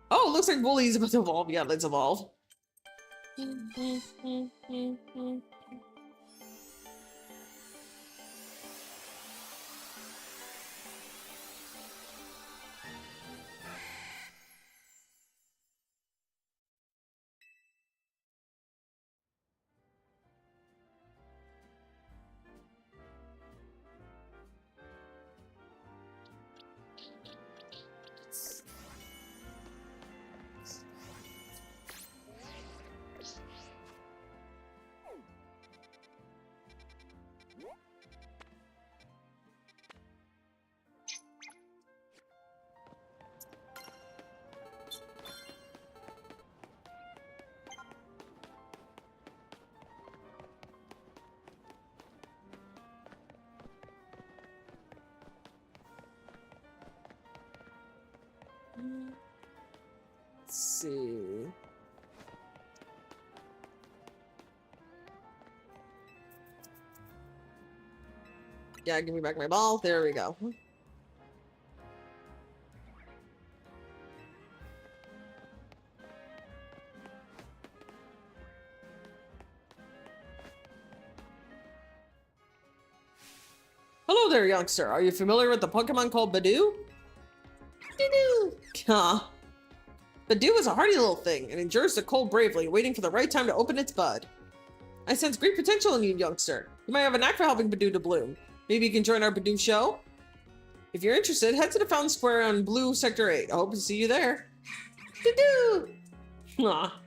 [SPEAKER 2] Oh, it looks like Bully's about to evolve. Yeah, let's evolve. Let's see. Yeah, give me back my ball. There we go. Hello there, youngster. Are you familiar with the Pokemon called Badoo? Badoo. Huh. Badoo is a hardy little thing and endures the cold bravely, waiting for the right time to open its bud. I sense great potential in you, youngster. You might have a knack for helping Badoo to bloom. Maybe you can join our Badoo show? If you're interested, head to the Fountain Square on Blue Sector 8. I hope to see you there. Badoo! Aw.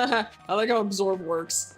[SPEAKER 2] I like how absorb works.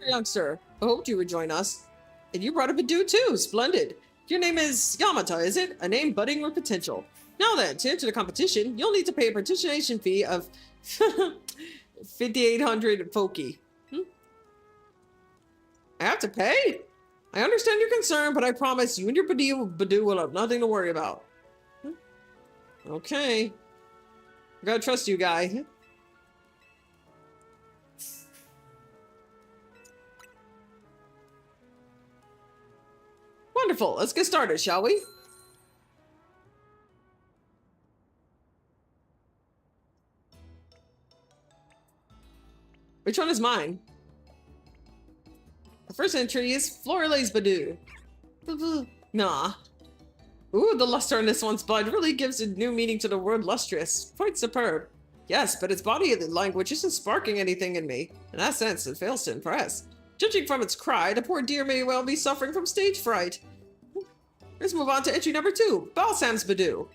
[SPEAKER 2] Youngster, I hoped you would join us. And you brought a Badoo too, splendid. Your name is Yamata, is it? A name budding with potential. Now then, to enter the competition, you'll need to pay a participation fee of 5,800 Foki. I have to pay? I understand your concern, but I promise you and your Badoo will have nothing to worry about. Okay. I gotta trust you, guy. Wonderful. Let's get started, shall we? Which one is mine? The first entry is Florale's Badoo. Nah. Ooh, the luster in this one's blood really gives a new meaning to the word lustrous. Quite superb. Yes, but its body language isn't sparking anything in me. In that sense, it fails to impress. Judging from its cry, the poor dear may well be suffering from stage fright. Let's move on to entry number 2, Balsam's Badoo.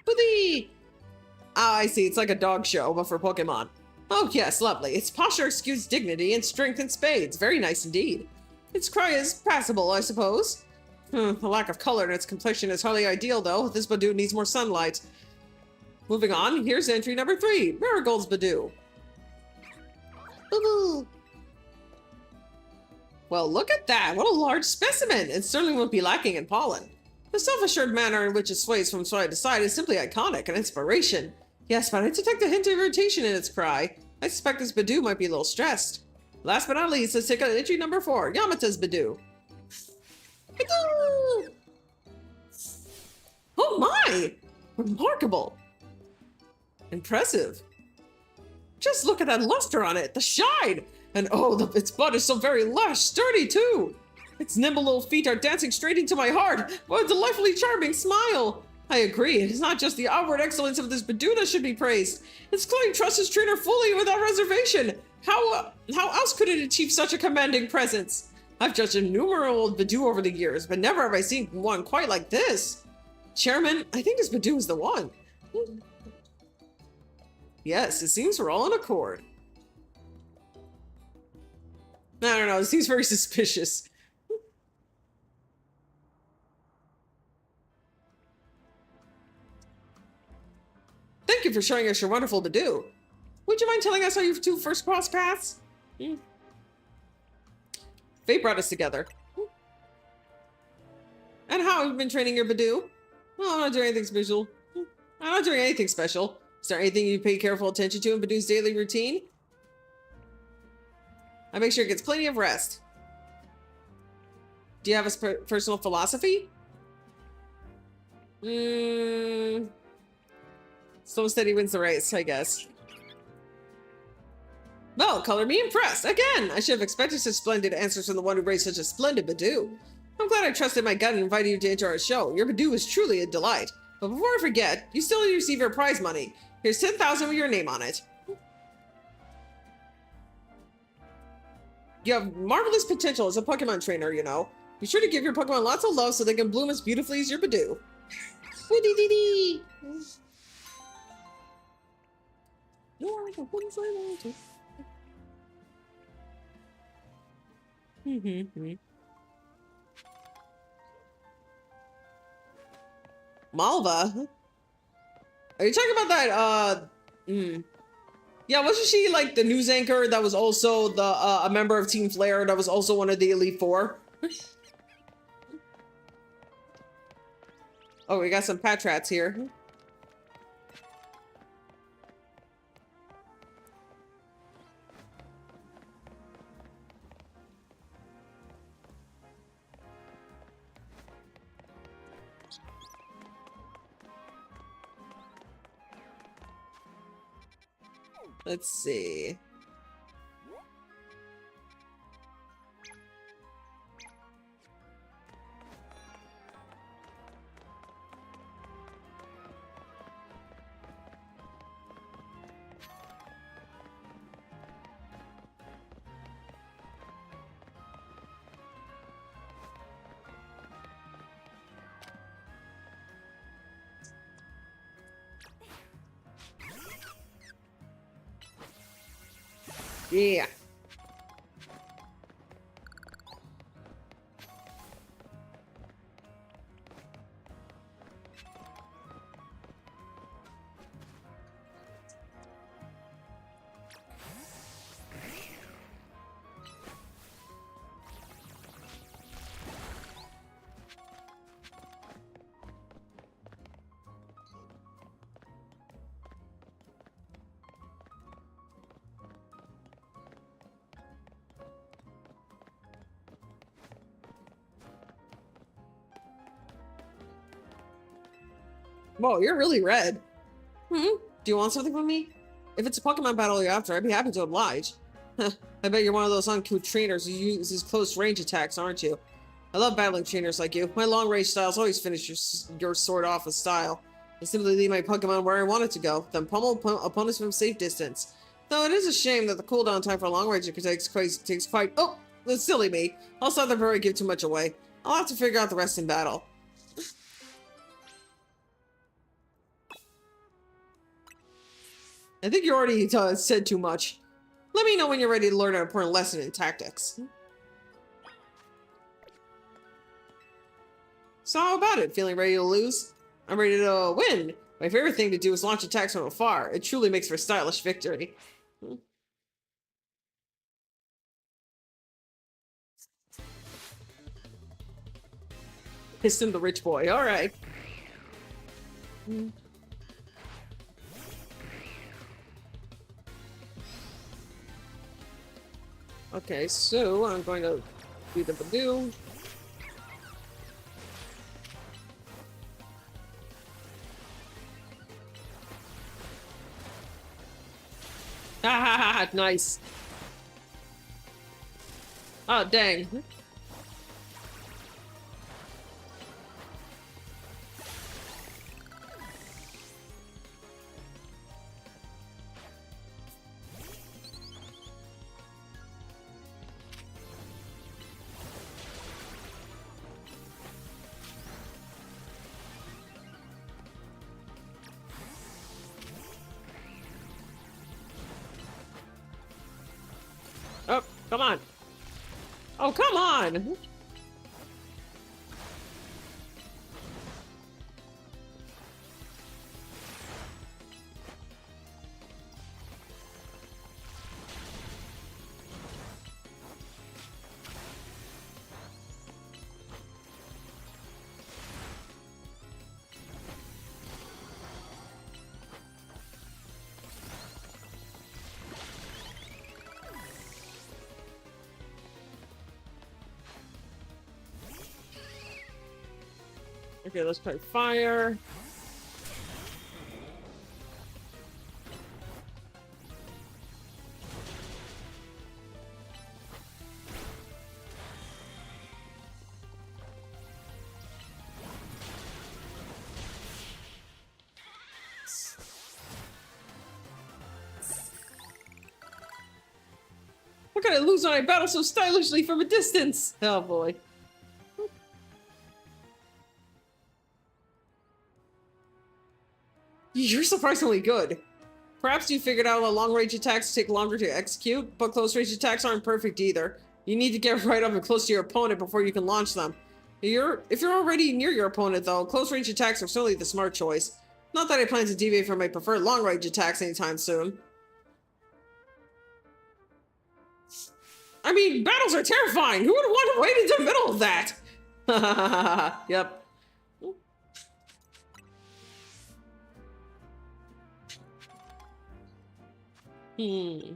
[SPEAKER 2] Buddy! Ah, I see, it's like a dog show, but for Pokemon. Oh yes, lovely. Its posture exudes dignity and strength in spades. Very nice indeed. Its cry is passable, I suppose. The lack of color in its complexion is hardly ideal, though. This Badoo needs more sunlight. Moving on, here's entry number 3, Marigold's Badoo. Boo-boo! Well, look at that! What a large specimen! It certainly won't be lacking in pollen. The self-assured manner in which it sways from side to side is simply iconic and inspiration. Yes, but I detect a hint of irritation in its cry. I suspect this Badoo might be a little stressed. Last but not least, let's take out entry number 4, Yamata's Badoo. Badoo! Oh my! Remarkable! Impressive. Just look at that luster on it, the shine! And oh, its bud is so very lush, sturdy too! Its nimble little feet are dancing straight into my heart. What a delightfully charming smile! I agree, it is not just the outward excellence of this Badoo that should be praised. Its claim trusts its trainer fully without reservation. How else could it achieve such a commanding presence? I've judged innumerable Badoo over the years, but never have I seen one quite like this. Chairman, I think this Badoo is the one. Yes, it seems we're all in accord. I don't know, it seems very suspicious. Thank you for showing us your wonderful Badoo. Would you mind telling us how you two first crossed paths? Fate brought us together. And how have you been training your Badoo? Oh, I'm not doing anything special. I'm not doing anything special. Is there anything you pay careful attention to in Badoo's daily routine? I make sure it gets plenty of rest. Do you have a personal philosophy? Slow and steady wins the race, I guess. Well, color me impressed. Again, I should have expected such splendid answers from the one who raised such a splendid Badoo. I'm glad I trusted my gut and invited you to enter our show. Your Badoo is truly a delight. But before I forget, you still need to receive your prize money. Here's 10,000 with your name on it. You have marvelous potential as a Pokemon trainer, you know. Be sure to give your Pokemon lots of love so they can bloom as beautifully as your Badoo. Woo-dee-dee-dee! Malva? Are you talking about that, Yeah, wasn't she like the news anchor that was also the, a member of Team Flare that was also one of the Elite Four? Oh, we got some Patrats here. Let's see. Yeah. Whoa, you're really red. Do you want something from me? If it's a Pokemon battle you're after, I'd be happy to oblige. I bet you're one of those uncouth trainers who uses close range attacks, aren't you? I love battling trainers like you. My long range styles always finish your sword off with style. I simply leave my Pokemon where I want it to go, then pummel opponents from safe distance. Though it is a shame that the cooldown time for long range takes quite. Oh, that's silly me. Also, I never give too much away. I'll have to figure out the rest in battle. I think you already said too much. Let me know when you're ready to learn an important lesson in tactics. So how about it? Feeling ready to lose? I'm ready to win. My favorite thing to do is launch attacks from afar. It truly makes for a stylish victory. Piston the rich boy. All right. Okay, so I'm going to do the Badoo. Ha ha ha ha, nice. Oh, dang. Oh, come on. Oh, come on. Okay, let's try fire. What can I lose when I battle so stylishly from a distance? Oh boy. You're surprisingly good. Perhaps you figured out that long-range attacks take longer to execute, but close-range attacks aren't perfect either. You need to get right up and close to your opponent before you can launch them. If you're already near your opponent, though, close-range attacks are certainly the smart choice. Not that I plan to deviate from my preferred long-range attacks anytime soon. I mean, battles are terrifying! Who would want to wait into the middle of that? Yep. Hmm.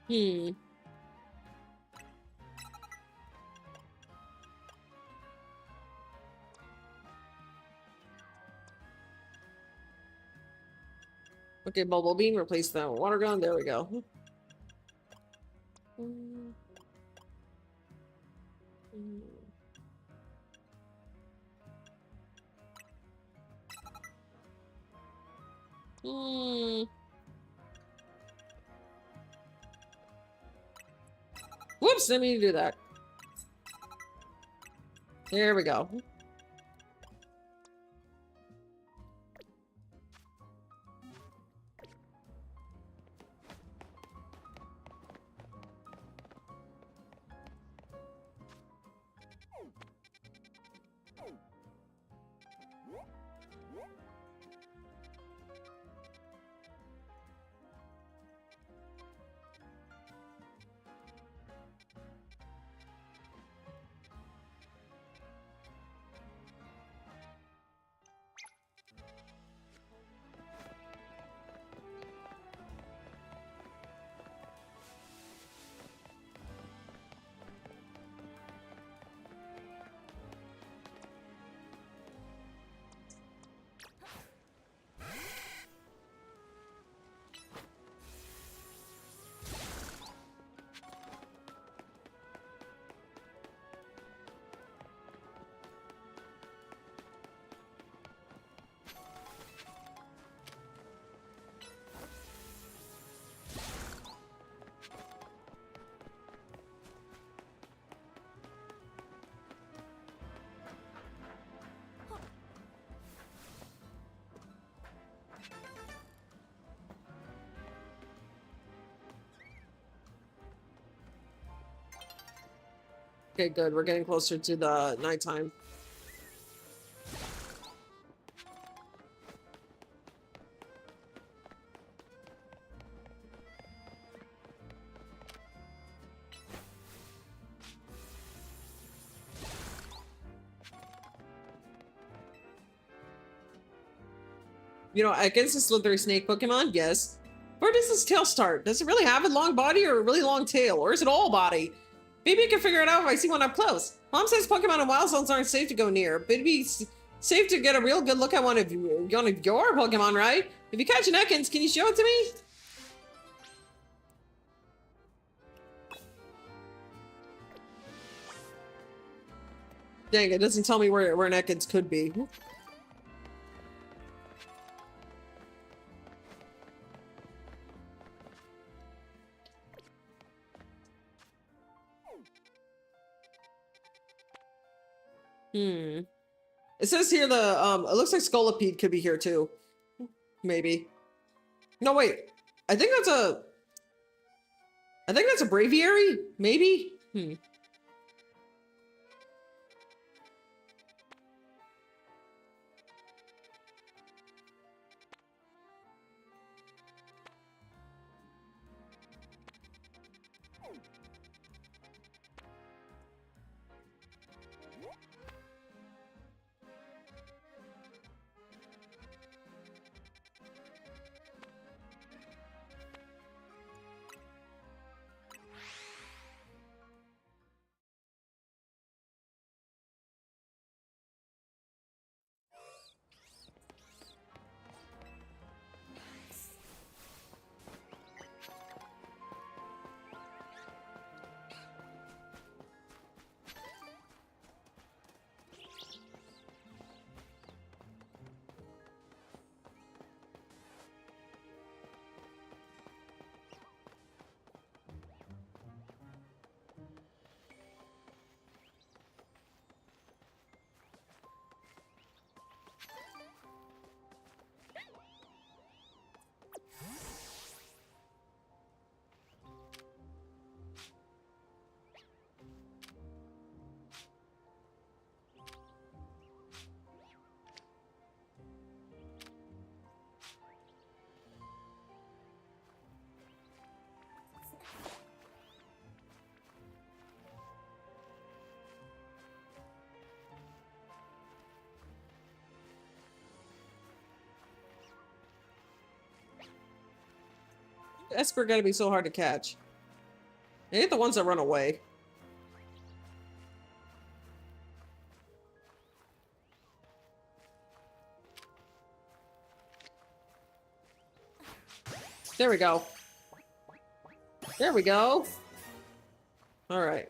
[SPEAKER 2] Hmm. Okay, Bubble Beam, replace the water gun. There we go. Hmm. Whoops, didn't mean to do that. There we go. Okay, good. We're getting closer to the nighttime. You know, against the slithery snake Pokemon? Yes. Where does this tail start? Does it really have a long body or a really long tail? Or is it all body? Maybe I can figure it out if I see one up close. Mom says Pokemon in wild zones aren't safe to go near, but it'd be safe to get a real good look at one of your Pokemon, right? If you catch an Ekans, can you show it to me? Dang, it doesn't tell me where an Ekans could be. It says here it looks like Scolipede could be here too. Maybe. No, wait. I think that's a Braviary? Maybe? Esper gotta be so hard to catch. They ain't the ones that run away. There we go. There we go. All right.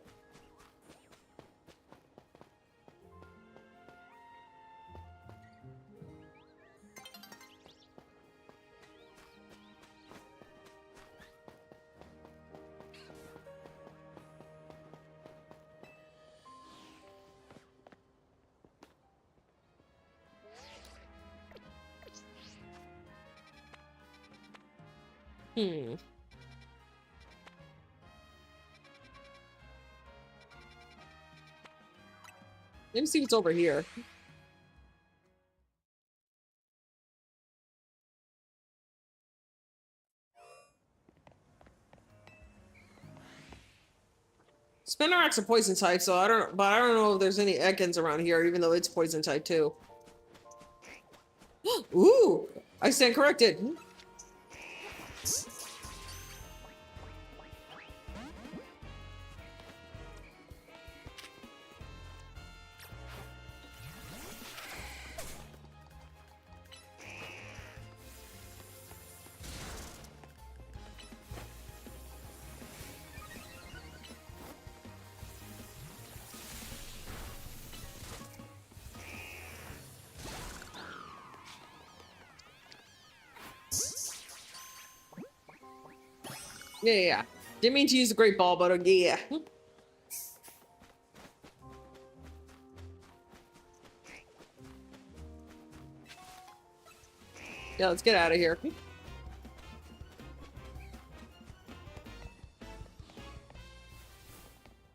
[SPEAKER 2] Let me see what's over here. Spinarak's a poison type, so I don't know if there's any Ekans around here, even though it's poison type too. Ooh, I stand corrected. Yeah. Didn't mean to use the great ball, but yeah. Yeah, let's get out of here.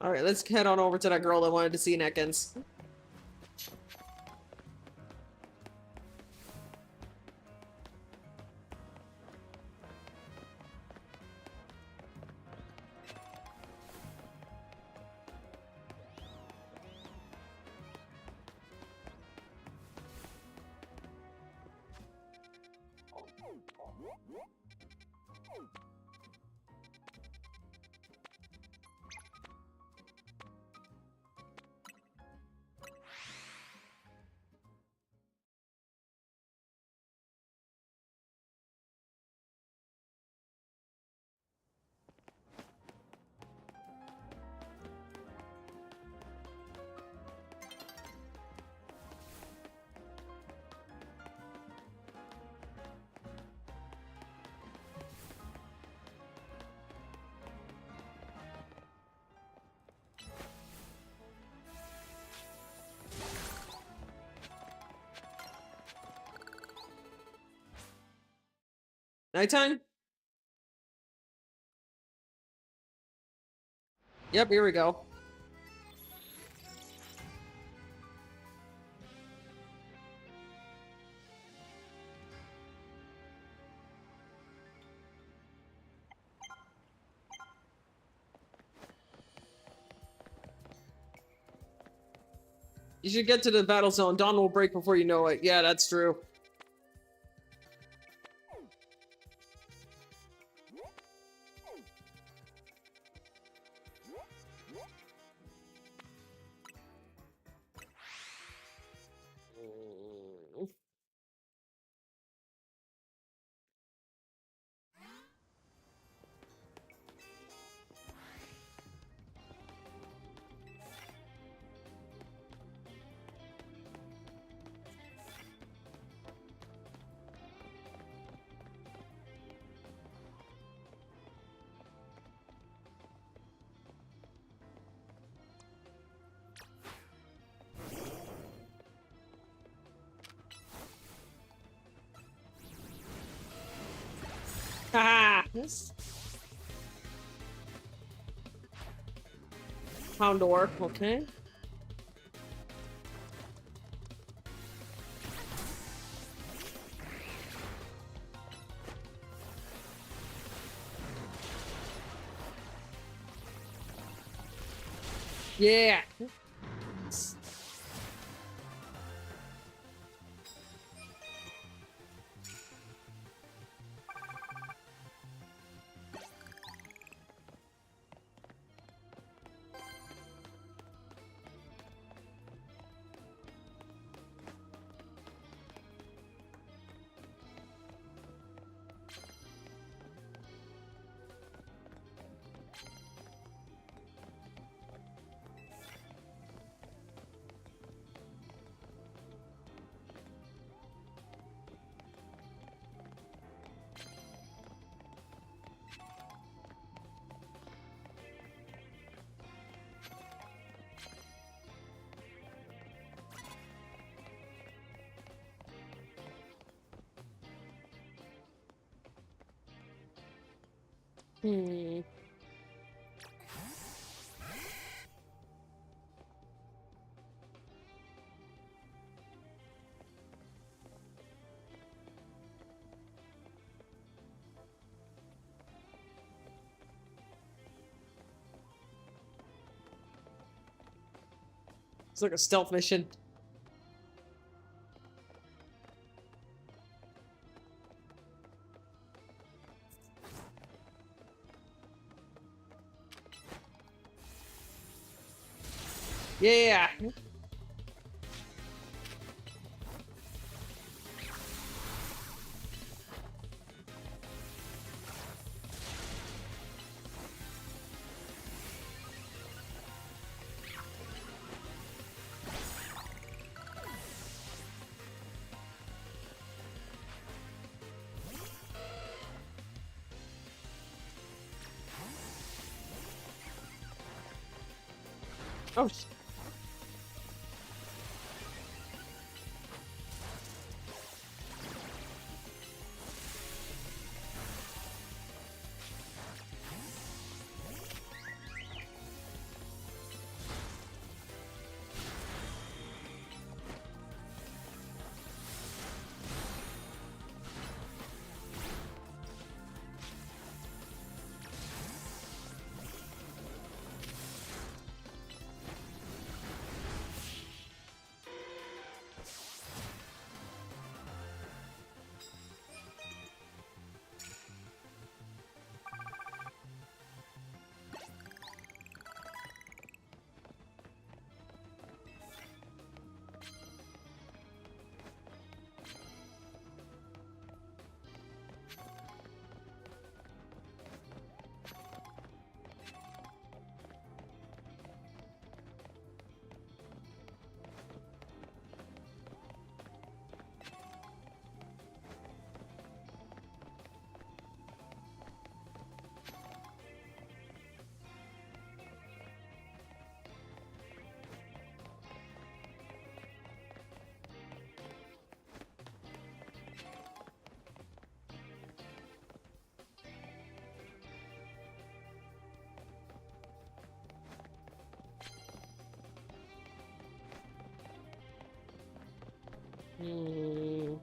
[SPEAKER 2] All right, let's head on over to that girl that wanted to see Ekans. Nighttime? Yep, here we go. You should get to the battle zone. Dawn will break before you know it. Yeah, that's true. Haha! Houndor, okay. Yeah. Hmm. It's like a stealth mission. Yeah. Oh, Hmm.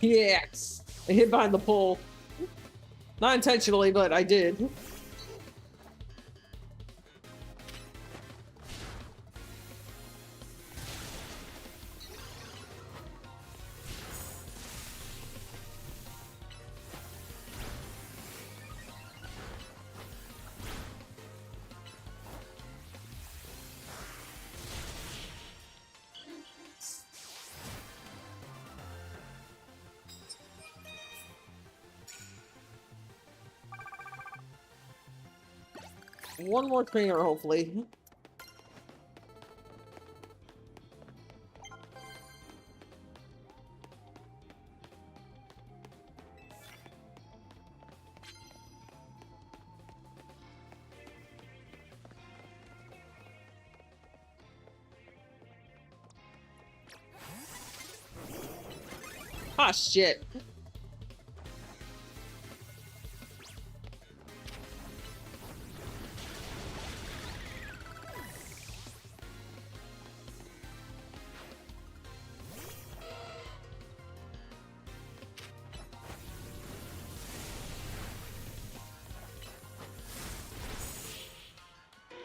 [SPEAKER 2] Yes! I hid behind the pole. Not intentionally, but I did. One more trainer, hopefully. Ah, shit.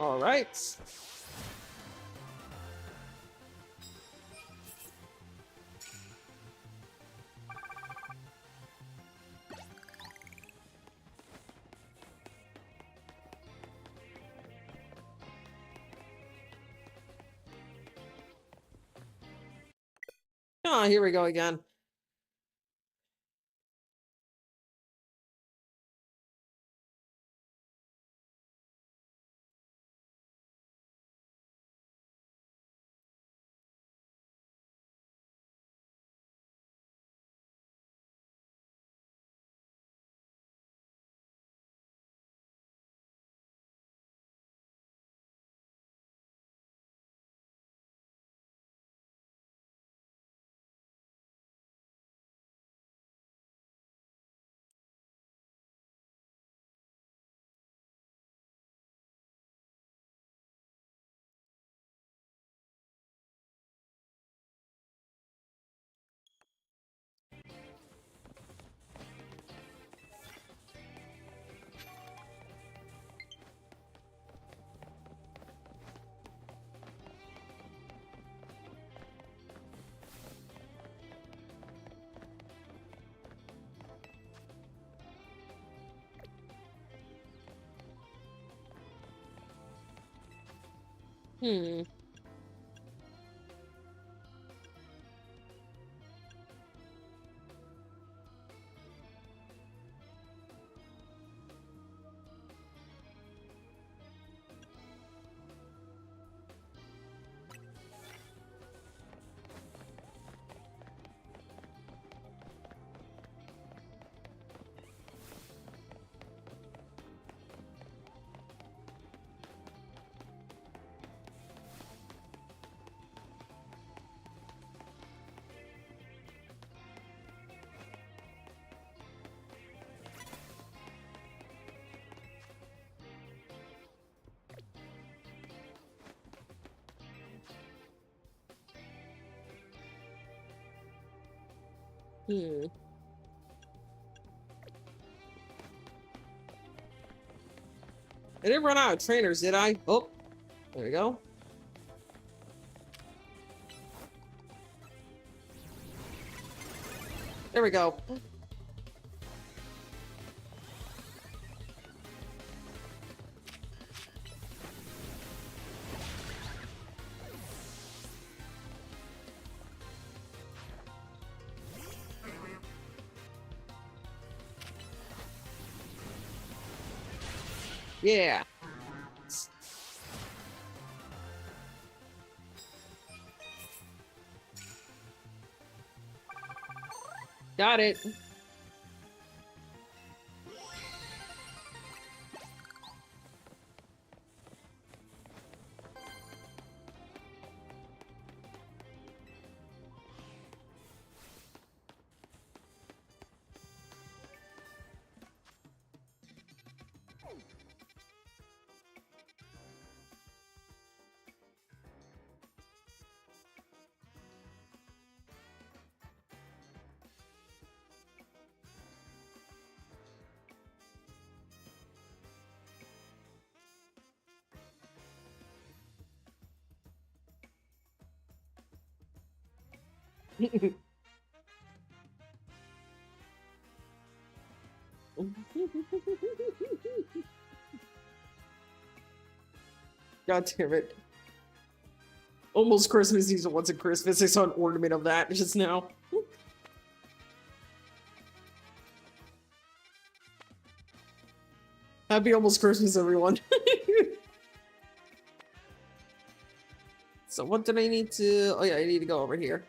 [SPEAKER 2] All right. Ah, here we go again. Hmm. Hmm. I didn't run out of trainers, did I? Oh, there we go. There we go. Yeah. Got it. God damn it. Almost Christmas season. What's at Christmas? I saw an ornament of that just now. Happy almost Christmas, everyone. So what did I need to... Oh yeah, I need to go over here.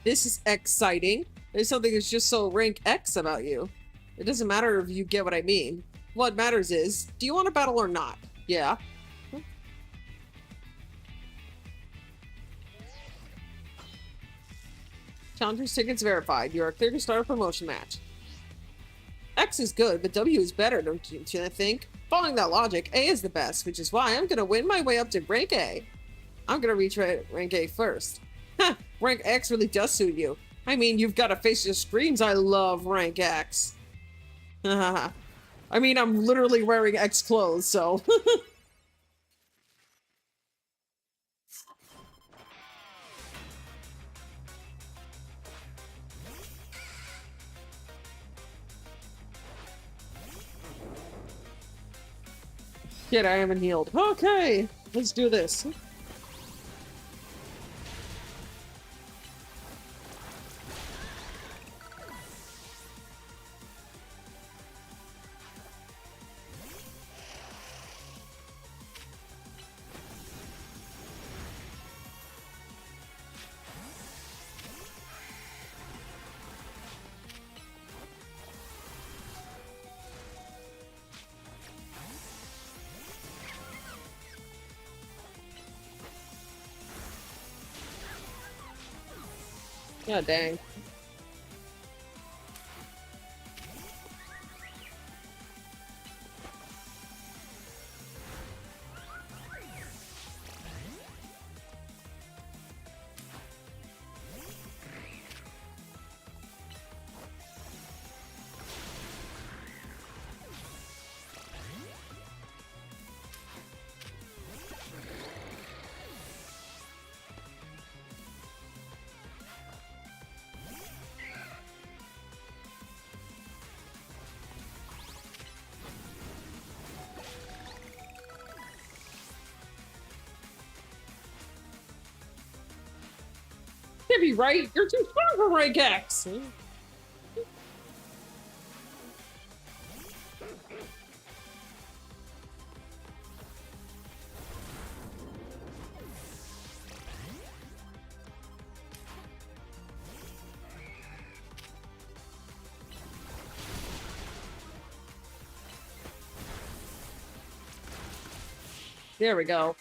[SPEAKER 2] This is exciting. There's something that's just so rank X about you. It doesn't matter if you get what I mean. What matters is, do you want to battle or not? Yeah. Challengers tickets verified. You are clear to start a promotion match. X is good, but W is better, don't you think? Following that logic, A is the best, which is why I'm gonna win my way up to rank A. I'm gonna reach rank A first. Huh, rank X really does suit you. I mean, you've got a face that screams, I love rank X. I mean, I'm literally wearing X clothes, so... Shit, I haven't healed. Okay, let's do this. God dang. Can't be right. You're too strong for rank X. There we go.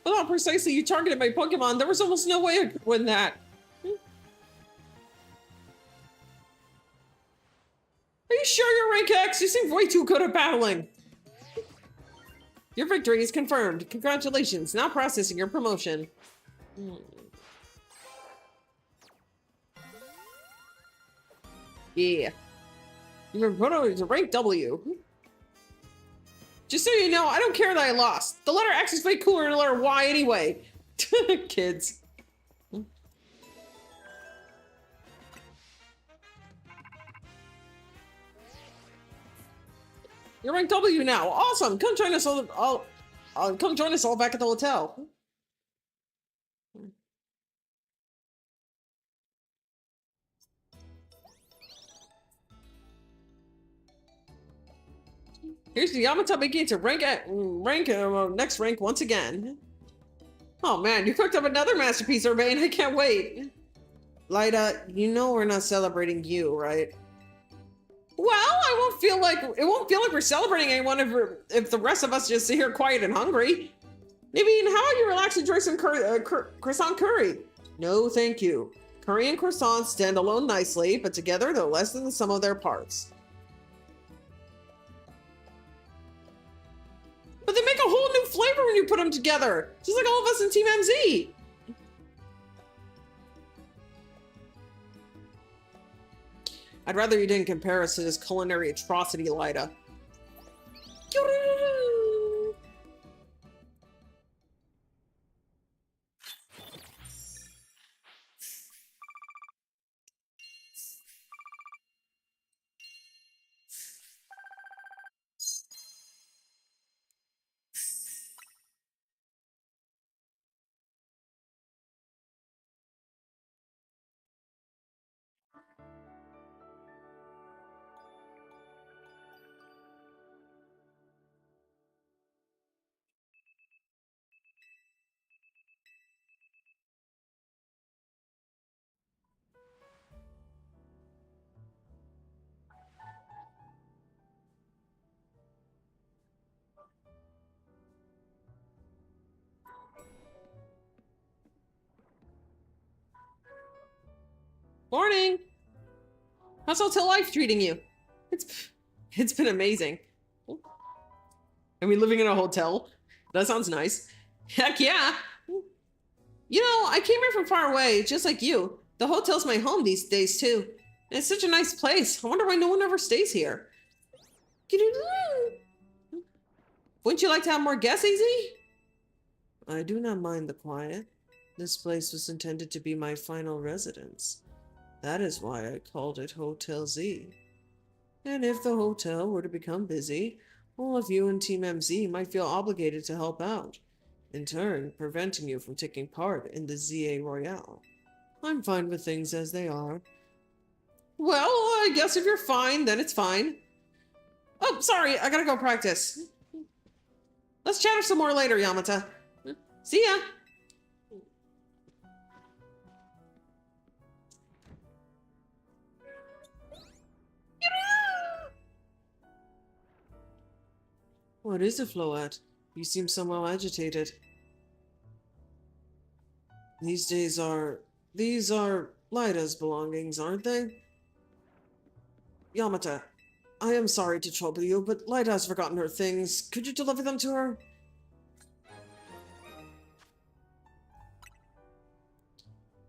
[SPEAKER 2] Well, not precisely you targeted my Pokemon. There was almost no way I could win that. Are you sure you're rank X? You seem way too good at battling. Your victory is confirmed. Congratulations. Now processing your promotion. Yeah. You're promoted to rank W. Just so you know, I don't care that I lost. The letter X is way cooler than the letter Y anyway. Kids. You're rank W now. Awesome. Come join us all. Come join us all back at the hotel. Here's the Yamato beginning to next rank once again. Oh man, you cooked up another masterpiece, Urbane. I can't wait. Lyda, you know we're not celebrating you, right? Well, it won't feel like we're celebrating anyone if the rest of us just sit here quiet and hungry. Maybe how about you relax and enjoy some croissant curry? No, thank you. Curry and croissants stand alone nicely, but together they're less than the sum of their parts. But they make a whole new flavor when you put them together, just like all of us in Team MZ. I'd rather you didn't compare us to this culinary atrocity, Lyda. Morning. How's hotel life treating you? It's been amazing. Are we living in a hotel? That sounds nice. Heck yeah. You know, I came here from far away, just like you. The hotel's my home these days, too. And it's such a nice place. I wonder why no one ever stays here. Wouldn't you like to have more guests, Easy? I do not mind the quiet. This place was intended to be my final residence. That is why I called it Hotel Z. And if the hotel were to become busy, all of you in Team MZ might feel obligated to help out, in turn preventing you from taking part in the ZA Royale. I'm fine with things as they are. Well, I guess if you're fine, then it's fine. Oh, sorry, I gotta go practice. Let's chat some more later, Yamata. See ya! What is a float? You seem somehow agitated. These are Lyda's belongings, aren't they? Yamata, I am sorry to trouble you, but Lyda has forgotten her things. Could you deliver them to her?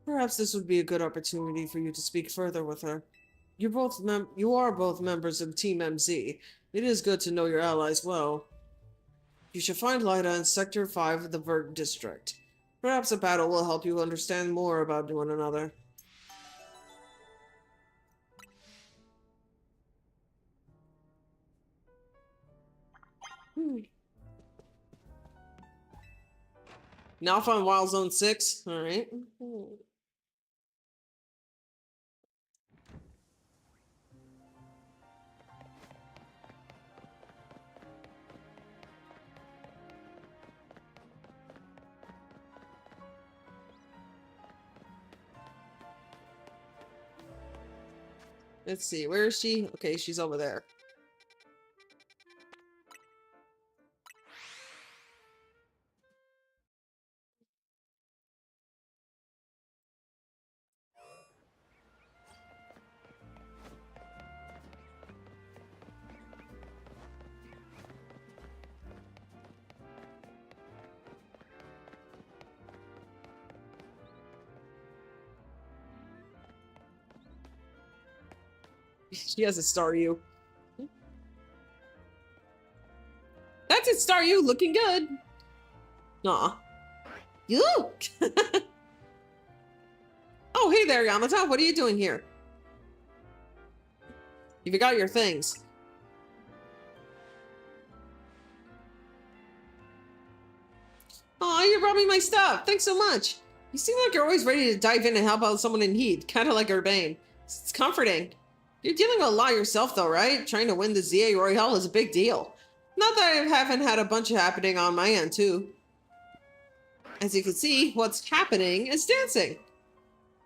[SPEAKER 2] Perhaps this would be a good opportunity for you to speak further with her. You are both members of Team MZ. It is good to know your allies well. You should find Lyda in Sector 5 of the Vert District. Perhaps a battle will help you understand more about one another. Hmm. Now find Wild Zone 6. Alright. Let's see, where is she? Okay, she's over there. She has a star you. That's it, star you, looking good. Aw. You. Oh, hey there, Yamata. What are you doing here? You forgot your things. Aw, you brought me my stuff. Thanks so much. You seem like you're always ready to dive in and help out someone in need, kind of like Urbane. It's comforting. You're dealing with a lot yourself, though, right? Trying to win the ZA Royale is a big deal. Not that I haven't had a bunch happening on my end, too. As you can see, what's happening is dancing.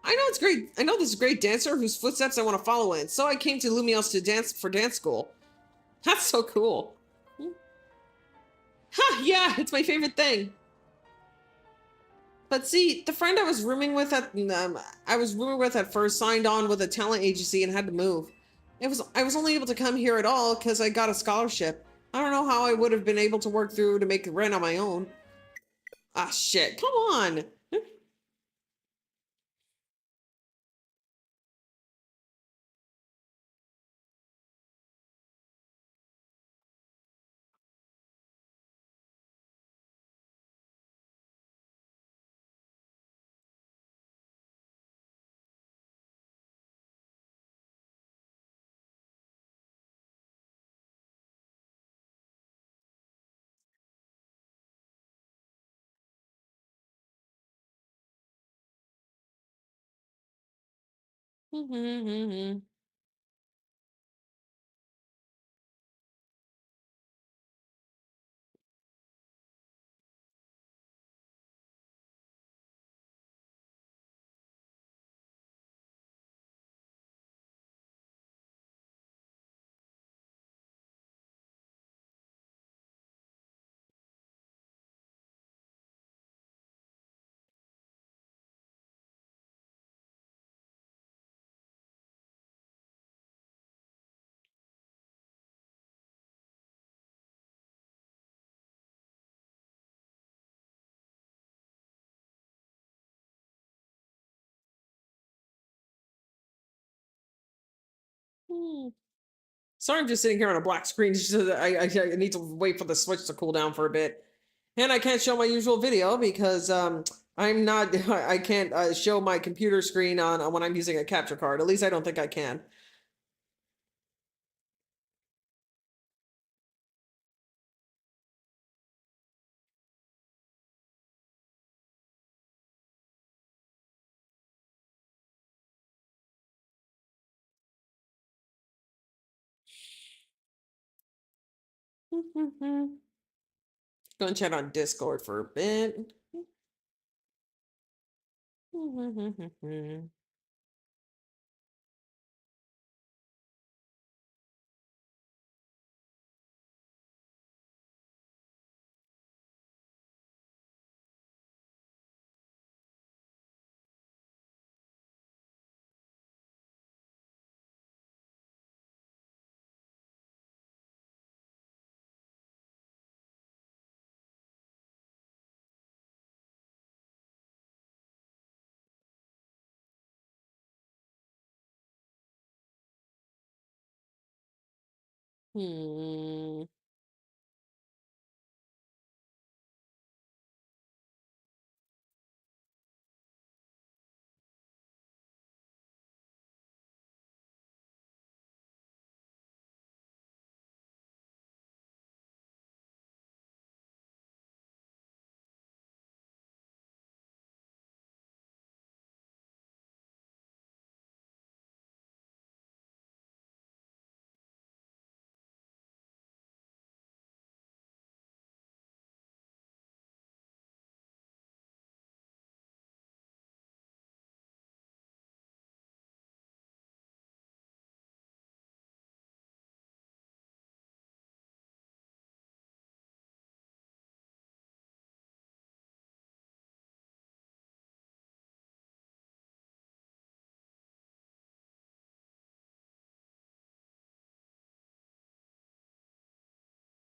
[SPEAKER 2] I know it's great. I know this great dancer whose footsteps I want to follow in, so I came to Lumios to dance for dance school. That's so cool. Ha! Yeah, it's my favorite thing. But see, the friend I was rooming with at first signed on with a talent agency and had to move. I was only able to come here at all because I got a scholarship. I don't know how I would have been able to work through to make rent on my own. Ah, shit! Come on. Sorry, I'm just sitting here on a black screen. It's just that I need to wait for the switch to cool down for a bit, and I can't show my usual video because I'm not. I can't show my computer screen on when I'm using a capture card. At least I don't think I can. Go and chat on Discord for a bit. Hmm.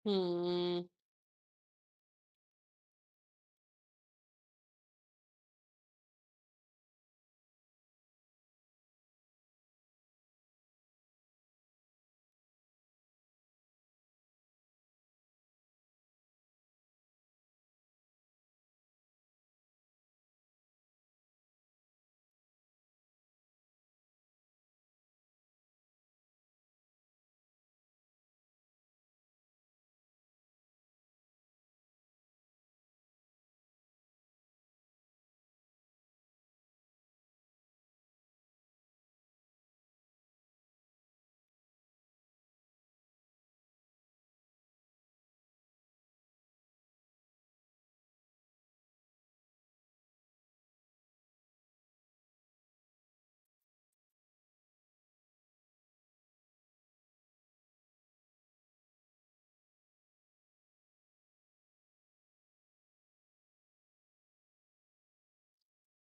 [SPEAKER 2] Hmm.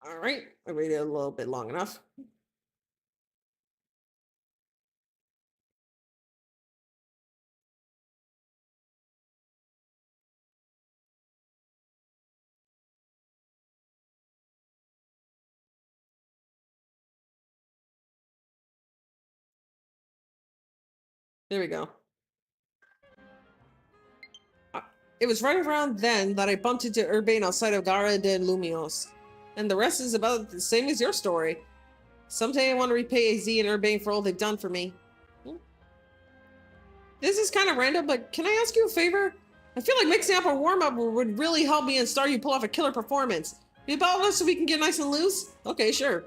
[SPEAKER 2] All right. I waited a little bit long enough. There we go. Uh, It was right around then that I bumped into Urbane outside of Gara de Lumios. And the rest is about the same as your story. Someday I want to repay AZ and Urbane for all they've done for me. Hmm. This is kind of random, but can I ask you a favor? I feel like mixing up a warm-up would really help me and Staryu pull off a killer performance. Be about us so we can get nice and loose? Okay, sure.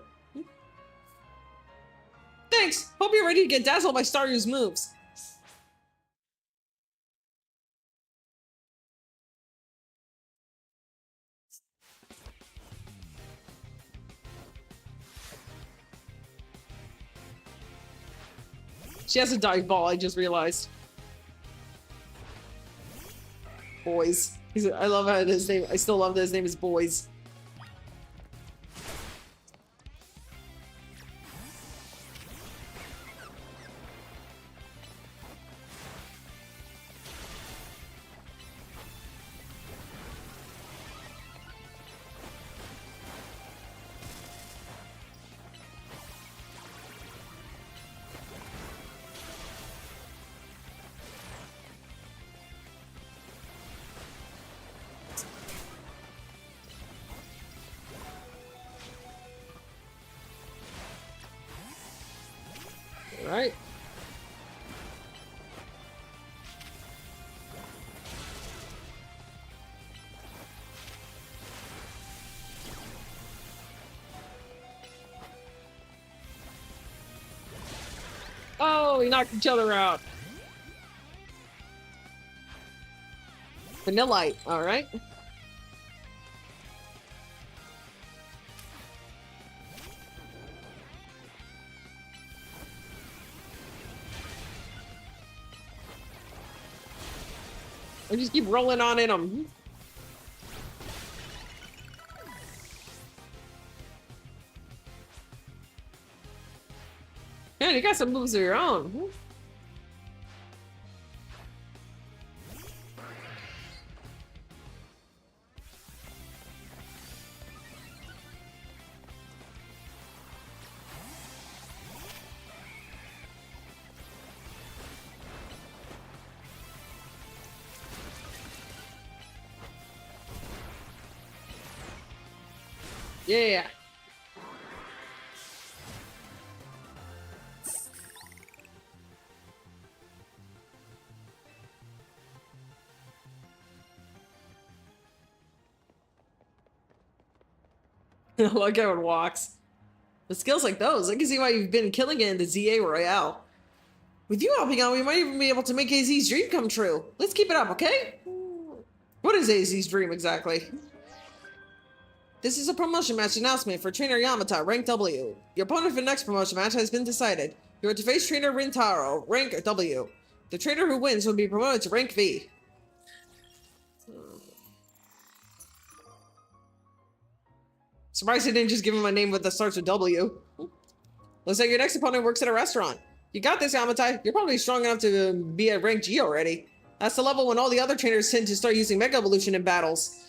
[SPEAKER 2] Thanks! Hope you're ready to get dazzled by Staryu's moves. She has a dive ball, I just realized. Boys. I love how his name, I still love that his name is Boys. Alright. Oh, we knocked each other out. Vanillite, alright. I just keep rolling on in them. Man, you got some moves of your own. Yeah. I like how it walks. With skills like those, I can see why you've been killing it in the ZA Royale. With you helping out, we might even be able to make AZ's dream come true. Let's keep it up, okay? What is AZ's dream exactly? This is a promotion match announcement for Trainer Yamata, rank W. Your opponent for the next promotion match has been decided. You are to face Trainer Rintaro, rank W. The trainer who wins will be promoted to rank V. Surprised he didn't just give him a name that starts with W. Looks like your next opponent works at a restaurant. You got this, Yamatai. You're probably strong enough to be at rank G already. That's the level when all the other trainers tend to start using Mega Evolution in battles.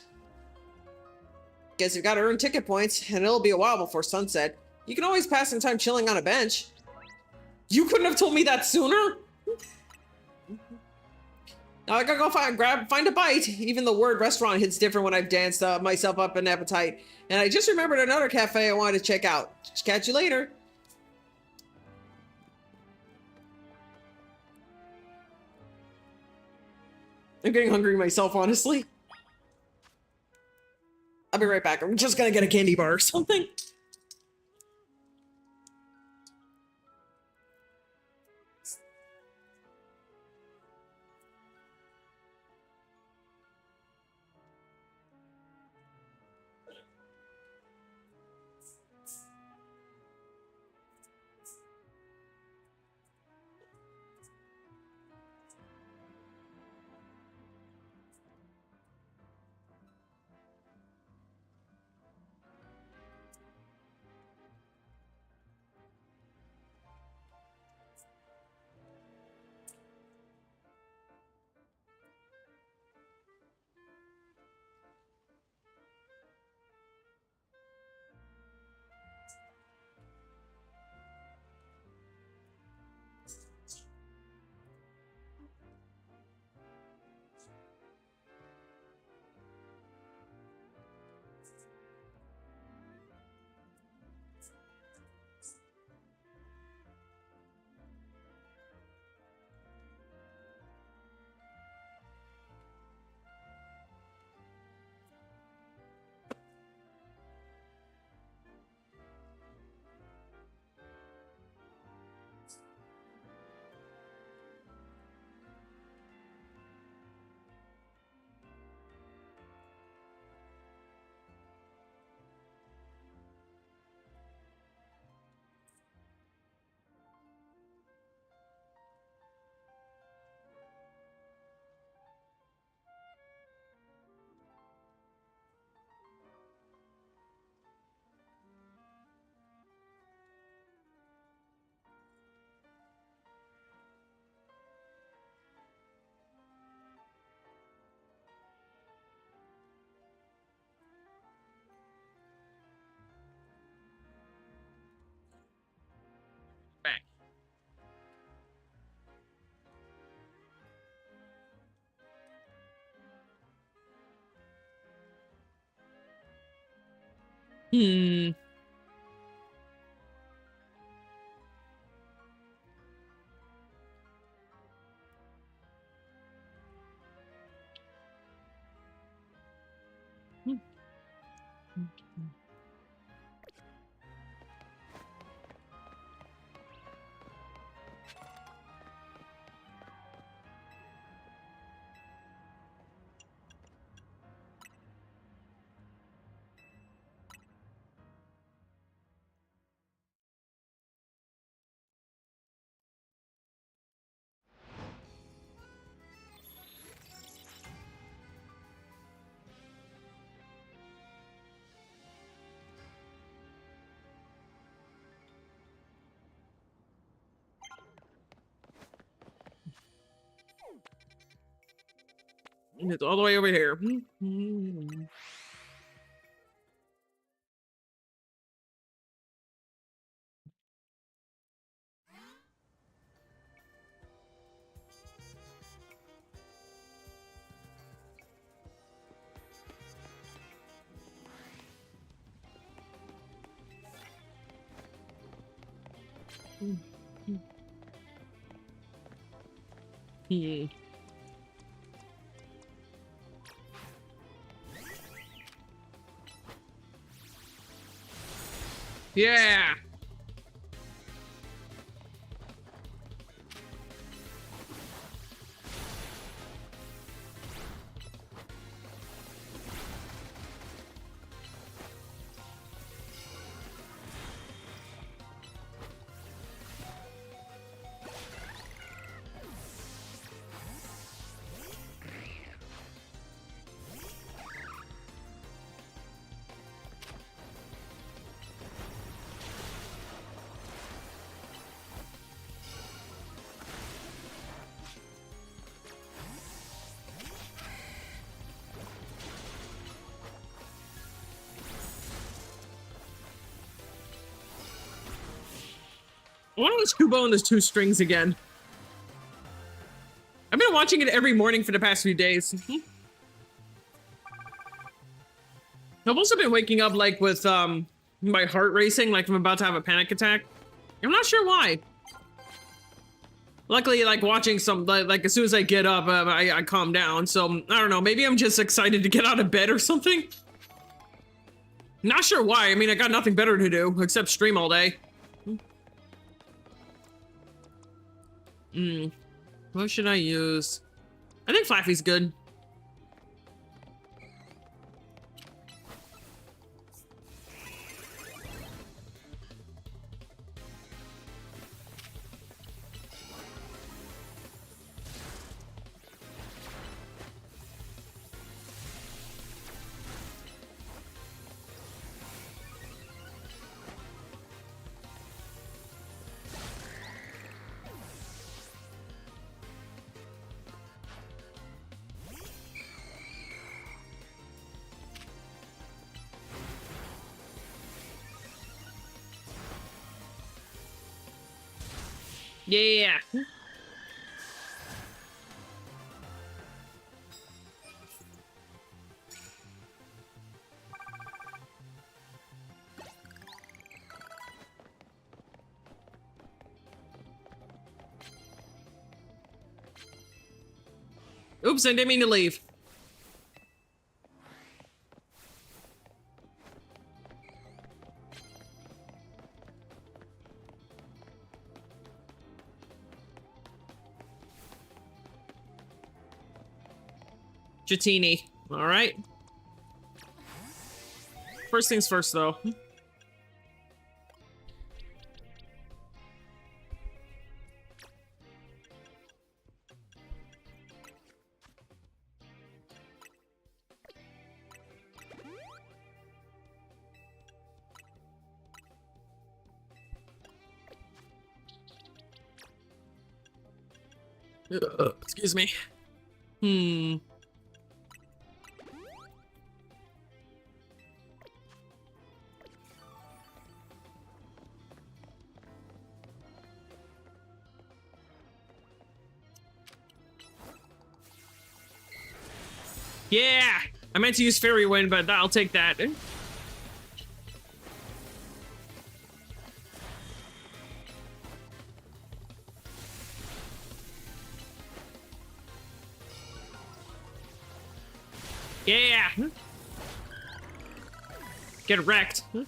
[SPEAKER 2] Guess you've got to earn ticket points, and it'll be a while before sunset. You can always pass some time chilling on a bench. You couldn't have told me that sooner? Now I gotta go find a bite. Even the word restaurant hits different when I've danced myself up an appetite. And I just remembered another cafe I wanted to check out. Catch you later. I'm getting hungry myself, honestly. I'll be right back. I'm just gonna get a candy bar or something.
[SPEAKER 1] Back. Hmm. It's all the way over here. Hmm. Yeah. I want to watch Kubo and those two strings again. I've been watching it every morning for the past few days. I've also been waking up like with my heart racing, like I'm about to have a panic attack. I'm not sure why. Luckily, like watching some, like as soon as I get up, I calm down. So I don't know, maybe I'm just excited to get out of bed or something. Not sure why. I mean, I got nothing better to do except stream all day. What should I use? I think Flaffy's good. Yeah. Oops, I didn't mean to leave. Jatini. All right. First things first, though. Excuse me. Yeah! I meant to use Fairy Wind, but I'll take that. Yeah! Get wrecked. Yay,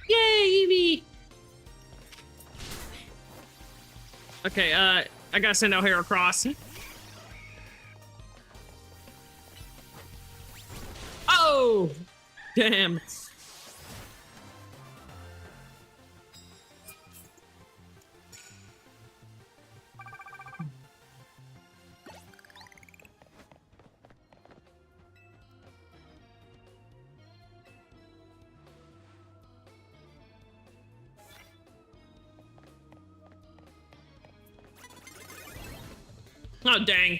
[SPEAKER 1] Eevee! Okay, I gotta send out here across. Oh! Damn. Oh, dang.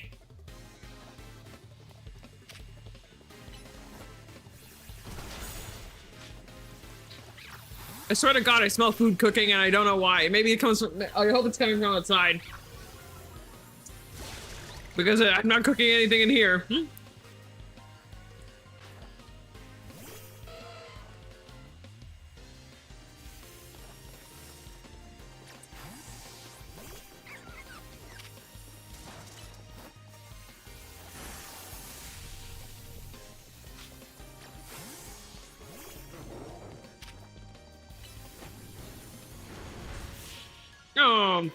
[SPEAKER 1] I swear to God, I smell food cooking and I don't know why. Maybe it comes from, I hope it's coming from outside. Because I'm not cooking anything in here. Um.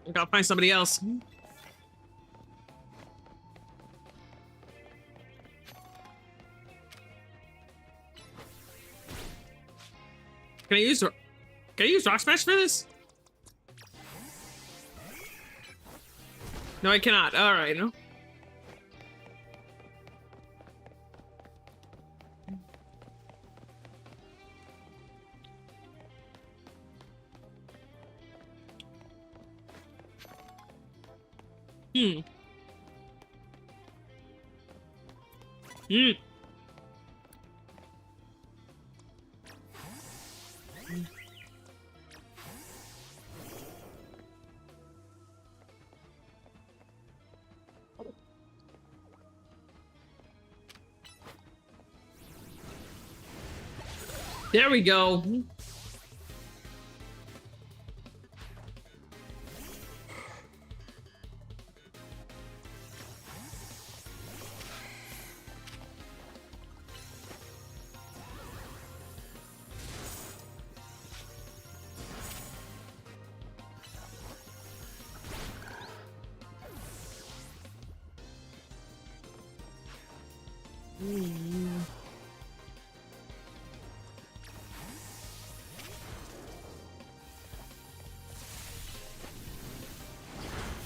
[SPEAKER 1] I gotta find somebody else. Can I use Rock Smash for this? No, I cannot. All right, no. Hmm. Hmm. There we go.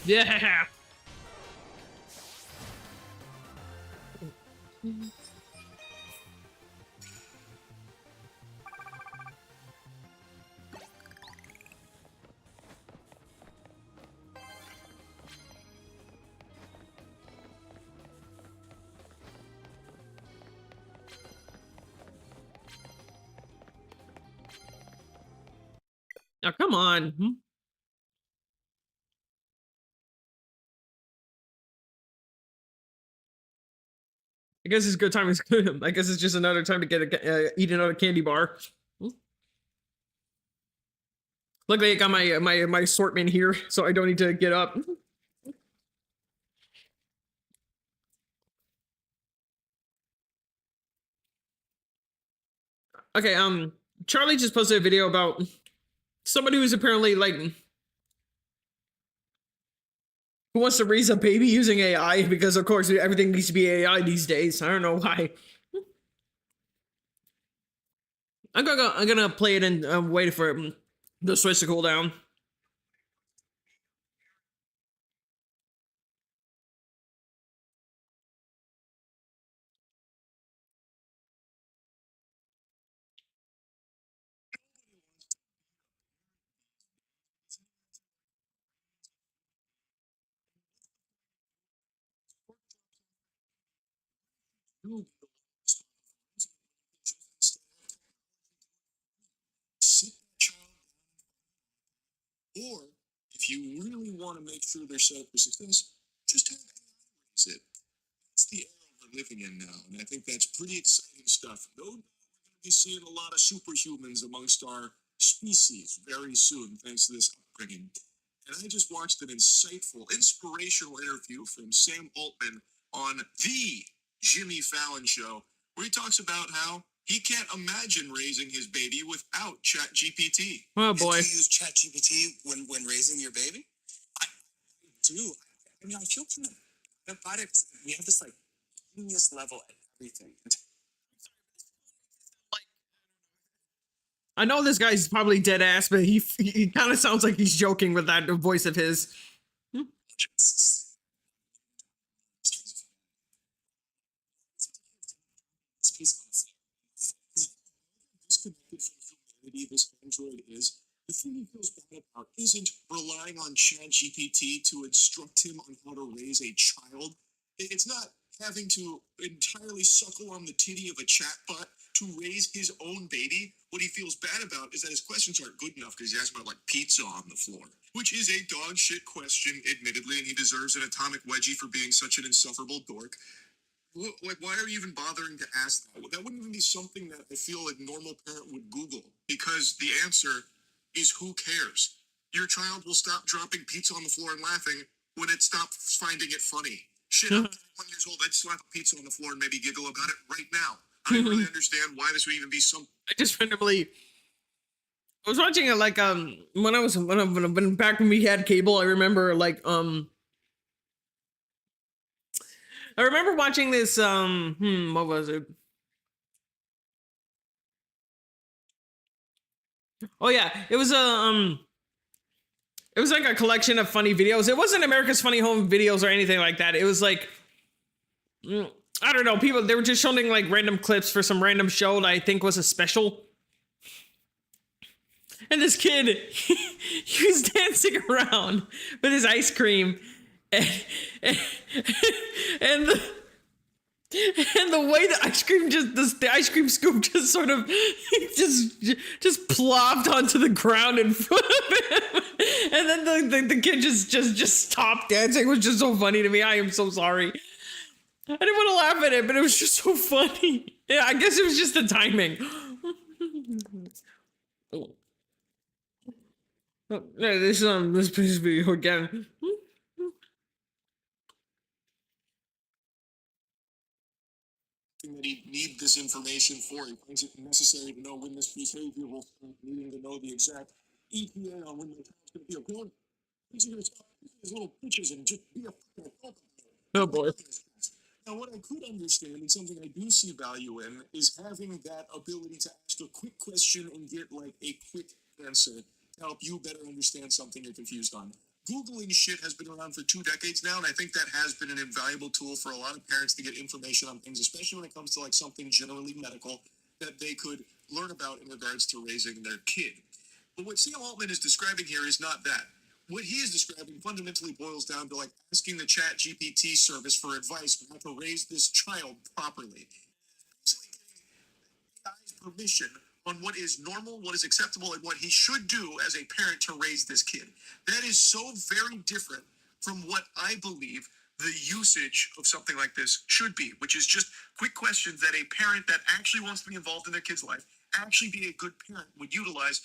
[SPEAKER 1] Yeah. Now, come on. I guess it's good time. I guess it's just another time to eat another candy bar. Luckily, I got my assortment here, so I don't need to get up. Okay, Charlie just posted a video about somebody who's apparently like who wants to raise a baby using AI because of course everything needs to be AI these days. I don't know why. I'm gonna play it and wait for the switch to cool down.
[SPEAKER 3] Sit that child down. Or if you really want to make sure they're set up for success, just have AI raise it. That's the era we're living in now, and I think that's pretty exciting stuff. No doubt we're going to be seeing a lot of superhumans amongst our species very soon, thanks to this upbringing. And I just watched an insightful, inspirational interview from Sam Altman on the Jimmy Fallon show, where he talks about how he can't imagine raising his baby without ChatGPT.
[SPEAKER 1] Oh
[SPEAKER 4] Do
[SPEAKER 1] boy.
[SPEAKER 4] you use ChatGPT when raising your baby? I do. I mean, I feel kind of bad about it because we have this like genius level at everything.
[SPEAKER 1] I know this guy's probably dead ass, but he kind of sounds like he's joking with that voice of his.
[SPEAKER 3] Disconnected from humanity this android is, the thing he feels bad about isn't relying on ChatGPT to instruct him on how to raise a child. It's not having to entirely suckle on the titty of a chatbot to raise his own baby. What he feels bad about is that his questions aren't good enough because he asked about like pizza on the floor, which is a dog shit question, admittedly, and he deserves an atomic wedgie for being such an insufferable dork. Like, why are you even bothering to ask that? That wouldn't even be something that I feel a normal parent would Google, because the answer is who cares? Your child will stop dropping pizza on the floor and laughing when it stops finding it funny. Shit, I'm 1 years old. I'd slap a pizza on the floor and maybe giggle about it right now. I don't really understand why this would even be some.
[SPEAKER 1] I just randomly. I was watching it like when back when we had cable. I remember I remember watching this what was it? Oh yeah, it was it was like a collection of funny videos. It wasn't America's Funny Home Videos or anything like that. It was like I don't know, people, they were just showing like random clips for some random show that I think was a special. And this kid, he was dancing around with his ice cream, and the way the ice cream the ice cream scoop just sort of just plopped onto the ground in front of him, and then the kid just stopped dancing. It was just so funny to me. I am so sorry. I didn't want to laugh at it, but it was just so funny. Yeah, I guess it was just the timing. Oh, yeah, this video again.
[SPEAKER 3] That he need this information for. He finds it necessary to know when this behavior will start, needing to know the exact ETA on when the child's going to be a grown. He's going to stop these little bitches and just be a fucking adult.
[SPEAKER 1] Oh boy.
[SPEAKER 3] Now, what I could understand, and something I do see value in, is having that ability to ask a quick question and get like a quick answer to help you better understand something you're confused on. Googling shit has been around for 2 decades now, and I think that has been an invaluable tool for a lot of parents to get information on things, especially when it comes to like something generally medical that they could learn about in regards to raising their kid. But what Sam Altman is describing here is not that. What he is describing fundamentally boils down to like asking the Chat GPT service for advice on how to raise this child properly. Basically getting AI's permission on what is normal, what is acceptable, and what he should do as a parent to raise this kid. That is so very different from what I believe the usage of something like this should be, which is just quick questions that a parent that actually wants to be involved in their kid's life, actually be a good parent, would utilize,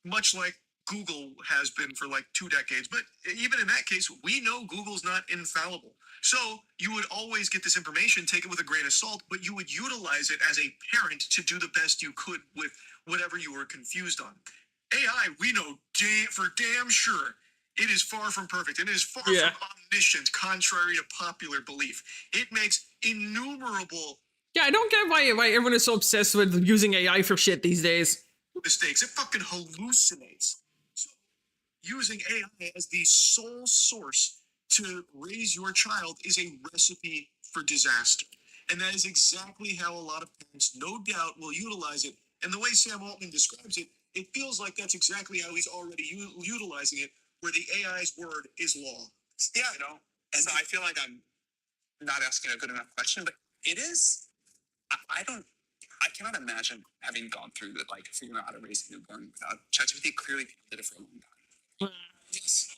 [SPEAKER 3] much like Google has been for like 2 decades. But even in that case, we know Google's not infallible. So you would always get this information, take it with a grain of salt, but you would utilize it as a parent to do the best you could with whatever you were confused on. AI, we know for damn sure, it is far from perfect, and it is far from omniscient, contrary to popular belief. It makes innumerable
[SPEAKER 1] Yeah, I don't get why everyone is so obsessed with using AI for shit these days.
[SPEAKER 3] mistakes. It fucking hallucinates. So using AI as the sole source to raise your child is a recipe for disaster. And that is exactly how a lot of parents, no doubt, will utilize it. And the way Sam Altman describes it, it feels like that's exactly how he's already utilizing it, where the AI's word is law.
[SPEAKER 4] Yeah, you know. And so I feel like I'm not asking a good enough question, but it is. I cannot imagine having gone through that, like figuring out how to raise a newborn without ChatGPT. Clearly, people did it for a long time. Yes.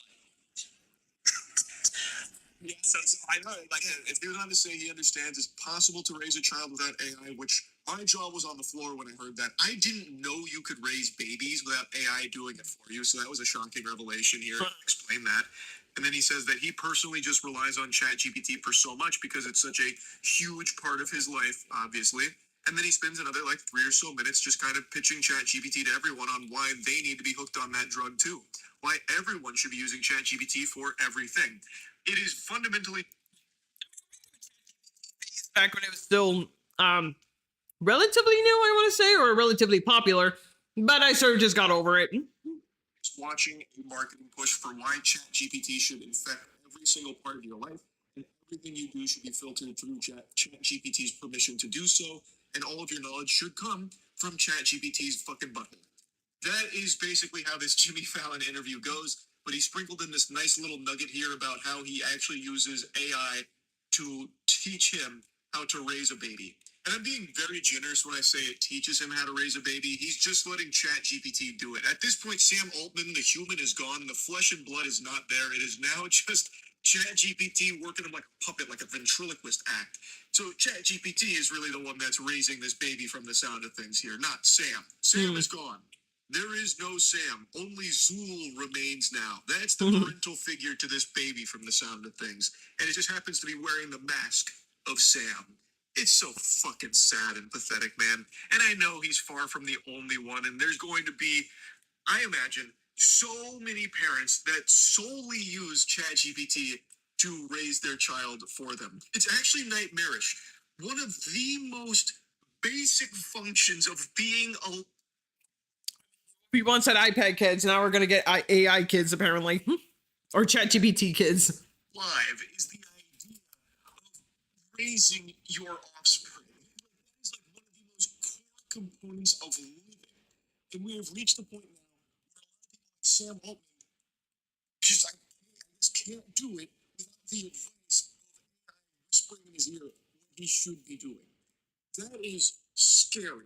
[SPEAKER 3] Yeah, so I know, like, if he went on to say he understands it's possible to raise a child without AI, which my jaw was on the floor when I heard that. I didn't know you could raise babies without AI doing it for you, so that was a shocking revelation here. Explain that. And then he says that he personally just relies on ChatGPT for so much because it's such a huge part of his life, obviously. And then he spends another like 3 or so minutes just kind of pitching ChatGPT to everyone on why they need to be hooked on that drug too. Why everyone should be using ChatGPT for everything. It is fundamentally
[SPEAKER 1] Back when it was still relatively new, I want to say, or relatively popular, but I sort of just got over it.
[SPEAKER 3] watching a marketing push for why ChatGPT should infect every single part of your life, and everything you do should be filtered through ChatGPT's permission to do so, and all of your knowledge should come from ChatGPT's fucking butthole. That is basically how this Jimmy Fallon interview goes, but he sprinkled in this nice little nugget here about how he actually uses AI to teach him how to raise a baby. And I'm being very generous when I say it teaches him how to raise a baby. He's just letting ChatGPT do it. At this point, Sam Altman, the human, is gone. The flesh and blood is not there. It is now just ChatGPT working him like a puppet, like a ventriloquist act. So ChatGPT is really the one that's raising this baby from the sound of things here, not Sam. Sam is gone. There is no Sam. Only Zool remains now. That's the parental figure to this baby from the sound of things. And it just happens to be wearing the mask of Sam. It's so fucking sad and pathetic, man. And I know he's far from the only one. And there's going to be, I imagine, so many parents that solely use ChatGPT to raise their child for them. It's actually nightmarish. One of the most basic functions of being a
[SPEAKER 1] We once had iPad kids, now we're gonna get AI kids apparently, or ChatGPT kids.
[SPEAKER 3] live is the idea of raising your offspring. That is like one of the most core components of living. And we have reached the point now where a lot of people like Sam Altman just, I just can't do it without the advice of AI whispering in his ear what he should be doing. That is scary.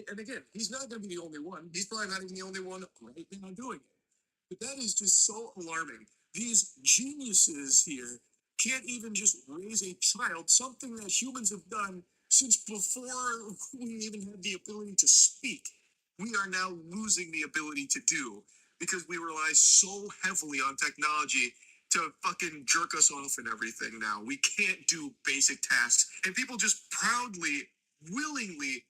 [SPEAKER 3] And again, he's not going to be the only one. He's probably not even the only one right now doing it. But that is just so alarming. These geniuses here can't even just raise a child, something that humans have done since before we even had the ability to speak. We are now losing the ability to do because we rely so heavily on technology to fucking jerk us off and everything now. We can't do basic tasks. And people just proudly, willingly,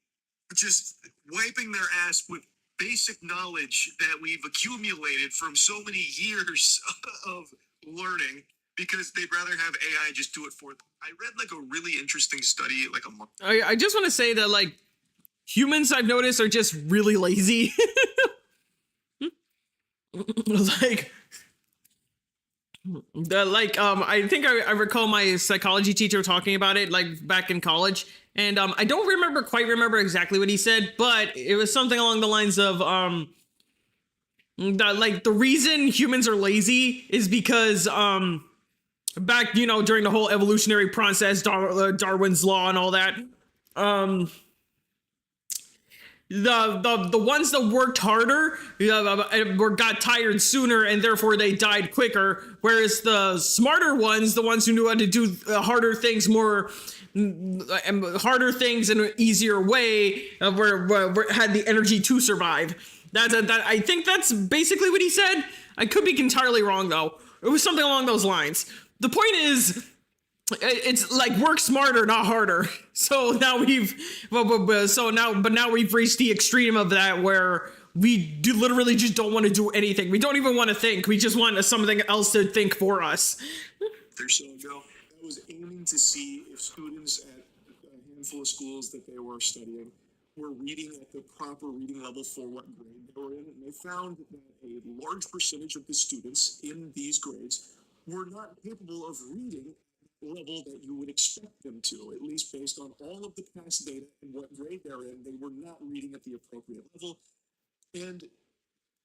[SPEAKER 3] just wiping their ass with basic knowledge that we've accumulated from so many years of learning because they'd rather have AI just do it for them. I read like a really interesting study like a month.
[SPEAKER 1] I just want to say that like humans I've noticed are just really lazy. I think I recall my psychology teacher talking about it like back in college, and I don't quite remember exactly what he said, but it was something along the lines of the reason humans are lazy is because back during the whole evolutionary process, Darwin's law and all that, the ones that worked harder got tired sooner and therefore they died quicker, whereas the smarter ones, the ones who knew how to do harder things in an easier way, had the energy to survive. I think that's basically what he said. I could be entirely wrong though. It was something along those lines. The point is, it's like work smarter, not harder. So now we've reached the extreme of that where we literally just don't want to do anything. We don't even want to think. We just want something else to think for us.
[SPEAKER 3] Or so ago, I was aiming to see if students at a handful of schools that they were studying were reading at the proper reading level for what grade they were in, and they found that a large percentage of the students in these grades were not capable of reading level that you would expect them to, at least based on all of the past data and what grade they're in. They were not reading at the appropriate level. And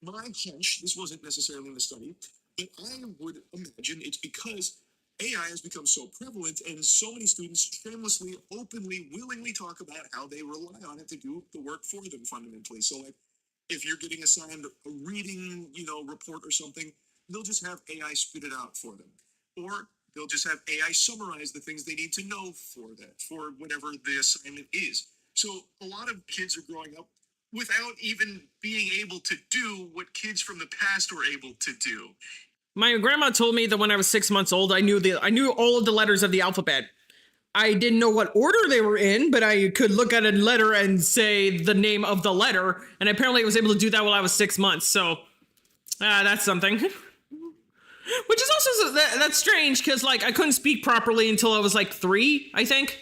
[SPEAKER 3] my hunch, this wasn't necessarily in the study, but I would imagine it's because AI has become so prevalent and so many students shamelessly, openly, willingly talk about how they rely on it to do the work for them fundamentally. So like if you're getting assigned a reading, report or something, they'll just have AI spit it out for them. Or they'll just have AI summarize the things they need to know for whatever the assignment is. So a lot of kids are growing up without even being able to do what kids from the past were able to do.
[SPEAKER 1] My grandma told me that when I was 6 months old, I knew all of the letters of the alphabet. I didn't know what order they were in, but I could look at a letter and say the name of the letter, and apparently I was able to do that while I was 6 months. So that's something. Which is also that's strange because like I couldn't speak properly until I was like 3, I think.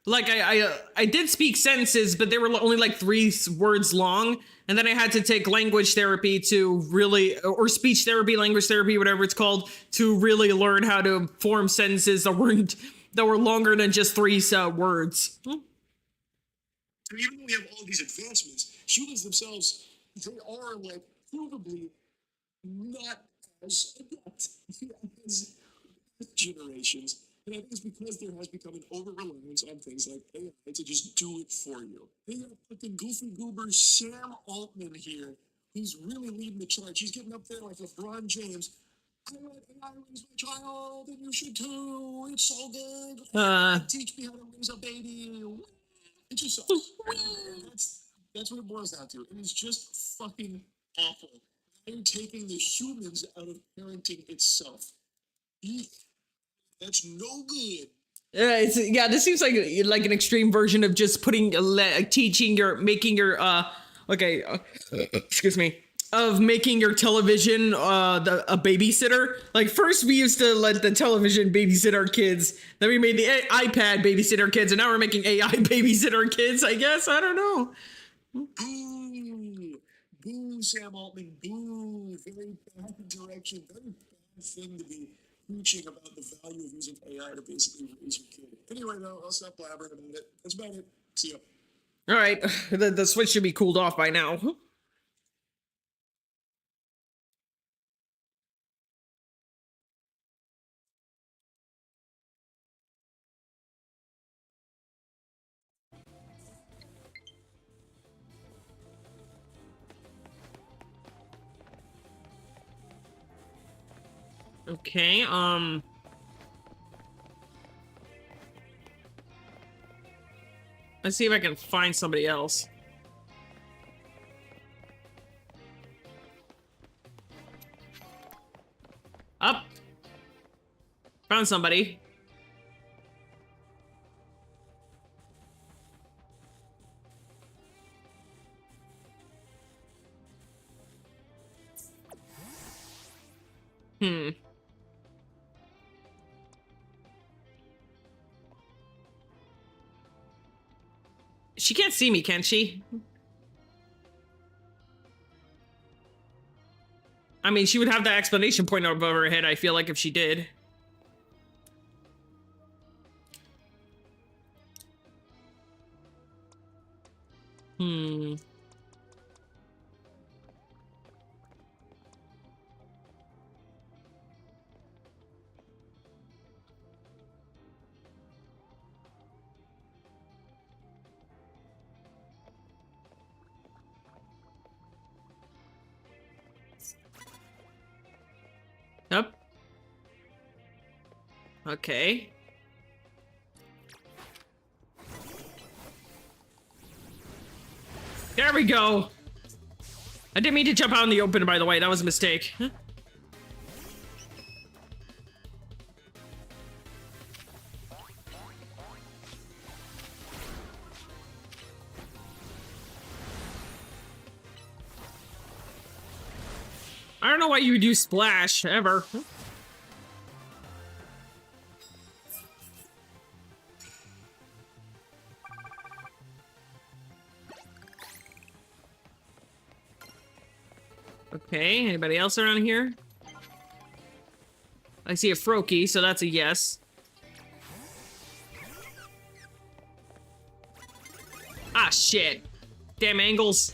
[SPEAKER 1] Like I did speak sentences, but they were only like 3 words long, and then I had to take language therapy to really, or speech therapy, language therapy, whatever it's called, to really learn how to form sentences that were longer than just 3 words.
[SPEAKER 3] So even though we have all these advancements, humans themselves, they are like provably not as adept as generations And I think it's because there has become an over-reliance on things like AI to just do it for you. They got fucking goofy goober Sam Altman here, who's really leading the charge. He's getting up there like LeBron James. I let AI raise my child, and you should too. It's so good. Teach me how to raise a baby. It just sucks. That's what it boils down to. It is just fucking awful. They're taking the humans out of parenting itself. That's no good.
[SPEAKER 1] This seems like an extreme version of just excuse me, of making your television a babysitter. Like first we used to let the television babysit our kids, then we made the iPad babysit our kids, and now we're making AI babysit our kids, I guess. I don't know.
[SPEAKER 3] Boo! Boo, Sam Altman, boo! Very bad direction, very bad thing to be preaching about the value of using AI to basically raise your kid. Anyway, though, I'll stop blabbering about it. That's about it. See ya.
[SPEAKER 1] All right, the switch should be cooled off by now. Okay, let's see if I can find somebody else. Up. Found somebody. She can't see me, can she? I mean, she would have the explanation point above her head, I feel like, if she did. Yep. Okay. There we go. I didn't mean to jump out in the open, by the way. That was a mistake. I don't know why you would use splash, ever. Okay, anybody else around here? I see a Froakie, so that's a yes. Ah, shit. Damn angles.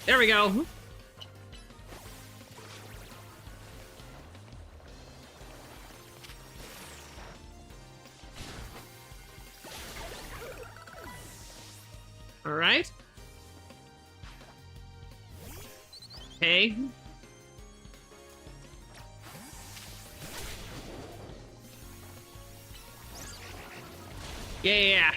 [SPEAKER 1] There we go. All right. Hey. Yeah.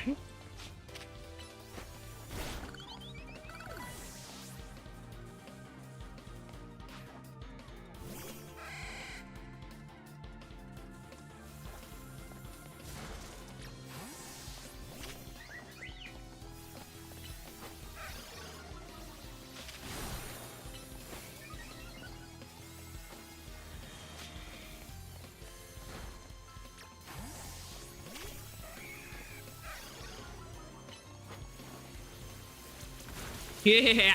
[SPEAKER 1] Yeah.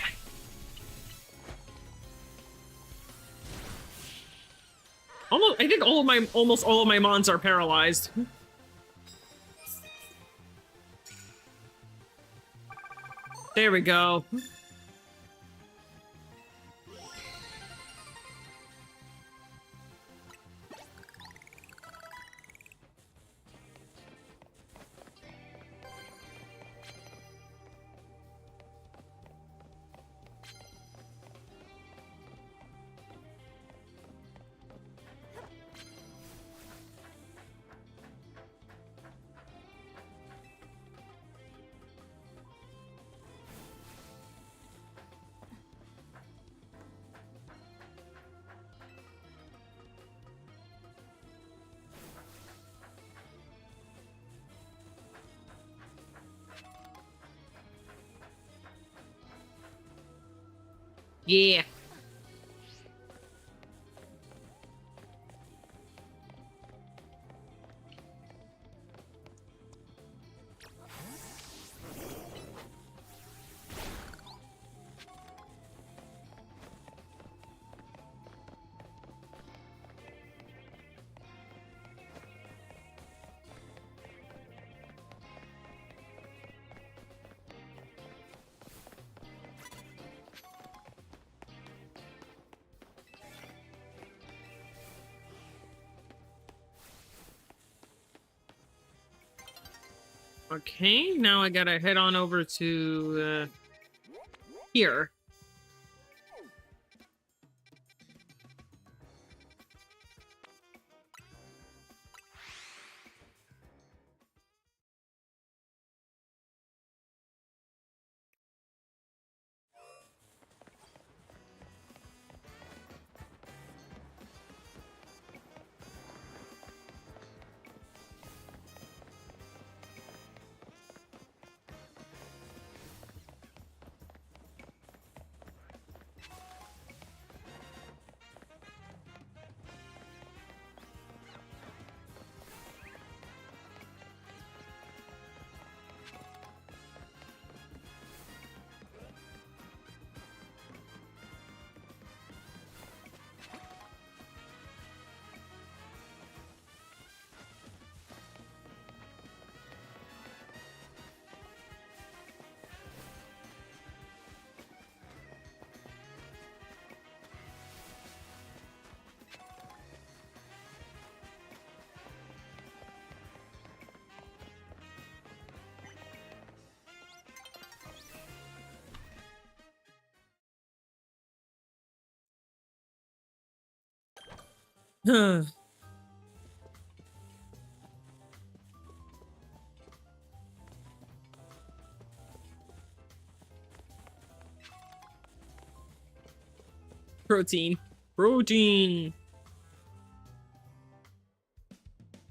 [SPEAKER 1] I did almost all of my mons are paralyzed. There we go. Yeah. Okay, now I gotta head on over to here. Protein. Protein.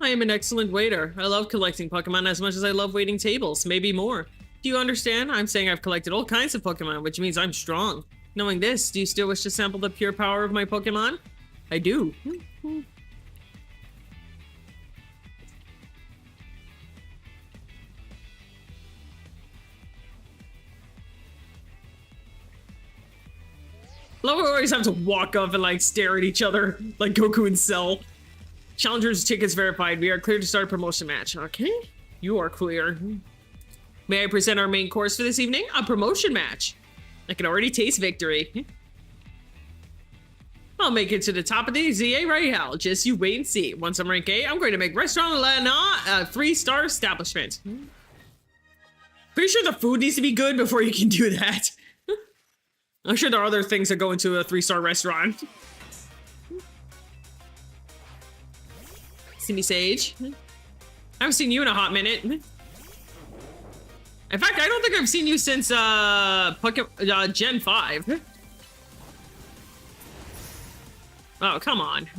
[SPEAKER 1] I am an excellent waiter. I love collecting Pokemon as much as I love waiting tables, maybe more. Do you understand? I'm saying I've collected all kinds of Pokemon, which means I'm strong. Knowing this, do you still wish to sample the pure power of my Pokemon? I do. Love how we always have to walk up and like stare at each other like Goku and Cell. Challengers tickets verified. We are clear to start a promotion match. Okay, you are clear. May I present our main course for this evening? A promotion match. I can already taste victory. I'll make it to the top of the ZA right now. Just you wait and see. Once I'm rank 8, I'm going to make Restaurant Lana a 3-star establishment. Pretty sure the food needs to be good before you can do that. I'm sure there are other things that go into a 3-star restaurant. See me, Sage. I haven't seen you in a hot minute. In fact, I don't think I've seen you since Gen 5. Oh, come on.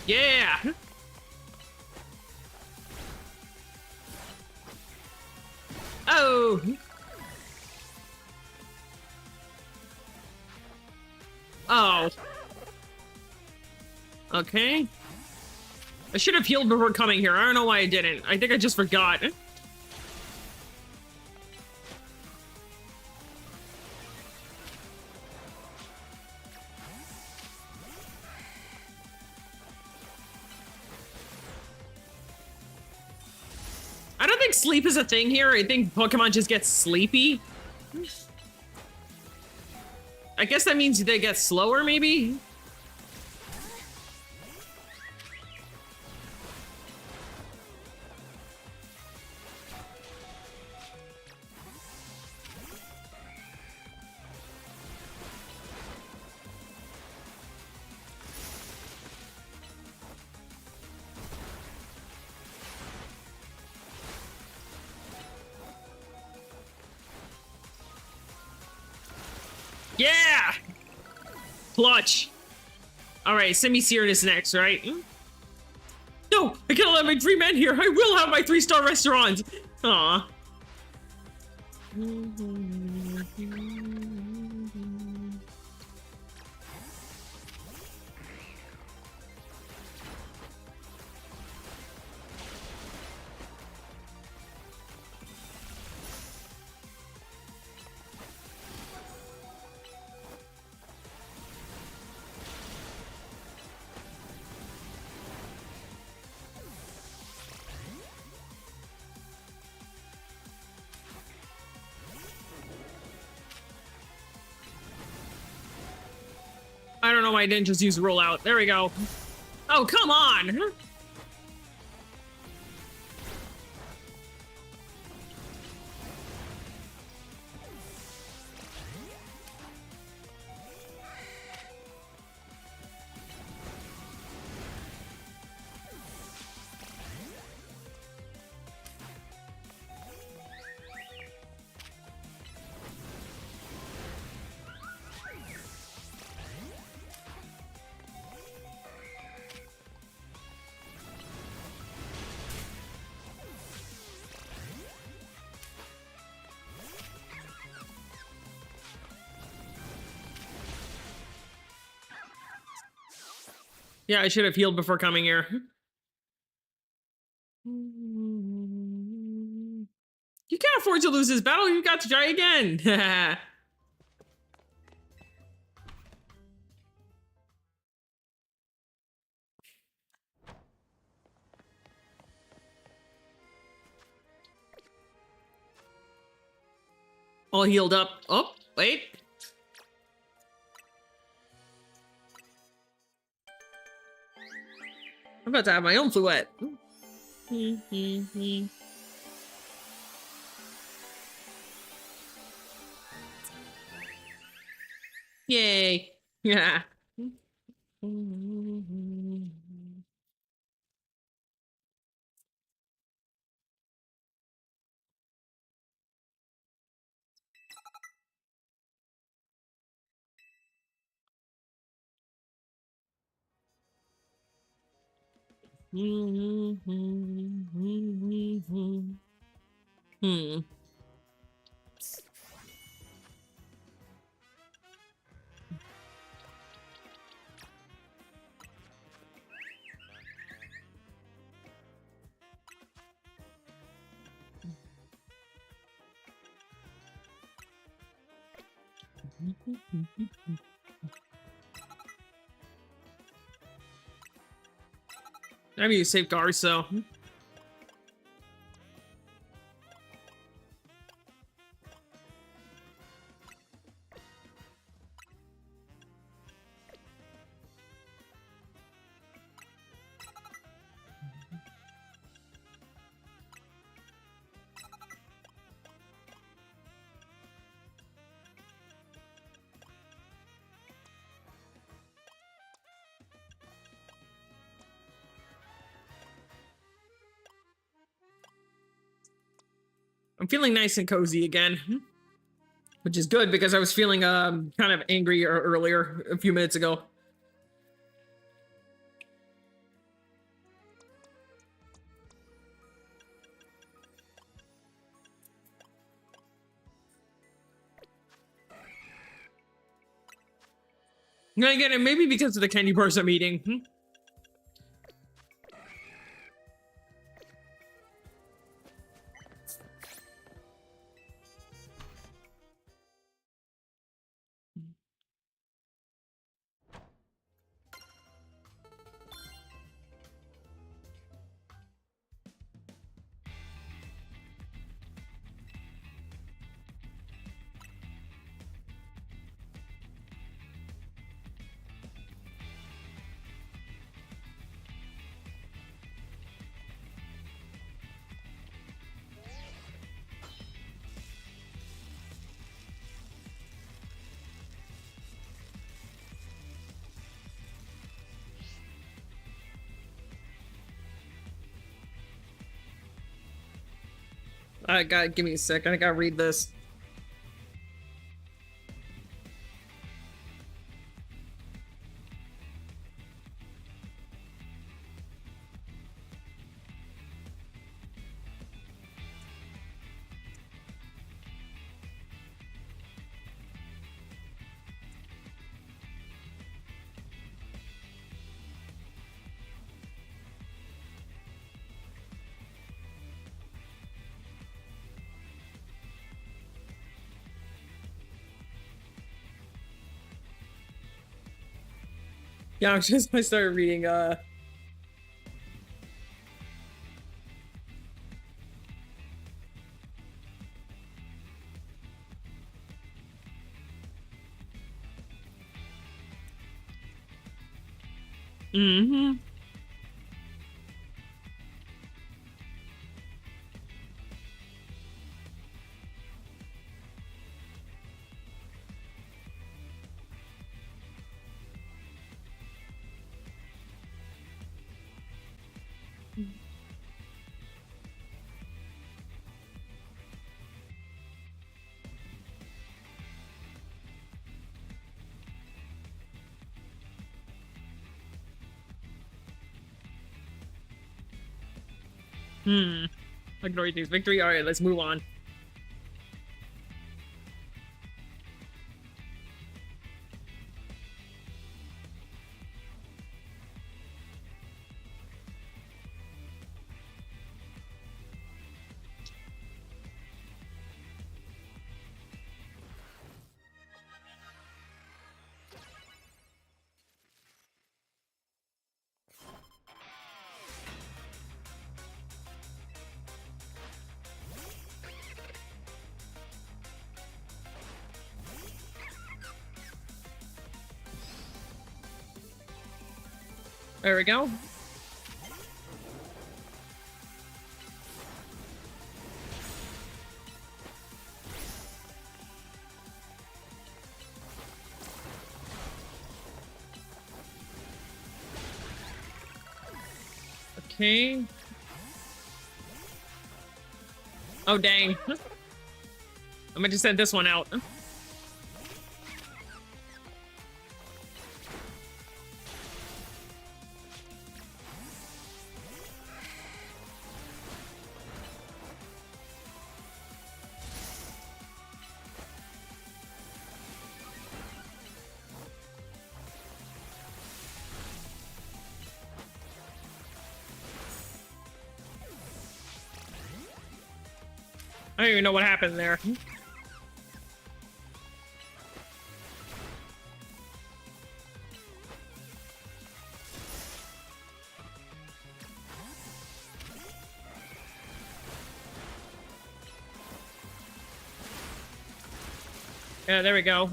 [SPEAKER 1] Yeah. Oh. Oh. Okay. I should have healed before coming here. I don't know why I didn't. I think I just forgot. think sleep is a thing here. I think Pokemon just get sleepy. I guess that means they get slower, maybe? Yeah! Clutch. Alright, Semi-Seared is next, right? No! I cannot let my dream end here! I will have my 3-star restaurant! Aw. I don't know why I didn't just use roll out. There we go. Oh, come on! Yeah, I should have healed before coming here. You can't afford to lose this battle. You got to try again. All healed up. Oh, wait. I'm about to have my own fluette. Yay. Yeah. Hmm. I mean, you saved Gar, so. I'm feeling nice and cozy again, which is good because I was feeling kind of angry earlier a few minutes ago. And I get it, maybe because of the candy bars I'm eating. Give me a sec. I gotta read this. Yeah, I started reading, mm-hmm. Ignore these victory. All right, let's move on. There we go. Okay. Oh, dang. I'm gonna just send this one out. I don't even know what happened there. Yeah, there we go.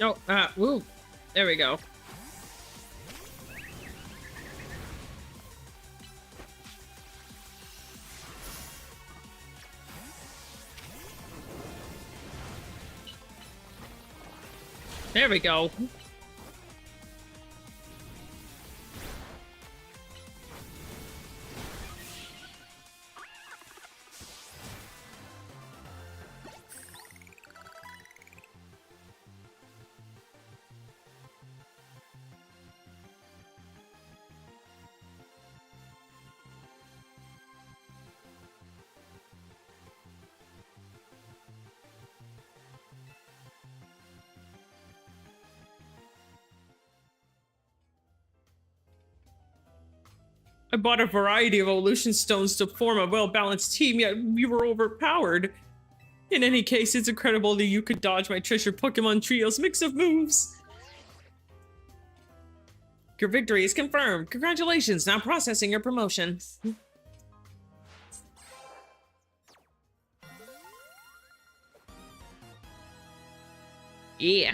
[SPEAKER 1] Oh, woo. There we go. There we go. I bought a variety of evolution stones to form a well-balanced team, yet we were overpowered. In any case, it's incredible that you could dodge my treasure Pokemon Trio's mix of moves. Your victory is confirmed. Congratulations, now processing your promotion. Yeah.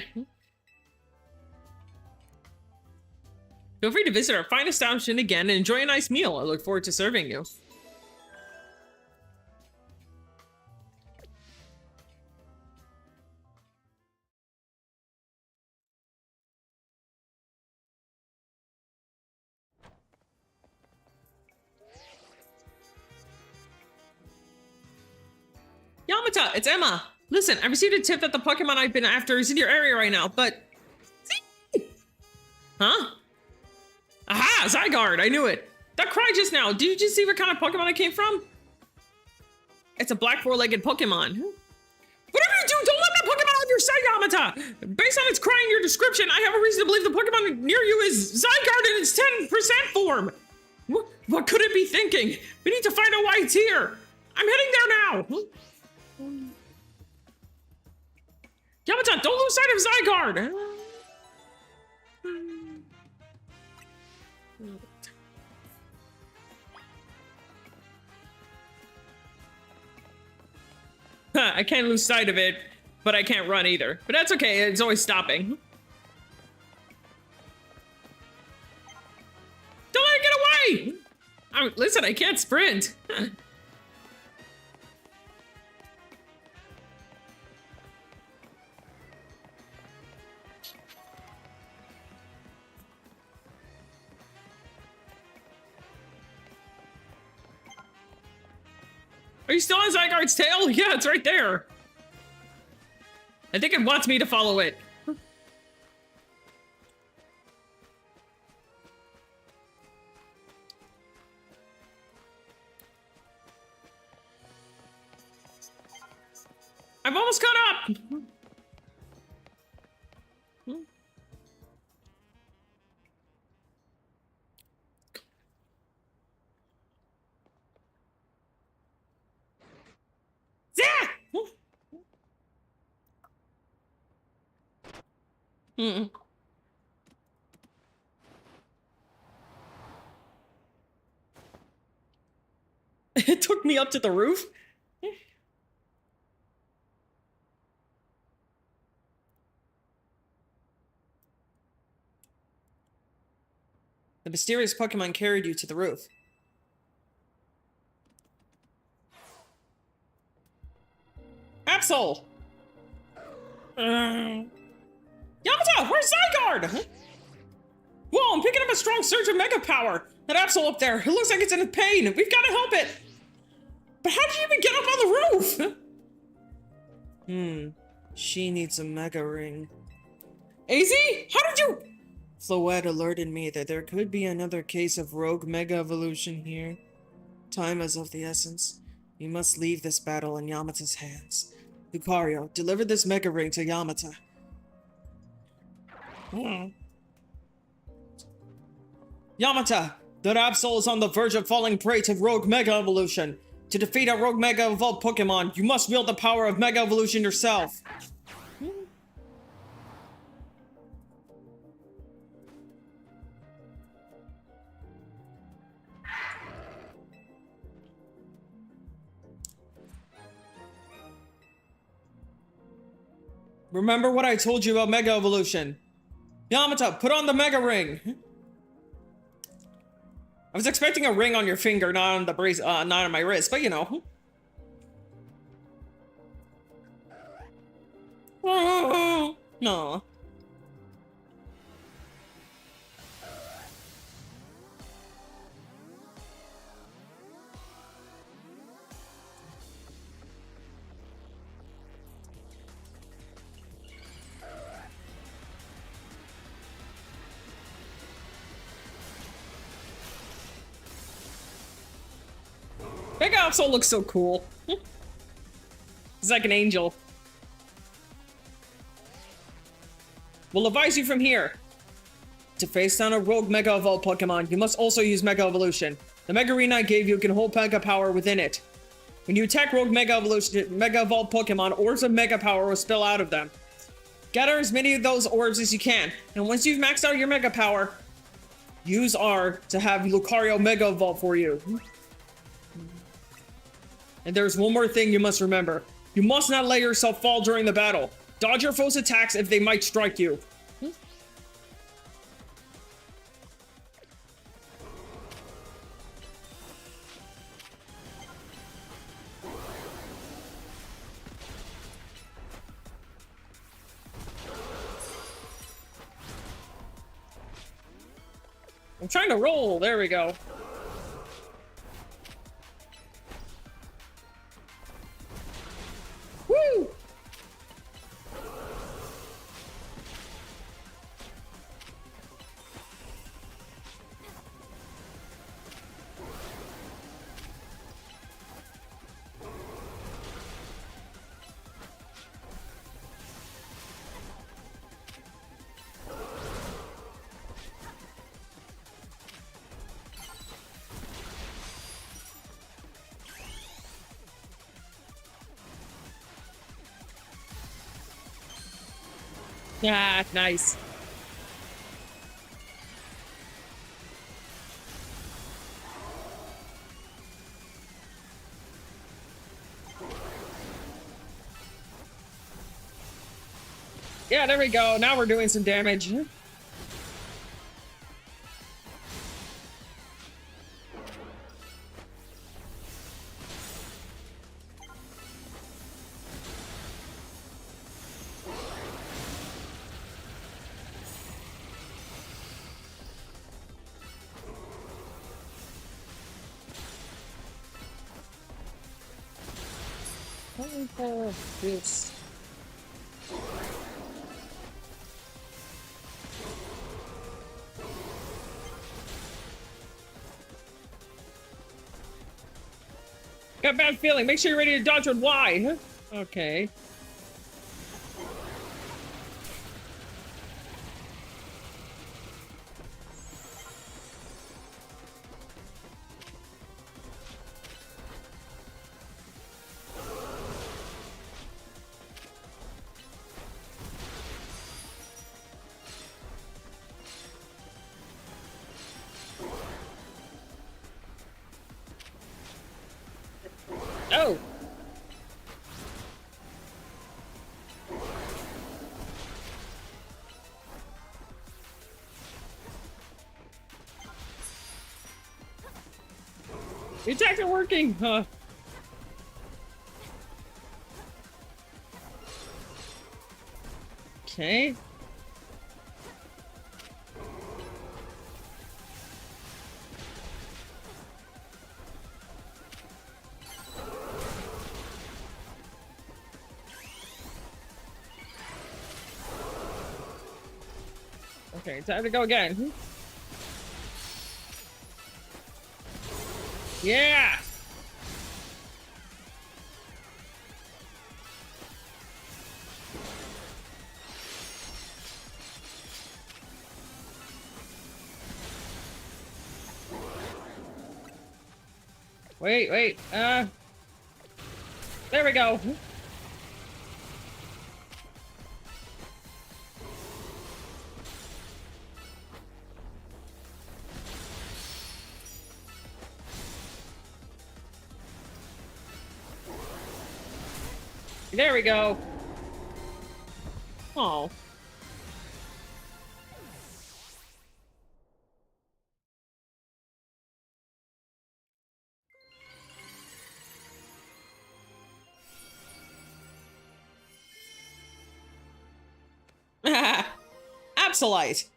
[SPEAKER 1] Feel free to visit our fine establishment again and enjoy a nice meal. I look forward to serving you. Yamata, it's Emma. Listen, I received a tip that the Pokemon I've been after is in your area right now, but... Huh? Aha! Zygarde! I knew it! That cry just now! Did you just see what kind of Pokemon it came from? It's a black four-legged Pokemon. Whatever you do, don't let that Pokemon out of your sight, Yamata! Based on its cry and your description, I have a reason to believe the Pokemon near you is Zygarde in its 10% form! What could it be thinking? We need to find out why it's here! I'm heading there now! Yamata, don't lose sight of Zygarde! I can't lose sight of it, but I can't run either. But that's okay, it's always stopping. Don't let it get away! Listen, I can't sprint. Are you still on Zygarde's tail? Yeah, it's right there. I think it wants me to follow it. I've almost caught up. It took me up to the roof? The mysterious Pokemon carried you to the roof. Absol! Yamata, where's Zygarde? Whoa, I'm picking up a strong surge of Mega Power. That Absol up there, it looks like it's in pain. We've got to help it. But how did you even get up on the roof? She needs a Mega Ring. AZ, how did you... Floette alerted me that there could be another case of rogue Mega Evolution here. Time is of the essence. You must leave this battle in Yamata's hands. Lucario, deliver this Mega Ring to Yamata. Yamata, that Absol is on the verge of falling prey to rogue Mega Evolution. To defeat a rogue Mega Evolved Pokemon, you must wield the power of Mega Evolution yourself. Remember what I told you about Mega Evolution. Yamata, put on the Mega Ring. I was expecting a ring on your finger, not on the not on my wrist, but you know. No. Mega Absol looks so cool. He's like an angel. We'll advise you from here. To face down a rogue Mega Evolved Pokemon, you must also use Mega Evolution. The Mega Ring I gave you can hold Mega Power within it.
[SPEAKER 2] When you attack Rogue Mega Evolved Pokemon, orbs of Mega Power will spill out of them. Gather as many of those orbs as you can, and once you've maxed out your Mega Power, use R to have Lucario Mega Evolve for you. And there's one more thing you must remember. You must not let yourself fall during the battle. Dodge your foes' attacks if they might strike you. I'm trying to roll. There we go. Woo! Ah, nice. Yeah, there we go. Now we're doing some damage. This. Got a bad feeling. Make sure you're ready to dodge with Y. Okay. Oh. The attacks are working. Okay. Okay, time to go again. Yeah! Wait, there we go. There we go. Oh. Absolite.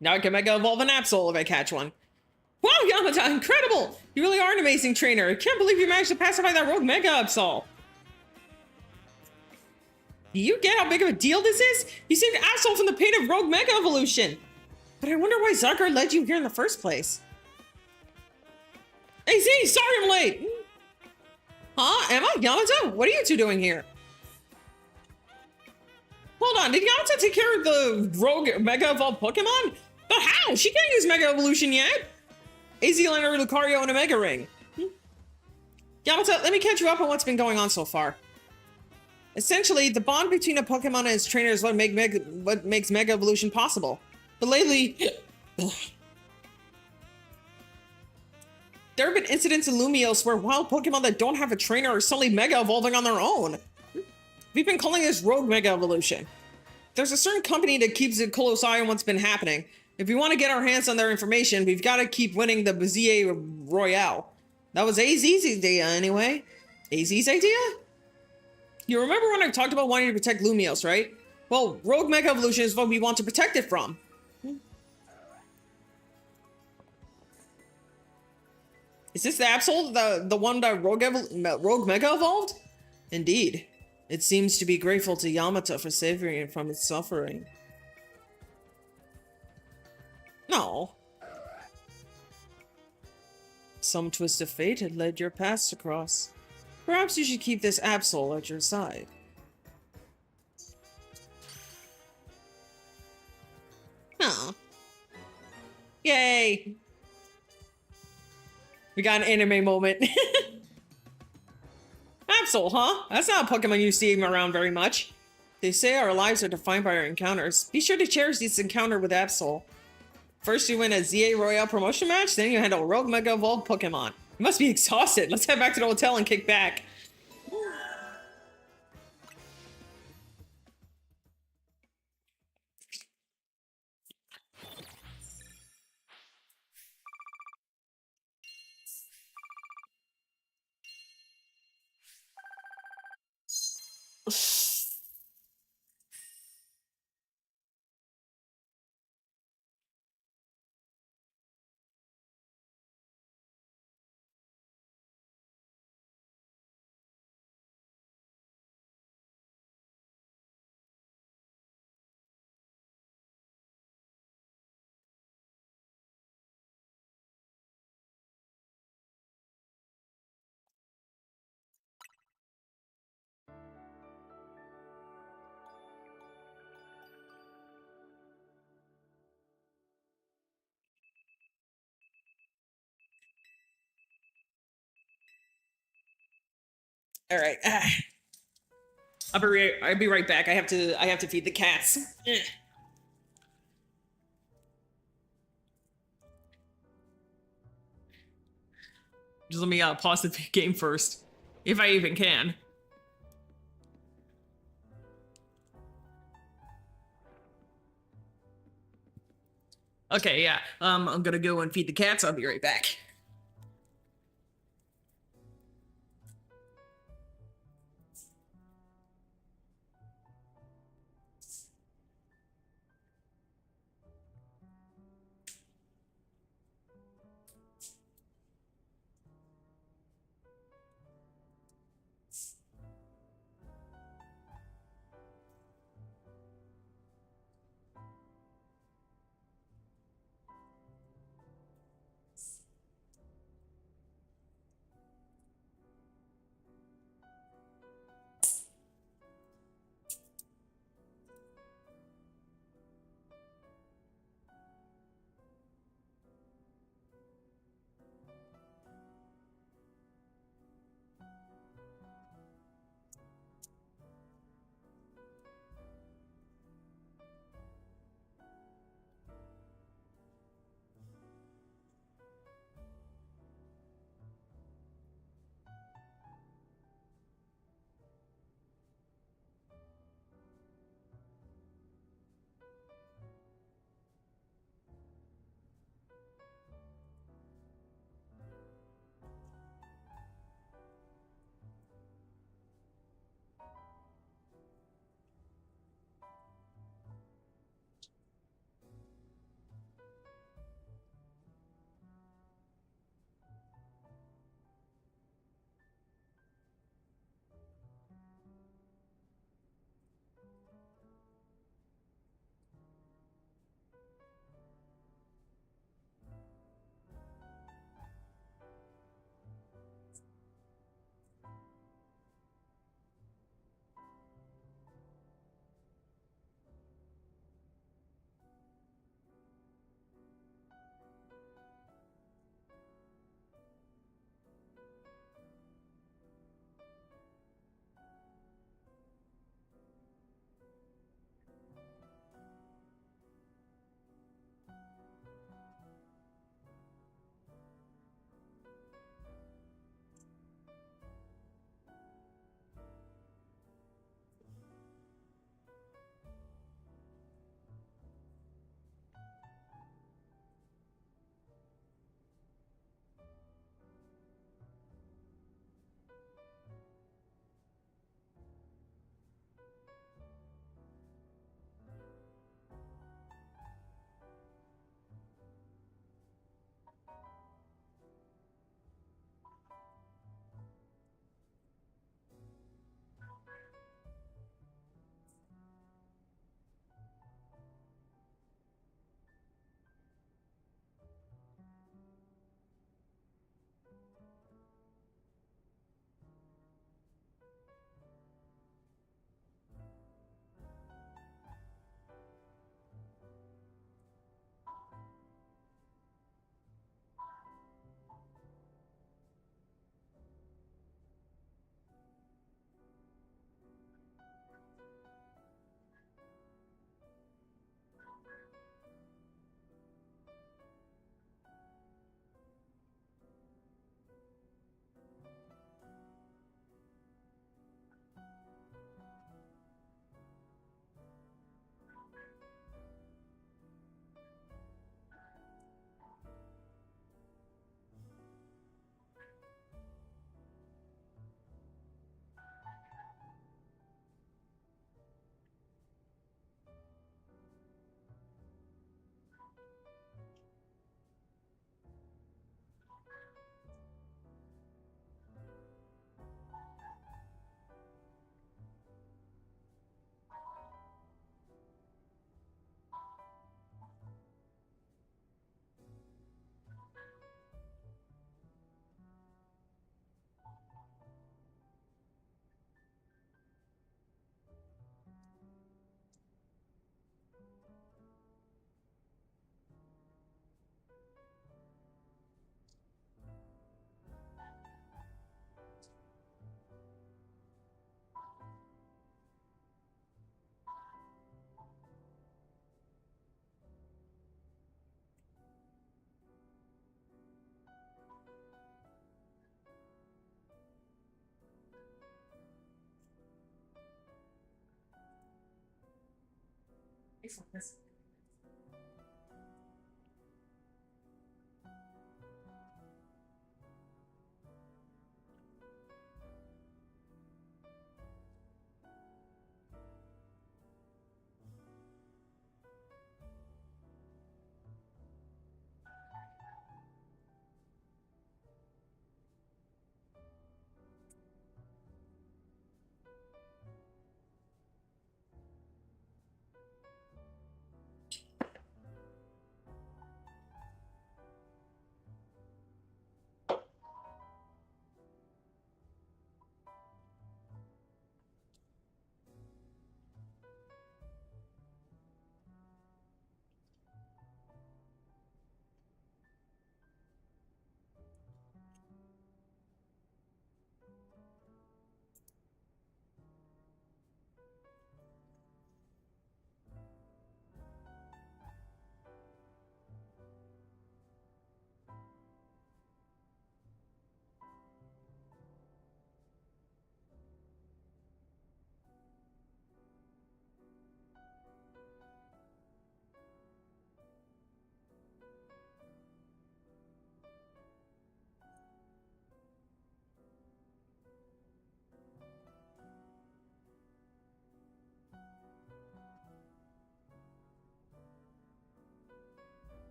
[SPEAKER 2] Now I can Mega Evolve an Absol if I catch one. Wow, Yamata, incredible! You really are an amazing trainer. I can't believe you managed to pacify that rogue Mega Absol. Do you get how big of a deal this is? You saved Absol from the pain of rogue Mega Evolution. But I wonder why Zarkar led you here in the first place. Hey Z, sorry I'm late. Huh? Emma? Yamata? What are you two doing here? Hold on, did Yamata take care of the rogue Mega Evolved Pokemon? But how? She can't use Mega Evolution yet. AZ Liner, Lucario, and a Mega Ring. Yamata, let me catch you up on what's been going on so far. Essentially, the bond between a Pokemon and its trainer is what makes Mega Evolution possible. But lately, there have been incidents in Lumios where wild Pokemon that don't have a trainer are suddenly Mega Evolving on their own. We've been calling this Rogue Mega Evolution. There's a certain company that keeps a close eye on what's been happening. If we want to get our hands on their information, we've got to keep winning the Bazier Royale. That was AZ's idea, anyway. AZ's idea? You remember when I talked about wanting to protect Lumios, right? Well, Rogue Mega Evolution is what we want to protect it from. Is this the Absol, the one that Rogue Mega evolved? Indeed. It seems to be grateful to Yamata for saving it from its suffering. No. Some twist of fate had led your paths to cross. Perhaps you should keep this Absol at your side. Huh. Yay! We got an anime moment. Absol, huh? That's not a Pokemon you see around very much. They say our lives are defined by our encounters. Be sure to cherish this encounter with Absol. First you win a ZA Royale promotion match, then you handle Rogue Mega Evolved Pokemon. You must be exhausted. Let's head back to the hotel and kick back. All right. I'll be right back. I have to feed the cats. Just let me pause the game first, if I even can. Okay, yeah. I'm gonna go and feed the cats. I'll be right back.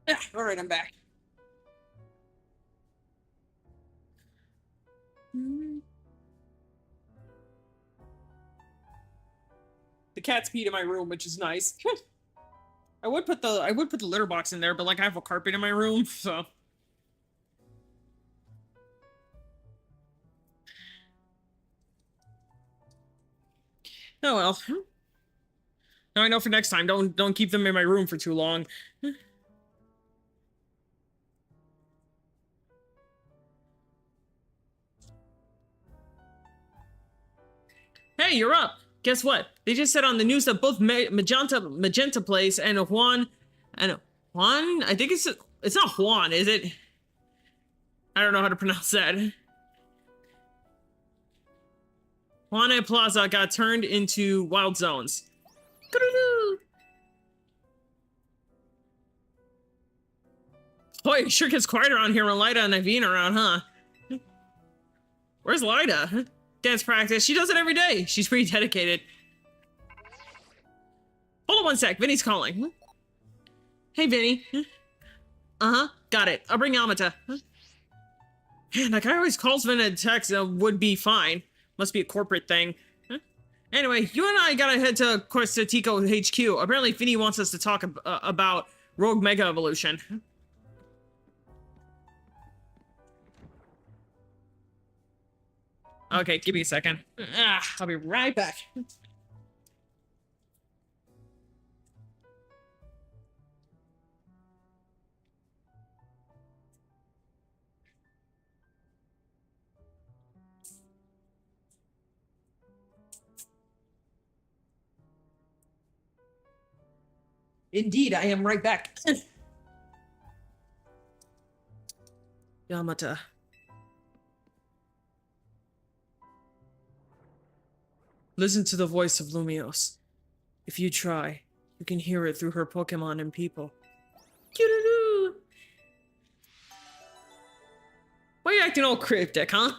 [SPEAKER 2] Yeah, all right, I'm back. The cat's peed in my room, which is nice.
[SPEAKER 1] I would put the litter box in there, but like I have a carpet in my room, so. Oh well. Now I know for next time. Don't keep them in my room for too long. Hey, you're up. Guess what? They just said on the news that both Magenta Place and Juan, I think it's not Juan, is it? I don't know how to pronounce that. Juana Plaza got turned into wild zones. Boy, it sure gets quiet around here when Lyda and Ivine are around, huh? Where's Lyda? Dance practice. She does it every day. She's pretty dedicated. Hold on one sec. Vinny's calling. Hey, Vinny. Uh-huh. Got it. I'll bring Yamata. Man, that guy always calls Vin and texts would be fine. Must be a corporate thing. Anyway, you and I gotta head to Costa Tico HQ. Apparently, Vinny wants us to talk about Rogue Mega Evolution. Okay, give me a second. I'll be right back.
[SPEAKER 2] Indeed, I am right back.
[SPEAKER 1] Yamata. Listen to the voice of Lumios. If you try, you can hear it through her Pokemon and people. Doo-doo-doo. Why are you acting all cryptic, huh?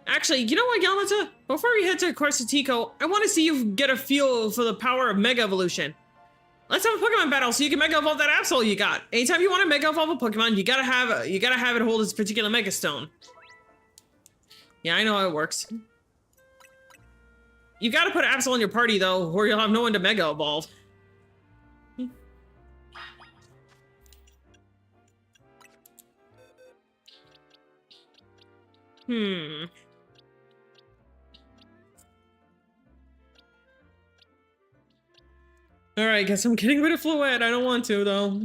[SPEAKER 1] Actually, you know what, Yamata? Before we head to Corsatico, I want to see you get a feel for the power of Mega Evolution. Let's have a Pokemon battle so you can Mega Evolve that Absol you got. Anytime you want to Mega Evolve a Pokemon, you gotta have it hold its particular Mega Stone. Yeah, I know how it works. You gotta put Absol in your party though, or you'll have no one to Mega Evolve. Alright, guess I'm getting rid of Fluid. I don't want to, though.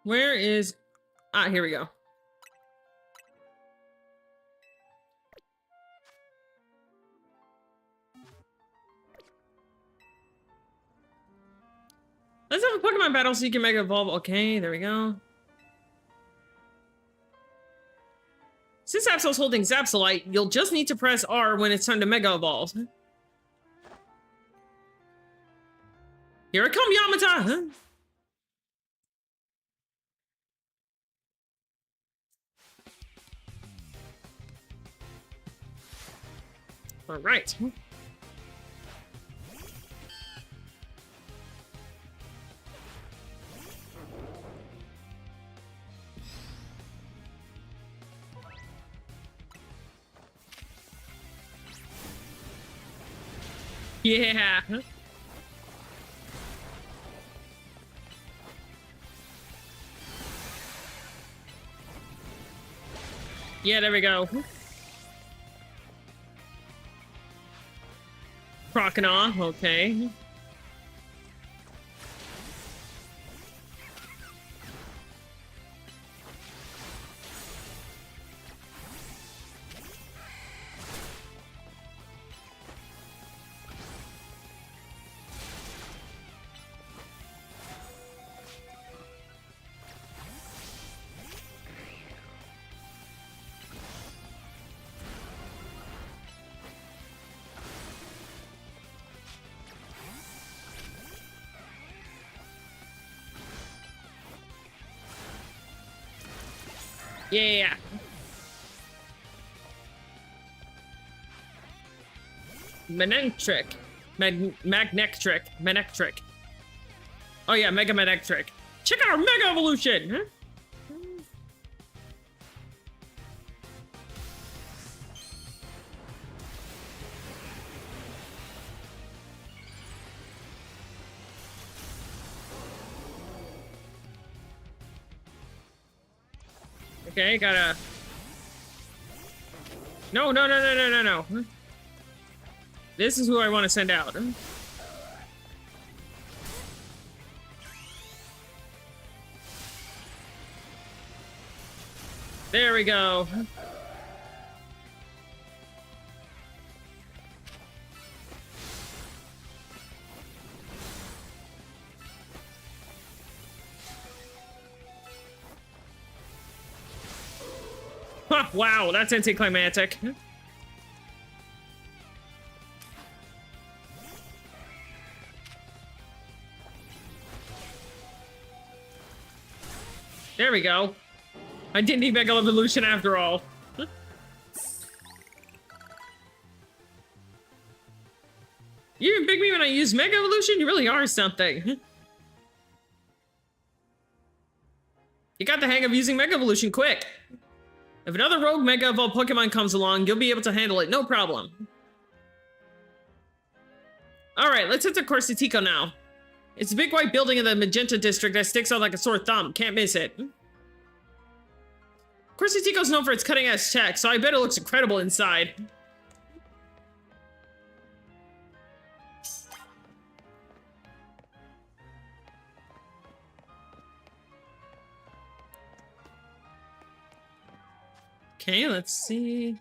[SPEAKER 1] Where is... Ah, here we go. Let's have a Pokemon battle so you can Mega Evolve. Okay, there we go. Since Absol's holding Zapsolite, you'll just need to press R when it's time to Mega Evolve. Here it come, Yamata! All right. Yeah. Yeah, there we go. Croconaw, okay. Yeah. Manectric. Magnectric. Manectric. Oh yeah, Mega Manectric. Check out our Mega Evolution! Huh? Okay, gotta... No. This is who I want to send out. There we go. Huh, wow, that's anticlimactic. There we go. I didn't need Mega Evolution after all. You even pick me when I use Mega Evolution? You really are something. You really are something. You got the hang of using Mega Evolution quick. If another rogue Mega Evolved Pokemon comes along, you'll be able to handle it, no problem. Alright, let's head to Corsetico now. It's a big white building in the Magenta District that sticks out like a sore thumb. Can't miss it. Corsetico's known for its cutting-edge tech, so I bet it looks incredible inside. Okay, let's see.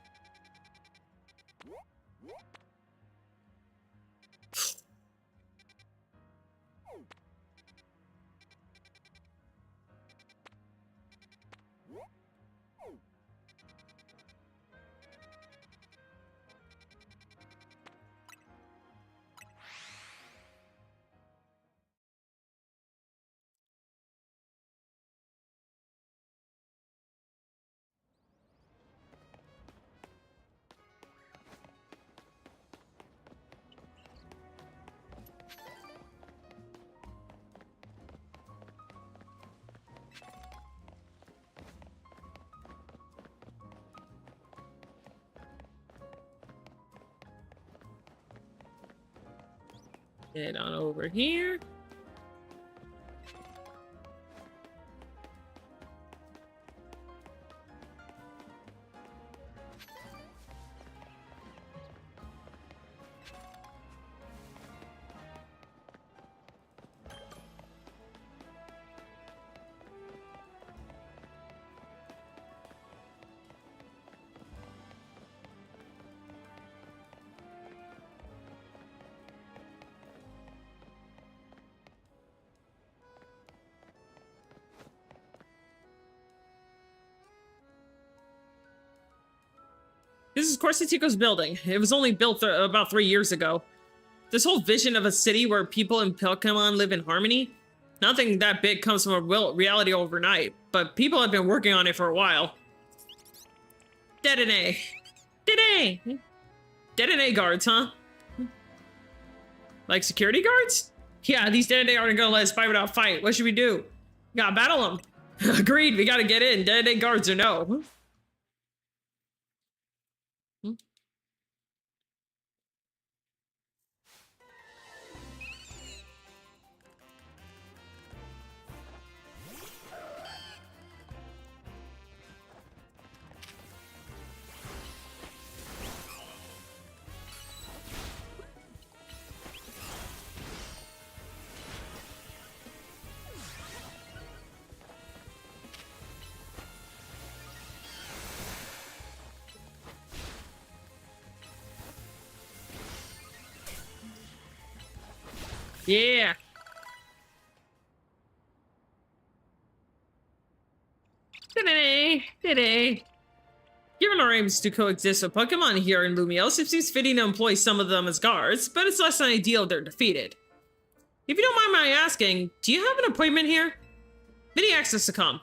[SPEAKER 1] Head on over here. This is Corsetico's building. It was only built about 3 years ago. This whole vision of a city where people and Pokemon live in harmony, nothing that big comes from a reality overnight, but people have been working on it for a while. Dedenne. Dedenne! Dedenne guards, huh? Like security guards? Yeah, these Dedenne aren't gonna let us fight without fight. What should we do? Gotta battle them. Agreed, we gotta get in. Dedenne guards or no. Yeah. Today. Given our aims to coexist with Pokemon here in Lumiose, it seems fitting to employ some of them as guards, but it's less than ideal if they're defeated. If you don't mind my asking, do you have an appointment here? Vinny asked us to come.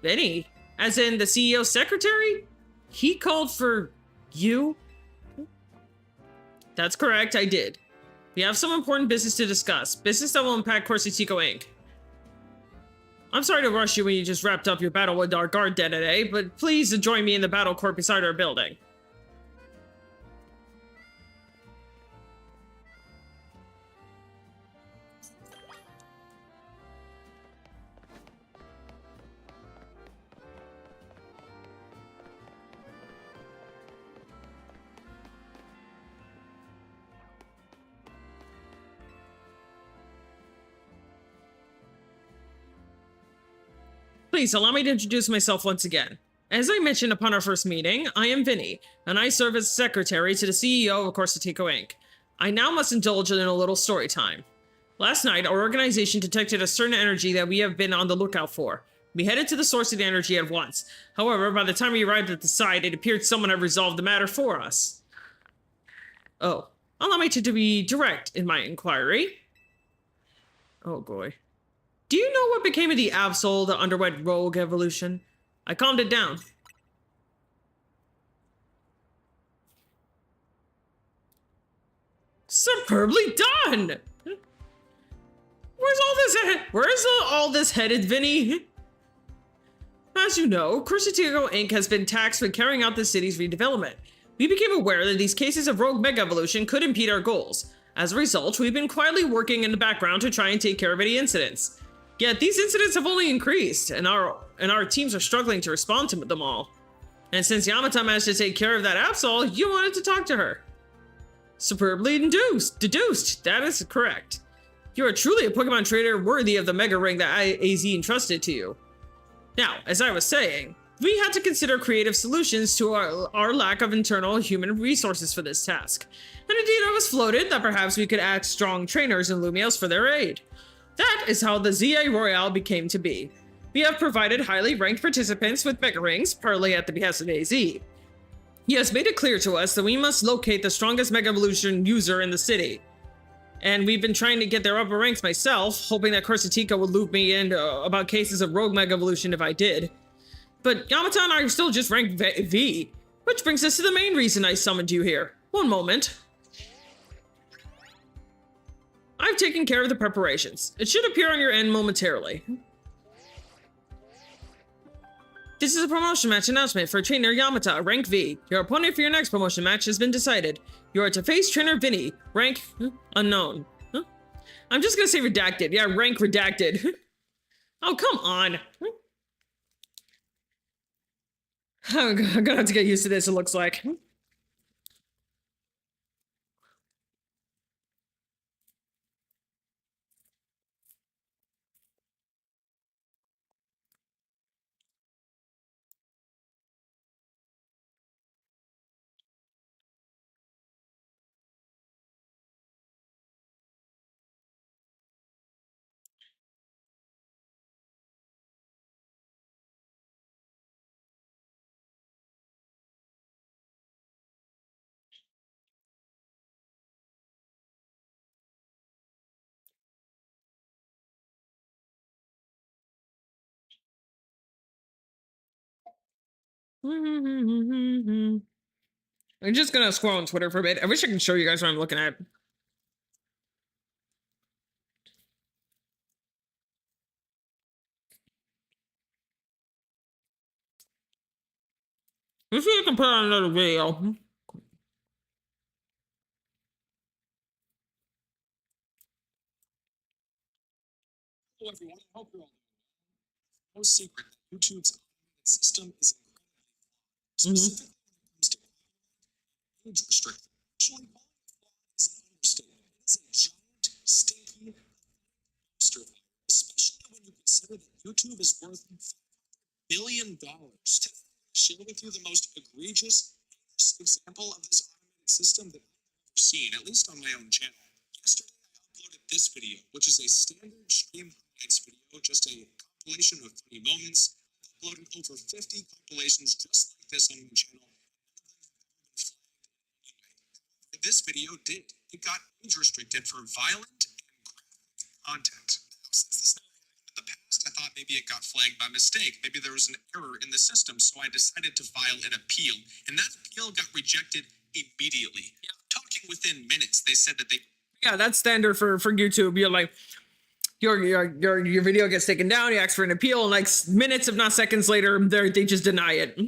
[SPEAKER 1] Vinny? As in the CEO's secretary? He called for you? That's correct, I did. We have some important business to discuss. Business that will impact Corsetico Inc. I'm sorry to rush you when you just wrapped up your battle with our guard today, but please join me in the battle court beside our building. Please allow me to introduce myself once again. As I mentioned upon our first meeting, I am Vinny, and I serve as secretary to the CEO of Corsetico Inc. I now must indulge in a little story time. Last night, our organization detected a certain energy that we have been on the lookout for. We headed to the source of the energy at once. However, by the time we arrived at the site, it appeared someone had resolved the matter for us. Oh, allow me to be direct in my inquiry. Oh boy. Do you know what became of the Absol that underwent rogue evolution? I calmed it down. Superbly done! Where's all this headed, Vinny? As you know, Crucitico Inc. has been taxed with carrying out the city's redevelopment. We became aware that these cases of rogue mega evolution could impede our goals. As a result, we've been quietly working in the background to try and take care of any incidents. Yet these incidents have only increased, and our teams are struggling to respond to them all. And since Yamata managed to take care of that Absol, you wanted to talk to her. Superbly deduced. That is correct. You are truly a Pokemon trainer worthy of the Mega Ring that AZ entrusted to you. Now, as I was saying, we had to consider creative solutions to our lack of internal human resources for this task. And indeed, it was floated that perhaps we could add strong trainers in Lumios for their aid. That is how the ZA Royale became to be. We have provided highly ranked participants with Mega Rings, partly at the behest of AZ. He has made it clear to us that we must locate the strongest Mega Evolution user in the city. And we've been trying to get their upper ranks myself, hoping that Corsitica would loop me in about cases of rogue Mega Evolution if I did. But Yamata and I are still just ranked V, which brings us to the main reason I summoned you here. One moment. I've taken care of the preparations. It should appear on your end momentarily. This is a promotion match announcement for trainer Yamata, rank V. Your opponent for your next promotion match has been decided. You are to face trainer Vinny, rank unknown. Huh? I'm just gonna say redacted. Yeah, rank redacted. Oh, come on. I'm gonna have to get used to this, it looks like. I'm just gonna scroll on Twitter for a bit. I wish I could show you guys what I'm looking at. Let's see if I can put on another video.
[SPEAKER 3] Hello, everyone. I hope you're all doing well. No secret that YouTube's automated system is incredibly flawed. Specifically when it comes to age restriction. Actually, flawed is an understatement. It is a giant, stinky dumpster fire, especially when you consider that YouTube is worth $5 billion. Today, I'm going to share with you the most egregious example of this automated system that I've ever seen, at least on my own channel. Yesterday, I uploaded this video, which is a standard stream highlights video, just a compilation of funny moments. I've uploaded over 50 compilations just like this on my channel. Anyway, this video did. It got age restricted for violent and graphic content. Since this never happened in the past, I thought maybe it got flagged by mistake. Maybe there was an error in the system, so I decided to file an appeal. And that appeal got rejected immediately. Yeah. Talking within minutes, they said that they...
[SPEAKER 1] Yeah, that's standard for YouTube. You're like, your video gets taken down, you ask for an appeal, and like minutes, if not seconds later, they just deny it.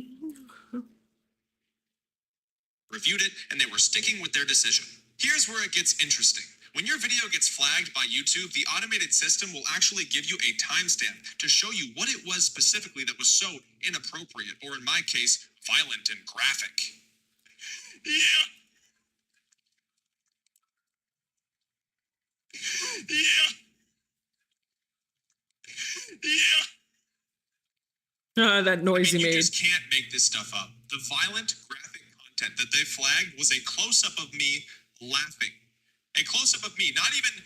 [SPEAKER 4] Reviewed it, and they were sticking with their decision. Here's where it gets interesting. When your video gets flagged by YouTube, the automated system will actually give you a timestamp to show you what it was specifically that was so inappropriate, or in my case, violent and graphic. Yeah.
[SPEAKER 1] That noise he
[SPEAKER 4] You
[SPEAKER 1] made.
[SPEAKER 4] just can't make this stuff up. The violent graphic content that they flagged was a close-up of me laughing. A close-up of me, not even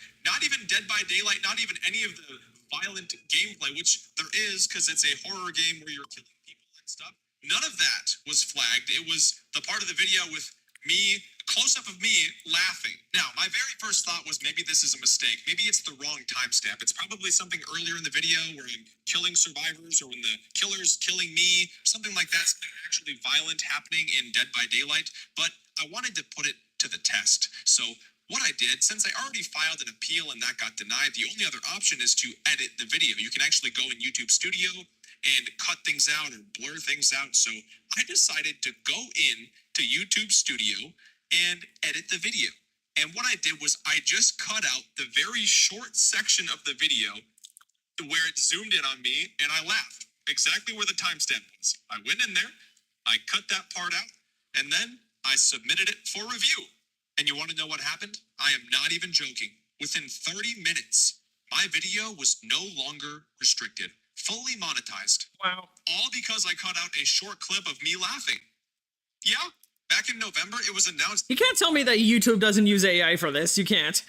[SPEAKER 4] Dead by Daylight, not even any of the violent gameplay, which there is because it's a horror game where you're killing people and stuff. None of that was flagged. It was the part of the video with me, close-up of me laughing. Now, my very first thought was maybe this is a mistake. Maybe it's the wrong timestamp. It's probably something earlier in the video where I'm killing survivors, or when the killer's killing me, something like that, something actually violent happening in Dead by Daylight. But I wanted to put it to the test. So
[SPEAKER 3] what I did, since I already filed an appeal and that got denied, the only other option is to edit the video. You can actually go in YouTube Studio and cut things out or blur things out. So I decided to go in to YouTube Studio and edit the video. And what I did was I just cut out the very short section of the video where it zoomed in on me and I laughed exactly where the timestamp was. I went in there, I cut that part out, and then I submitted it for review. And you want to know what happened? I am not even joking. Within 30 minutes, my video was no longer restricted, fully monetized.
[SPEAKER 1] Wow.
[SPEAKER 3] All because I cut out a short clip of me laughing. Yeah, back in November, it was announced.
[SPEAKER 1] You can't tell me that YouTube doesn't use AI for this. You can't.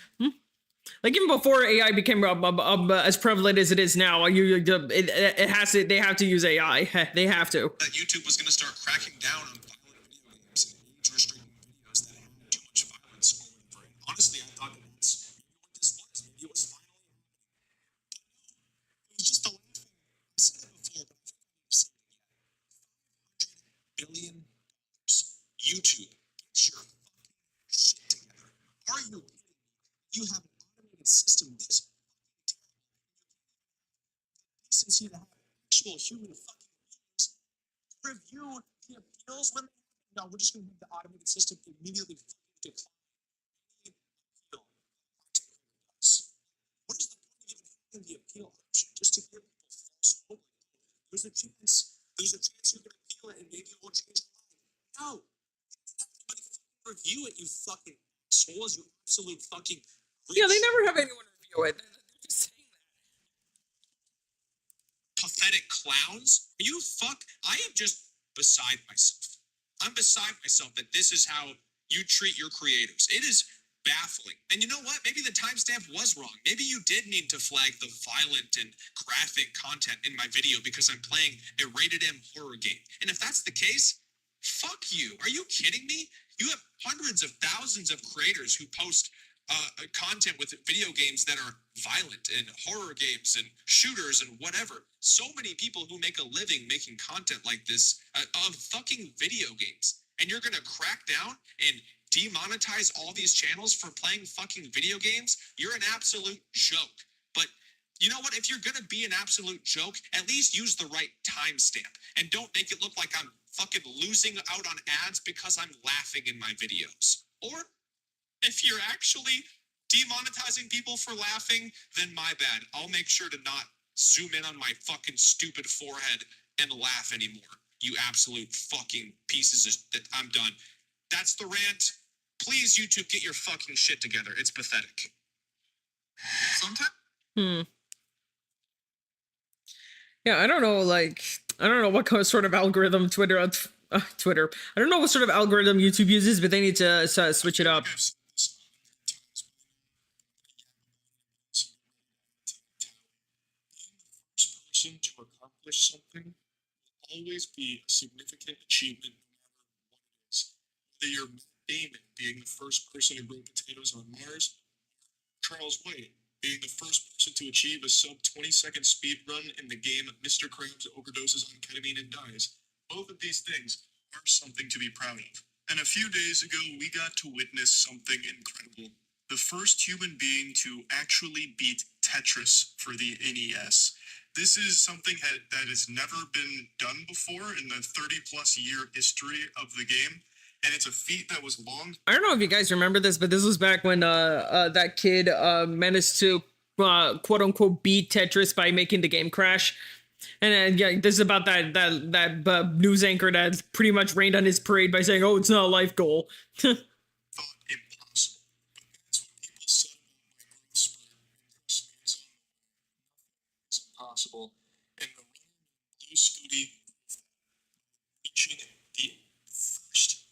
[SPEAKER 1] Like even before AI became as prevalent as it is now, it has to. They have to use AI. They have to.
[SPEAKER 3] That YouTube was going to start cracking down on violent video games and age restricting videos that had too much violence or whatever. And honestly, I thought that that's maybe what this was. Maybe it was finally happening. It was just the last thing. I said it before, but I think I've said it again. $500 billion. YouTube, get your fucking shit together. Are you kidding me? You have an automated system this since you have actual human fucking beings review the appeals when no, we're just going to have the automated system immediately fucking decline any appeal. What is the point of even having the appeal option? Just to give people false hope? There's a chance you can appeal it and maybe it won't change your mind. No. Everybody fucking review it, you fucking assholes, you absolute fucking
[SPEAKER 1] Yeah, they never have anyone review it. They're just saying that.
[SPEAKER 3] Pathetic clowns. You fuck. I am just beside myself. I'm beside myself that this is how you treat your creators. It is baffling. And you know what? Maybe the timestamp was wrong. Maybe you did need to flag the violent and graphic content in my video because I'm playing a rated M horror game. And if that's the case, fuck you. Are you kidding me? You have hundreds of thousands of creators who post content with video games that are violent and horror games and shooters and whatever. So many people who make a living making content like this of fucking video games. And you're going to crack down and demonetize all these channels for playing fucking video games? You're an absolute joke. But you know what? If you're going to be an absolute joke, at least use the right timestamp. And don't make it look like I'm fucking losing out on ads because I'm laughing in my videos. Or if you're actually demonetizing people for laughing, then my bad. I'll make sure to not zoom in on my fucking stupid forehead and laugh anymore. You absolute fucking pieces of... I'm done. That's the rant. Please, YouTube, get your fucking shit together. It's pathetic. Sometimes...
[SPEAKER 1] Yeah, I don't know, like, I don't know what kind of sort of algorithm Twitter. I don't know what sort of algorithm YouTube uses, but they need to switch it up.
[SPEAKER 3] Person to accomplish something will always be a significant achievement no matter what it is. Whether you're Matt Damon being the first person to grow potatoes on Mars, Charles White being the first person to achieve a sub 20-second speed run in the game Mr. Krabs overdoses on ketamine and dies. Both of these things are something to be proud of. And a few days ago, we got to witness something incredible. The first human being to actually beat Tetris for the NES. This is something that has never been done before in the 30-plus year history of the game. And it's a feat that was long.
[SPEAKER 1] I don't know if you guys remember this, but this was back when that kid managed to quote unquote beat Tetris by making the game crash. And then yeah, this is about that news anchor that pretty much rained on his parade by saying, "Oh, it's not a life goal."
[SPEAKER 3] Thought impossible. But that's what people said about my growth spurt. And trust me, it's impossible. And the runner in blue scooty reaching the first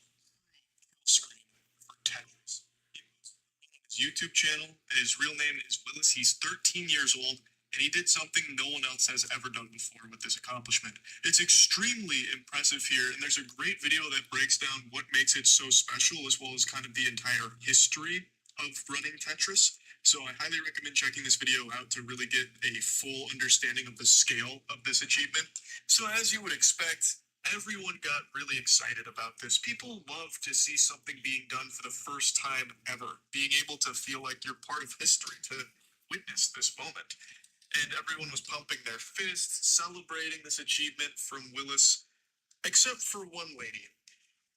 [SPEAKER 3] kill screen for Tetris. He posted on his YouTube channel, and his real name is Willis. He's 13 years old, and he did something no one else has ever done before with this accomplishment. It's extremely impressive here, and there's a great video that breaks down what makes it so special, as well as kind of the entire history of running Tetris. So I highly recommend checking this video out to really get a full understanding of the scale of this achievement. So as you would expect, Everyone got really excited about this. People love to see something being done for the first time ever, being able to feel like you're part of history, to witness this moment. And everyone was pumping their fists, celebrating this achievement from Willis, except for one lady.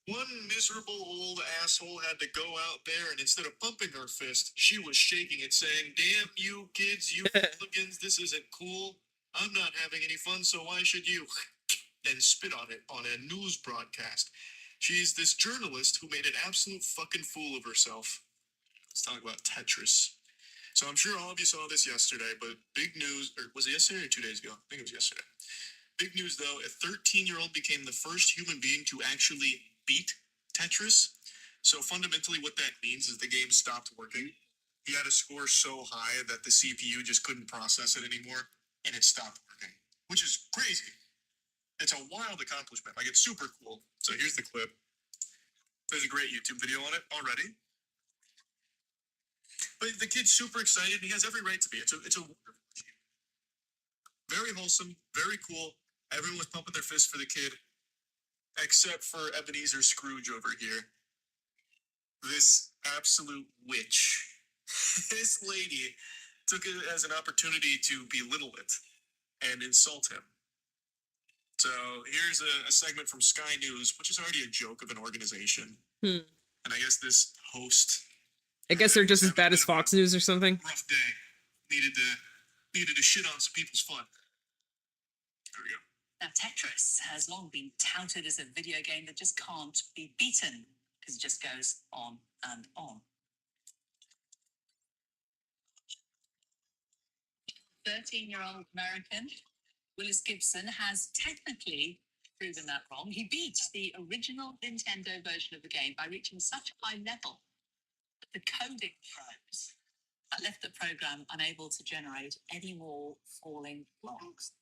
[SPEAKER 3] One miserable old asshole had to go out there, and instead of pumping her fist, she was shaking it, saying, "Damn you kids, you hooligans, this isn't cool. I'm not having any fun, so why should you?" And spit on it on a news broadcast. She's this journalist who made an absolute fucking fool of herself. Let's talk about Tetris. So I'm sure all of you saw this yesterday, but big news, or was it yesterday or 2 days ago? I think it was yesterday. Big news though, a 13-year-old became the first human being to actually beat Tetris. So fundamentally what that means is the game stopped working. He had a score so high that the CPU just couldn't process it anymore, and it stopped working, which is crazy. It's a wild accomplishment. Like, it's super cool. So here's the clip. There's a great YouTube video on it already. But the kid's super excited. He has every right to be. It's a wonderful achievement. Very wholesome, very cool. Everyone was pumping their fists for the kid, except for Ebenezer Scrooge over here. This absolute witch. This lady took it as an opportunity to belittle it and insult him. So here's a segment from Sky News, which is already a joke of an organization. And I guess this host,
[SPEAKER 1] I guess they're just as bad as Fox News or something.
[SPEAKER 3] rough day, needed to shit on some people's fun. There we go.
[SPEAKER 5] Now, Tetris has long been touted as a video game that just can't be beaten because it just goes on and on. 13-year-old American Willis Gibson has technically proven that wrong. He beat the original Nintendo version of the game by reaching such a high level that the coding froze. That left the program unable to generate any more falling blocks.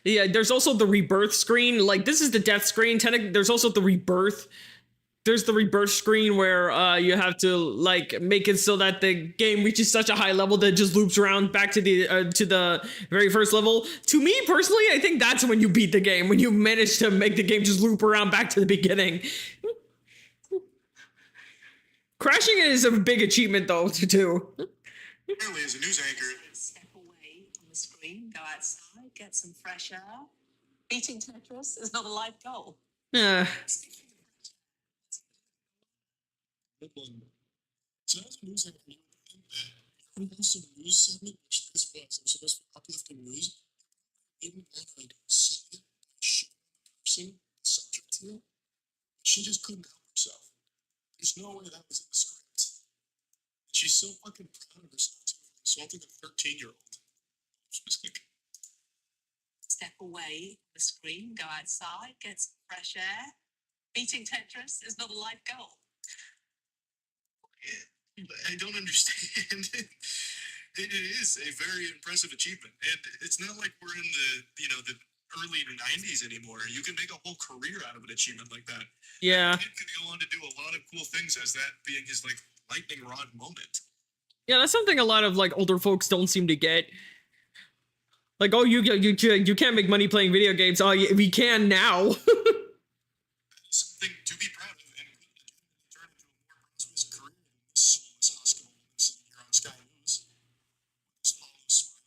[SPEAKER 1] Yeah, there's also the rebirth screen. Like, this is the death screen. There's also the rebirth. There's the rebirth screen where you have to like make it so that the game reaches such a high level that it just loops around back to the very first level. To me personally, I think that's when you beat the game, when you manage to make the game just loop around back to the beginning. Crashing it is a big achievement though to do.
[SPEAKER 3] Apparently, as a news anchor,
[SPEAKER 5] Step away from the screen, go outside, get some fresh air. Beating Tetris is not a life goal.
[SPEAKER 3] good one. So as a news anchor, you would think that if you host a news segment, which this was, it was supposed to be uplifting news, didn't want to say it, shit on the person, the subject here. She just couldn't help herself. There's no way that was in the script. And she's so fucking proud of herself too, for insulting a 13-year-old. Just like,
[SPEAKER 5] Step away from the screen, go outside, get some fresh air. Beating Tetris is not a life goal.
[SPEAKER 3] I don't understand. It is a very impressive achievement, and it's not like we're in the early 90s anymore. You can make a whole career out of an achievement like that.
[SPEAKER 1] Yeah.
[SPEAKER 3] Kid could go on to do a lot of cool things as that being his like lightning rod moment.
[SPEAKER 1] Yeah, that's something a lot of like older folks don't seem to get. Like, oh, you can't make money playing video games. Oh, we can now.
[SPEAKER 3] That is something to be proud of, and could legitimately turn into a more prosperous career than this soulless husk of a woman sitting here on Sky News with this hollow smile,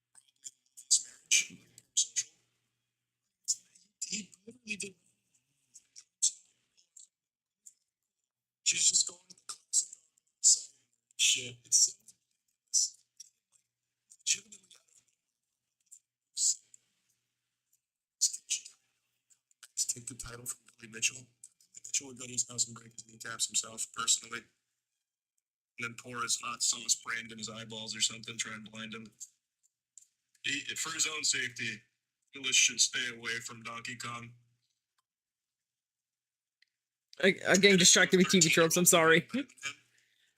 [SPEAKER 3] probably in a loveless marriage, like parasocial. He literally did. She's just going with the classic side shit. It's so ridiculous. Legitimately out of take the title from Billy Mitchell. Mitchell would go to his house and break his kneecaps himself personally. And then pour his hot sauce brand in his eyeballs or something, try and blind him. For his own safety, Willis should stay away from Donkey Kong.
[SPEAKER 1] I'm getting distracted with TV tropes. I'm sorry.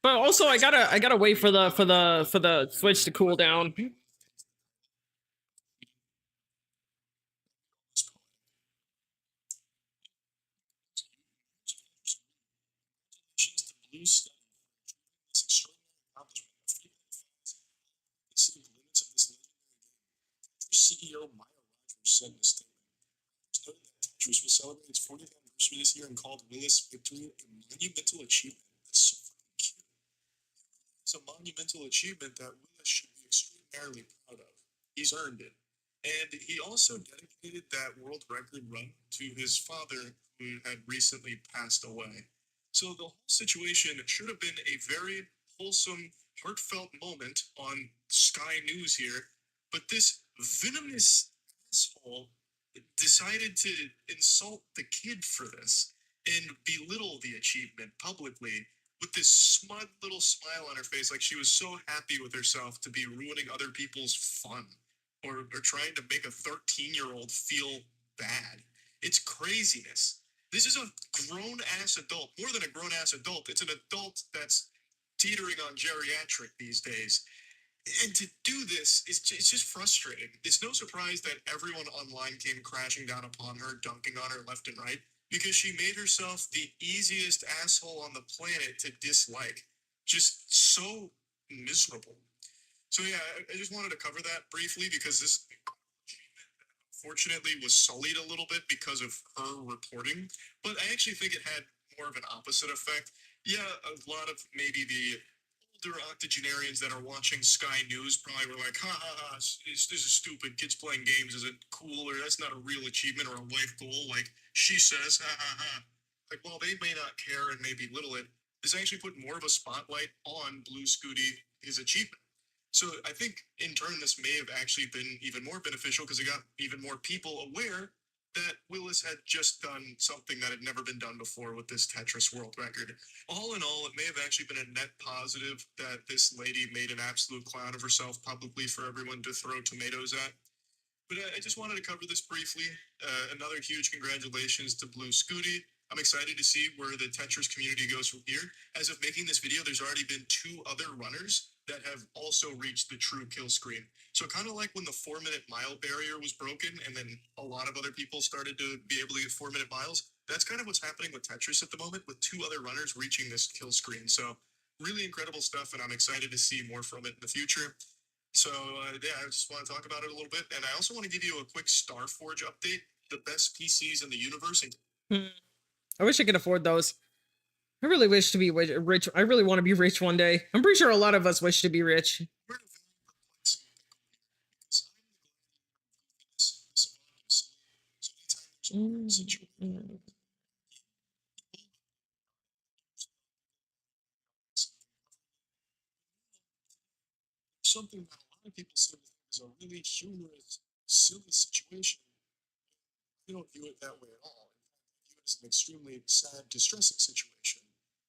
[SPEAKER 1] But also, I gotta wait for the Switch to cool down.
[SPEAKER 3] Blue Sky for this extraordinary accomplishment. The limits of this CEO Maya Rogers said in a statement. She noted that Tetris will celebrate its 40th anniversary this year and called Willis' victory a monumental achievement. That's so fucking cute. It's a monumental achievement that Willis should be extraordinarily proud of. He's earned it. And he also dedicated that world record run to his father, who had recently passed away. So the whole situation should have been a very wholesome, heartfelt moment on Sky News here, but this venomous asshole decided to insult the kid for this and belittle the achievement publicly with this smug little smile on her face, like she was so happy with herself to be ruining other people's fun or trying to make a 13-year-old feel bad. It's craziness. This is a grown ass adult, more than a grown ass adult. It's an adult that's teetering on geriatric these days. And to do this, it's just frustrating. It's no surprise that everyone online came crashing down upon her, dunking on her left and right, because she made herself the easiest asshole on the planet to dislike. Just so miserable. So yeah, I just wanted to cover that briefly because this fortunately was sullied a little bit because of her reporting, but I actually think it had more of an opposite effect. Yeah, a lot of maybe the older octogenarians that are watching Sky News probably were like, ha ha ha, this is stupid. Kids playing games isn't cool, or that's not a real achievement or a life goal, like she says, ha ha ha. Like, while they may not care and may belittle it, this actually put more of a spotlight on Blue Scooty, his achievement. So I think in turn this may have actually been even more beneficial because it got even more people aware that Willis had just done something that had never been done before with this Tetris world record. All in all, it may have actually been a net positive that this lady made an absolute clown of herself publicly for everyone to throw tomatoes at. But I just wanted to cover this briefly. Another huge congratulations to Blue Scooty. I'm excited to see where the Tetris community goes from here. As of making this video, there's already been 2 other runners that have also reached the true kill screen. So kind of like when the 4-minute mile barrier was broken and then a lot of other people started to be able to get 4-minute miles, that's kind of what's happening with Tetris at the moment, with 2 other runners reaching this kill screen. So really incredible stuff, and I'm excited to see more from it in the future. So yeah, I just want to talk about it a little bit, and I also want to give you a quick Starforge update. The best PCs in the universe.
[SPEAKER 1] I wish I could afford those. I really wish to be rich. I really want to be rich one day. I'm pretty sure a lot of us wish to be rich.
[SPEAKER 3] Something that a lot of people seem to think is a really humorous, silly situation. I don't view it that way at all. In fact, I view it as an extremely sad, distressing situation.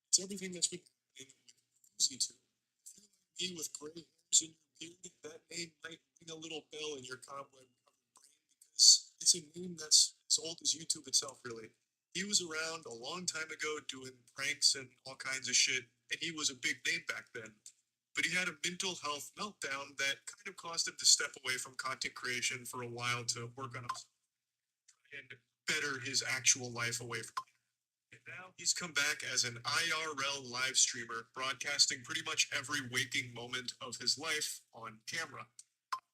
[SPEAKER 3] It's everything that's been happening with FouseyTube. If you're like me with gray hairs in your beard, that name might ring a little bell in your cobweb-covered brain because it's a name that's as old as YouTube itself, really. He was around a long time ago doing pranks and all kinds of shit, and he was a big name back then. But he had a mental health meltdown that kind of caused him to step away from content creation for a while to work on himself and better his actual life away from it. And now he's come back as an IRL live streamer, broadcasting pretty much every waking moment of his life on camera.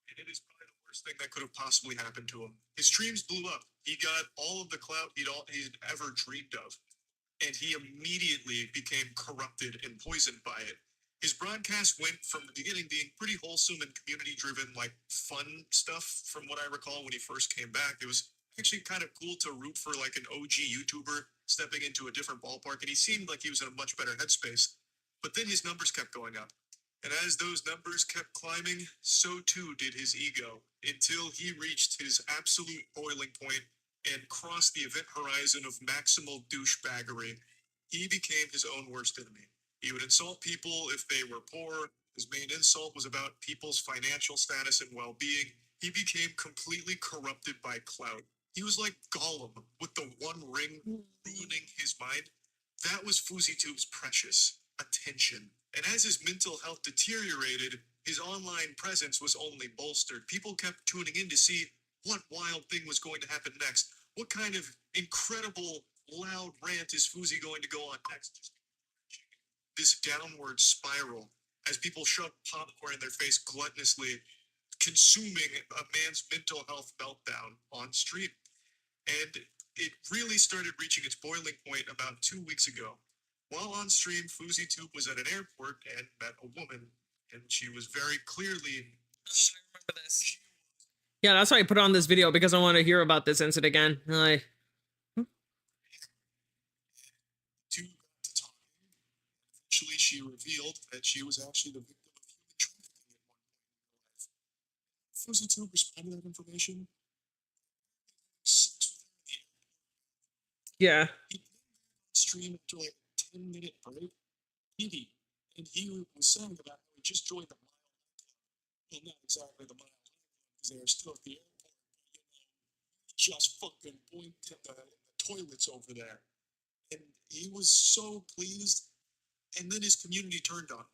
[SPEAKER 3] And it is probably the worst thing that could have possibly happened to him. His streams blew up. He got all of the clout he'd ever dreamed of. And he immediately became corrupted and poisoned by it. His broadcast went from the beginning being pretty wholesome and community-driven, like fun stuff from what I recall when he first came back. It was actually kind of cool to root for like an OG YouTuber stepping into a different ballpark, and he seemed like he was in a much better headspace. But then his numbers kept going up. And as those numbers kept climbing, so too did his ego, until he reached his absolute boiling point and crossed the event horizon of maximal douchebaggery. He became his own worst enemy. He would insult people if they were poor. His main insult was about people's financial status and well-being. He became completely corrupted by clout. He was like Gollum with the one ring ruining his mind. That was FouseyTube's precious attention. And as his mental health deteriorated, his online presence was only bolstered. People kept tuning in to see what wild thing was going to happen next. What kind of incredible, loud rant is Fousey going to go on next? This downward spiral as people shoved popcorn in their face gluttonously. consuming a man's mental health meltdown on stream. And it really started reaching its boiling point about 2 weeks ago. While on stream, FouseyTube was at an airport and met a woman, and she was very clearly.
[SPEAKER 1] I remember this. Yeah, that's why I put on this video, because I want to hear about this incident again. Like,
[SPEAKER 3] Two got to talking. Eventually, she revealed that she was actually the victim of human trafficking at one point in her life. FouseyTube responded to that information. Sex with her in the
[SPEAKER 1] yeah.
[SPEAKER 3] He came on stream after like a 10-minute break. And he was saying about how he just joined the Mile High Club. Well, not exactly the Mile High Club, because they were still at the airport, but just fucking point in the toilets over there. And he was so pleased. And then his community turned on him.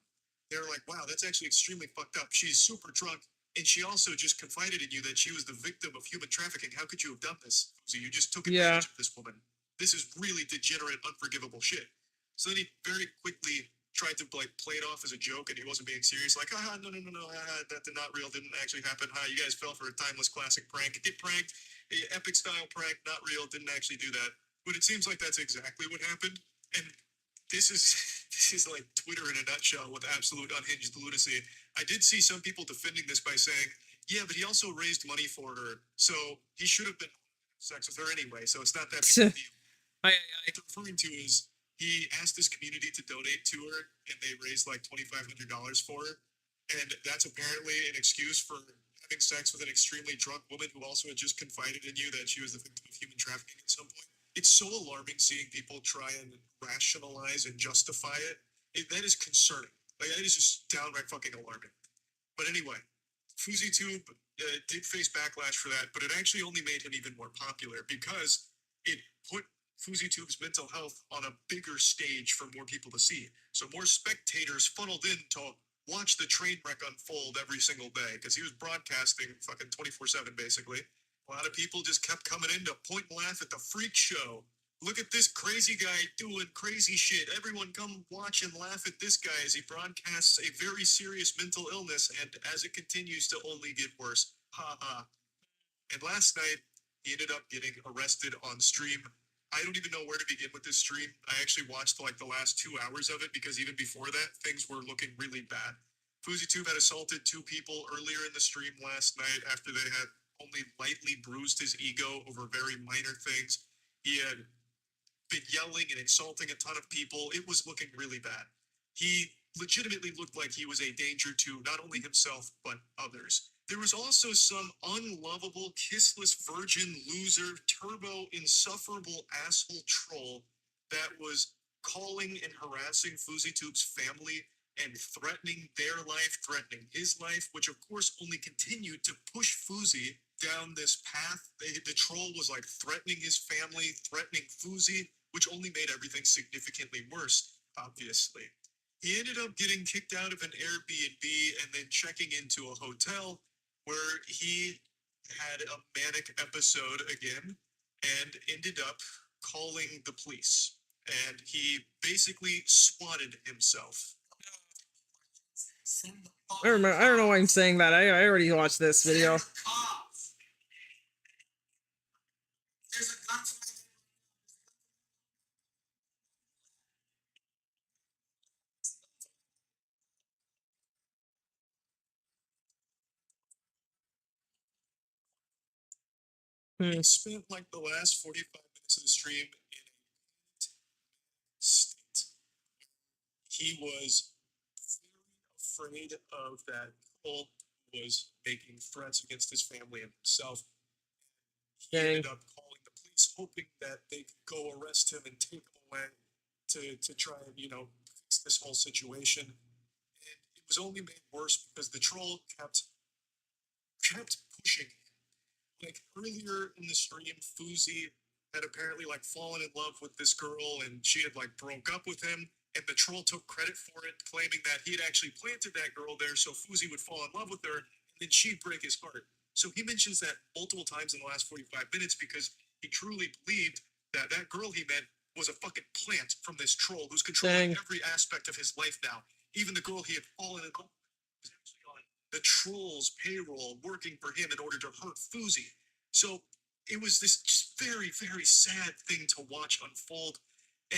[SPEAKER 3] They were like, wow, that's actually extremely fucked up. She's super drunk. And she also just confided in you that she was the victim of human trafficking. How could you have done this? So you just took advantage of this woman. This is really degenerate, unforgivable shit. So then he very quickly tried to like play it off as a joke, and he wasn't being serious. Like, no, that did not real, didn't actually happen. You guys fell for a timeless classic prank. Get pranked, epic style prank, not real, didn't actually do that. But it seems like that's exactly what happened. And this is like Twitter in a nutshell with absolute unhinged lunacy. I did see some people defending this by saying, yeah, but he also raised money for her, so he should have been having sex with her anyway, so it's not that big a deal. What I'm referring to is he asked his community to donate to her, and they raised like $2,500 for her, and that's apparently an excuse for having sex with an extremely drunk woman who also had just confided in you that she was the victim of human trafficking at some point. It's so alarming seeing people try and rationalize and justify it. That is concerning. Like, that is just downright fucking alarming. But anyway, FouseyTube did face backlash for that, but it actually only made him even more popular because it put FouseyTube's mental health on a bigger stage for more people to see. So more spectators funneled in to watch the train wreck unfold every single day because he was broadcasting fucking 24/7 basically. A lot of people just kept coming in to point and laugh at the freak show. Look at this crazy guy doing crazy shit. Everyone come watch and laugh at this guy as he broadcasts a very serious mental illness, and as it continues to only get worse. Ha ha. And last night, he ended up getting arrested on stream. I don't even know where to begin with this stream. I actually watched like the last 2 hours of it because even before that, things were looking really bad. FouseyTube had assaulted 2 people earlier in the stream last night after they had only lightly bruised his ego over very minor things. He had been yelling and insulting a ton of people. It was looking really bad. He legitimately looked like he was a danger to not only himself, but others. There was also some unlovable, kissless, virgin, loser, turbo, insufferable asshole troll that was calling and harassing FouseyTube's family and threatening their life, threatening his life, which of course only continued to push Fousey down this path. The troll was like threatening his family, threatening Fousey, which only made everything significantly worse, obviously. He ended up getting kicked out of an Airbnb and then checking into a hotel where he had a manic episode again and ended up calling the police. And he basically swatted himself.
[SPEAKER 1] I remember. I don't know why I'm saying that. I already watched this video.
[SPEAKER 3] He spent like the last 45 minutes of the stream in a state. He was very afraid of that troll who was making threats against his family and himself. He ended up calling the police, hoping that they could go arrest him and take him away to try and, fix this whole situation. And it was only made worse because the troll kept pushing him. Like earlier in the stream, Fousey had apparently like fallen in love with this girl and she had like broke up with him, and the troll took credit for it, claiming that he had actually planted that girl there so Fousey would fall in love with her and then she'd break his heart. So he mentions that multiple times in the last 45 minutes because he truly believed that that girl he met was a fucking plant from this troll who's controlling every aspect of his life now. Even the girl he had fallen in love with was actually on the trolls payroll working for him in order to hurt Fuzi. So it was this just very, very sad thing to watch unfold.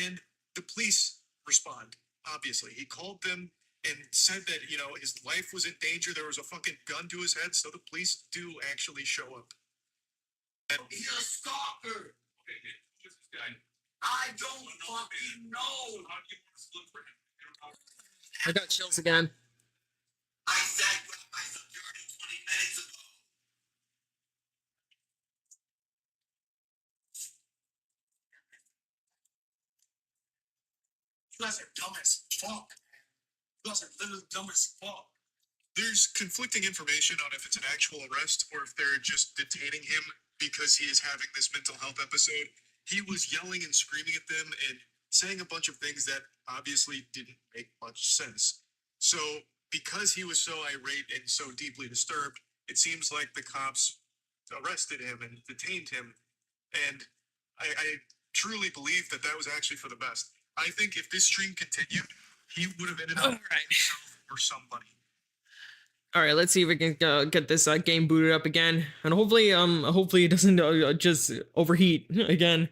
[SPEAKER 3] And the police respond, obviously. He called them and said that, you know, his life was in danger. There was a fucking gun to his head. So the police do actually show up. And he's a stalker. Okay, man. Who's this guy? I don't fucking know. How do you want to split for him?
[SPEAKER 1] I got chills again.
[SPEAKER 3] I said grab my security 20 minutes ago. You guys are dumb as fuck. You guys are literally dumb as fuck. There's conflicting information on if it's an actual arrest or if they're just detaining him because he is having this mental health episode. He was yelling and screaming at them and saying a bunch of things that obviously didn't make much sense. So, because he was so irate and so deeply disturbed, it seems like the cops arrested him and detained him. And I truly believe that that was actually for the best. I think if this stream continued, he would have ended up himself or somebody.
[SPEAKER 1] All right, let's see if we can get this game booted up again, and hopefully it doesn't just overheat again.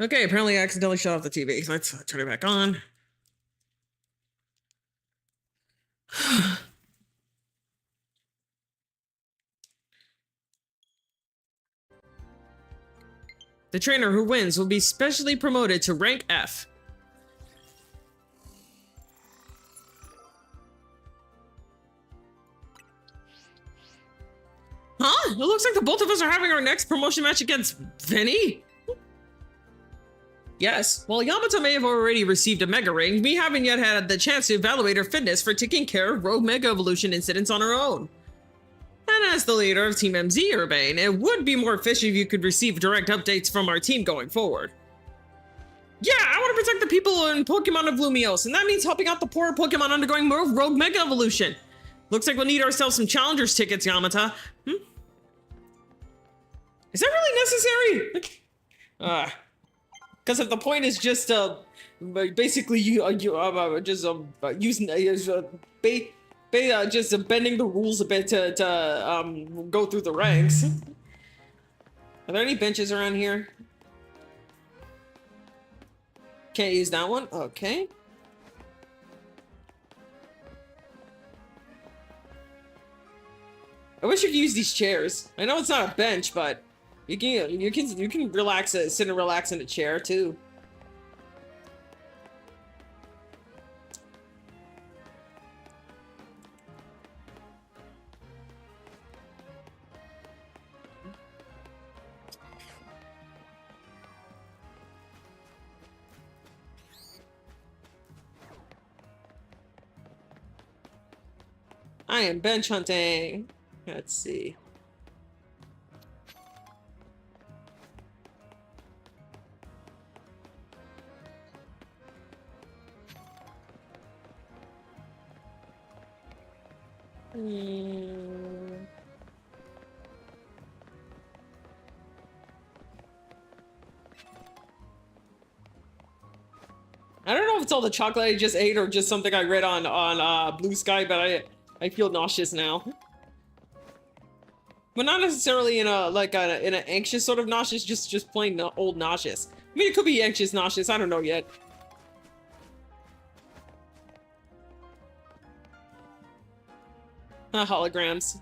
[SPEAKER 1] Okay, apparently I accidentally shut off the TV. So let's turn it back on. The trainer who wins will be specially promoted to rank F. Huh? It looks like the both of us are having our next promotion match against Vinny? Yes, while Yamato may have already received a Mega Ring, we haven't yet had the chance to evaluate her fitness for taking care of rogue Mega Evolution incidents on her own. And as the leader of Team MZ, Urbane, it would be more efficient if you could receive direct updates from our team going forward. Yeah, I want to protect the people in Pokemon of Lumiose, and that means helping out the poor Pokemon undergoing rogue Mega Evolution. Looks like we'll need ourselves some Challengers tickets, Yamata. Is that really necessary? Because if the point is just basically just bending the rules a bit to go through the ranks. Are there any benches around here? Can't use that one. Okay. I wish you could use these chairs. I know it's not a bench, but you can relax, sit and relax in a chair too. I am bench hunting. Let's see. I don't know if it's all the chocolate I just ate or just something I read on Blue Sky, but I feel nauseous now. But not necessarily in an anxious sort of nauseous, just plain old nauseous. I mean, it could be anxious nauseous, I don't know yet. Holograms.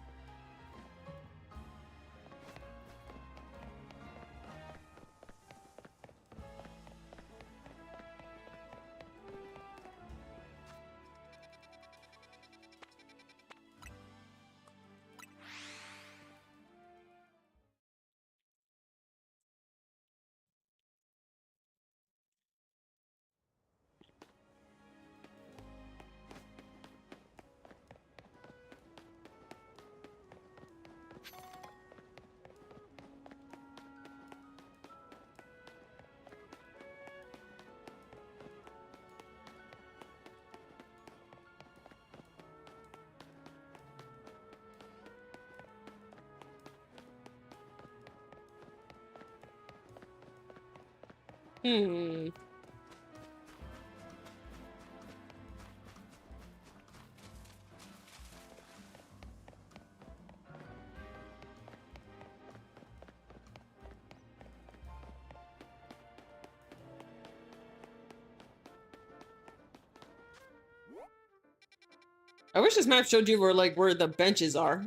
[SPEAKER 2] I wish this map showed you where, like, where the benches are.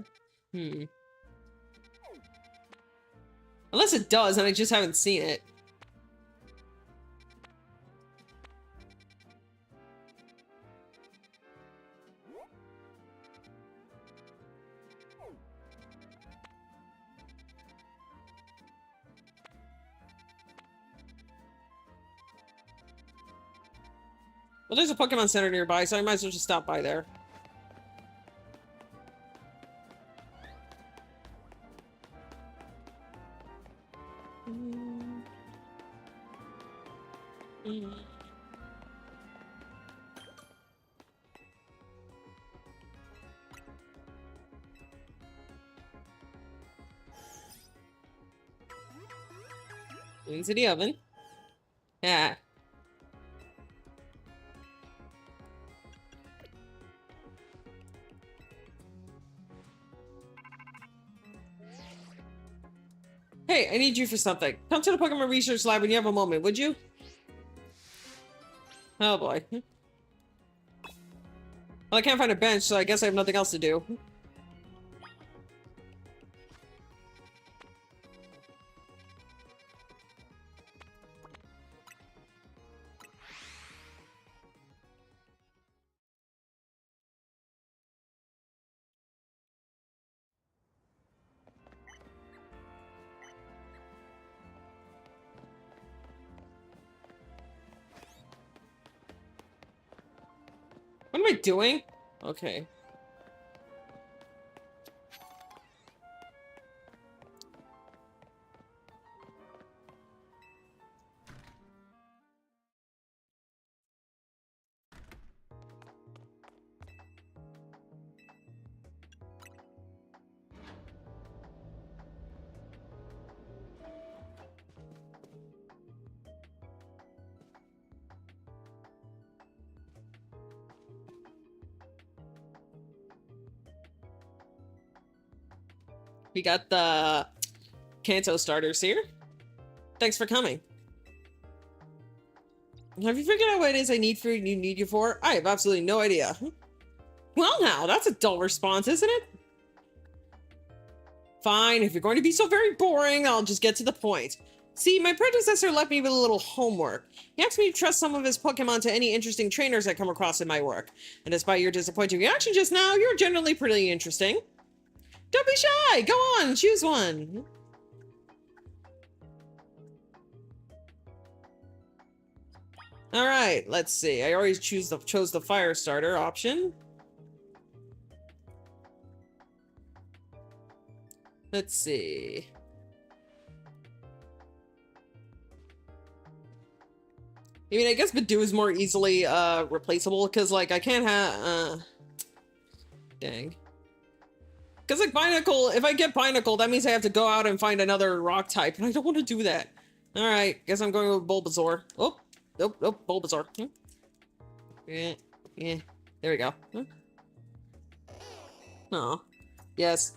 [SPEAKER 2] Unless it does, and I just haven't seen it. Well, there's a Pokemon Center nearby, so I might as well just stop by there. Into the oven. Yeah. Hey, I need you for something. Come to the Pokemon Research Lab when you have a moment, would you? Oh boy. Well, I can't find a bench, so I guess I have nothing else to do. What am I doing? Okay. We got the Kanto starters here. Thanks for coming. Have you figured out what it is I need you for? I have absolutely no idea. Well now, that's a dull response, isn't it? Fine, if you're going to be so very boring, I'll just get to the point. See, my predecessor left me with a little homework. He asked me to trust some of his Pokemon to any interesting trainers I come across in my work. And despite your disappointing reaction just now, you're generally pretty interesting. Don't be shy! Go on, choose one! Alright, let's see. I already chose the fire starter option. Let's see. I mean, I guess Badoo is more easily replaceable, because, like, I can't have... Dang. Because, like, Binacle, if I get Binacle, that means I have to go out and find another rock type, and I don't want to do that. Alright, guess I'm going with Bulbasaur. Oh, Bulbasaur. Yeah, there we go. Oh, yes.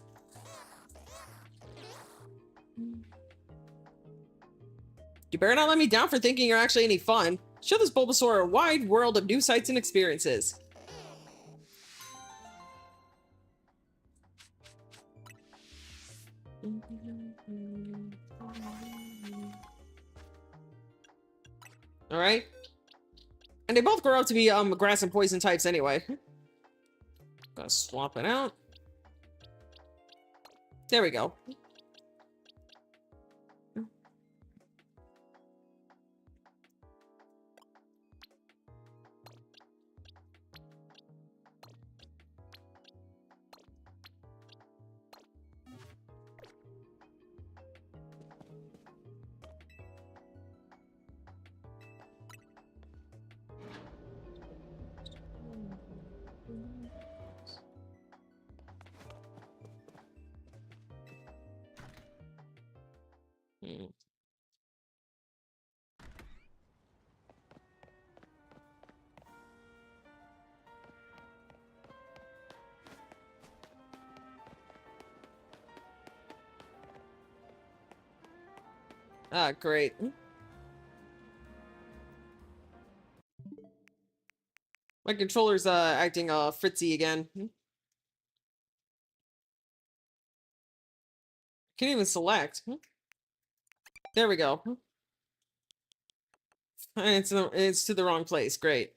[SPEAKER 2] You better not let me down for thinking you're actually any fun. Show this Bulbasaur a wide world of new sights and experiences. Alright. And they both grow up to be grass and poison types anyway. Gotta swap it out. There we go. Ah, great. My controller's acting fritzy again. Can't even select. There we go. It's to the wrong place. Great.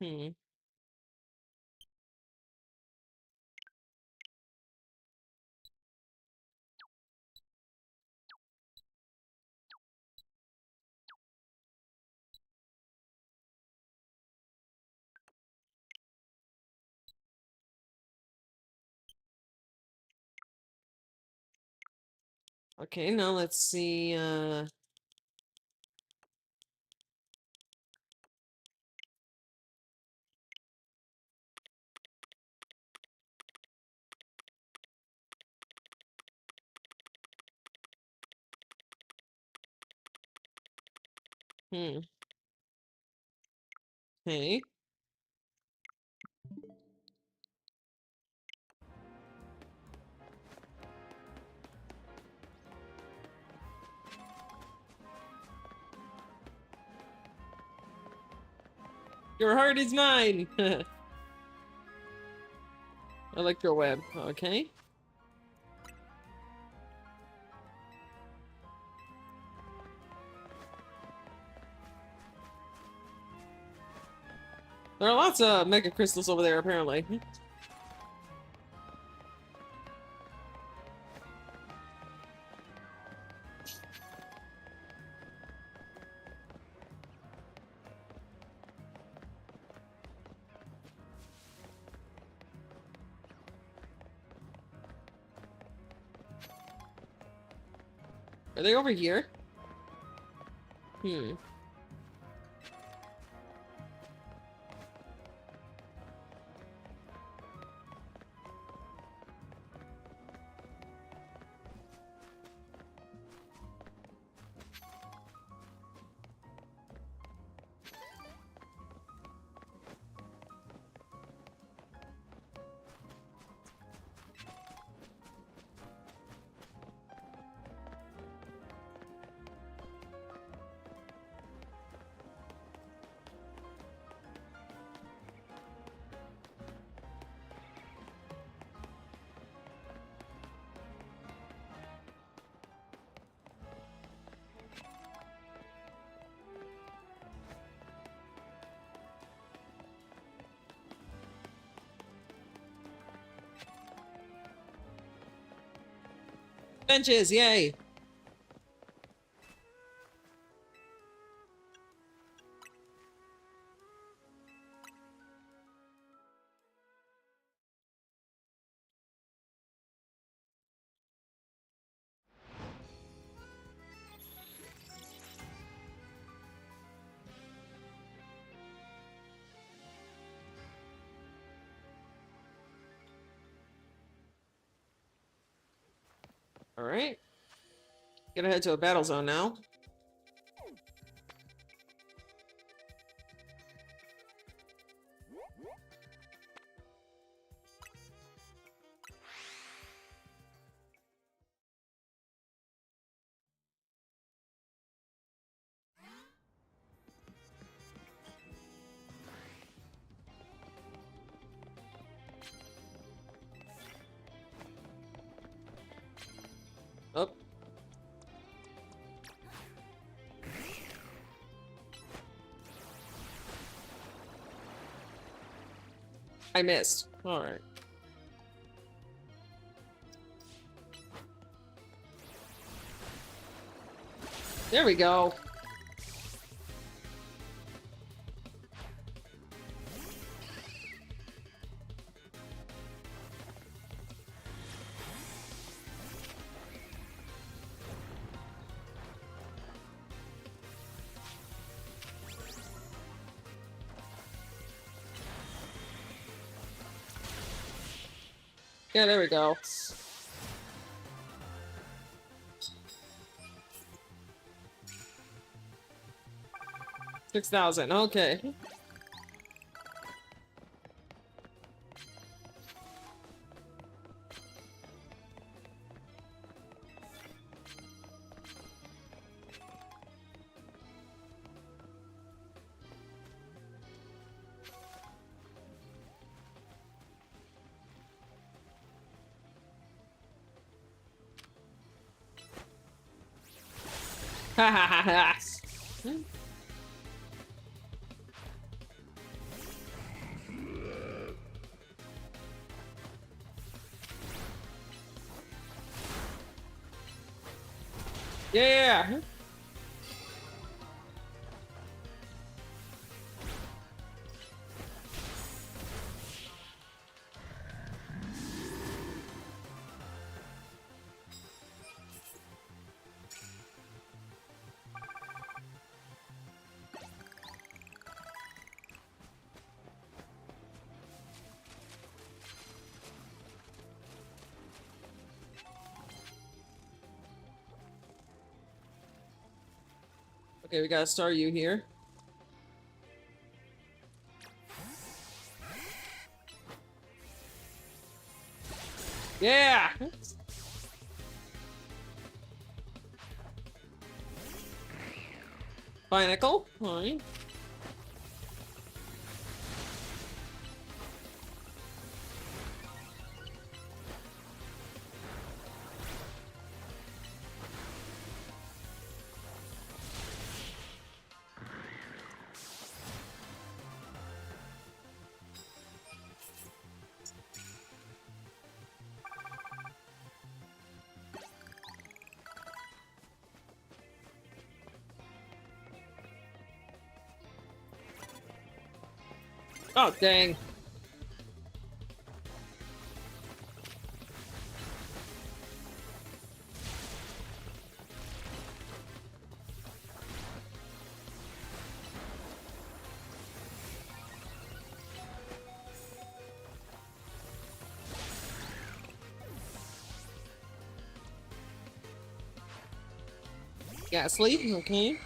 [SPEAKER 2] Hmm. Okay, now let's see. Hmm. Okay. Your heart is mine. Electro web. Okay. There are lots of mega crystals over there, apparently. Are they over here? Hmm. Benches, yay! Alright. Gotta head to a battle zone now. Oh. I missed. Alright. There we go. Yeah, there we go. 6,000. Okay. Ha ha ha ha. Yeah. Okay, we gotta start you here. Yeah. Binacle. Alright. Oh, dang. Ghastly. Okay.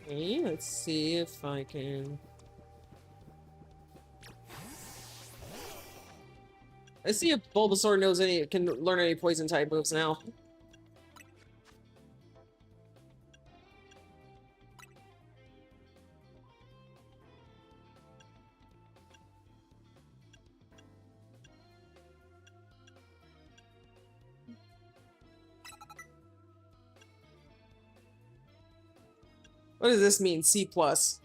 [SPEAKER 2] Okay, let's see if I can. Let's see if Bulbasaur knows any, can learn any poison type moves now. What does this mean? C plus.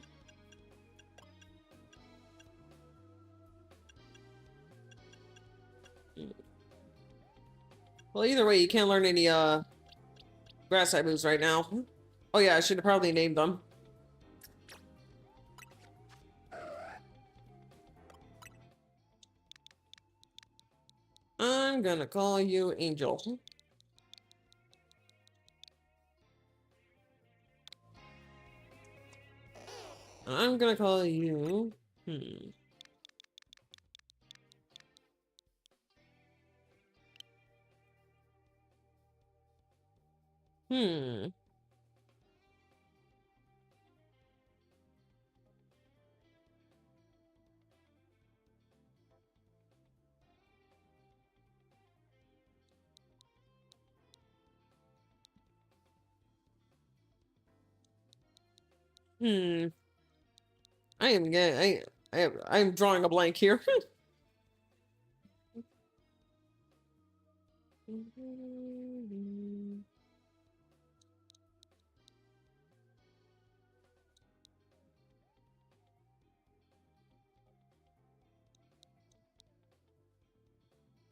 [SPEAKER 2] Well, either way, you can't learn any grass type moves right now. Oh yeah, I should have probably named them. I'm gonna call you Angel. I'm gonna call you. Hmm. Hmm. I am getting. I'm drawing a blank here.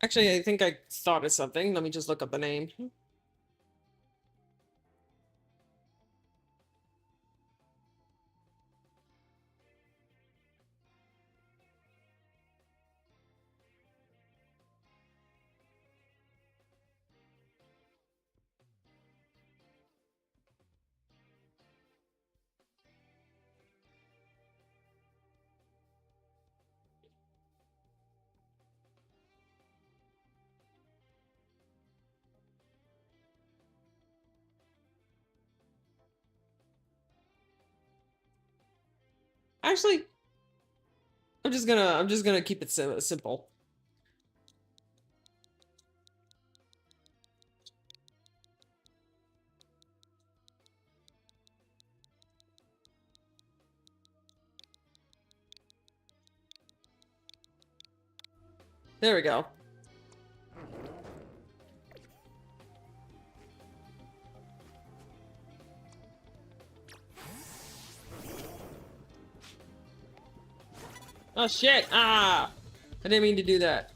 [SPEAKER 2] Actually, I think I thought of something. Let me just look up the name. Actually, I'm just gonna keep it simple. There we go. Oh shit! Ah! I didn't mean to do that.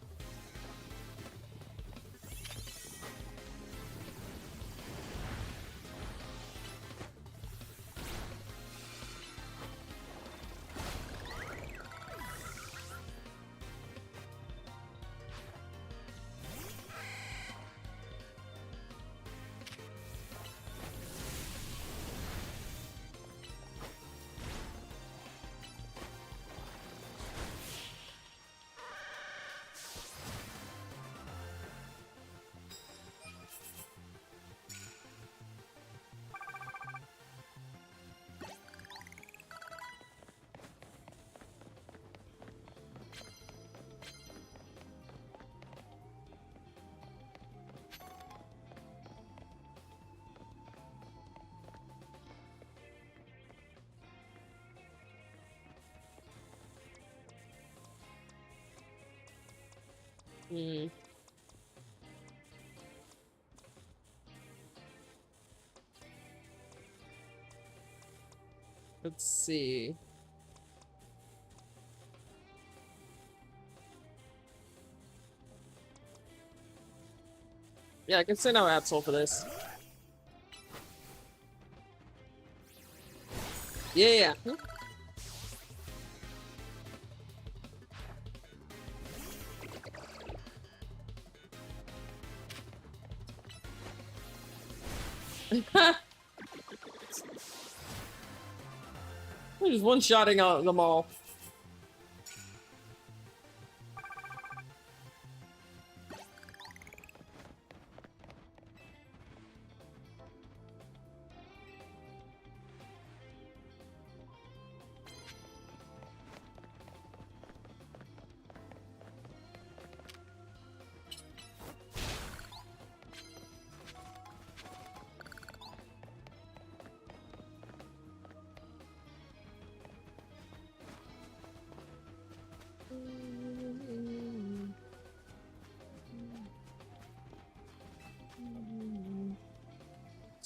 [SPEAKER 2] Hmm. Let's see. Yeah, I can send out Absol for this. Yeah. I'm just one-shotting out them all.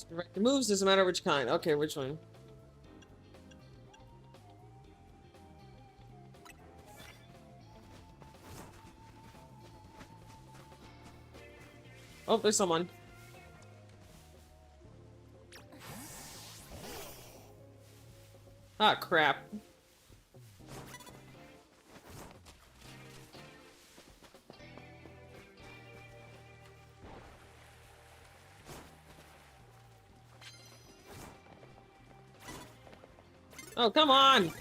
[SPEAKER 2] Direct moves, doesn't matter which kind. Okay, which one? Oh, there's someone. Ah, crap. Oh, come on!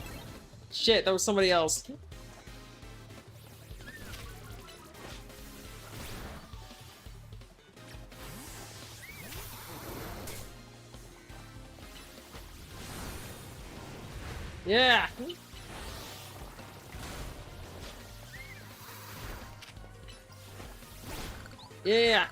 [SPEAKER 2] Shit, that was somebody else. Yeah! Yeah!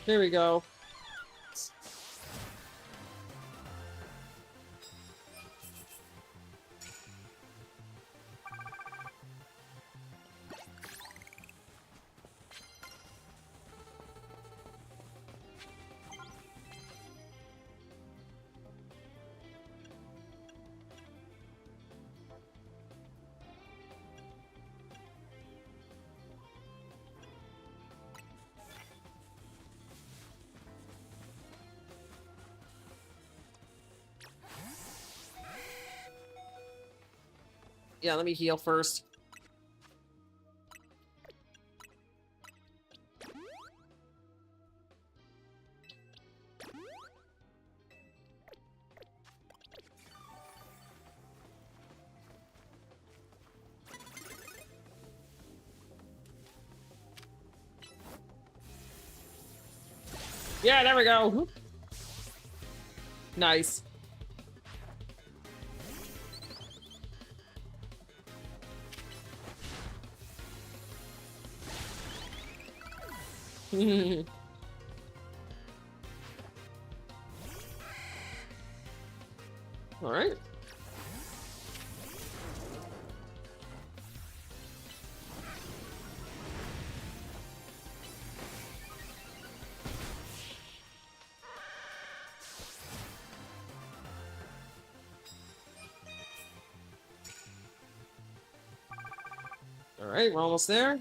[SPEAKER 2] There we go. Yeah, let me heal first. Yeah, there we go. Nice. All right. All right, we're almost there.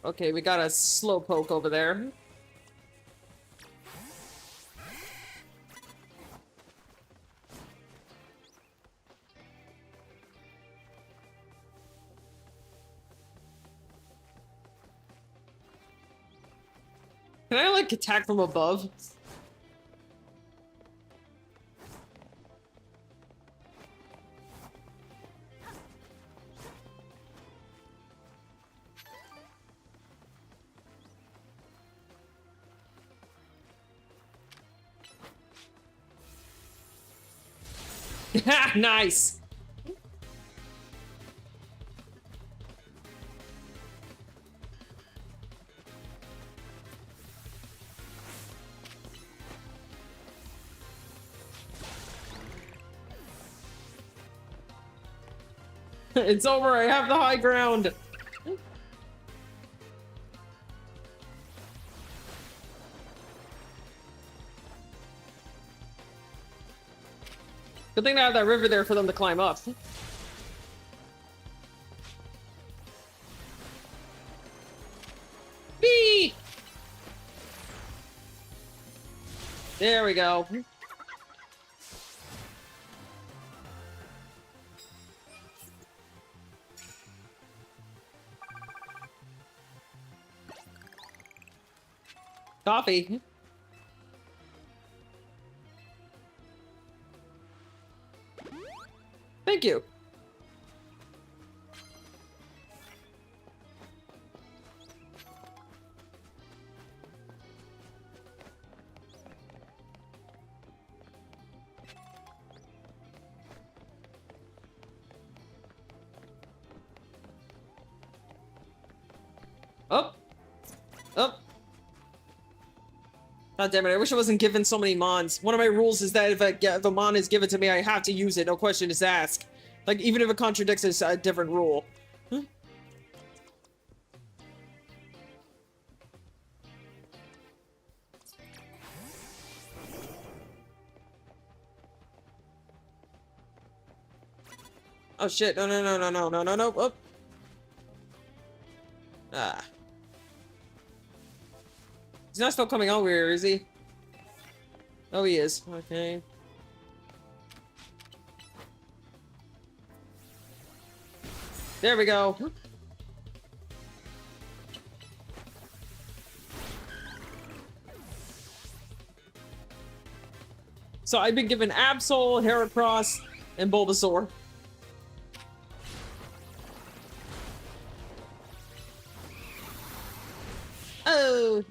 [SPEAKER 2] Okay, we got a slowpoke over there. Can I, like, attack from above? Nice! It's over, I have the high ground! Good thing to have that river there for them to climb up. Beep! There we go. Coffee. Thank you. Oh. Oh. God damn it, I wish I wasn't given so many mons. One of my rules is that if a mon is given to me, I have to use it, no questions asked. Like, even if it contradicts a different rule. Huh? Oh shit, no, no, no, no, no, no, no, no, oh. Ah. He's not still coming over here, is he? Oh, he is. Okay. There we go. So I've been given Absol, Heracross, and Bulbasaur. Oh.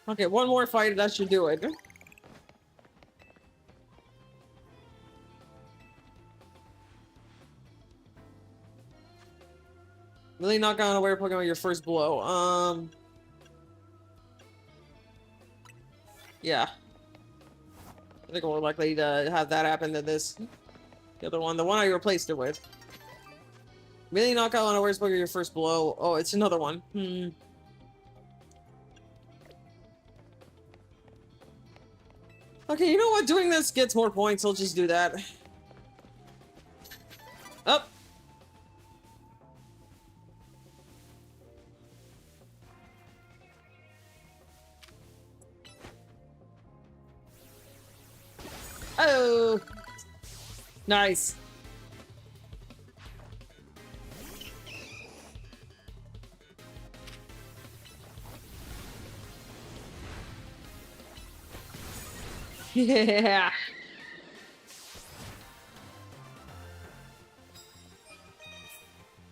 [SPEAKER 2] Okay, one more fight, that should do it. Really knock out a aware Pokemon with your first blow. Yeah. I think I'm more likely to have that happen than this. The other one, the one I replaced it with. Really knock out on a aware's Pokemon with your first blow. Oh, it's another one. Okay, you know what? Doing this gets more points. I'll just do that. Up. Oh. Nice. Yeah.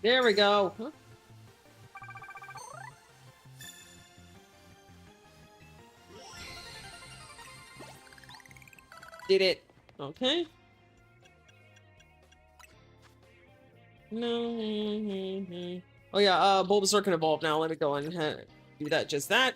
[SPEAKER 2] There we go. Huh? Did it. Okay. No. Oh yeah, Bulbasaur can evolve now. Let me go and do that. Just that.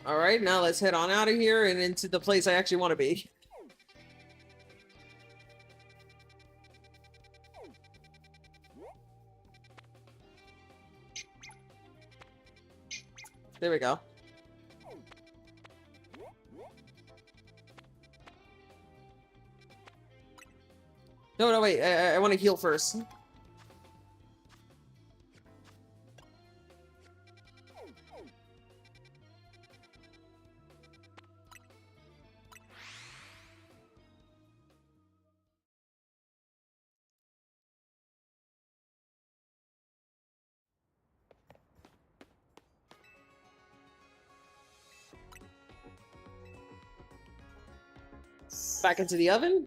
[SPEAKER 2] All right, now let's head on out of here and into the place I actually want to be. There we go. No, wait. I want to heal first. Back into the oven.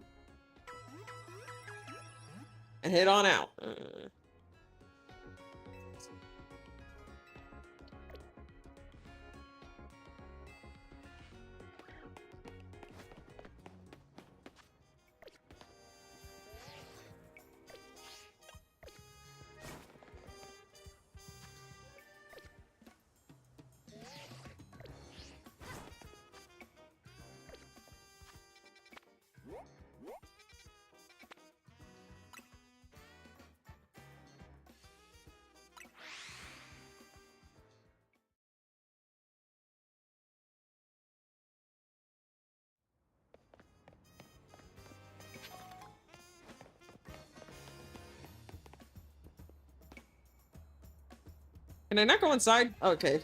[SPEAKER 2] And head on out. Can I not go inside? Okay.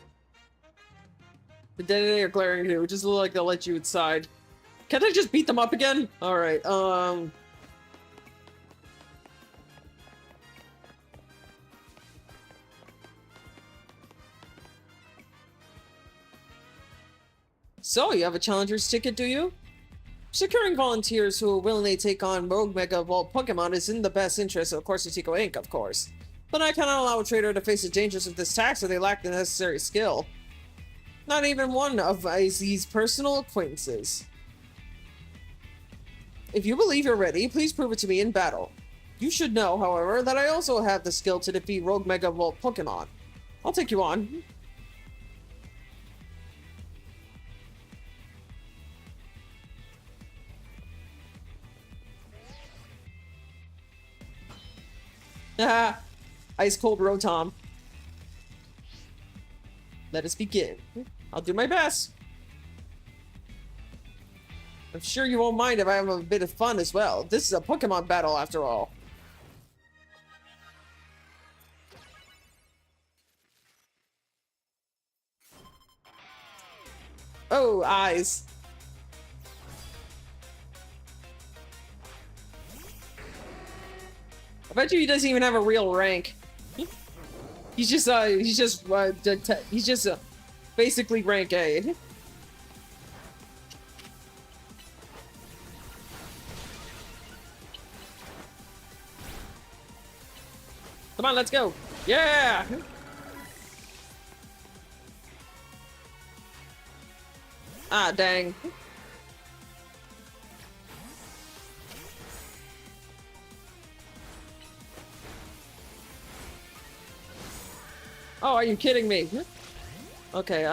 [SPEAKER 2] The dead are glaring here, which just look like they'll let you inside. Can't I just beat them up again? Alright, So, you have a challenger's ticket, do you? Securing volunteers who will willingly take on Rogue Mega Evolved Pokemon is in the best interest of Corsico Inc., of course. But I cannot allow a trader to face the dangers of this task if they lack the necessary skill. Not even one of Izzy's personal acquaintances. If you believe you're ready, please prove it to me in battle. You should know, however, that I also have the skill to defeat Rogue Mega Evolved Pokemon. I'll take you on. Haha. Ice cold Rotom. Let us begin. I'll do my best. I'm sure you won't mind if I have a bit of fun as well. This is a Pokemon battle after all. Oh, eyes. I bet you he doesn't even have a real rank. He's just basically rank A. Come on, let's go. Yeah! Ah, dang. Oh, are you kidding me? Okay,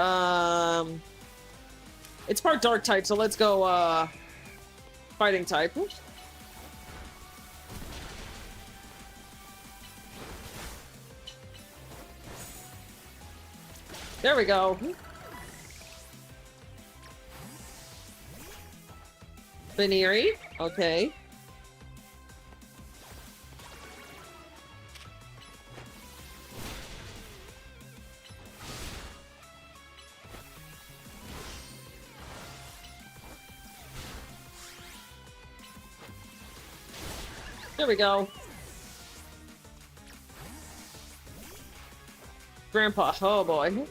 [SPEAKER 2] it's part dark type, so let's go, fighting type. There we go. Veneri, okay. There we go. Grandpa, oh boy.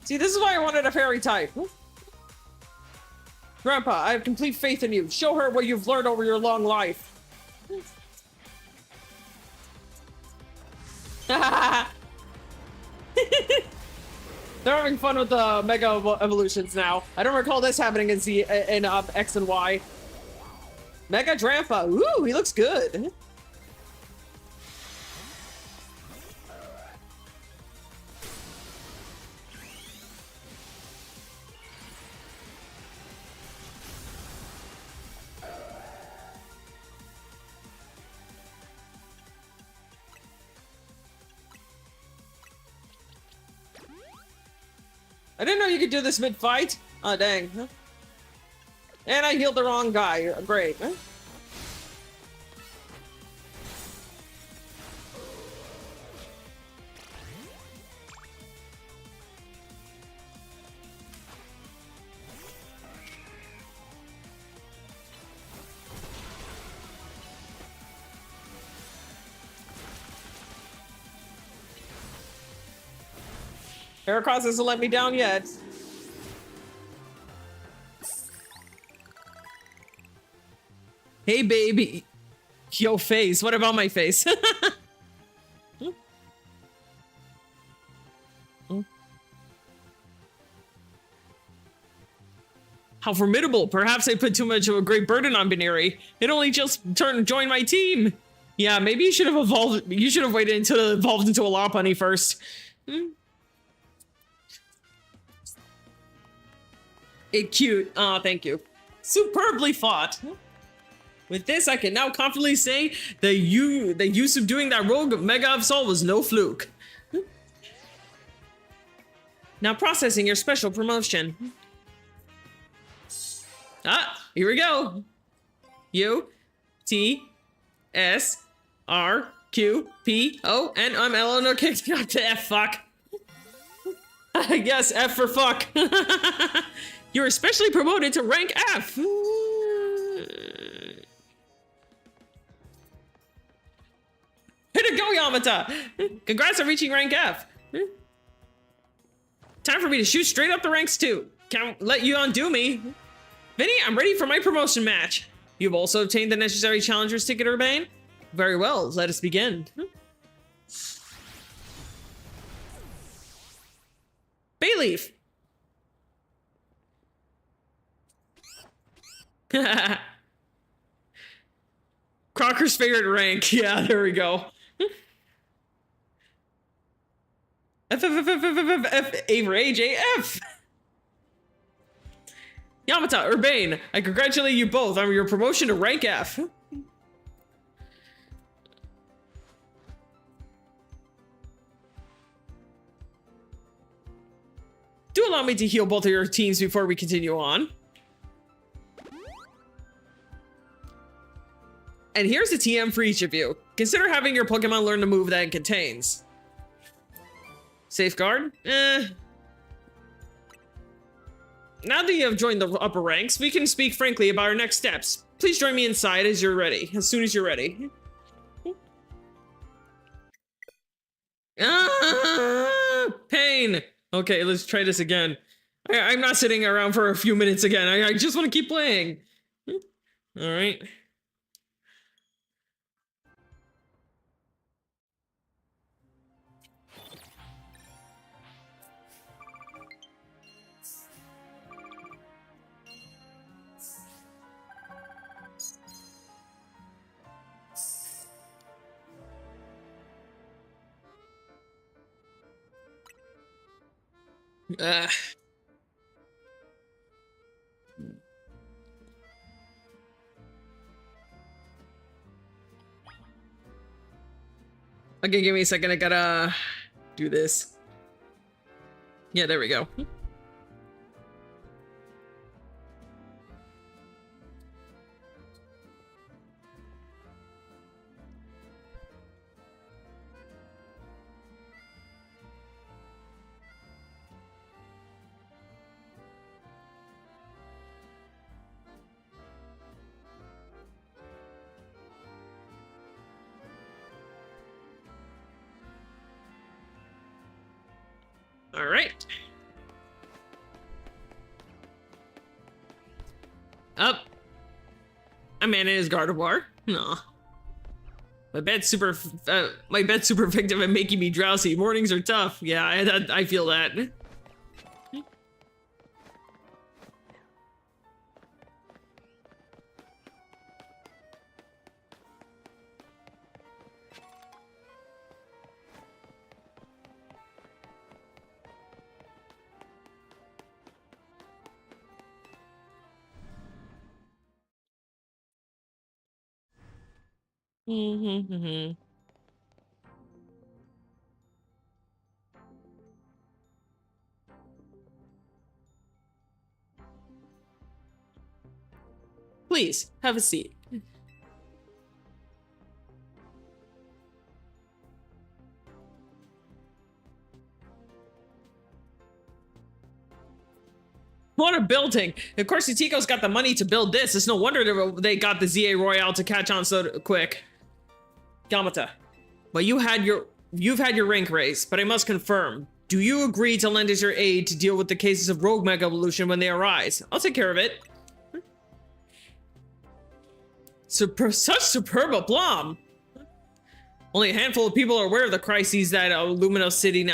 [SPEAKER 2] See, this is why I wanted a fairy type. Grandpa, I have complete faith in you. Show her what you've learned over your long life. They're having fun with the mega evolutions now. I don't recall this happening in X and Y. Mega Drampa. Ooh, he looks good. I didn't know you could do this mid-fight. Oh, dang. And I healed the wrong guy. Great. Heracross hasn't let me down yet.
[SPEAKER 1] Hey, baby. Yo, face. What about my face? How formidable. Perhaps I put too much of a great burden on Binary. It only just joined my team. Yeah, maybe you should have evolved. You should have waited until it evolved into a Lopunny first. It cute. Aw, thank you. Superbly fought. With this, I can now confidently say that you subduing that rogue Mega Absol was no fluke. Now processing your special promotion. Ah, here we go. U T S R Q P O N I'm Eleanor kicked up to F fuck. I guess F for fuck. You're especially promoted to rank F. Way to go, Yamata! Congrats on reaching rank F. Time for me to shoot straight up the ranks too. Can't let you undo me. Vinny, I'm ready for my promotion match. You've also obtained the necessary challenger's ticket, Urbane? Very well, let us begin. Bayleaf. Crocker's favorite rank. Yeah, there we go. F F F F F F F A for AJ F. Yamata, Urbane, I congratulate you both on your promotion to rank F. Do allow me to heal both of your teams before we continue on. And here's a TM for each of you. Consider having your Pokemon learn the move that it contains. Safeguard? Now that you have joined the upper ranks, we can speak frankly about our next steps. Please join me inside as you're ready. As soon as you're ready. Pain! Okay, let's try this again. I'm not sitting around for a few minutes again. I just want to keep playing. Alright. Uh, okay, give me a second. I gotta do this. Yeah, there we go. All right. Up. I'm in his Gardevoir. No. My bed's super effective at making me drowsy. Mornings are tough. Yeah, I feel that. Please, have a seat. What a building! Of course, Tico's got the money to build this. It's no wonder they got the ZA Royale to catch on so quick. Yamata, but you've had your rank raised, but I must confirm. Do you agree to lend us your aid to deal with the cases of rogue mega evolution when they arise? I'll take care of it. Such superb aplomb! Only a handful of people are aware of the crises that Luminos City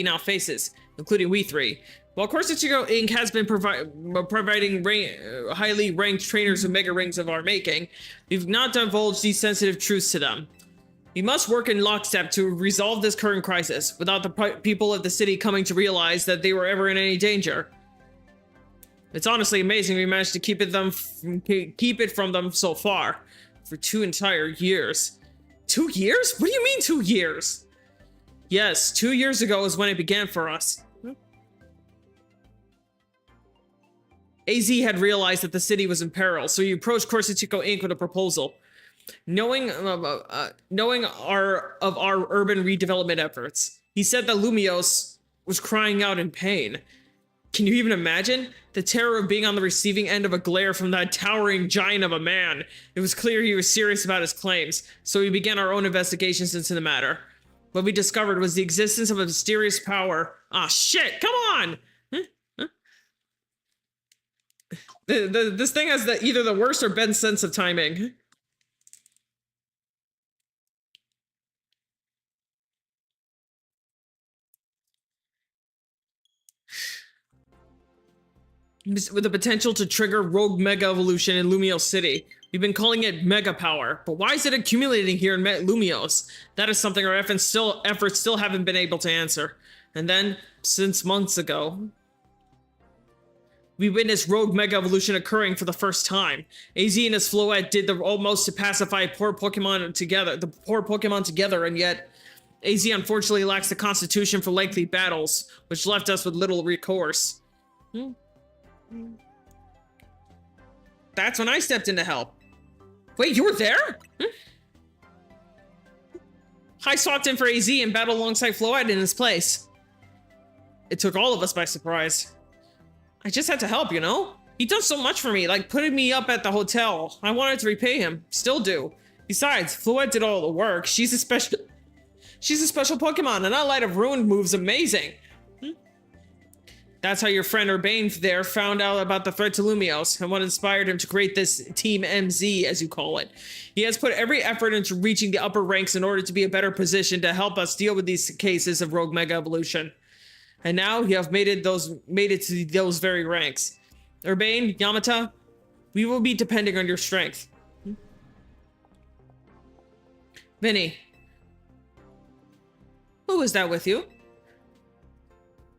[SPEAKER 1] now faces, including we three. While Corsichico Inc. has been providing highly ranked trainers with mega rings of our making, we've not divulged these sensitive truths to them. We must work in lockstep to resolve this current crisis, without the people of the city coming to realize that they were ever in any danger. It's honestly amazing we managed to keep it from them so far. For 2 entire years. 2 years? What do you mean 2 years? Yes, 2 years ago is when it began for us. AZ had realized that the city was in peril, so he approached Corsichico Inc. with a proposal. Knowing of our urban redevelopment efforts, he said that Lumios was crying out in pain. Can you even imagine? The terror of being on the receiving end of a glare from that towering giant of a man. It was clear he was serious about his claims, so we began our own investigations into the matter. What we discovered was the existence of a mysterious power. Ah, shit, come on! This thing has either the worst or best sense of timing. With the potential to trigger rogue mega evolution in Lumios City. We've been calling it mega power, but why is it accumulating here in Lumios? That is something our efforts still haven't been able to answer. And then, since months ago, we witnessed rogue mega evolution occurring for the first time. AZ and his Floette did the utmost to pacify the poor Pokemon together, and yet AZ unfortunately lacks the constitution for lengthy battles, which left us with little recourse. That's when I stepped in to help. Wait, you were there? I swapped in for AZ and battled alongside Floette in his place. It took all of us by surprise. I just had to help, you know? He done so much for me, like putting me up at the hotel. I wanted to repay him. Still do. Besides, Floette did all the work. She's a special Pokemon, and that Light of Ruin move's amazing. That's how your friend Urbane there found out about the threat to Lumios and what inspired him to create this Team MZ, as you call it. He has put every effort into reaching the upper ranks in order to be a better position to help us deal with these cases of rogue mega evolution. And now you have made it to those very ranks. Urbane, Yamata, we will be depending on your strength. Vinny, who was that with you?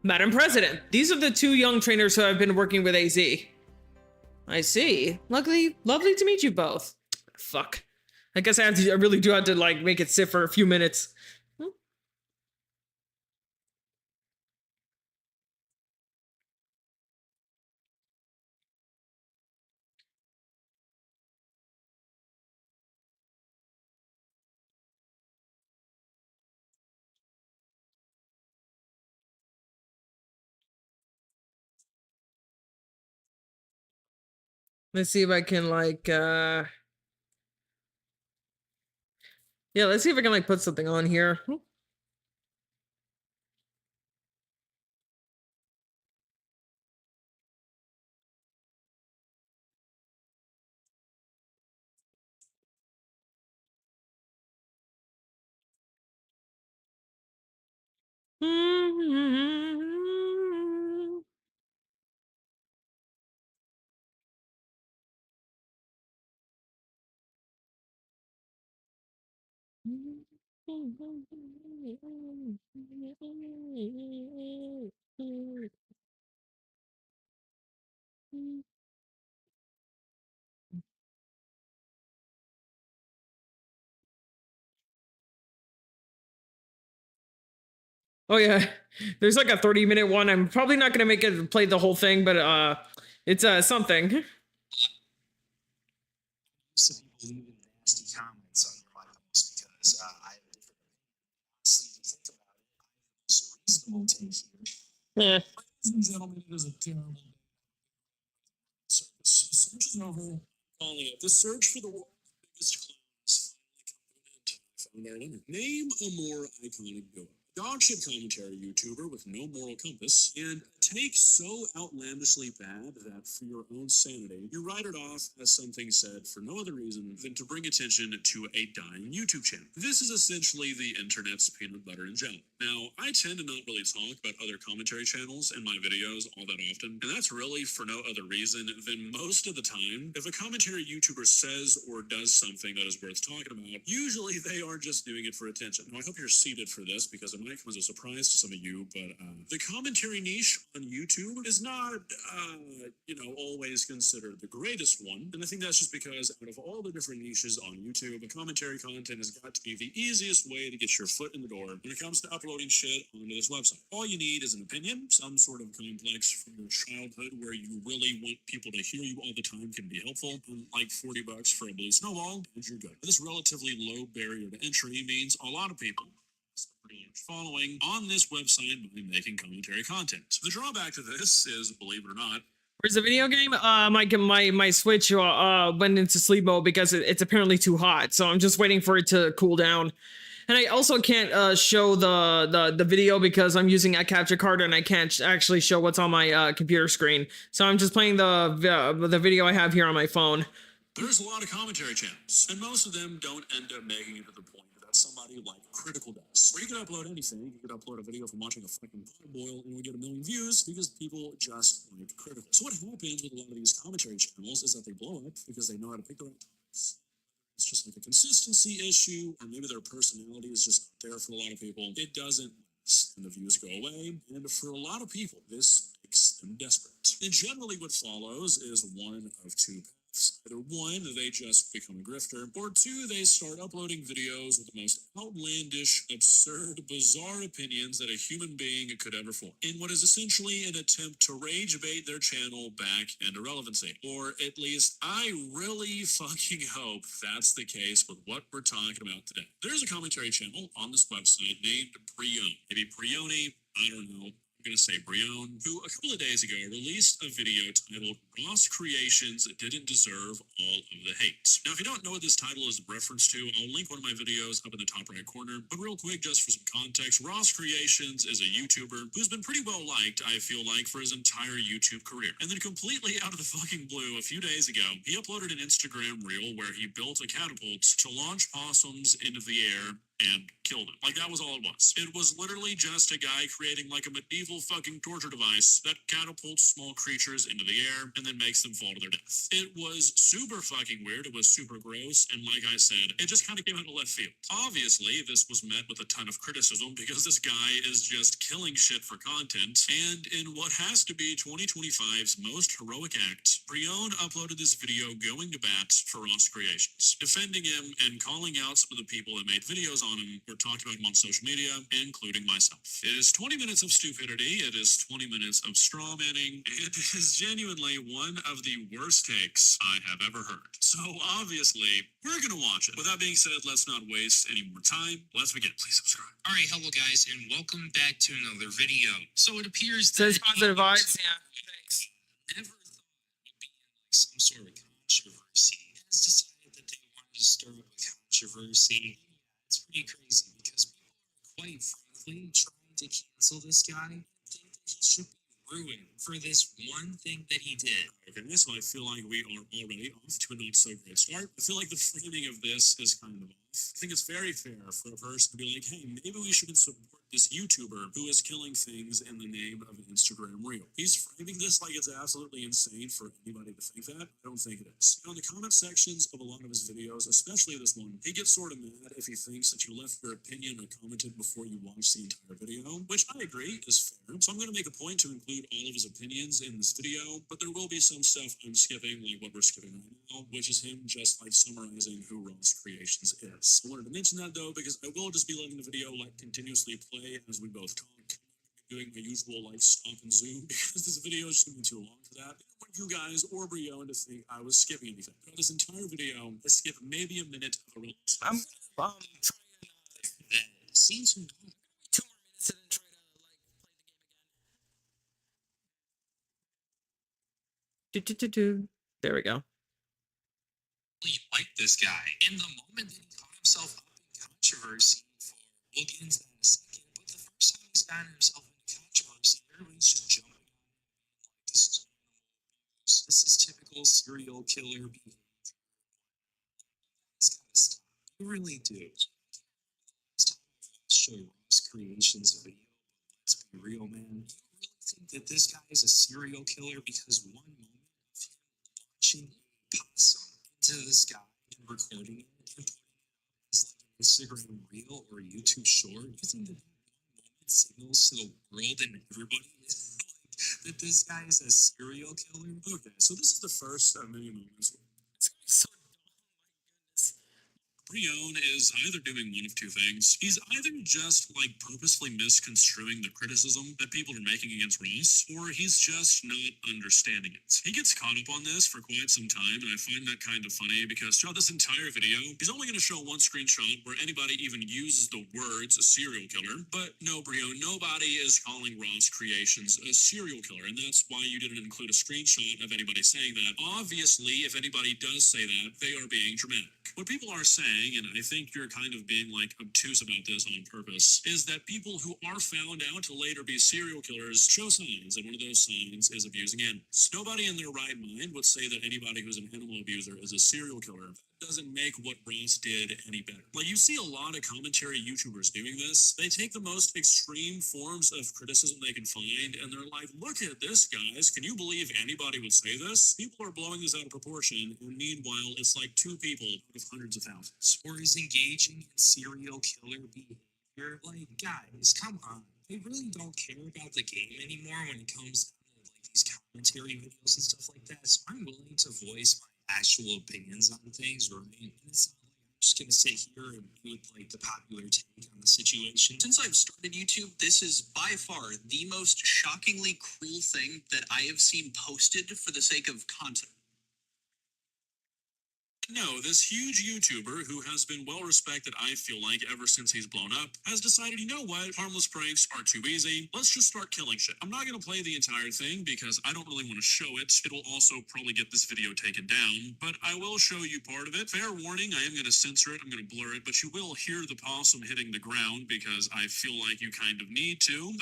[SPEAKER 1] Madam President, these are the 2 young trainers who have been working with AZ. I see. Lovely to meet you both. Fuck. I guess I really do have to, like, make it sit for a few minutes. Let's see if I can, like, yeah, let's see if I can, like, put something on here. Oh yeah, there's like a 30-minute one. I'm probably not gonna make it play the whole thing, but it's something.
[SPEAKER 3] Some people leaving nasty comments under my post because I have a different opinion. Honestly, if you think about it, I have a reasonable take here.
[SPEAKER 1] Yeah.
[SPEAKER 3] Ladies and gentlemen, it is a terrible day. Service. The search is over. Calling it. The search for the world's biggest clown has finally come to an end. I found our winner. Name a more iconic duo. Dogshit commentary YouTuber with no moral compass, and a take so outlandishly bad that for your own sanity, you write it off as something said for no other reason than to bring attention to a dying YouTube channel. This is essentially the internet's peanut butter and jelly. Now, I tend to not really talk about other commentary channels in my videos all that often, and that's really for no other reason than most of the time, if a commentary YouTuber says or does something that is worth talking about, usually they are just doing it for attention. Now, I hope you're seated for this because it might come as a surprise to some of you, but the commentary niche on YouTube is not, always considered the greatest one, and I think that's just because out of all the different niches on YouTube, commentary content has got to be the easiest way to get your foot in the door when it comes to uploading shit onto this website. All you need is an opinion, some sort of complex from your childhood where you really want people to hear you all the time can be helpful, and like $40 for a blue snowball, and you're good. This relatively low barrier to entry means a lot of people following on this website by making commentary content. The drawback to this is, believe it or not,
[SPEAKER 1] Where's the video game? My Switch went into sleep mode because it's apparently too hot, so I'm just waiting for it to cool down. And I also can't show the video because I'm using a capture card and I can't actually show what's on my computer screen. So I'm just playing the video I have here on my phone.
[SPEAKER 3] there's a lot of commentary channels, and most of them don't end up making it to the point that somebody like Critical does. Where you can upload anything, you could upload a video from watching a fucking pot boil and we get 1 million views because people just like Critical. So what happens with a lot of these commentary channels is that they blow up because they know how to pick the right times. It's just like a consistency issue, or maybe their personality is just not there for a lot of people. It doesn't last, and the views go away, and for a lot of people, this makes them desperate. And generally what follows is one of two paths. Either one, they just become a grifter, or two, they start uploading videos with the most outlandish, absurd, bizarre opinions that a human being could ever form, in what is essentially an attempt to rage bait their channel back into relevancy. Or at least, I really fucking hope that's the case with what we're talking about today. There's a commentary channel on this website named Brione. Maybe Brione, I don't know. I'm going to say Brione, who a couple of days ago released a video titled Ross Creations Didn't Deserve All of the Hate. Now, if you don't know what this title is a reference to, I'll link one of my videos up in the top right corner. But real quick, just for some context, Ross Creations is a YouTuber who's been pretty well liked, I feel like, for his entire YouTube career. And then completely out of the fucking blue, a few days ago, he uploaded an Instagram reel where he built a catapult to launch possums into the air and killed him. Like, that was all it was. It was literally just a guy creating like a medieval fucking torture device that catapults small creatures into the air, and and then makes them fall to their death. It was super fucking weird. It was super gross. And like I said, it just kind of came out of left field. Obviously, this was met with a ton of criticism because this guy is just killing shit for content. And in what has to be 2025's most heroic act, Brion uploaded this video going to bat for Ross Creations, defending him and calling out some of the people that made videos on him or talked about him on social media, including myself. It is 20 minutes of stupidity. It is 20 minutes of straw manning. It is genuinely one of the worst takes I have ever heard. So obviously, we're gonna watch it. With that being said, let's not waste any more time. Let's begin. Please subscribe.
[SPEAKER 6] All right, hello guys, and welcome back to another video. So it appears
[SPEAKER 1] Says
[SPEAKER 6] that
[SPEAKER 1] positive vibes. Yeah. Thanks.
[SPEAKER 6] never thought it would be in like some sort of controversy has decided that they wanted to stir up a controversy. It's pretty crazy because people are quite frankly trying to cancel this guy and think that he should be ruined for this one thing that he did.
[SPEAKER 3] Okay, so I feel like we are already off to a not so great start. I feel like the framing of this is kind of off. I think it's very fair for a person to be like, hey, maybe we shouldn't support this YouTuber who is killing things in the name of an Instagram reel. He's framing this like it's absolutely insane for anybody to think that. I don't think it is. In the comment sections of a lot of his videos, especially this one, he gets sort of mad if he thinks that you left your opinion or commented before you watched the entire video, which I agree is fair. So I'm going to make a point to include all of his opinions in this video, but there will be some stuff I'm skipping, like what we're skipping right now, which is him just like summarizing who Ross Creations is. I wanted to mention that though, because I will just be letting the video like continuously play as we both talk. Doing my usual like stop and zoom because this video is going to be too long for that. I didn't want you guys or Brion to think I was skipping anything. Throughout this entire video, I skip maybe a minute of a release.
[SPEAKER 1] I'm gonna try and
[SPEAKER 6] That seems to
[SPEAKER 1] 2 more minutes and then try to like play the game again. There we go.
[SPEAKER 6] really like this guy. And the moment that he caught himself up in controversy for, we'll get into that in a second, but the first time he's gotten himself into controversy, everybody's just jumping on him and being like, this is animal abuse. This is typical serial killer behavior. He's gotta stop. You really do. Last time I watched Show Ross Creations video, but let's be real, man. You really think that this guy is a serial killer because one moment of him launching a possum into the sky and recording it and putting it up as like an Instagram reel or a YouTube short, you think that one moment signals to the world and everybody is like that this guy is a serial killer?
[SPEAKER 3] Okay, so this is the first of many moments.
[SPEAKER 1] It's gonna be so dumb. My goodness.
[SPEAKER 3] Brion is either doing one of two things. He's either just like purposefully misconstruing the criticism that people are making against Ross, or he's just not understanding it. He gets caught up on this for quite some time, and I find that kind of funny because throughout this entire video, he's only going to show one screenshot where anybody even uses the words a serial killer. But no, Brion, nobody is calling Ross Creations a serial killer, and that's why you didn't include a screenshot of anybody saying that. Obviously, if anybody does say that, they are being dramatic. What people are saying, and I think you're kind of being like obtuse about this on purpose, is that people who are found out to later be serial killers show signs, and one of those signs is abusing animals. Nobody in their right mind would say that anybody who's an animal abuser is a serial killer. That doesn't make what Ross did any better. Like, you see a lot of commentary YouTubers doing this. They take the most extreme forms of criticism they can find, and they're like, look at this, guys. Can you believe anybody would say this? People are blowing this out of proportion, and meanwhile, it's like 2 people out of hundreds of thousands.
[SPEAKER 6] Or is engaging in serial killer behavior? Like, guys, come on. They really don't care about the game anymore when it comes down to like these commentary videos and stuff like that. So I'm willing to voice my actual opinions on things, right? And it's not like I'm just gonna sit here and do like the popular take on the situation.
[SPEAKER 4] Since I've started YouTube, this is by far the most shockingly cruel thing that I have seen posted for the sake of content.
[SPEAKER 3] No, this huge YouTuber who has been well respected, I feel like, ever since he's blown up, has decided, you know what, harmless pranks are too easy. Let's just start killing shit. I'm not going to play the entire thing because I don't really want to show it. It'll also probably get this video taken down, but I will show you part of it. Fair warning, I am going to censor it. I'm going to blur it, but you will hear the possum hitting the ground because I feel like you kind of need to.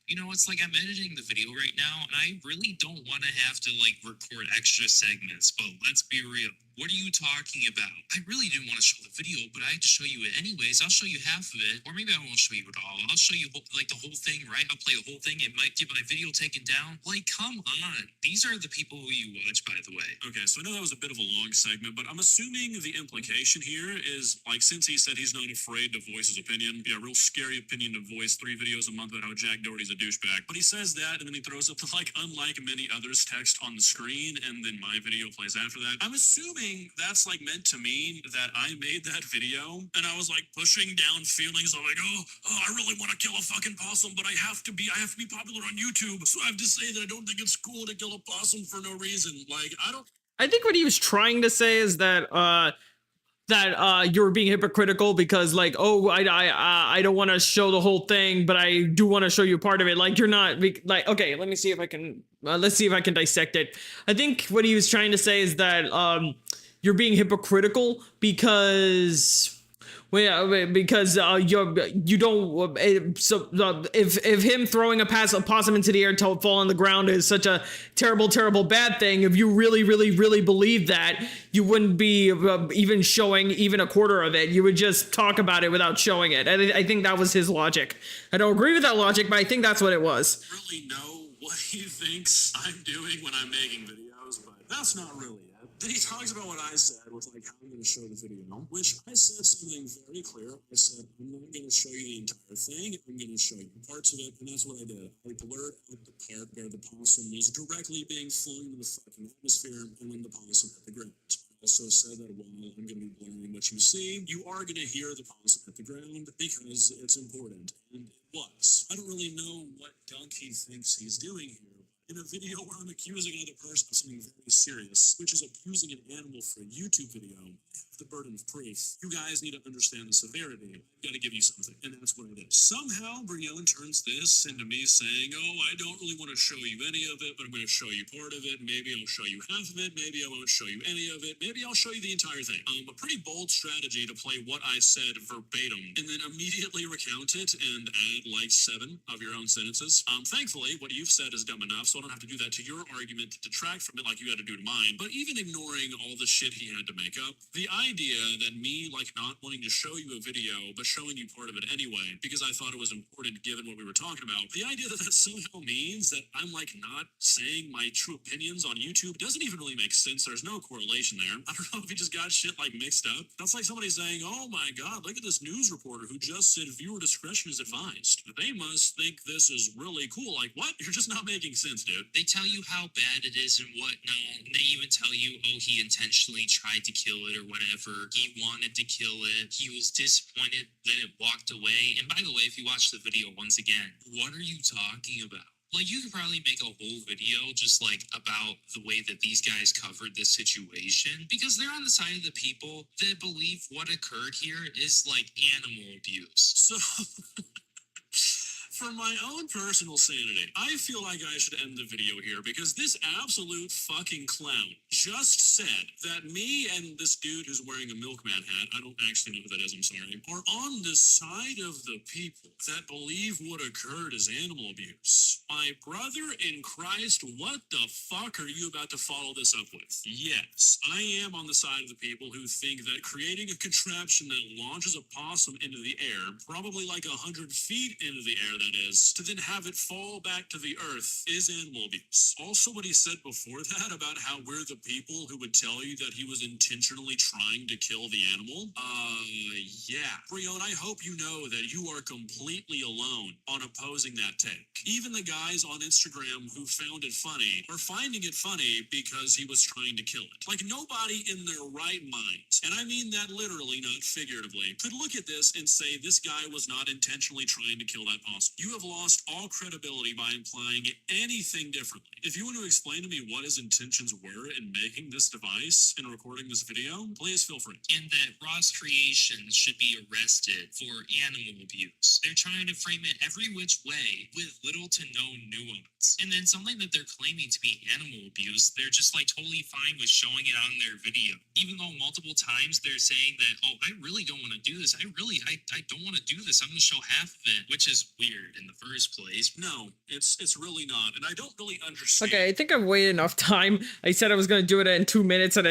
[SPEAKER 6] You know, it's like I'm editing the video right now, and I really don't want to have to like record extra segments, but let's be real. What are you talking about? I really didn't want to show the video, but I had to show you it anyways. I'll show you half of it, or maybe I won't show you it all. I'll show you like the whole thing, right? I'll play the whole thing. It might get my video taken down. Like, come on. These are the people who you watch, by the way.
[SPEAKER 3] Okay, so I know that was a bit of a long segment, but I'm assuming the implication here is, like, since he said he's not afraid to voice his opinion, yeah, real scary opinion to voice 3 videos a month about how Jack Doherty's a douchebag. But he says that, and then he throws up the, like, unlike many others text on the screen, and then my video plays after that. I'm assuming that's, like, meant to mean that I made that video, and I was, like, pushing down feelings of, like, oh, I really want to kill a fucking possum, but I have to be popular on YouTube, so I have to say that I don't think it's cool to kill a possum for no reason. Like,
[SPEAKER 1] I think what he was trying to say is that you're being hypocritical because, like, oh, I don't want to show the whole thing, but I do want to show you part of it. Like, you're not like, okay, let me see if I can let's see if I can dissect it. I think what he was trying to say is that you're being hypocritical because because you don't if him throwing a possum into the air to fall on the ground is such a terrible bad thing, if you really believe that, you wouldn't be even showing even a quarter of it. You would just talk about it without showing it. I think that was his logic. I don't agree with that logic, but I think that's what it was.
[SPEAKER 3] really know what he thinks I'm doing when I'm making videos, but that's not really it. Then he talks about what I said with, like, how I'm going to show the video, which I said something very clear. I said, I'm not going to show you the entire thing. I'm going to show you parts of it, and that's what I did. I blurred out the part where the possum was directly being flown into the fucking atmosphere, and then the possum hit the ground. I also said that while I'm going to be blurring what you see, you are going to hear the possum hit the ground because it's important, and it was. I don't really know what dunk he thinks he's doing here. In a video where I'm accusing another person of something very serious, which is abusing an animal for a YouTube video, I have the burden of proof. You guys need to understand the severity. I've got to give you something, and that's what it is. Somehow, Brion turns this into me saying, oh, I don't really want to show you any of it, but I'm going to show you part of it. Maybe I'll show you half of it. Maybe I won't show you any of it. Maybe I'll show you the entire thing. A pretty bold strategy to play what I said verbatim, and then immediately recount it and add like 7 of your own sentences. Thankfully, what you've said is dumb enough, so I don't have to do that to your argument to detract from it like you had to do to mine. But even ignoring all the shit he had to make up, the idea that me, like, not wanting to show you a video, but showing you part of it anyway, because I thought it was important given what we were talking about, the idea that that somehow means that I'm, like, not saying my true opinions on YouTube doesn't even really make sense. There's no correlation there. I don't know if he just got shit, like, mixed up. That's like somebody saying, oh my god, look at this news reporter who just said viewer discretion is advised. They must think this is really cool. Like, what? You're just not making sense, dude.
[SPEAKER 6] They tell you how bad it is and whatnot, and they even tell you, oh, he intentionally tried to kill it or whatever. He wanted to kill it. He was disappointed that it walked away. And by the way, if you watch the video once again, what are you talking about? Like, you could probably make a whole video just, like, about the way that these guys covered this situation, because they're on the side of the people that believe what occurred here is, like, animal abuse.
[SPEAKER 3] So, for my own personal sanity, I feel like I should end the video here because this absolute fucking clown just said that me and this dude who's wearing a milkman hat, I don't actually know who that is, I'm sorry, are on the side of the people that believe what occurred is animal abuse. My brother in Christ, what the fuck are you about to follow this up with? Yes, I am on the side of the people who think that creating a contraption that launches a possum into the air, probably like 100 feet into the air, that is, to then have it fall back to the earth is animal abuse. Also, what he said before that about how we're the people who would tell you that he was intentionally trying to kill the animal, yeah. Brion, I hope you know that you are completely alone on opposing that take. Even the guys on Instagram who found it funny are finding it funny because he was trying to kill it. Like, nobody in their right mind, and I mean that literally, not figuratively, could look at this and say this guy was not intentionally trying to kill that possum. You have lost all credibility by implying anything differently. If you want to explain to me what his intentions were in making this device and recording this video, please feel free.
[SPEAKER 6] And that Ross Creations should be arrested for animal abuse. They're trying to frame it every which way with little to no nuance. And then something that they're claiming to be animal abuse, they're just like totally fine with showing it on their video. Even though multiple times they're saying that, oh, I really don't want to do this. I don't want to do this. I'm going to show half of it, which is weird in the first place.
[SPEAKER 3] No, it's really not, and I don't really understand.
[SPEAKER 1] Okay, I think I've waited enough time. I said I was gonna do it in 2 minutes, and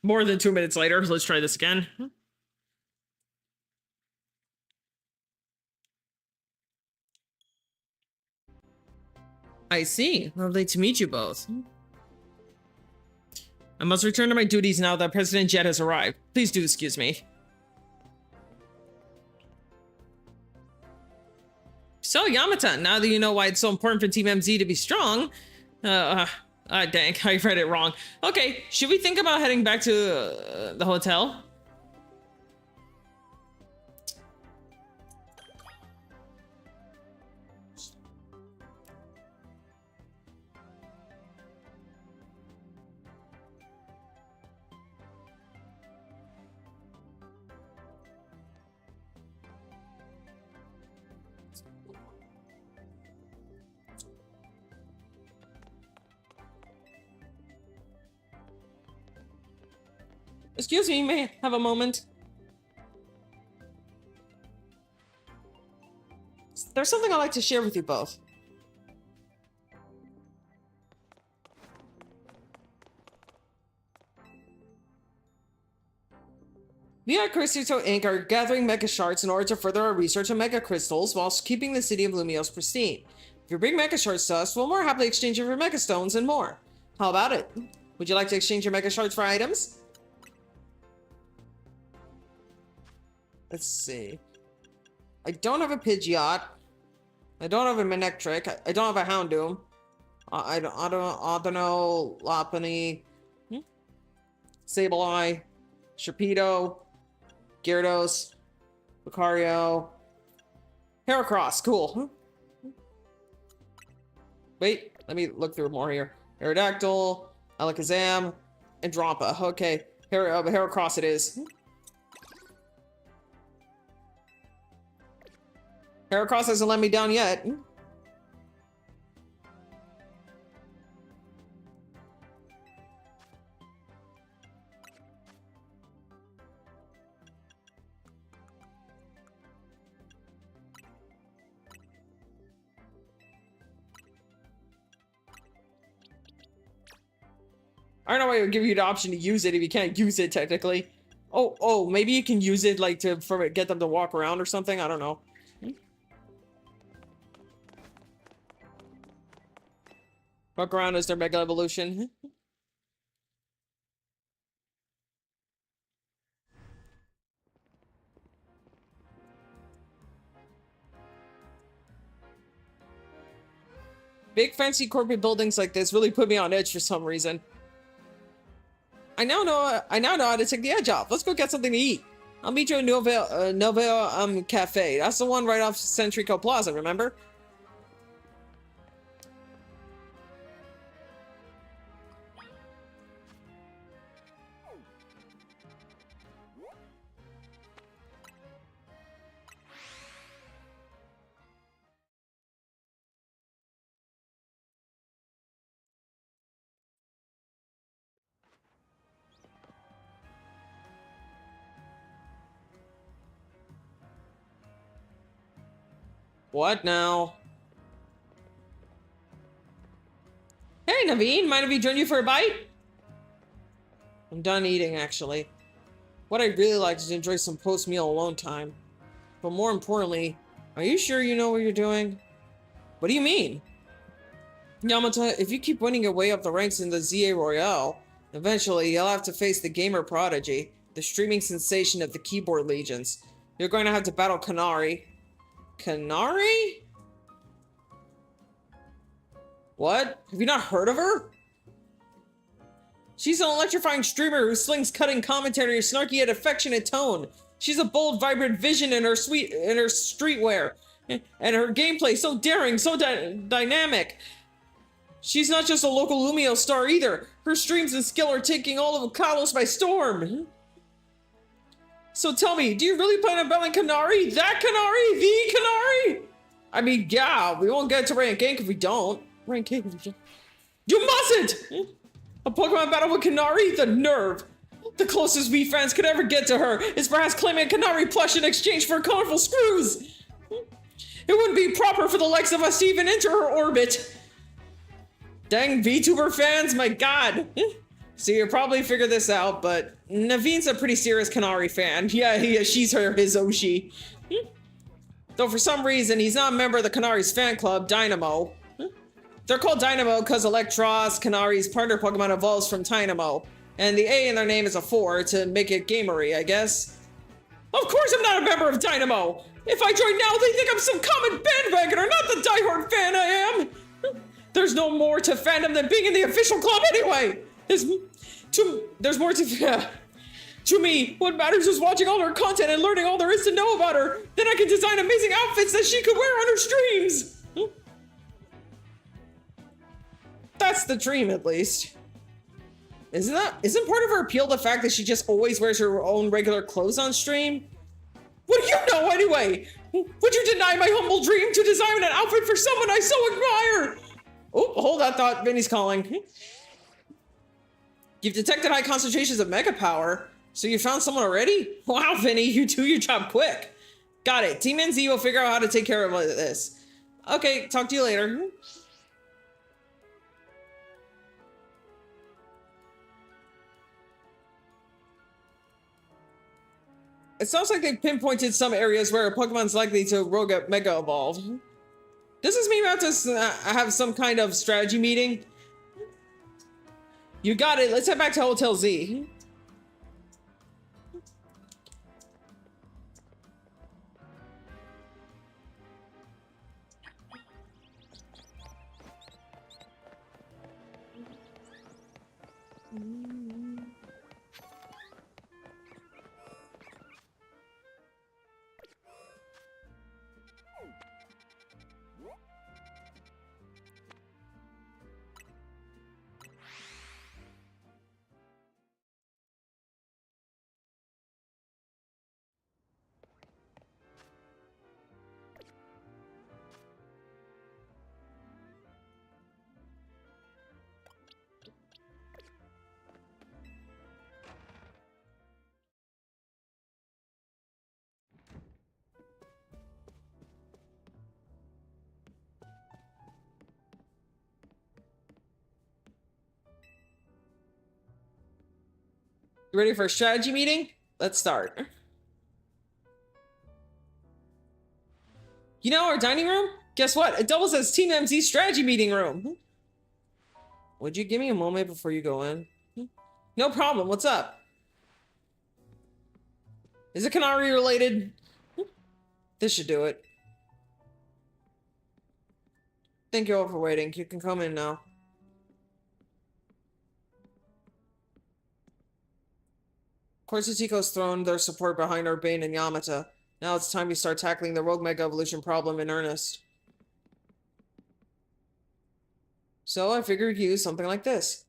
[SPEAKER 1] More than 2 minutes later. Let's try this again. I see. Lovely to meet you both. I must return to my duties now that President Jet has arrived. Please do excuse me. So, Yamata, now that you know why it's so important for Team MZ to be strong... dang, I read it wrong. Okay, should we think about heading back to the hotel? Excuse me, may I have a moment? There's something I'd like to share with you both. We at Crystal Inc. are gathering Mega Shards in order to further our research on Mega Crystals whilst keeping the city of Lumios pristine. If you bring Mega Shards to us, we'll more happily exchange it for Mega Stones and more. How about it? Would you like to exchange your Mega Shards for items? Let's see. I don't have a Pidgeot. I don't have a Manectric. I don't have a Houndoom. I don't know. Lopunny. Sableye. Sharpedo. Gyarados. Lucario. Heracross. Cool. Wait, let me look through more here. Aerodactyl. Alakazam. And Drampa. Okay. Heracross it is. Heracross hasn't let me down yet. I don't know why it would give you the option to use it if you can't use it technically. Oh, maybe you can use it like to get them to walk around or something. I don't know. Walk around as their Mega Evolution. Big fancy corporate buildings like this really put me on edge for some reason. I now know how to take the edge off. Let's go get something to eat. I'll meet you at Novel Cafe. That's the one right off Centrico Plaza, remember? What now? Hey, Naveen, mind if we join you for a bite? I'm done eating, actually. What I'd really like is to enjoy some post-meal alone time. But more importantly, are you sure you know what you're doing? What do you mean? Yamata, if you keep winning your way up the ranks in the ZA Royale, eventually you'll have to face the gamer prodigy, the streaming sensation of the keyboard legions. You're going to have to battle Kanari. Kanari? What? Have you not heard of her? She's an electrifying streamer who slings cutting commentary in a snarky yet affectionate tone. She's a bold, vibrant vision in her streetwear, and her gameplay so daring, so dynamic. She's not just a local Lumio star either. Her streams and skill are taking all of Kalos by storm. So tell me, do you really plan on battling Kanari? That Kanari? The Kanari? I mean, yeah, we won't get to rank 8 if we don't. Rank 8 if we don't. You mustn't! A Pokemon battle with Kanari? The nerve. The closest we fans could ever get to her is perhaps claiming a Kanari plush in exchange for colorful screws. It wouldn't be proper for the likes of us to even enter her orbit. Dang VTuber fans, my god. So you probably figured this out, but
[SPEAKER 2] Naveen's a pretty serious Kanari fan. Yeah, she's his Oshi. Though for some reason, he's not a member of the Kanari's fan club, Dynamo. They're called Dynamo because Electros, Kanari's partner Pokemon, evolves from Dynamo. And the A in their name is a 4 to make it gamery, I guess. Of course I'm not a member of Dynamo! If I join now, they think I'm some common bandwagoner, not the diehard fan I am! There's no more to fandom than being in the official club anyway! There's more to... To me, what matters is watching all her content and learning all there is to know about her. Then I can design amazing outfits that she could wear on her streams! That's the dream, at least. Isn't part of her appeal the fact that she just always wears her own regular clothes on stream? What do you know anyway? Would you deny my humble dream to design an outfit for someone I so admire? Oh, hold that thought, Vinny's calling. You've detected high concentrations of mega power. So you found someone already? Wow, Vinny, you do your job quick. Got it. Team NZ will figure out how to take care of this. Okay, talk to you later. It sounds like they pinpointed some areas where a Pokemon's likely to Mega Evolve. Does this mean we have to have some kind of strategy meeting? You got it. Let's head back to Hotel Z. You ready for a strategy meeting? Let's start. You know our dining room? Guess what? It doubles as Team MZ's strategy meeting room. Would you give me a moment before you go in? No problem. What's up? Is it Kanari related? This should do it. Thank you all for waiting. You can come in now. Korsutiko's thrown their support behind Urbane and Yamata. Now it's time we start tackling the Rogue Mega Evolution problem in earnest. So I figured use something like this.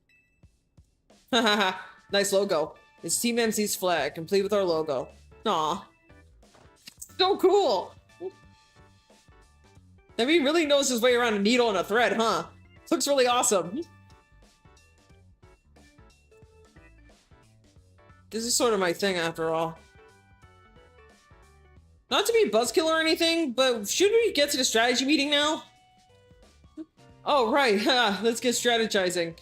[SPEAKER 2] Hahaha, nice logo. It's Team MC's flag, complete with our logo. Aw. So cool! Naveen really knows his way around a needle and a thread, huh? Looks really awesome. This is sort of my thing after all. Not to be buzzkill or anything, but should we get to the strategy meeting now? Oh, right. Let's get strategizing.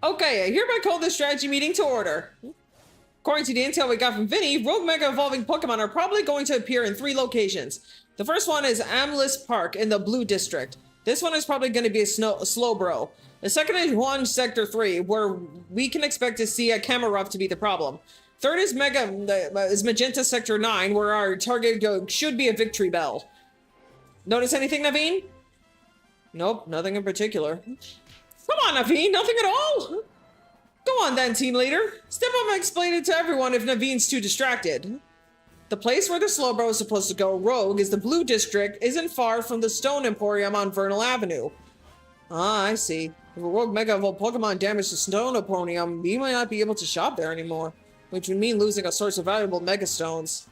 [SPEAKER 2] Okay, I hereby call this strategy meeting to order. According to the intel we got from Vinny, Rogue Mega Evolving Pokemon are probably going to appear in 3 locations. The first one is Amlis Park in the Blue District. This one is probably going to be a Slowbro. The second is Juan Sector 3, where we can expect to see a Camerupt to be the problem. Third is Magenta Sector 9, where our target should be a Victory Bell. Notice anything, Naveen? Nope, nothing in particular. Come on, Naveen, nothing at all? Go on then, team leader. Step up and explain it to everyone if Naveen's too distracted. The place where the Slowbro is supposed to go rogue is the Blue District, isn't far from the Stone Emporium on Vernal Avenue. Ah, I see. If a rogue Mega Evolved Pokemon damaged the Stone Emporium, we might not be able to shop there anymore, which would mean losing a source of valuable Mega Stones.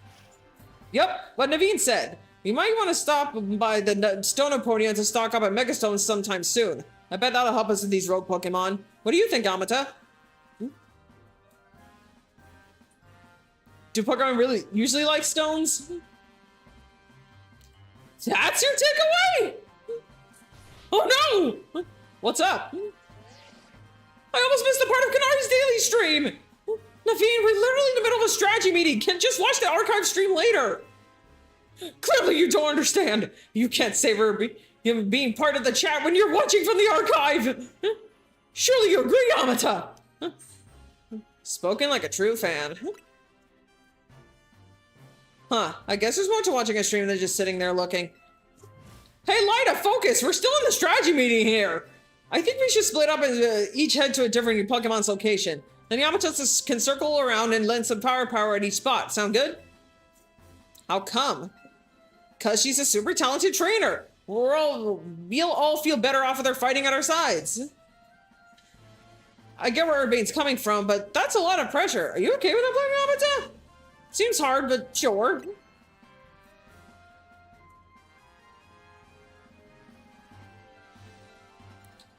[SPEAKER 2] Yep, what Naveen said. We might want to stop by the Stone Emporium to stock up on Mega Stones sometime soon. I bet that'll help us with these rogue Pokemon. What do you think, Amata? Do Pokemon really usually like stones? That's your takeaway? Oh no! What's up? I almost missed the part of Kanari's daily stream! Naveen, we're literally in the middle of a strategy meeting. Can just watch the archive stream later. Clearly you don't understand. You can't savor being part of the chat when you're watching from the archive. Surely you agree, Yamata. Spoken like a true fan. Huh, I guess there's more to watching a stream than just sitting there looking. Hey, Lyda, focus! We're still in the strategy meeting here! I think we should split up and each head to a different Pokemon's location. Then Yamata can circle around and lend some power at each spot. Sound good? How come? Cause she's a super talented trainer. We'll all feel better off with her fighting at our sides. I get where Urbane's coming from, but that's a lot of pressure. Are you okay with that, Yamata? Seems hard, but sure.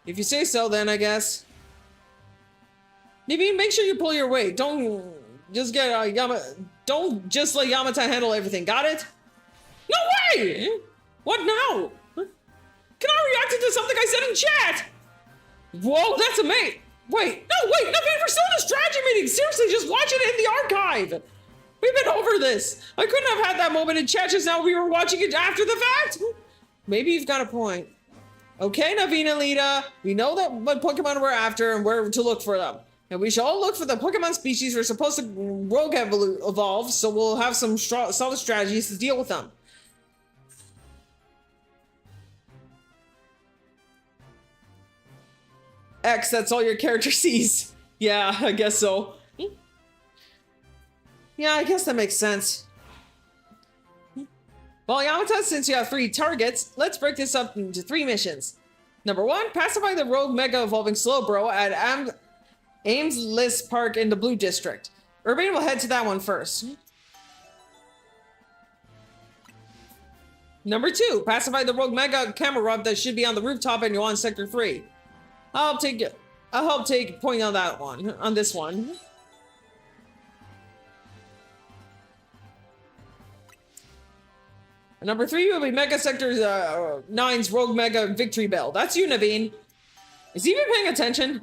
[SPEAKER 2] If you say so, then I guess. Maybe make sure you pull your weight. Don't just Don't just let Yamata handle everything. Got it? No way! What now? Can I react to something I said in chat? Whoa, that's amazing. Wait, no, wait, we're still in a strategy meeting. Seriously, just watch it in the archive. We've been over this. I couldn't have had that moment in chat just now. We were watching it after the fact. Maybe you've got a point. Okay, Naveen and Lita, we know that what Pokemon we're after and where to look for them. And we should all look for the Pokemon species we're supposed to rogue evolve, so we'll have some solid strategies to deal with them. X, that's all your character sees. Yeah, I guess so. Yeah, I guess that makes sense. Well, Yamata, since you have 3 targets, let's break this up into 3 missions. Number 1, pacify the rogue Mega Evolving Slowbro at Aimless Park in the Blue District. Urbane will head to that one first. Number 2, pacify the rogue Mega Camerupt that should be on the rooftop in Yuan Sector 3. I'll help take point on that one, on this one. Number 3 will be Mega Sector 9's Rogue Mega Victory Bell. That's you, Naveen. Is he even paying attention?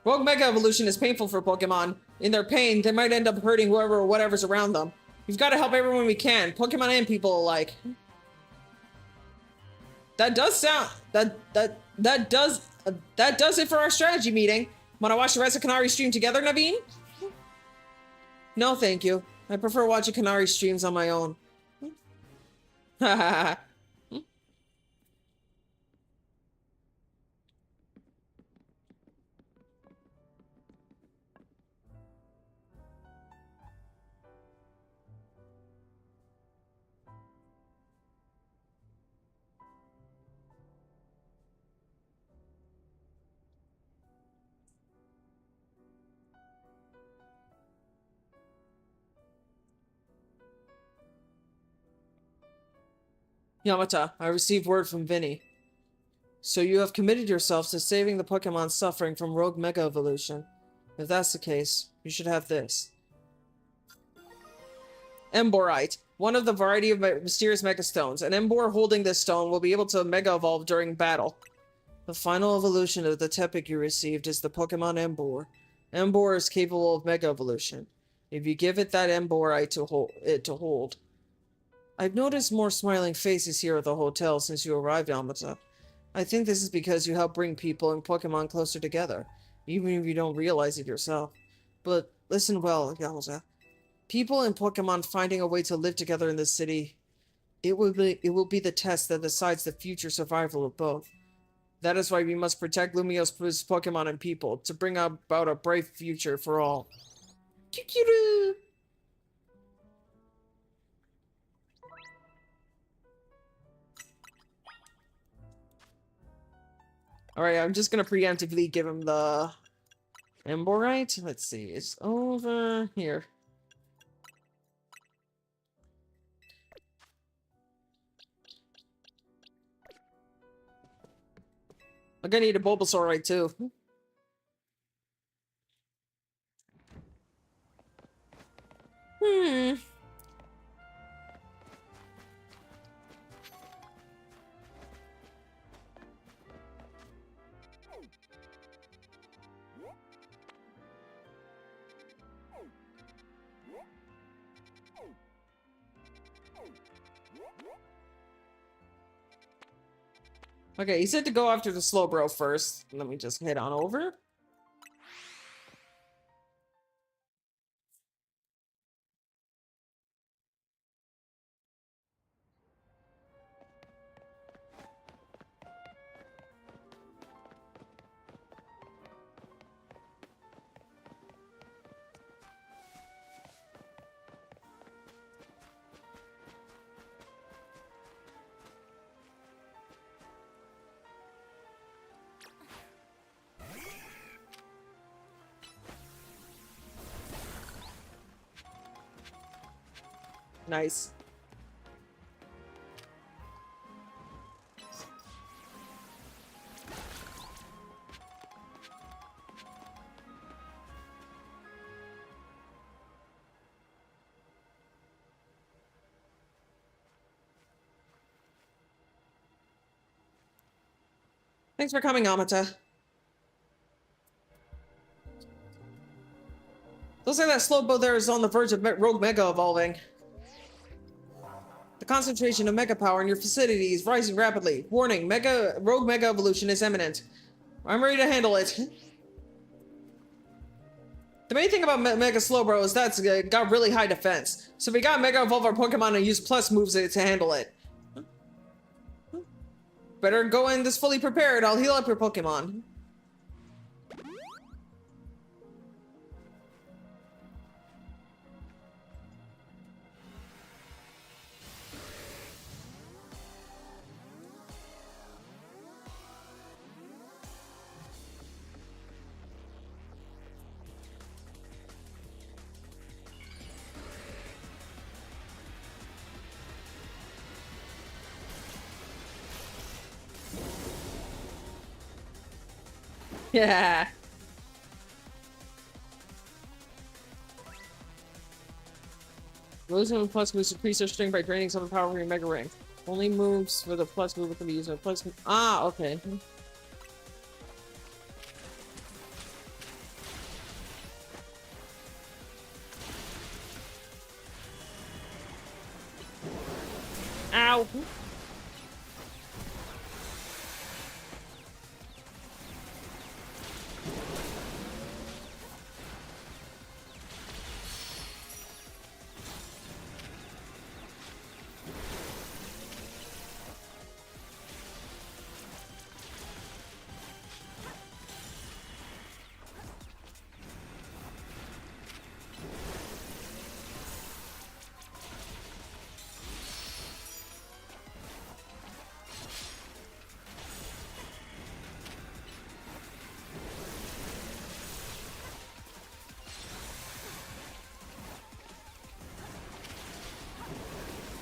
[SPEAKER 2] Rogue Mega Evolution is painful for Pokemon. In their pain, they might end up hurting whoever or whatever's around them. We've got to help everyone we can, Pokemon and people alike. That does sound... That does it for our strategy meeting. Wanna watch the rest of Kanari's stream together, Naveen? No, thank you. I prefer watching Kanari streams on my own. Hahaha. Yamata, I received word from Vinny. So you have committed yourself to saving the Pokemon suffering from Rogue Mega Evolution. If that's the case, you should have this. Emborite, one of the variety of mysterious Mega Stones. An Embor holding this stone will be able to Mega Evolve during battle. The final evolution of the Tepig you received is the Pokemon Embor. Embor is capable of Mega Evolution. If you give it that Emborite to hold. I've noticed more smiling faces here at the hotel since you arrived, Yamata. I think this is because you help bring people and Pokemon closer together, even if you don't realize it yourself. But listen well, Yamata. People and Pokemon finding a way to live together in this city, it will be the test that decides the future survival of both. That is why we must protect Lumio's Pokemon and people, to bring about a bright future for all. Kikuru! Alright, I'm just gonna preemptively give him the Emborite. Let's see, it's over here. I'm gonna need a Bulbasaur right too. Okay, he said to go after the Slowbro first. Let me just head on over. Nice. Thanks for coming, Amata. Looks like that Slowbro there is on the verge of Rogue Mega evolving. The concentration of Mega power in your vicinity is rising rapidly. Warning, Rogue Mega evolution is imminent. I'm ready to handle it. The main thing about Mega Slowbro is that's got really high defense. So we gotta Mega Evolve our Pokemon and use plus moves to handle it. Better go in this fully prepared, I'll heal up your Pokemon. Yeah. Losing plus moves increase their strength by draining some of the power from your Mega Ring. Only moves with a plus move can be used with a plus move. Ah, okay. Ow!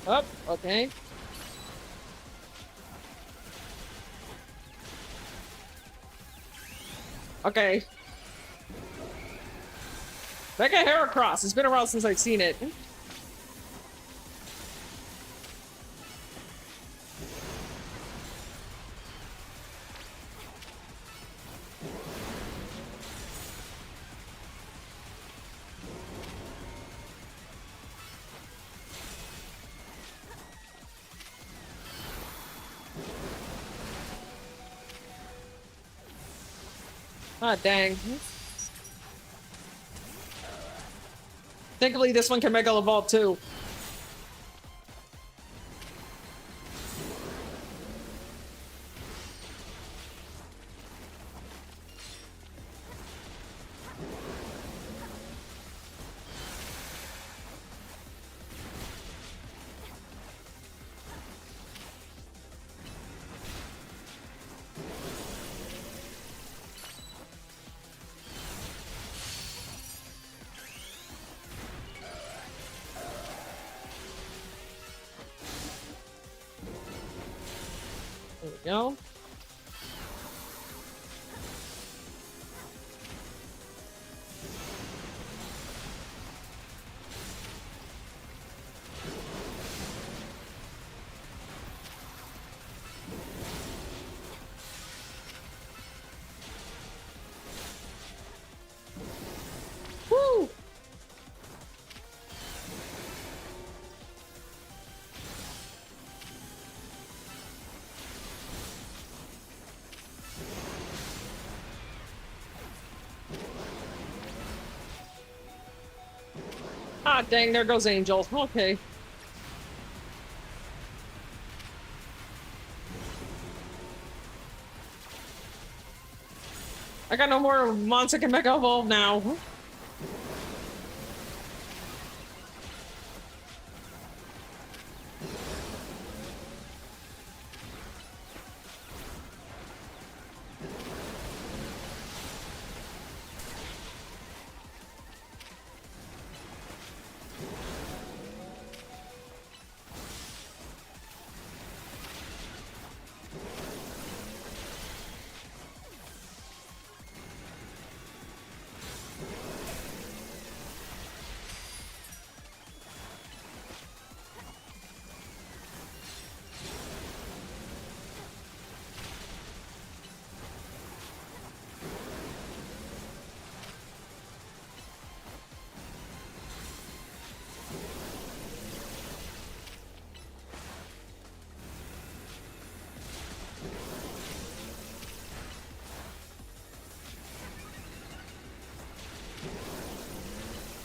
[SPEAKER 2] Up, okay. Okay. Mega Heracross. It's been a while since I've seen it. Ah, dang. Thankfully, this one can Mega Evolve too. There we go. Woo! Ah, dang, there goes Angel. Okay. I got no more monster can mega evolve now.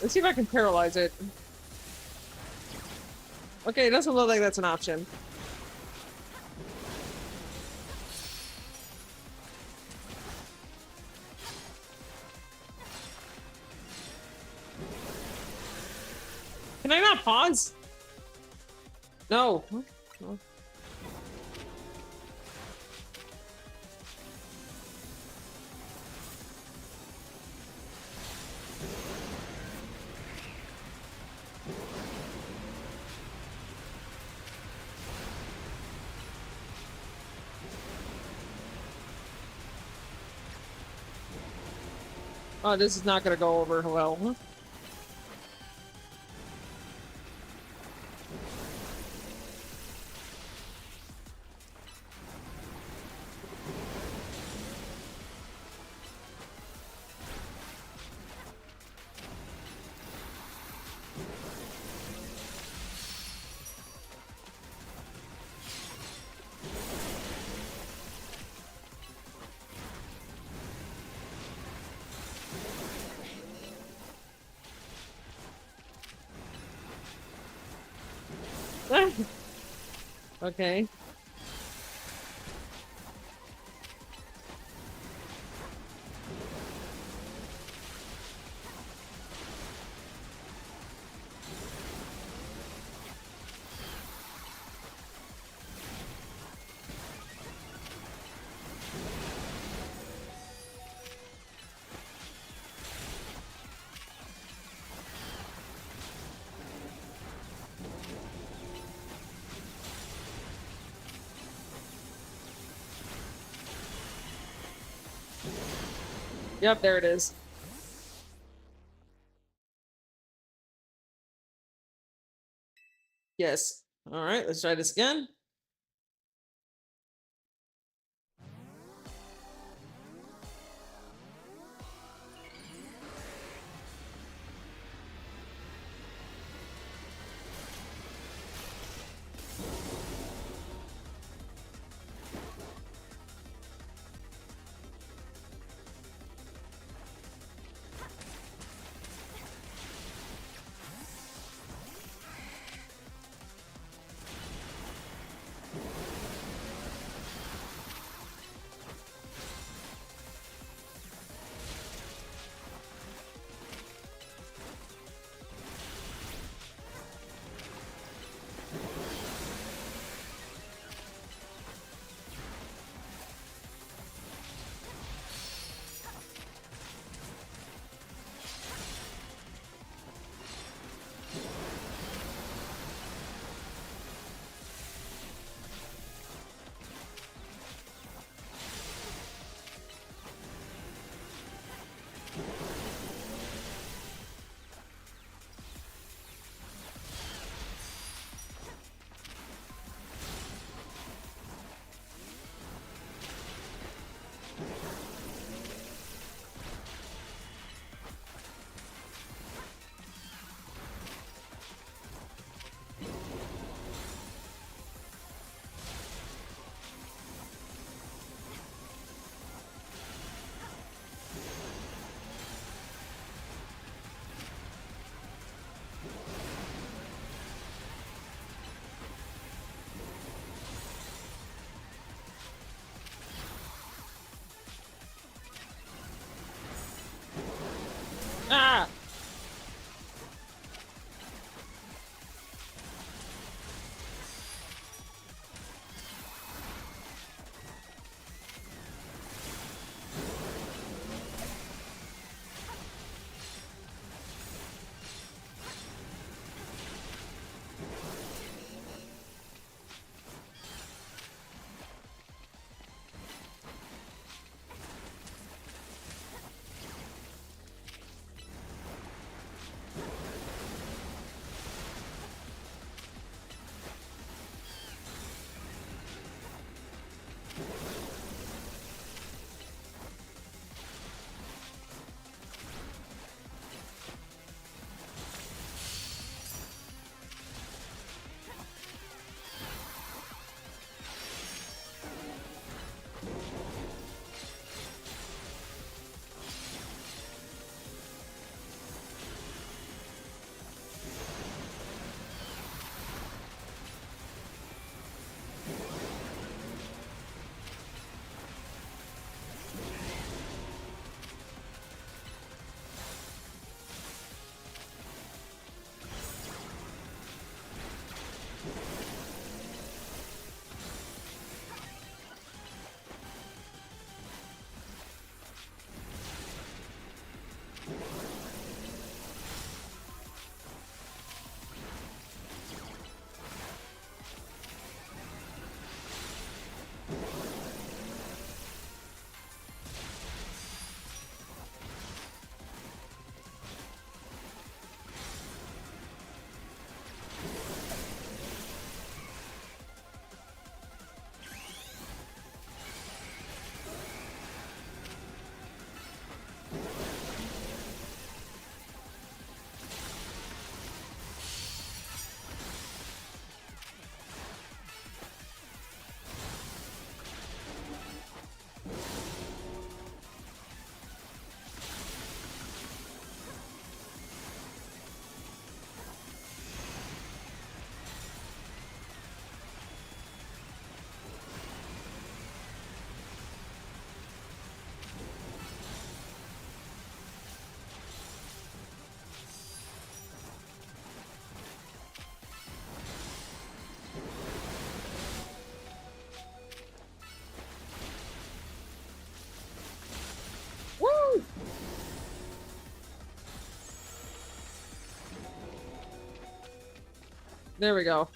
[SPEAKER 2] Let's see if I can paralyze it. Okay, it doesn't look like that's an option. Can I not pause? No. No. Oh, this is not gonna go over well. Okay. Yep, there it is. Yes. All right, let's try this again. There we go.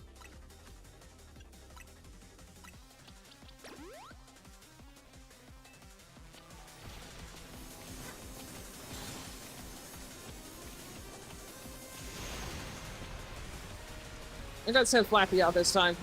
[SPEAKER 2] I got sent Flappy out this time.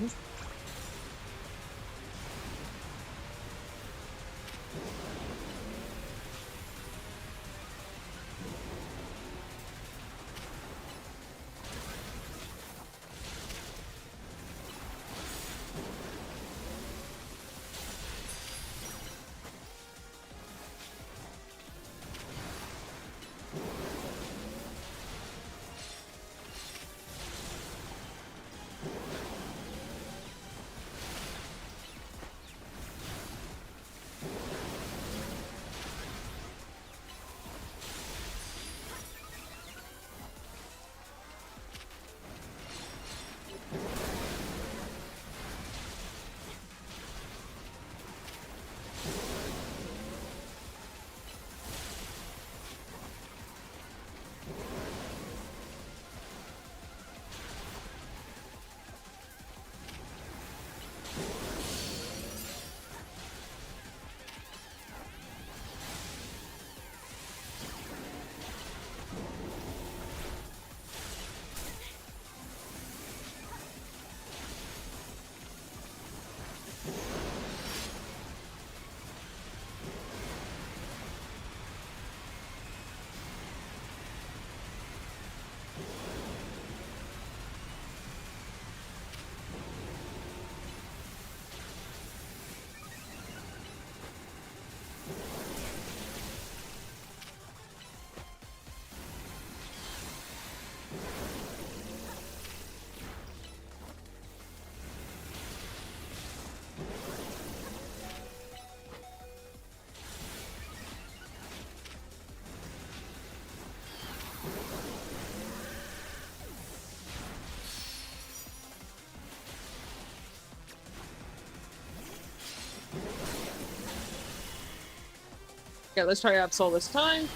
[SPEAKER 2] Okay, let's try Absol this time.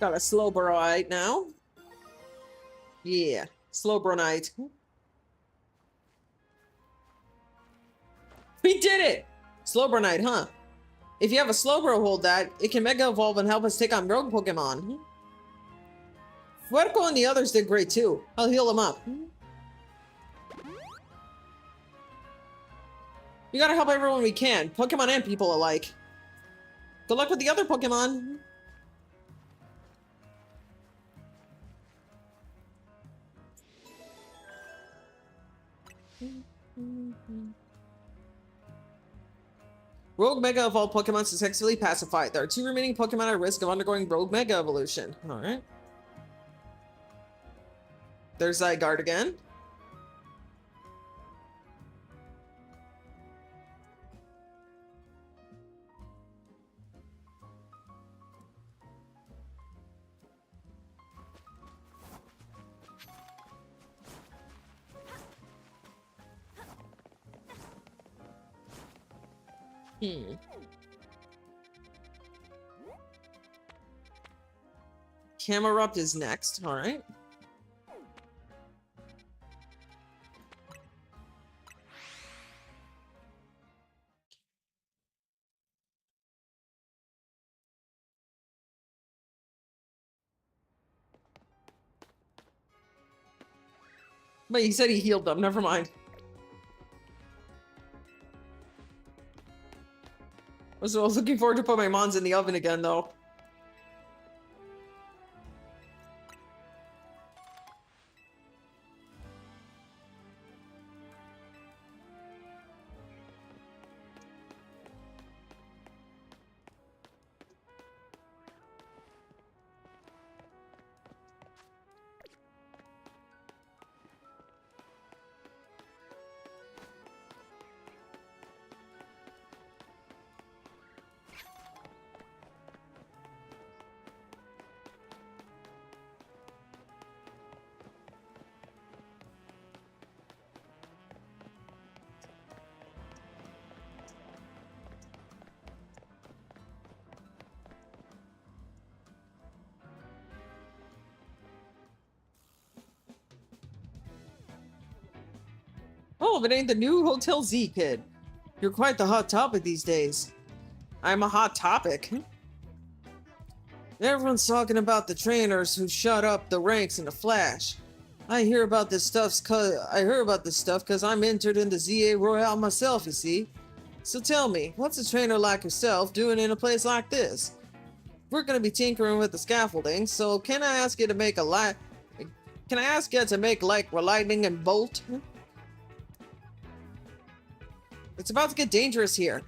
[SPEAKER 2] Got a Slowbronite now. Yeah, Slowbronite. We did it! Slowbronite, huh? If you have a Slowbro hold that, it can Mega Evolve and help us take on rogue Pokemon. Fuerco and the others did great too. I'll heal them up. We gotta help everyone we can, Pokemon and people alike. Good luck with the other Pokemon. Rogue Mega Evolved Pokemon successfully pacified. There are 2 remaining Pokemon at risk of undergoing Rogue Mega Evolution. Alright. There's Zygarde again. Camerupt is next. Alright. But he said he healed them. Never mind. I was looking forward to put my mons in the oven again, though. Oh, if it ain't the new Hotel Z kid. You're quite the hot topic these days. I'm a hot topic. Everyone's talking about the trainers who shot up the ranks in a flash. I hear about this stuff cause I'm entered in the ZA Royale myself, you see. So tell me, what's a trainer like yourself doing in a place like this? We're gonna be tinkering with the scaffolding, so can I ask you to make like lightning and bolt? It's about to get dangerous here.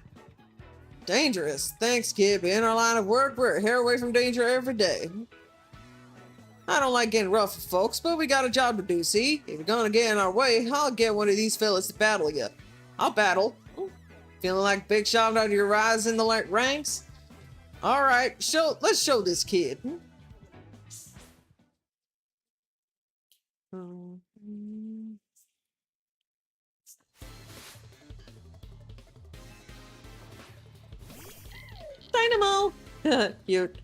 [SPEAKER 2] Dangerous? Thanks, kid. In our line of work, we're a hair away from danger every day. I don't like getting rough with folks, but we got a job to do, see? If you're gonna get in our way, I'll get one of these fellas to battle you. I'll battle. Feeling like big shot out of your rise in the ranks? Alright, let's show this kid. Dynamo! Cute.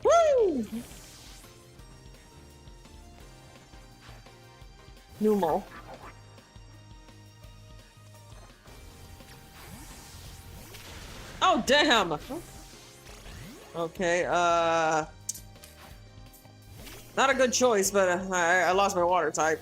[SPEAKER 2] Woo! Numo. Oh, damn! Okay, not a good choice, but I lost my water type.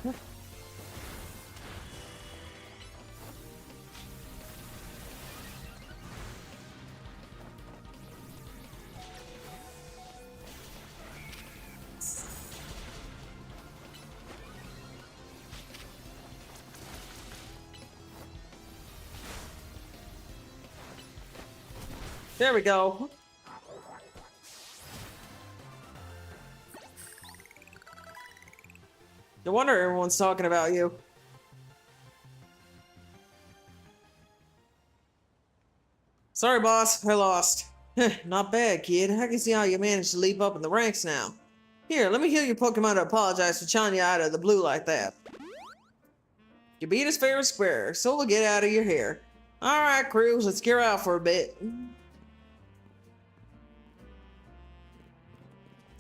[SPEAKER 2] There we go. No wonder everyone's talking about you. Sorry, boss. I lost. Not bad, kid. I can see how you managed to leap up in the ranks now. Here, let me heal your Pokemon to apologize for chawing you out of the blue like that. You beat us fair and square, so we'll get out of your hair. Alright, crews, let's gear out for a bit.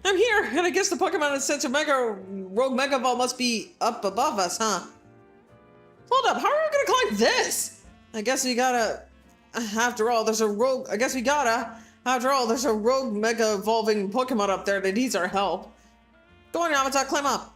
[SPEAKER 2] I'm here, and I guess the Pokemon that sent a Rogue Mega Ball must be up above us, huh? Hold up, how are we gonna climb this? I guess we gotta... After all, there's a rogue Mega Evolving Pokemon up there that needs our help. Go on, Yamato, climb up.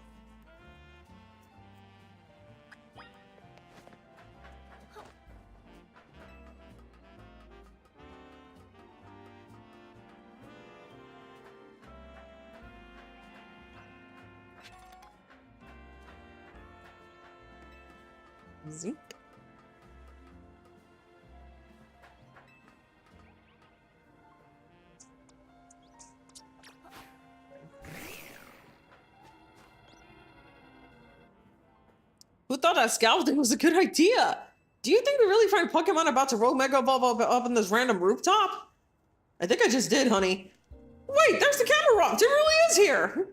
[SPEAKER 2] Zink. Who thought that scaffolding was a good idea? Do you think we really find Pokemon about to Rogue Mega Evolve up in this random rooftop? I think I just did, honey. Wait, there's the camera rock. It really is here.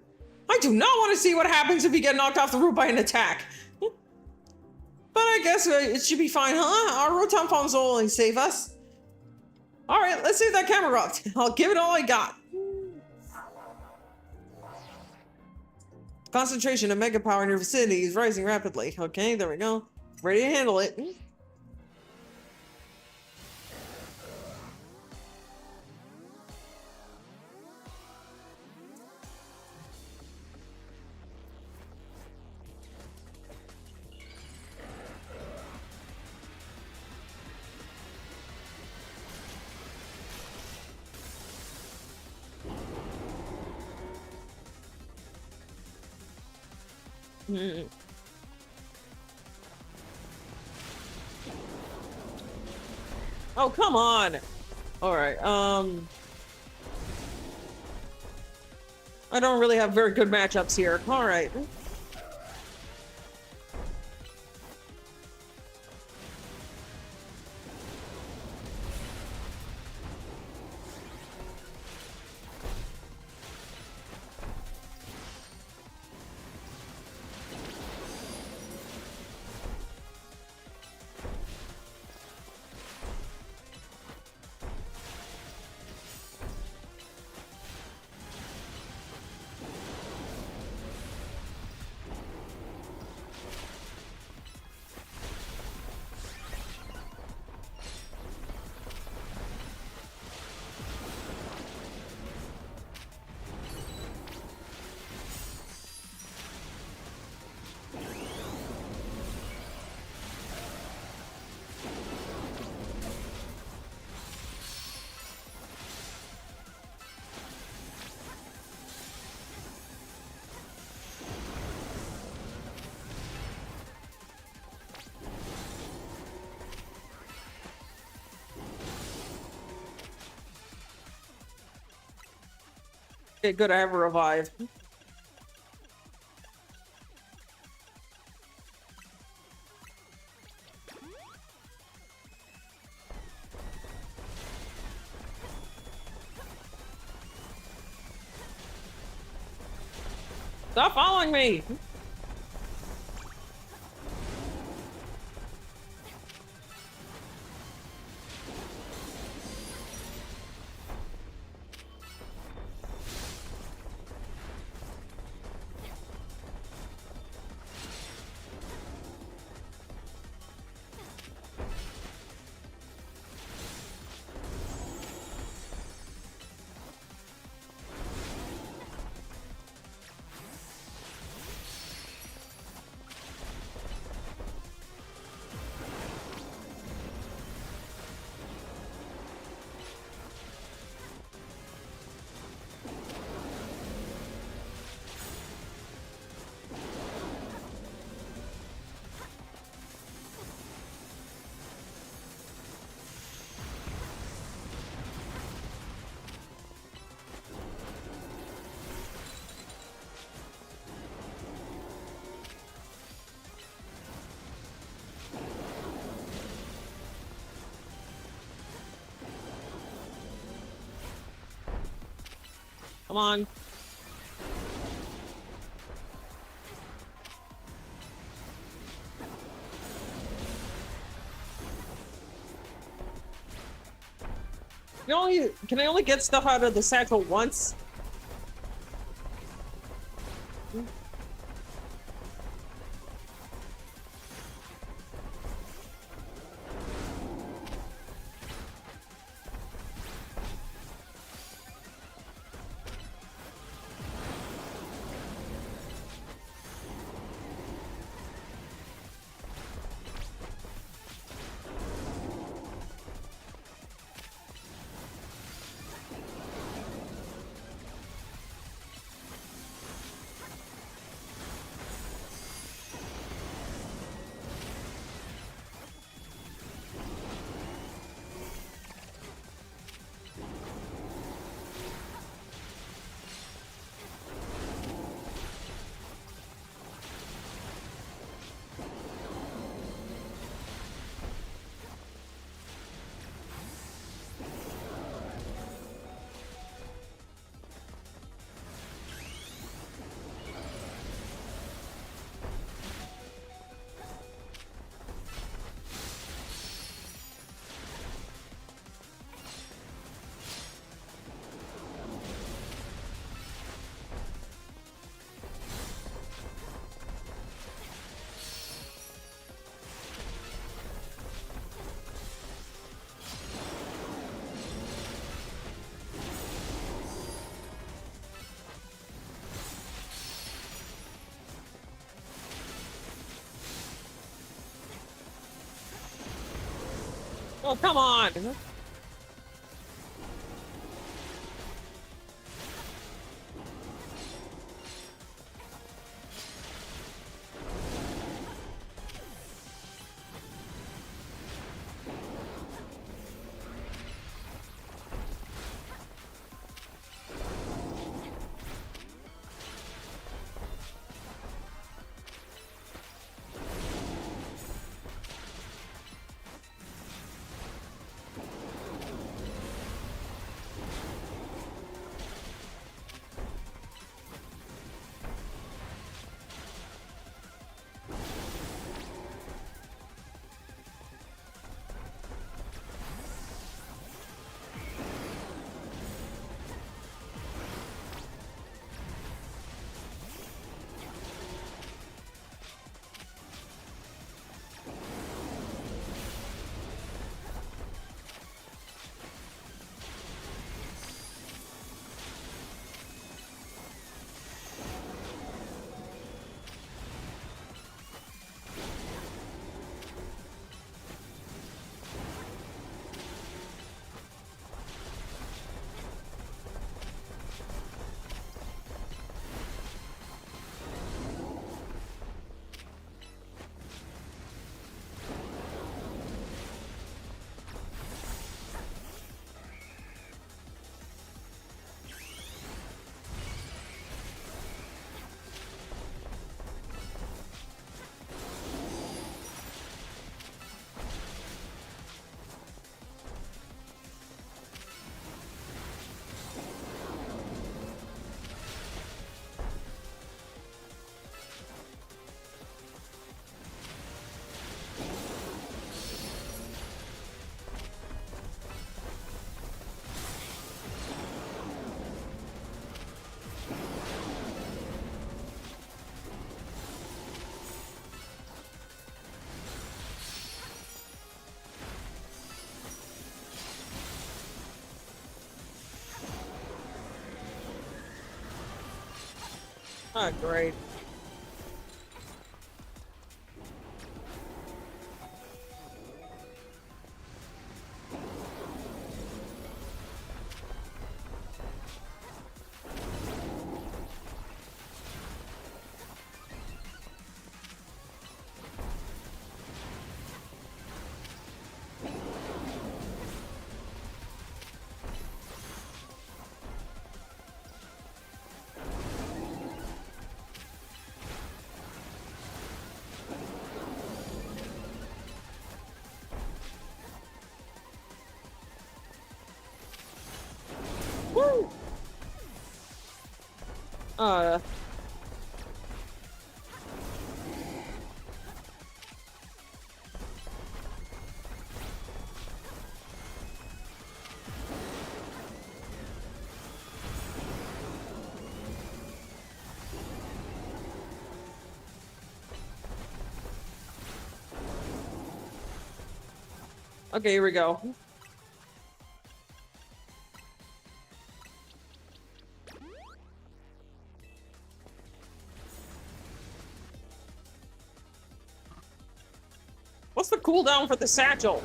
[SPEAKER 2] I do not want to see what happens if you get knocked off the roof by an attack. But I guess it should be fine, huh? Our Rotom Palms will only save us. Alright, let's save that camera rock. I'll give it all I got. Concentration of mega power in your vicinity is rising rapidly. Okay, there we go. Ready to handle it. Oh, come on. All right. I don't really have very good matchups here. All right. Okay, good. I have a revive. Stop following me! Come on. Can I only get stuff out of the satchel once? Oh, come on! Oh, great. Woo! Uh. Okay, here we go. What's the cooldown for the satchel?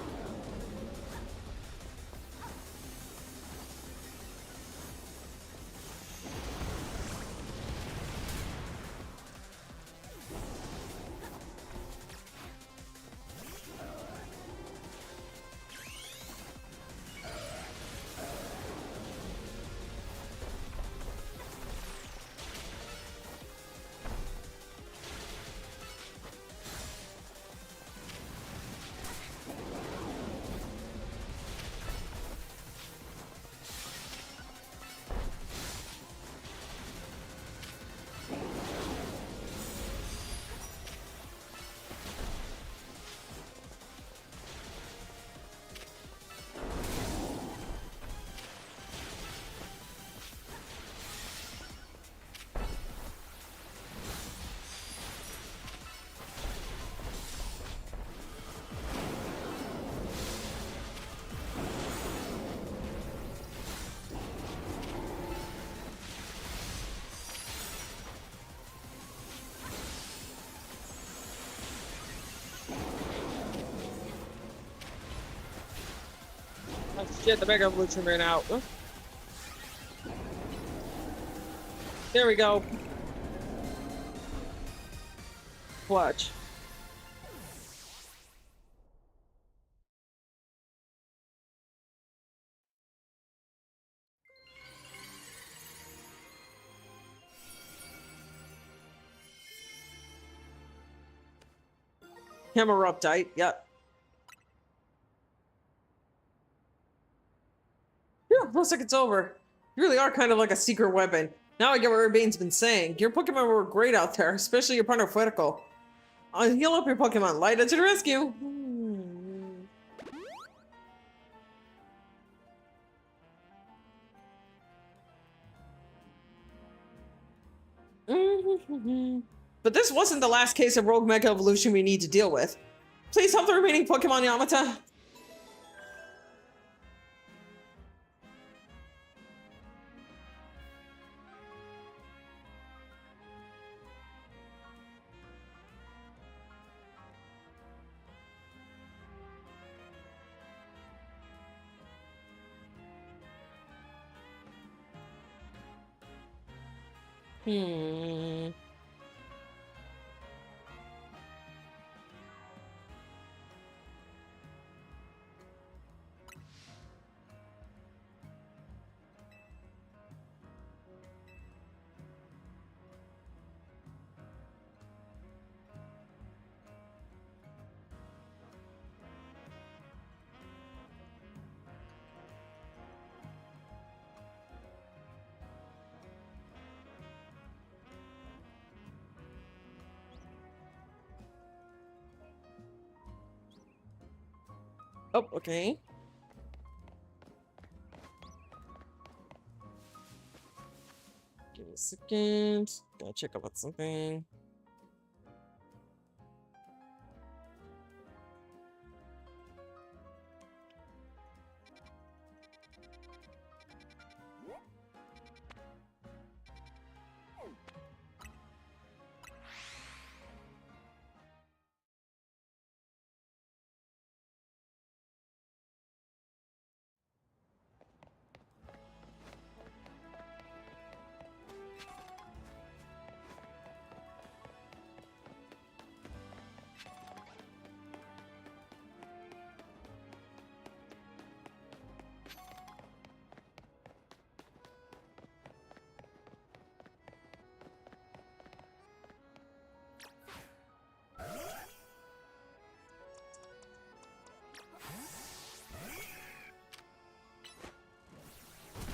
[SPEAKER 2] Shit, the Mega Evolution ran out. Oh. There we go. Clutch. Hammer update, yep. Phew, looks like it's over. You really are kind of like a secret weapon. Now I get what Urbane's been saying. Your Pokemon were great out there, especially your partner Fuetical. I'll heal up your Pokemon. Light to the rescue. But this wasn't the last case of Rogue Mega Evolution we need to deal with. Please help the remaining Pokemon Yamata. Oh, okay. Give me a second. Gotta check about something.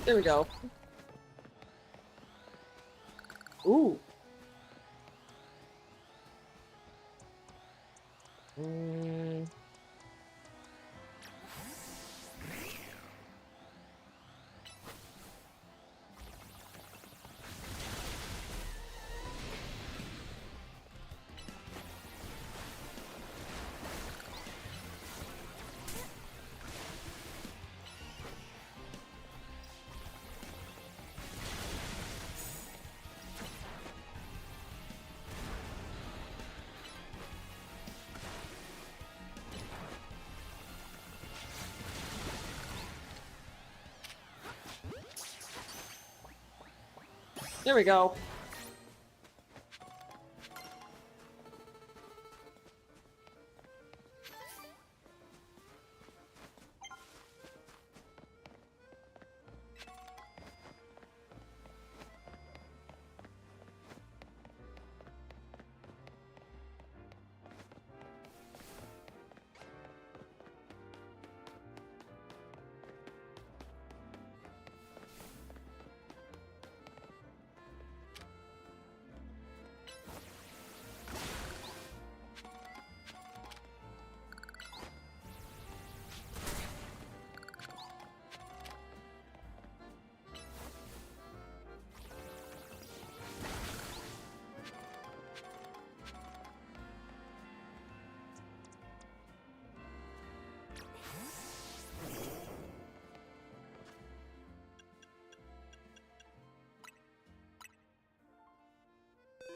[SPEAKER 2] There we go. Ooh. There we go.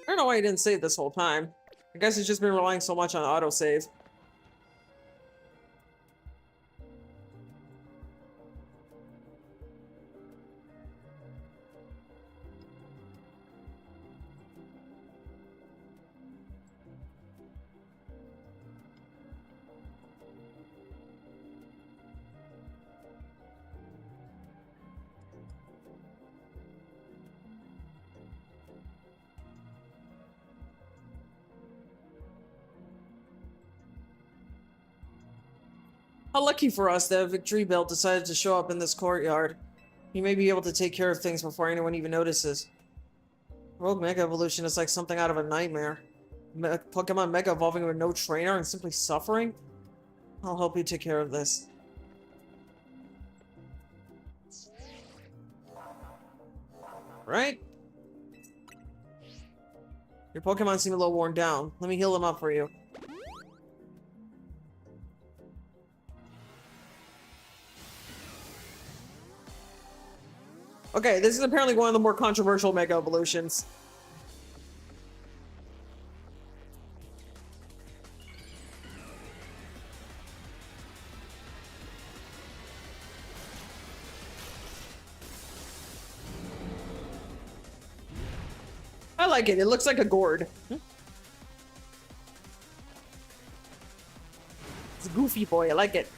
[SPEAKER 2] I don't know why he didn't save this whole time. I guess he's just been relying so much on autosave. How lucky for us that Victory Bell decided to show up in this courtyard. He may be able to take care of things before anyone even notices. Rogue Mega Evolution is like something out of a nightmare. Pokemon Mega evolving with no trainer and simply suffering? I'll help you take care of this. Right? Your Pokemon seem a little worn down. Let me heal them up for you. Okay, this is apparently one of the more controversial Mega Evolutions. I like it. It looks like a gourd. It's a goofy boy. I like it.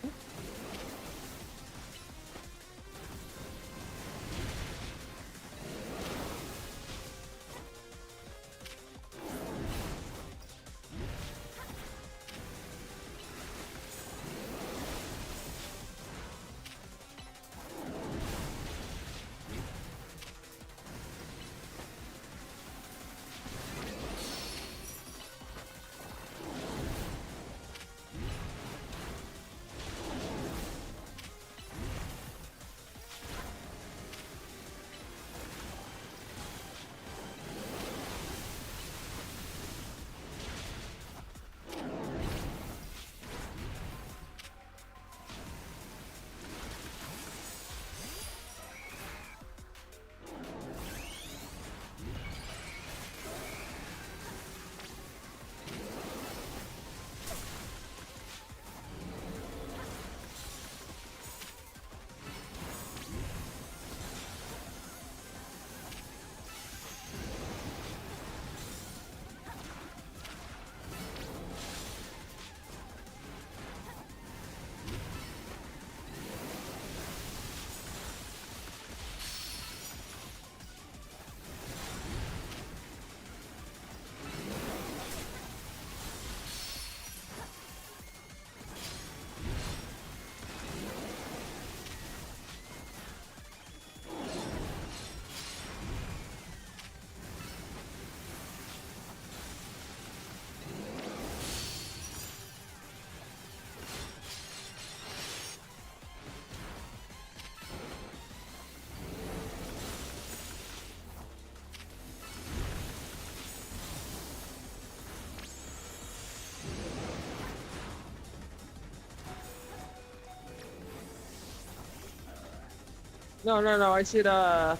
[SPEAKER 2] No, no, no. I should, yeah,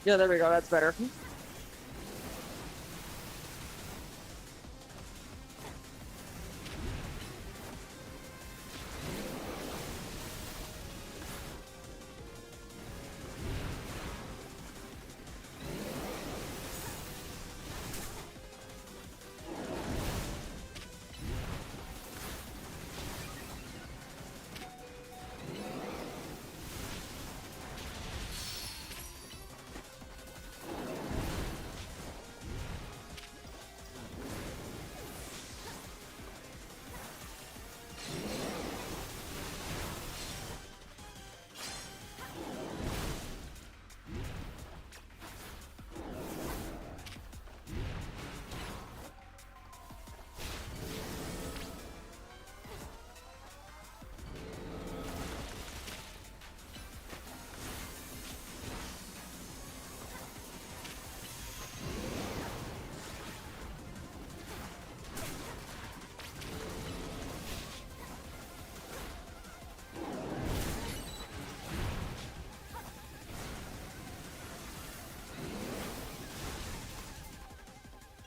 [SPEAKER 2] there we go. That's better.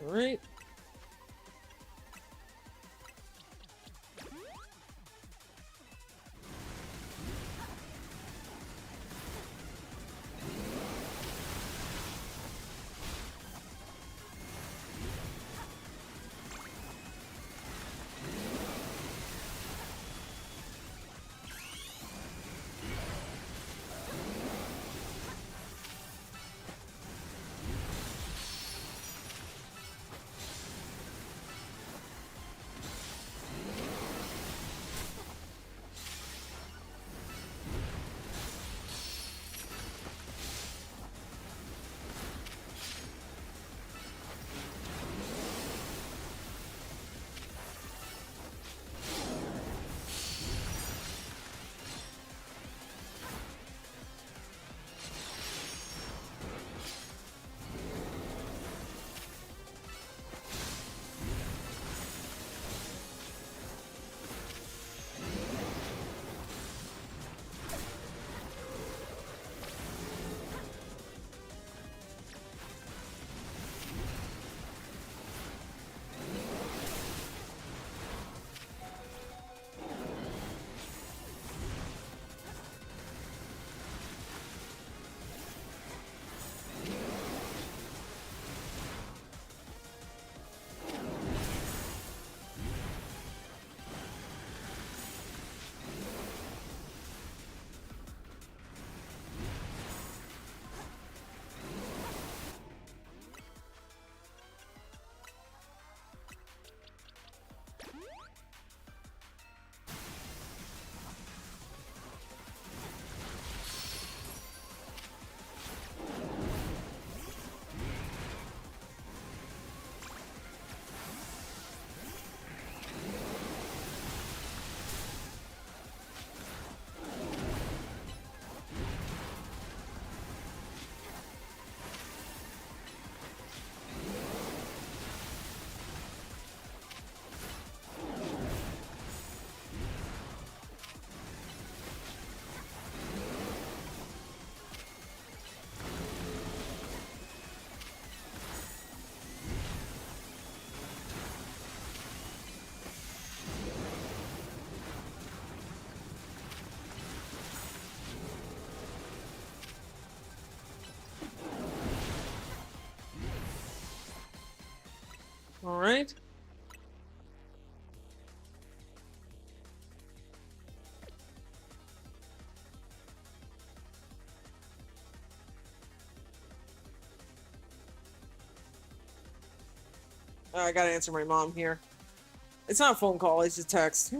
[SPEAKER 2] All right. All right. Oh, I gotta answer my mom here. It's not a phone call, it's just text.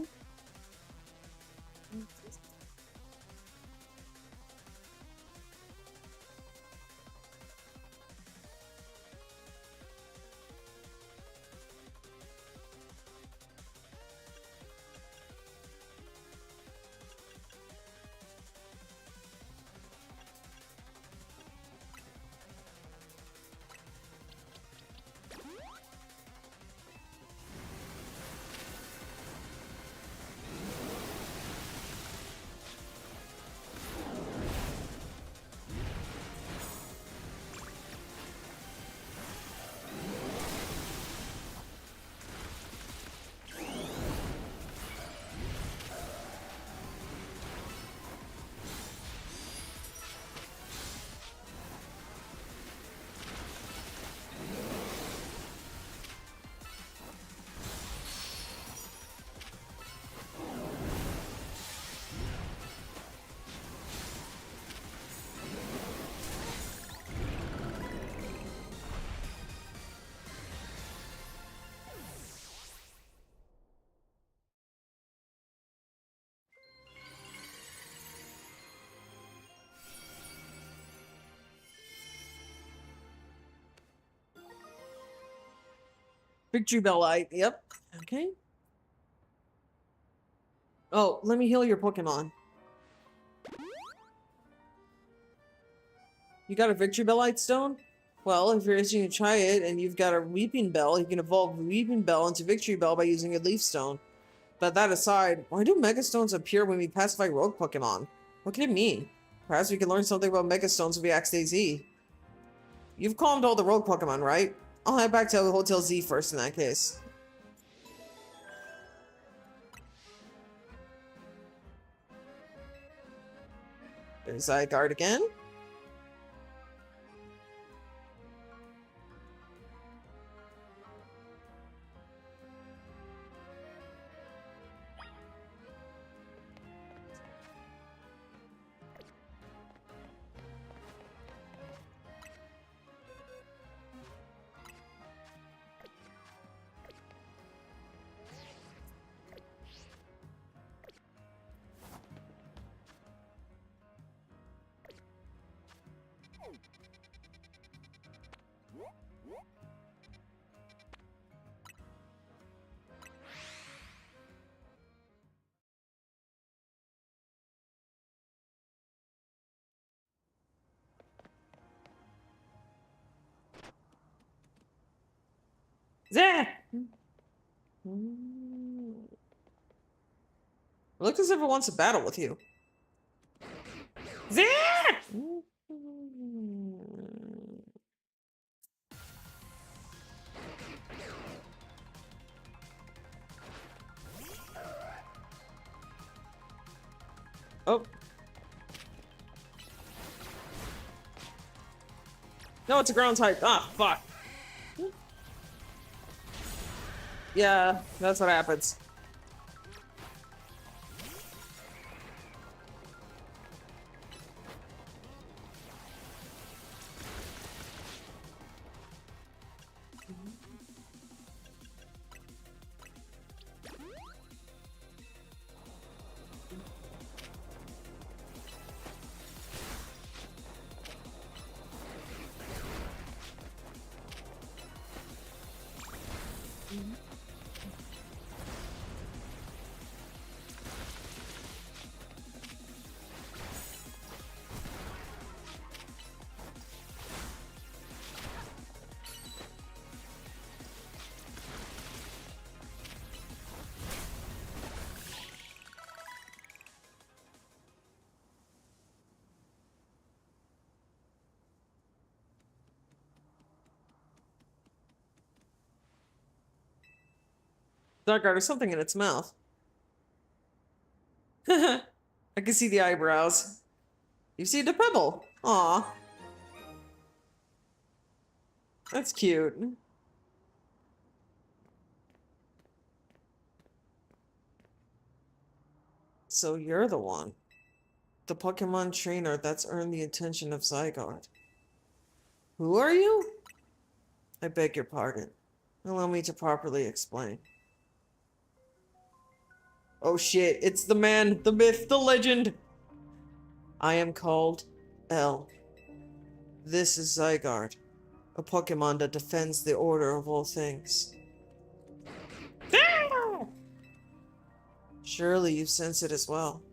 [SPEAKER 2] Victory Bell Light. Yep. Okay. Oh, let me heal your Pokemon. You got a Victory Bell Light Stone? Well, if you're itching to try it and you've got a Weeping Bell, you can evolve Weeping Bell into Victory Bell by using a Leaf Stone. But that aside, why do Mega Stones appear when we pacify rogue Pokemon? What can it mean? Perhaps we can learn something about Mega Stones if we ask Daisy. You've calmed all the rogue Pokemon, right? I'll head back to Hotel Z first in that case. There's Zygarde again. Zah! Looks as if it wants to battle with you. Zah! Oh. No, it's a ground type. Ah, fuck. Yeah, that's what happens. Zygarde, there's something in its mouth. I can see the eyebrows. You see the pebble. Aw. That's cute. So you're the one. The Pokemon trainer that's earned the attention of Zygarde. Who are you? I beg your pardon. Allow me to properly explain. Oh shit, it's the man, the myth, the legend! I am called L. This is Zygarde, a Pokemon that defends the order of all things. Surely you sense it as well.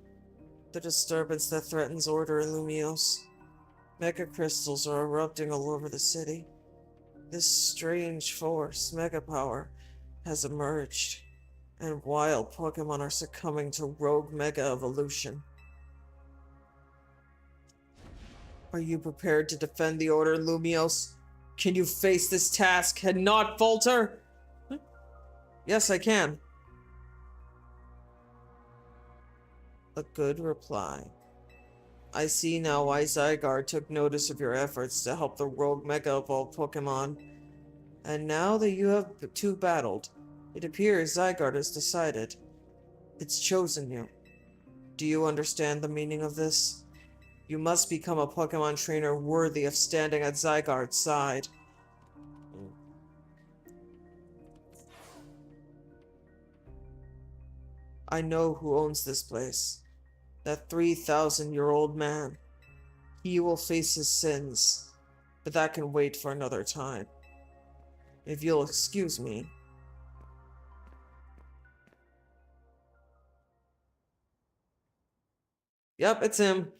[SPEAKER 2] The disturbance that threatens order in Lumiose. Mega crystals are erupting all over the city. This strange force, Mega Power, has emerged, and wild Pokemon are succumbing to rogue Mega Evolution. Are you prepared to defend the order in Lumiose? Can you face this task and not falter? Yes, I can. A good reply. I see now why Zygarde took notice of your efforts to help the rogue Mega Evolved Pokemon. And now that you have two battled, it appears Zygarde has decided. It's chosen you. Do you understand the meaning of this? You must become a Pokemon trainer worthy of standing at Zygarde's side. I know who owns this place. That 3,000-year-old man. He will face his sins, but that can wait for another time. If you'll excuse me. Yep, it's him.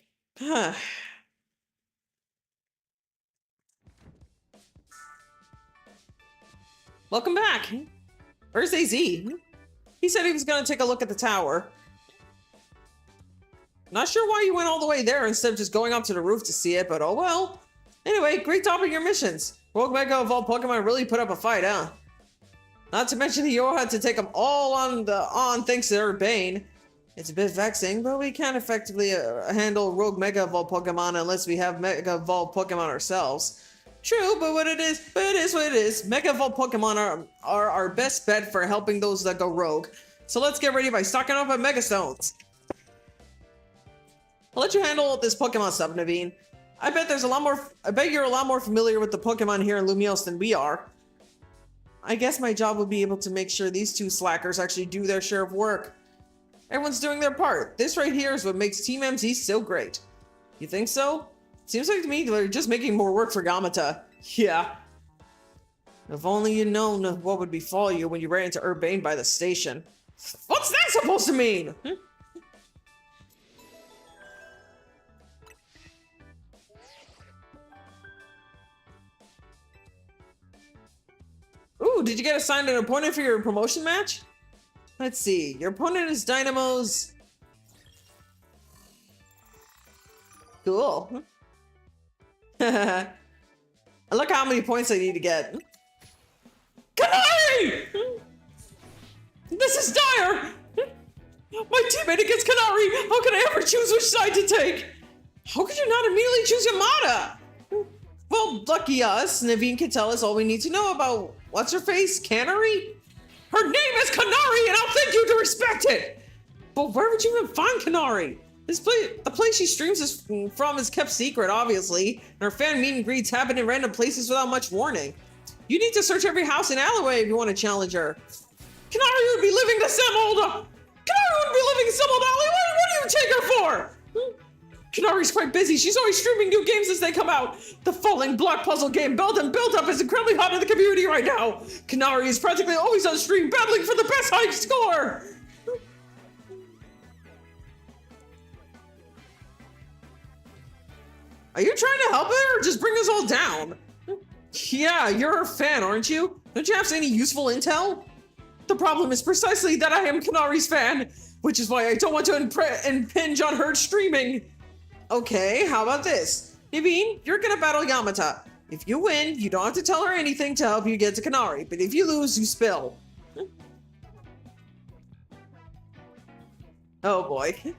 [SPEAKER 2] Welcome back. Where's AZ? He said he was going to take a look at the tower. Not sure why you went all the way there instead of just going up to the roof to see it, but oh well. Anyway, great topping your missions. Rogue Mega Evolved Pokemon really put up a fight, huh? Not to mention he had to take them all on thanks to Urbane. It's a bit vexing, but we can't effectively handle Rogue Mega Evolved Pokemon unless we have Mega Evolved Pokemon ourselves. True, but it is what it is. Mega Evolved Pokemon are our best bet for helping those that go rogue. So let's get ready by stocking up on Mega Stones. I'll let you handle this Pokemon stuff, Naveen. I bet you're a lot more familiar with the Pokemon here in Lumiose than we are. I guess my job would be able to make sure these two slackers actually do their share of work. Everyone's doing their part. This right here is what makes Team MZ so great. You think so? Seems like to me they're just making more work for Gamata. Yeah. If only you'd known what would befall you when you ran into Urbane by the station. What's that supposed to mean? Ooh, did you get assigned an opponent for your promotion match? Let's see. Your opponent is Dynamo's... Cool. Look how many points I need to get. Kanari! This is dire! My teammate against Kanari! How can I ever choose which side to take? How could you not immediately choose Yamada? Well, lucky us, Naveen can tell us all we need to know about what's-her-face, Canary? Her name is Kanari, and I'll thank you to respect it! But where would you even find Kanari? The place she streams from is kept secret, obviously, and her fan meet and greets happen in random places without much warning. You need to search every house and alleyway if you want to challenge her. Kanari would be living the same old... Kanari would be living in some old alleyway? What do you take her for? Kanari's quite busy. She's always streaming new games as they come out. The Falling Block puzzle game Build and Build Up is incredibly hot in the community right now. Kanari is practically always on stream battling for the best high score. Are you trying to help her or just bring us all down? Yeah, you're her fan, aren't you? Don't you have any useful intel? The problem is precisely that I am Kanari's fan, which is why I don't want to impinge on her streaming. Okay, how about this? Naveen, you're gonna battle Yamata. If you win, you don't have to tell her anything to help you get to Kanari, but if you lose, you spill. Oh boy.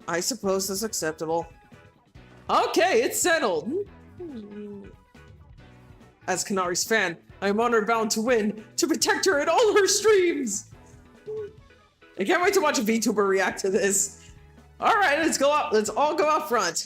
[SPEAKER 2] I suppose that's acceptable. Okay, it's settled. As Kanari's fan, I am honored bound to win, to protect her in all her streams. I can't wait to watch a VTuber react to this. All right, let's go up. Let's all go out front.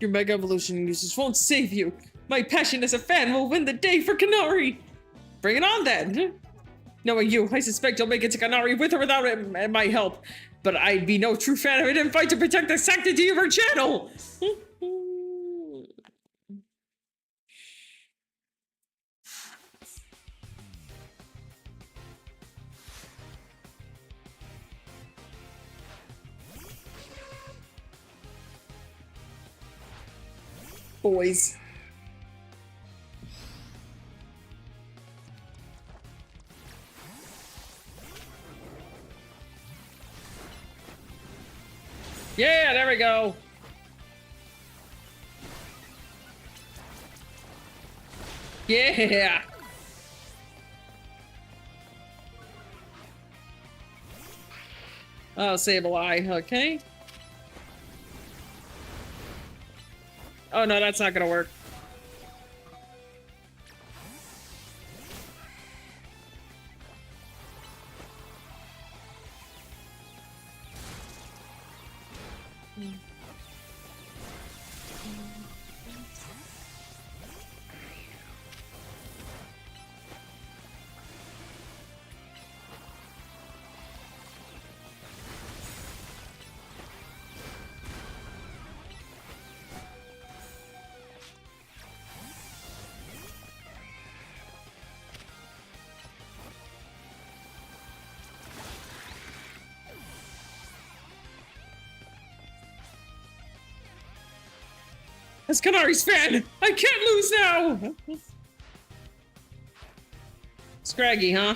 [SPEAKER 2] Your Mega Evolution uses won't save you. My passion as a fan will win the day for Kanari. Bring it on then. Knowing you, I suspect you'll make it to Kanari with or without my help. But I'd be no true fan if I didn't fight to protect the sanctity of her channel. Boys. Yeah, there we go. Yeah. Oh, Sableye, okay. Oh no, that's not gonna work. As Kanari's fan, I can't lose now! Scraggy, huh?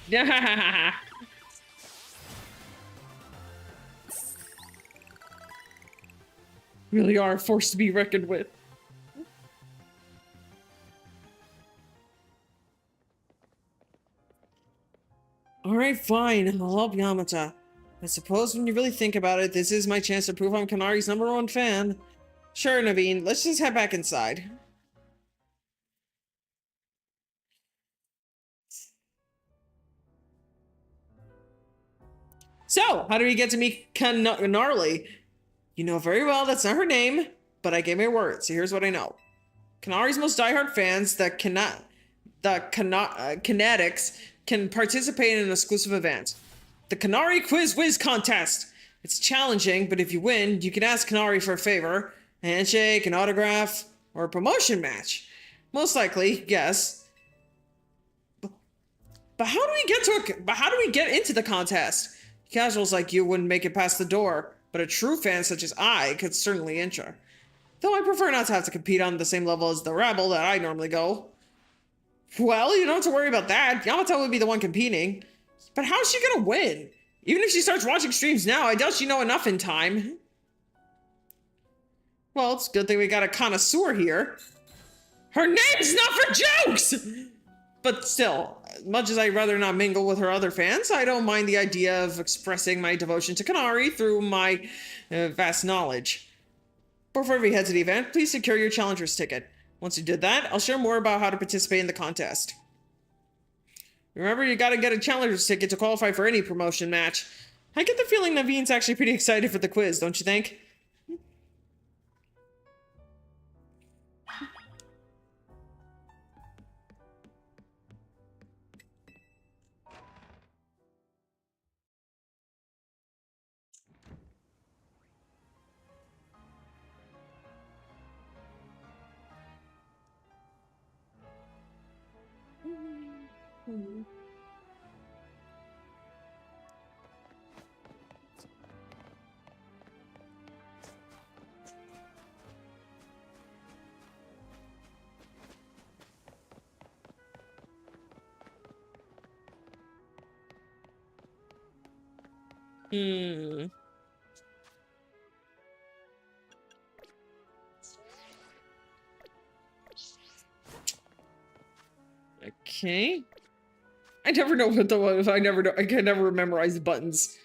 [SPEAKER 2] Yeah. Really are a force to be reckoned with. Alright, fine. I'll help Yamata. I suppose when you really think about it, this is my chance to prove I'm Kanari's #1 fan. Sure, Naveen, let's just head back inside. So, how do we get to meet Kanari? You know very well that's not her name, but I gave my word, so here's what I know. Kanari's most diehard fans, the Kinetics, can participate in an exclusive event. The Kanari Quiz Whiz Contest! It's challenging, but if you win, you can ask Kanari for a favor, a handshake, an autograph, or a promotion match. Most likely, yes. But how do we get into the contest? Casuals like you wouldn't make it past the door, but a true fan such as I could certainly enter. Though I prefer not to have to compete on the same level as the rabble that I normally go. Well, you don't have to worry about that. Yamato would be the one competing. But how's she gonna win? Even if she starts watching streams now, I doubt she know enough in time. Well, it's a good thing we got a connoisseur here. Her name's not for jokes! But still, much as I'd rather not mingle with her other fans, I don't mind the idea of expressing my devotion to Kanari through my vast knowledge. Before we head to the event, please secure your challenger's ticket. Once you did that, I'll share more about how to participate in the contest. Remember, you gotta get a challenger's ticket to qualify for any promotion match. I get the feeling Naveen's actually pretty excited for the quiz, don't you think? Okay. I never know what the I can never memorize the buttons.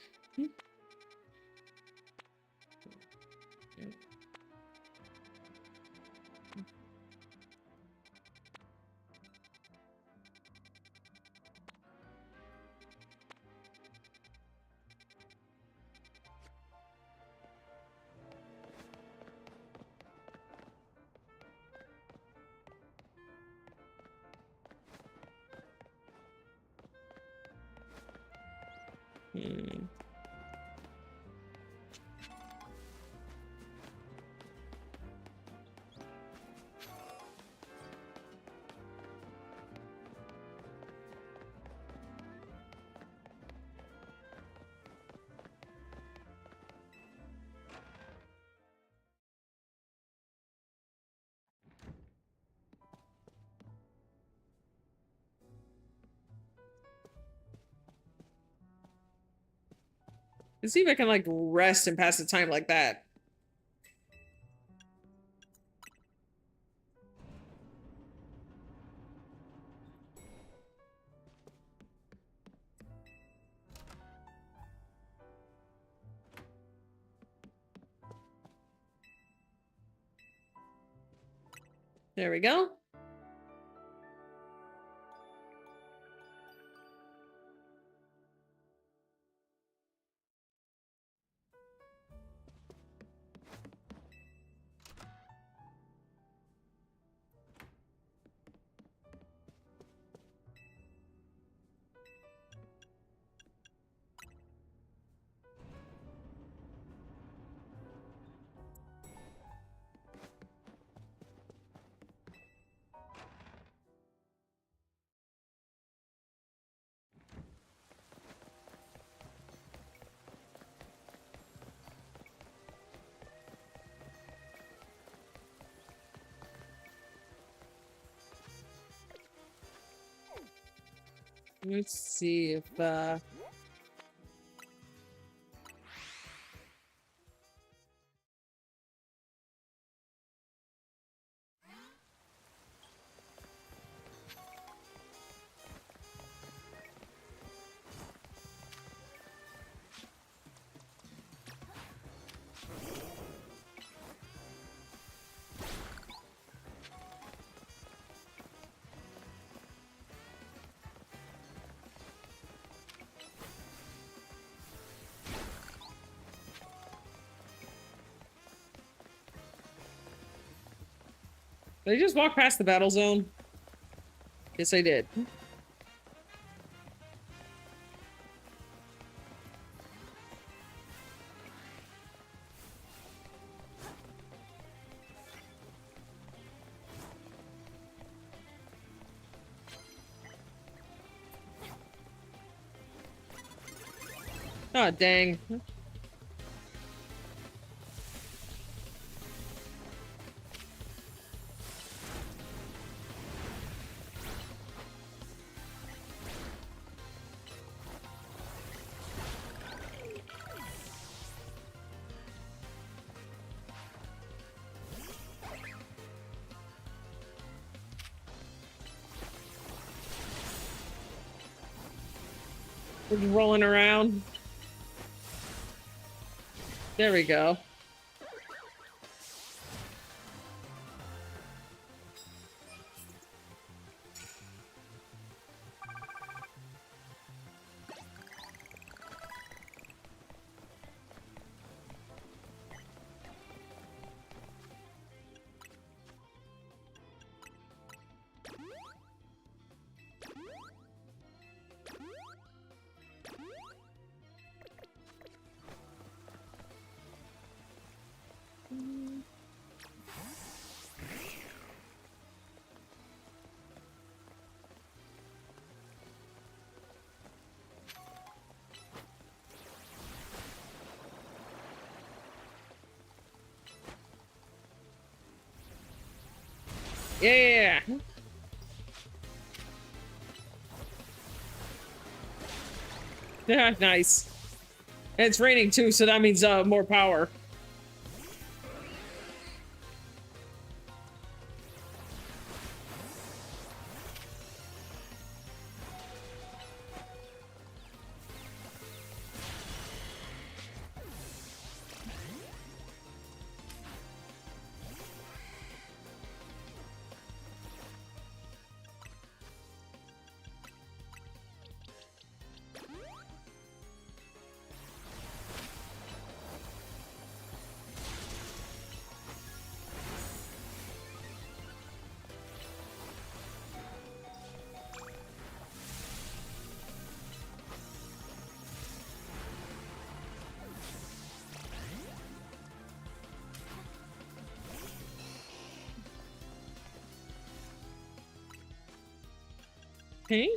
[SPEAKER 2] Let's see if I can, like, rest and pass the time like that. There we go. Let's see if, did I just walk past the battle zone? Yes, I did. Oh, dang. We're just rolling around. There we go. Yeah. Yeah, nice. And it's raining too, so that means more power. Okay.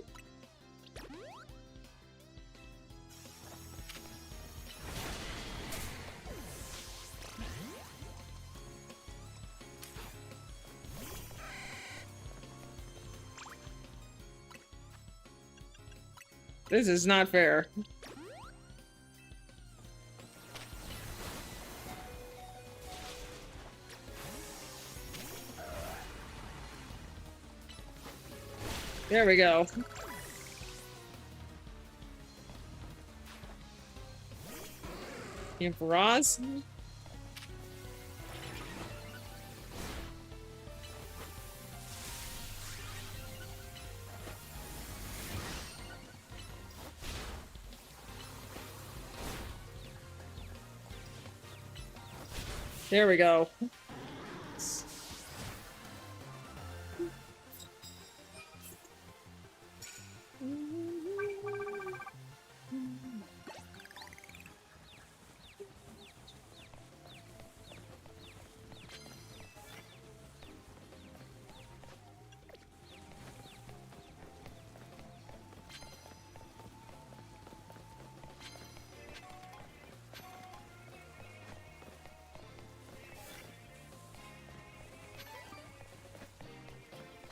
[SPEAKER 2] This is not fair. There we go. And for Oz? There we go.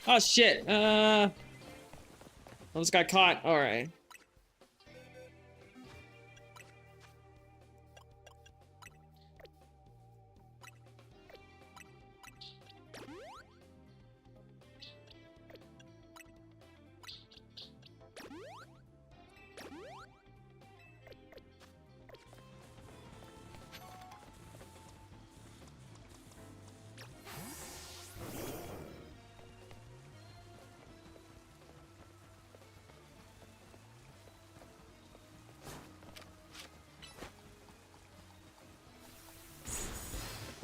[SPEAKER 2] Oh shit. Almost got caught. All right.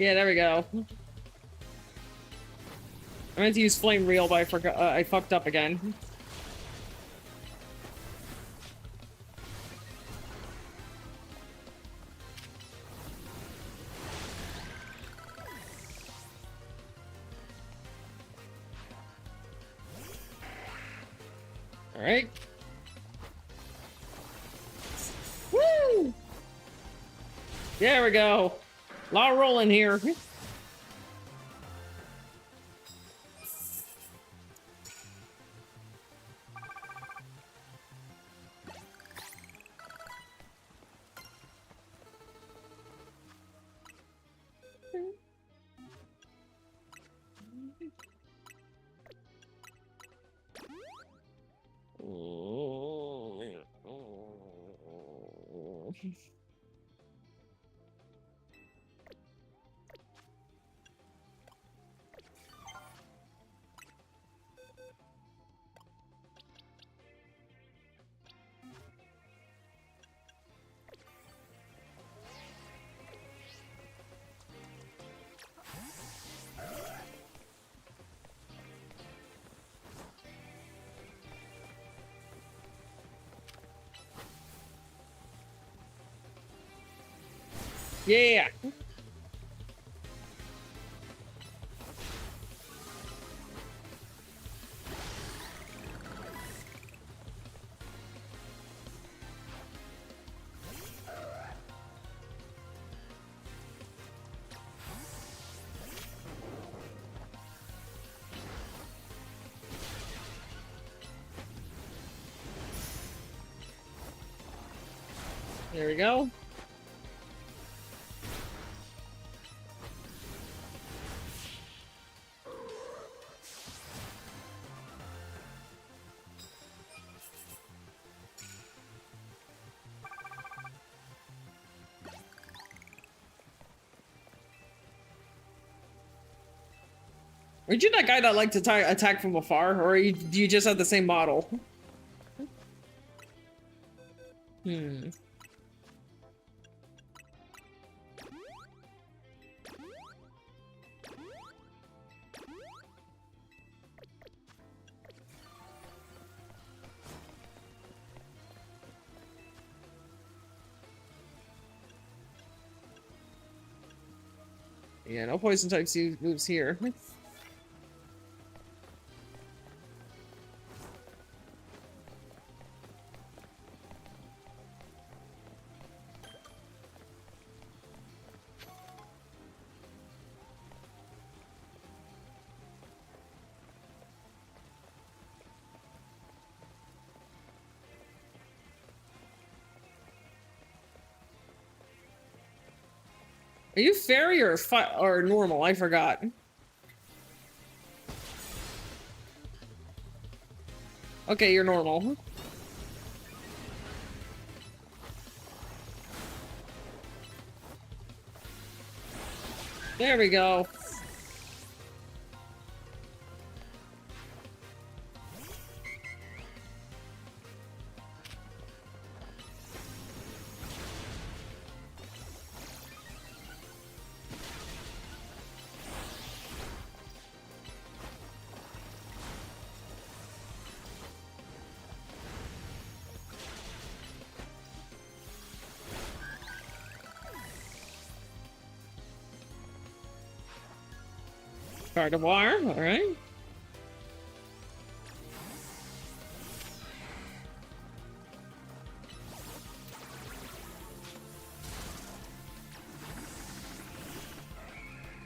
[SPEAKER 2] Yeah, there we go. I meant to use flame reel, but I forgot. I fucked up again. All right. Woo! There we go. A lot of rolling here. Yeah. There we go. Aren't you that guy that liked to attack from afar, or do you just have the same model? Hmm. Yeah, no poison type moves here. Are you fairy or normal? I forgot. Okay, you're normal. There we go. Gardevoir, all right.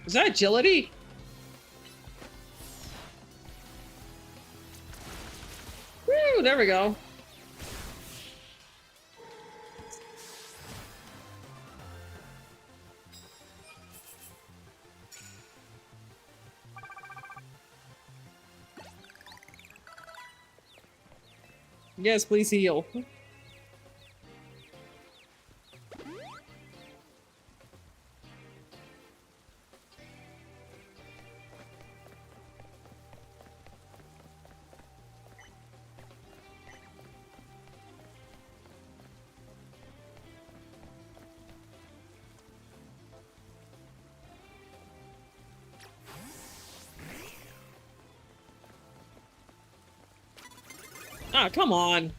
[SPEAKER 2] Is that agility? Woo, there we go. Yes, please heal. Ah, come on.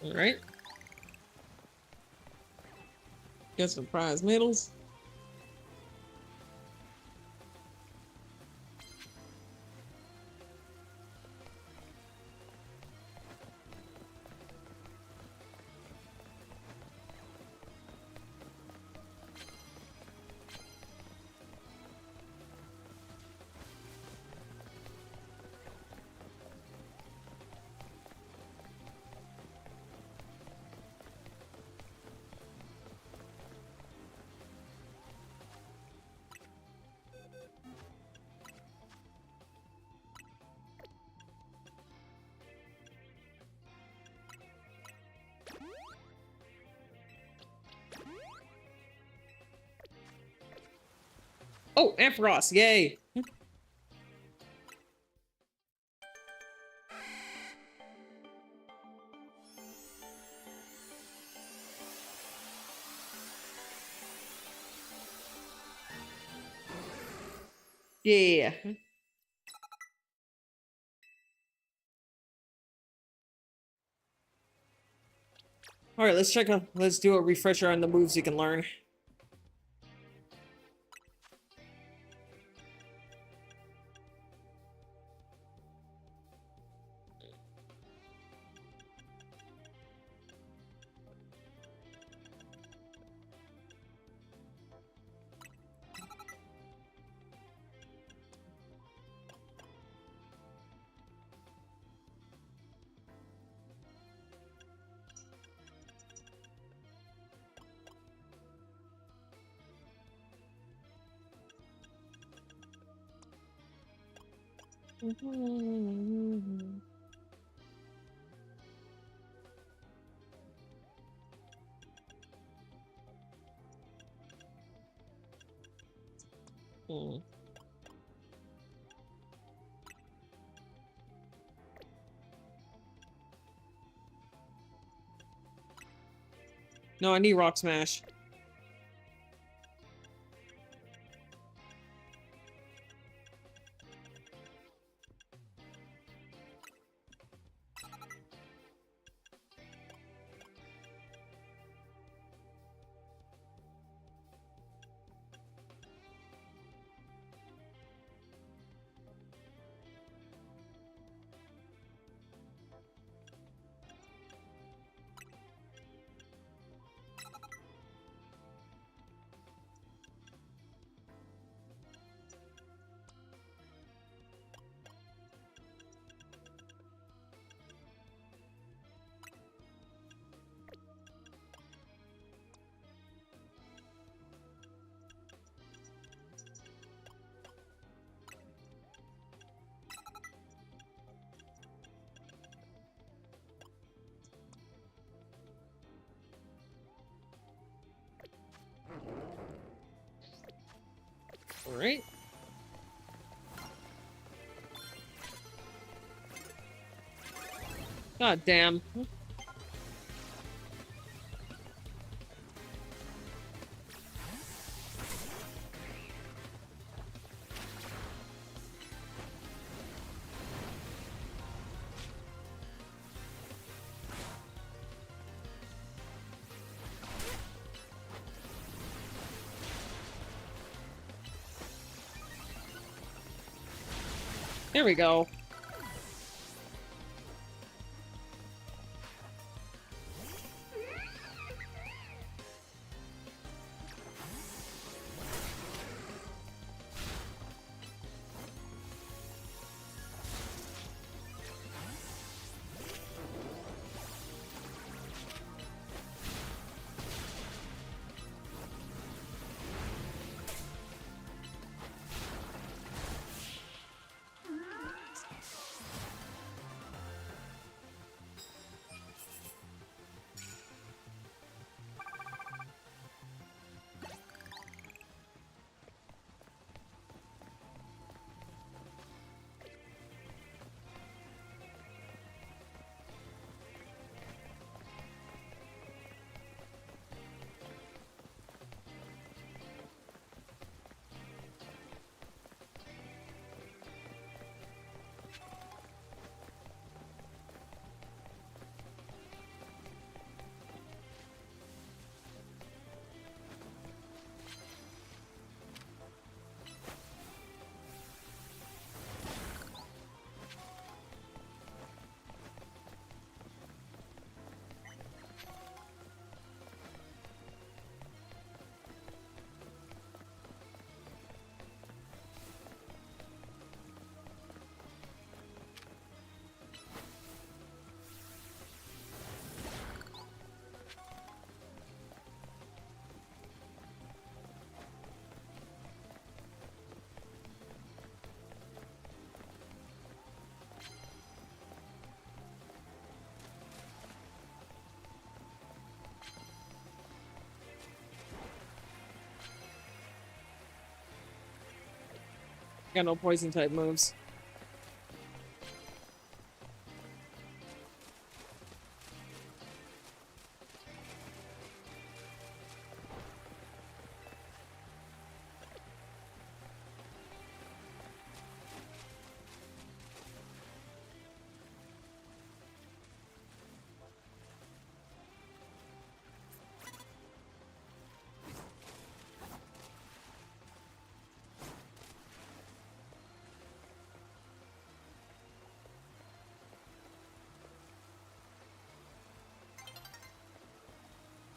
[SPEAKER 2] Alright. Get some prize medals. Oh, Ampharos, yay! Yeah. Alright, let's do a refresher on the moves you can learn. Hmm. No, I need Rock Smash. Alright. God damn. There we go. Got no poison type moves.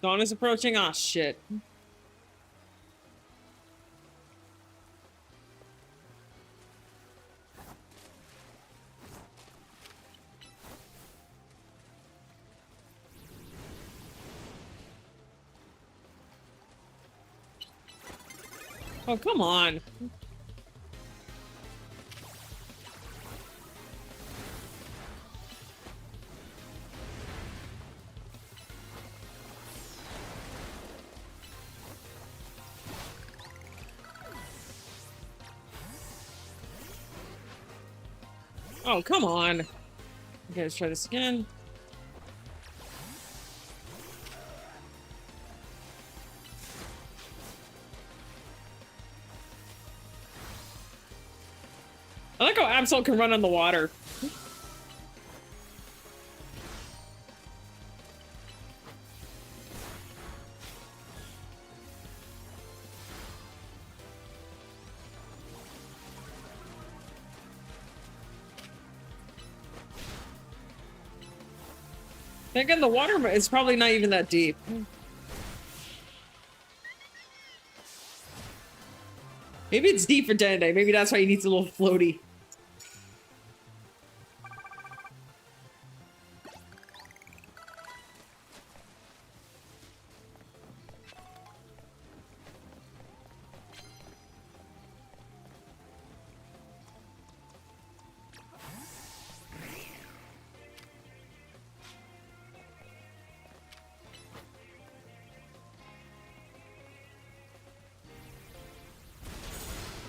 [SPEAKER 2] Dawn is approaching. Ah, shit. Oh, come on. Oh, come on. Okay, let's try this again. I like how Absol can run on the water. Thinking the water is probably not even that deep. Maybe it's deep for Dende. Maybe that's why he needs a little floaty.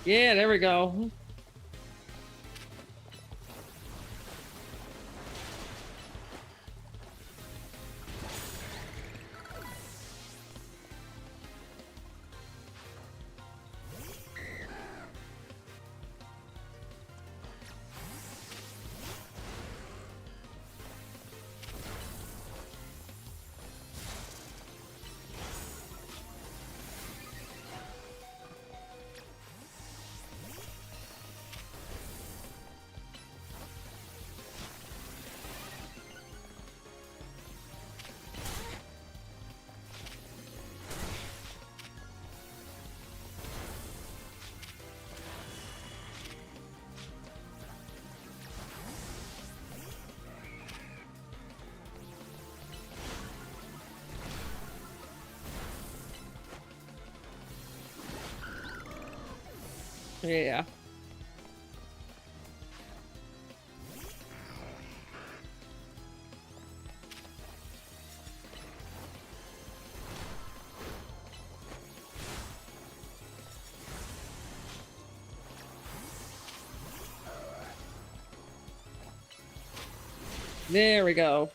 [SPEAKER 2] Yeah, there we go. Yeah. There we go.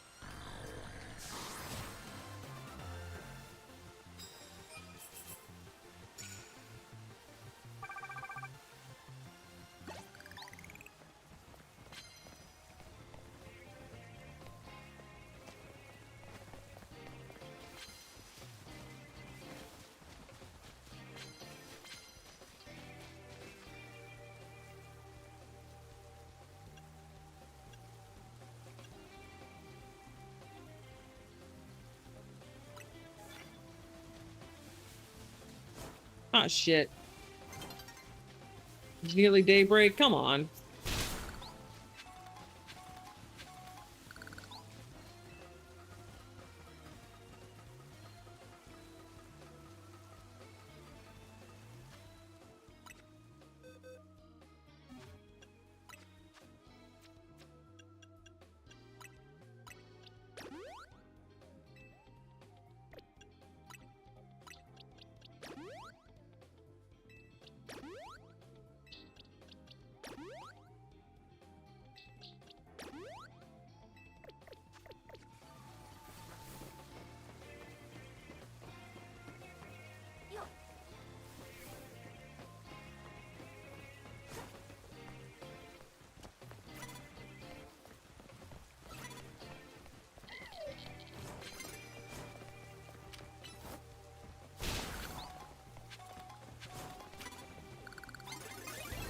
[SPEAKER 2] Ah, shit. It's nearly daybreak. Come on.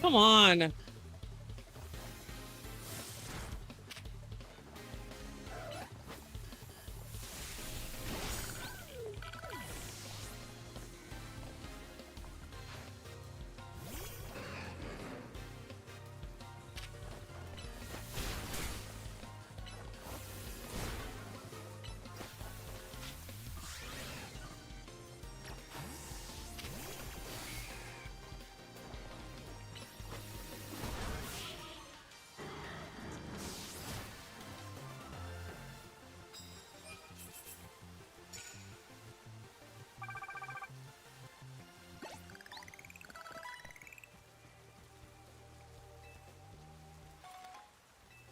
[SPEAKER 2] Come on.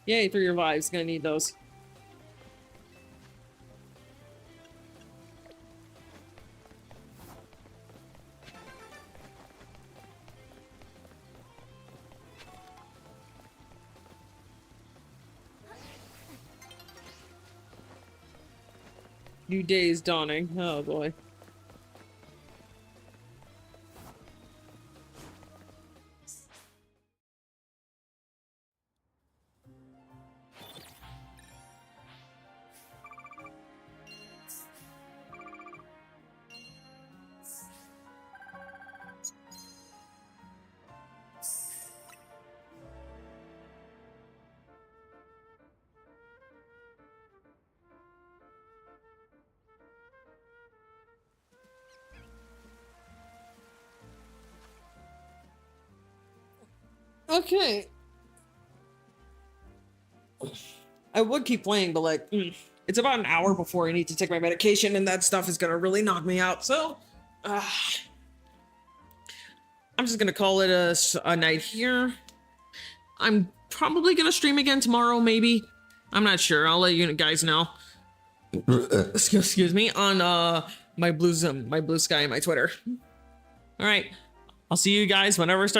[SPEAKER 2] Yay, 3 revives. Gonna need those. New day is dawning. Oh boy. Okay. I would keep playing, but like, it's about an hour before I need to take my medication, and that stuff is gonna really knock me out. So, I'm just gonna call it a night here. I'm probably gonna stream again tomorrow, maybe. I'm not sure. I'll let you guys know. Excuse me, on my blue Sky and my Twitter. All right, I'll see you guys whenever I start